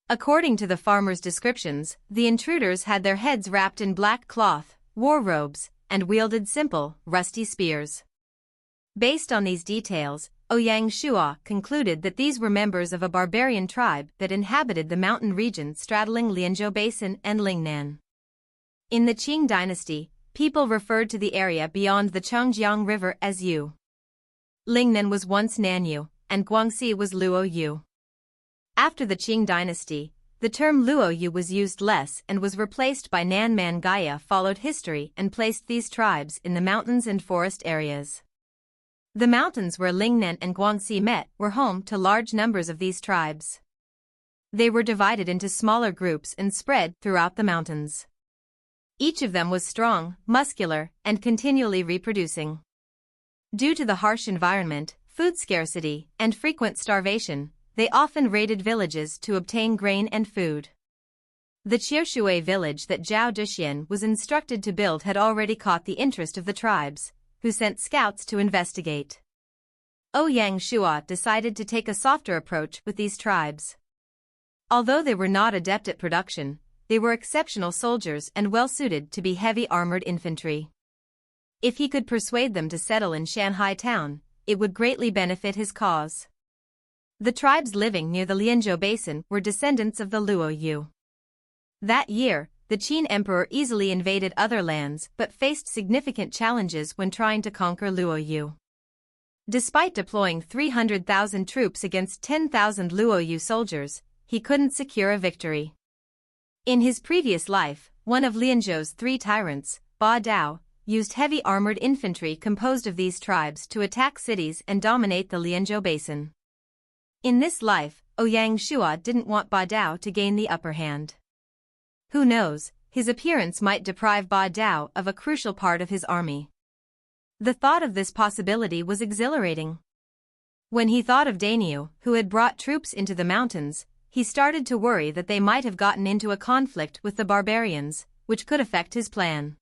According to the farmers' descriptions, the intruders had their heads wrapped in black cloth, war robes, and wielded simple, rusty spears. Based on these details, Ouyang Shua concluded that these were members of a barbarian tribe that inhabited the mountain region straddling Lianzhou Basin and Lingnan. In the Qing dynasty, people referred to the area beyond the Chongjiang River as Yu. Lingnan was once Nanyu, and Guangxi was Luoyu. After the Qing dynasty, the term Luoyu was used less and was replaced by Nanman Gaya followed history and placed these tribes in the mountains and forest areas. The mountains where Lingnan and Guangxi met were home to large numbers of these tribes. They were divided into smaller groups and spread throughout the mountains. Each of them was strong, muscular, and continually reproducing. Due to the harsh environment, food scarcity, and frequent starvation, they often raided villages to obtain grain and food. The Qiushui village that Zhao Dexian was instructed to build had already caught the interest of the tribes, who sent scouts to investigate. Ouyang Shua decided to take a softer approach with these tribes. Although they were not adept at production, they were exceptional soldiers and well-suited to be heavy armored infantry. If he could persuade them to settle in Shanhai town, it would greatly benefit his cause. The tribes living near the Lianzhou Basin were descendants of the Luoyu. That year, the Qin emperor easily invaded other lands but faced significant challenges when trying to conquer Luoyu. Despite deploying 300,000 troops against 10,000 Luoyu soldiers, he couldn't secure a victory. In his previous life, one of Lianzhou's 3 tyrants, Ba Dao, used heavy armored infantry composed of these tribes to attack cities and dominate the Lianzhou Basin. In this life, Ouyang Shua didn't want Ba Dao to gain the upper hand. Who knows, his appearance might deprive Ba Dao of a crucial part of his army. The thought of this possibility was exhilarating. When he thought of Daniel, who had brought troops into the mountains, he started to worry that they might have gotten into a conflict with the barbarians, which could affect his plan.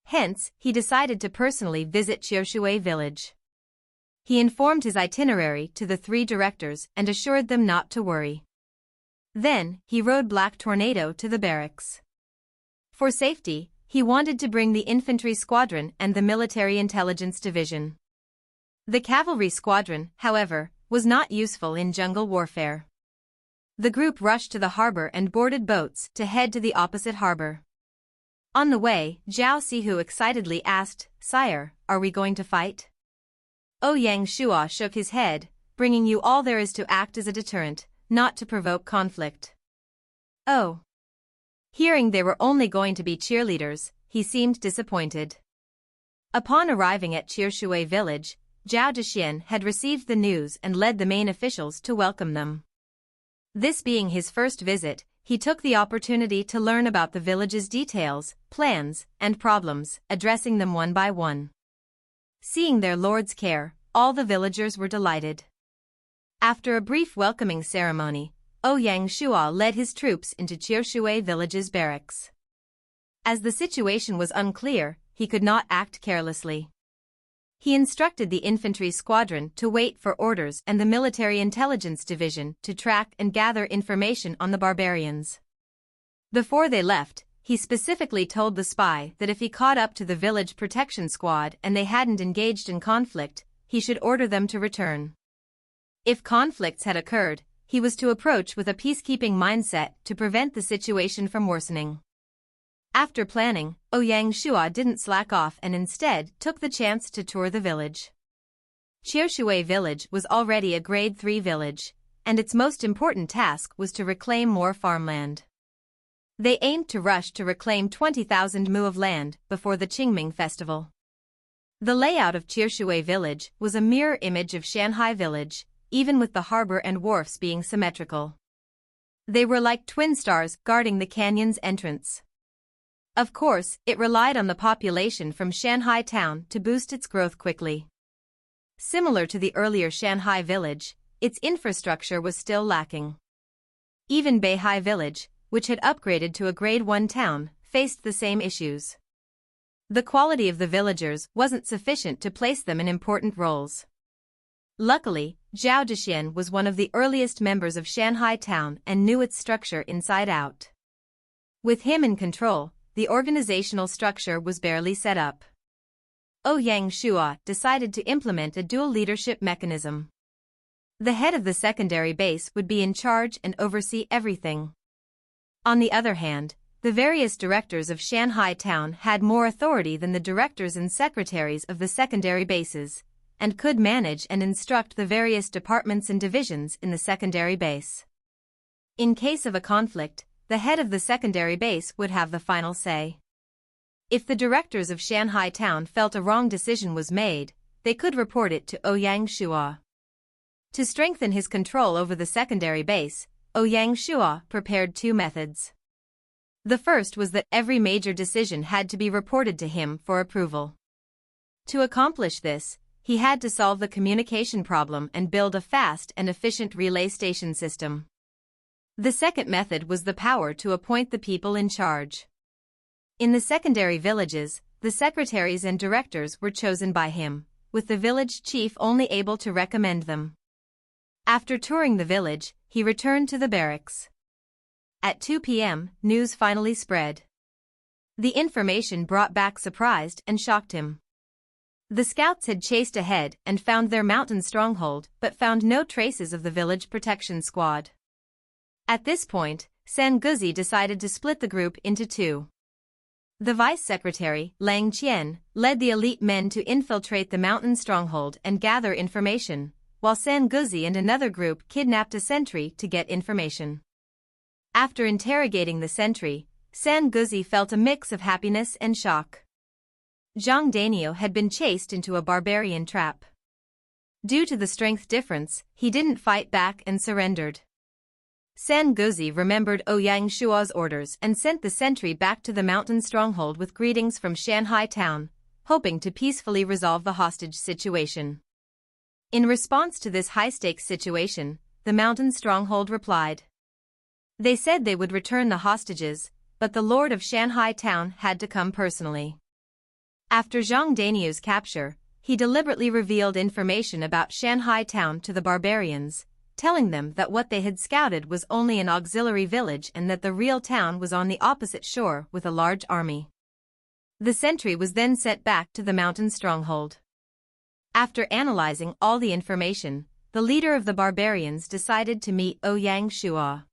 Hence, he decided to personally visit Qiushui village. He informed his itinerary to the 3 directors and assured them not to worry. Then, he rode Black Tornado to the barracks. For safety, he wanted to bring the infantry squadron and the military intelligence division. The cavalry squadron, however, was not useful in jungle warfare. The group rushed to the harbor and boarded boats to head to the opposite harbor. On the way, Zhao Sihu excitedly asked, "Sire, are we going to fight?" Ouyang Shua shook his head, "Bringing you all there is to act as a deterrent, not to provoke conflict." Oh. Hearing they were only going to be cheerleaders, he seemed disappointed. Upon arriving at Qiushui village, Zhao Dexian had received the news and led the main officials to welcome them. This being his first visit, he took the opportunity to learn about the village's details, plans, and problems, addressing them one by one. Seeing their lord's care, all the villagers were delighted. After a brief welcoming ceremony, Ouyang Shua led his troops into Qiushui village's barracks. As the situation was unclear, he could not act carelessly. He instructed the infantry squadron to wait for orders and the military intelligence division to track and gather information on the barbarians. Before they left, he specifically told the spy that if he caught up to the village protection squad and they hadn't engaged in conflict, he should order them to return. If conflicts had occurred, he was to approach with a peacekeeping mindset to prevent the situation from worsening. After planning, Ouyang Shua didn't slack off and instead took the chance to tour the village. Qiushui village was already a grade 3 village, and its most important task was to reclaim more farmland. They aimed to rush to reclaim 20,000 mu of land before the Qingming festival. The layout of Qiushui village was a mirror image of Shanhai village, even with the harbor and wharfs being symmetrical. They were like twin stars guarding the canyon's entrance. Of course, it relied on the population from Shanghai town to boost its growth quickly. Similar to the earlier Shanghai village, its infrastructure was still lacking. Even Beihai village, which had upgraded to a Grade 1 town, faced the same issues. The quality of the villagers wasn't sufficient to place them in important roles. Luckily, Zhao Dexian was one of the earliest members of Shanghai town and knew its structure inside out. With him in control, the organizational structure was barely set up. Ouyang Shua decided to implement a dual leadership mechanism. The head of the secondary base would be in charge and oversee everything. On the other hand, the various directors of Shanghai town had more authority than the directors and secretaries of the secondary bases, and could manage and instruct the various departments and divisions in the secondary base. In case of a conflict, the head of the secondary base would have the final say. If the directors of Shanghai town felt a wrong decision was made, they could report it to Ouyang Shua. To strengthen his control over the secondary base, Ouyang Shua prepared two methods. The first was that every major decision had to be reported to him for approval. To accomplish this, he had to solve the communication problem and build a fast and efficient relay station system. The second method was the power to appoint the people in charge. In the secondary villages, the secretaries and directors were chosen by him, with the village chief only able to recommend them. After touring the village, he returned to the barracks. At 2 p.m., news finally spread. The information brought back surprised and shocked him. The scouts had chased ahead and found their mountain stronghold but found no traces of the village protection squad. At this point, San Guzi decided to split the group into two. The vice secretary, Lang Qian, led the elite men to infiltrate the mountain stronghold and gather information, while San Guzi and another group kidnapped a sentry to get information. After interrogating the sentry, San Guzi felt a mix of happiness and shock. Zhang Dainio had been chased into a barbarian trap. Due to the strength difference, he didn't fight back and surrendered. San Guzi remembered Ouyang Shua's orders and sent the sentry back to the mountain stronghold with greetings from Shanghai town, hoping to peacefully resolve the hostage situation. In response to this high-stakes situation, the mountain stronghold replied. They said they would return the hostages, but the lord of Shanghai town had to come personally. After Zhang Dainio's capture, he deliberately revealed information about Shanghai town to the barbarians, telling them that what they had scouted was only an auxiliary village and that the real town was on the opposite shore with a large army. The sentry was then sent back to the mountain stronghold. After analyzing all the information, the leader of the barbarians decided to meet Ouyang Shua.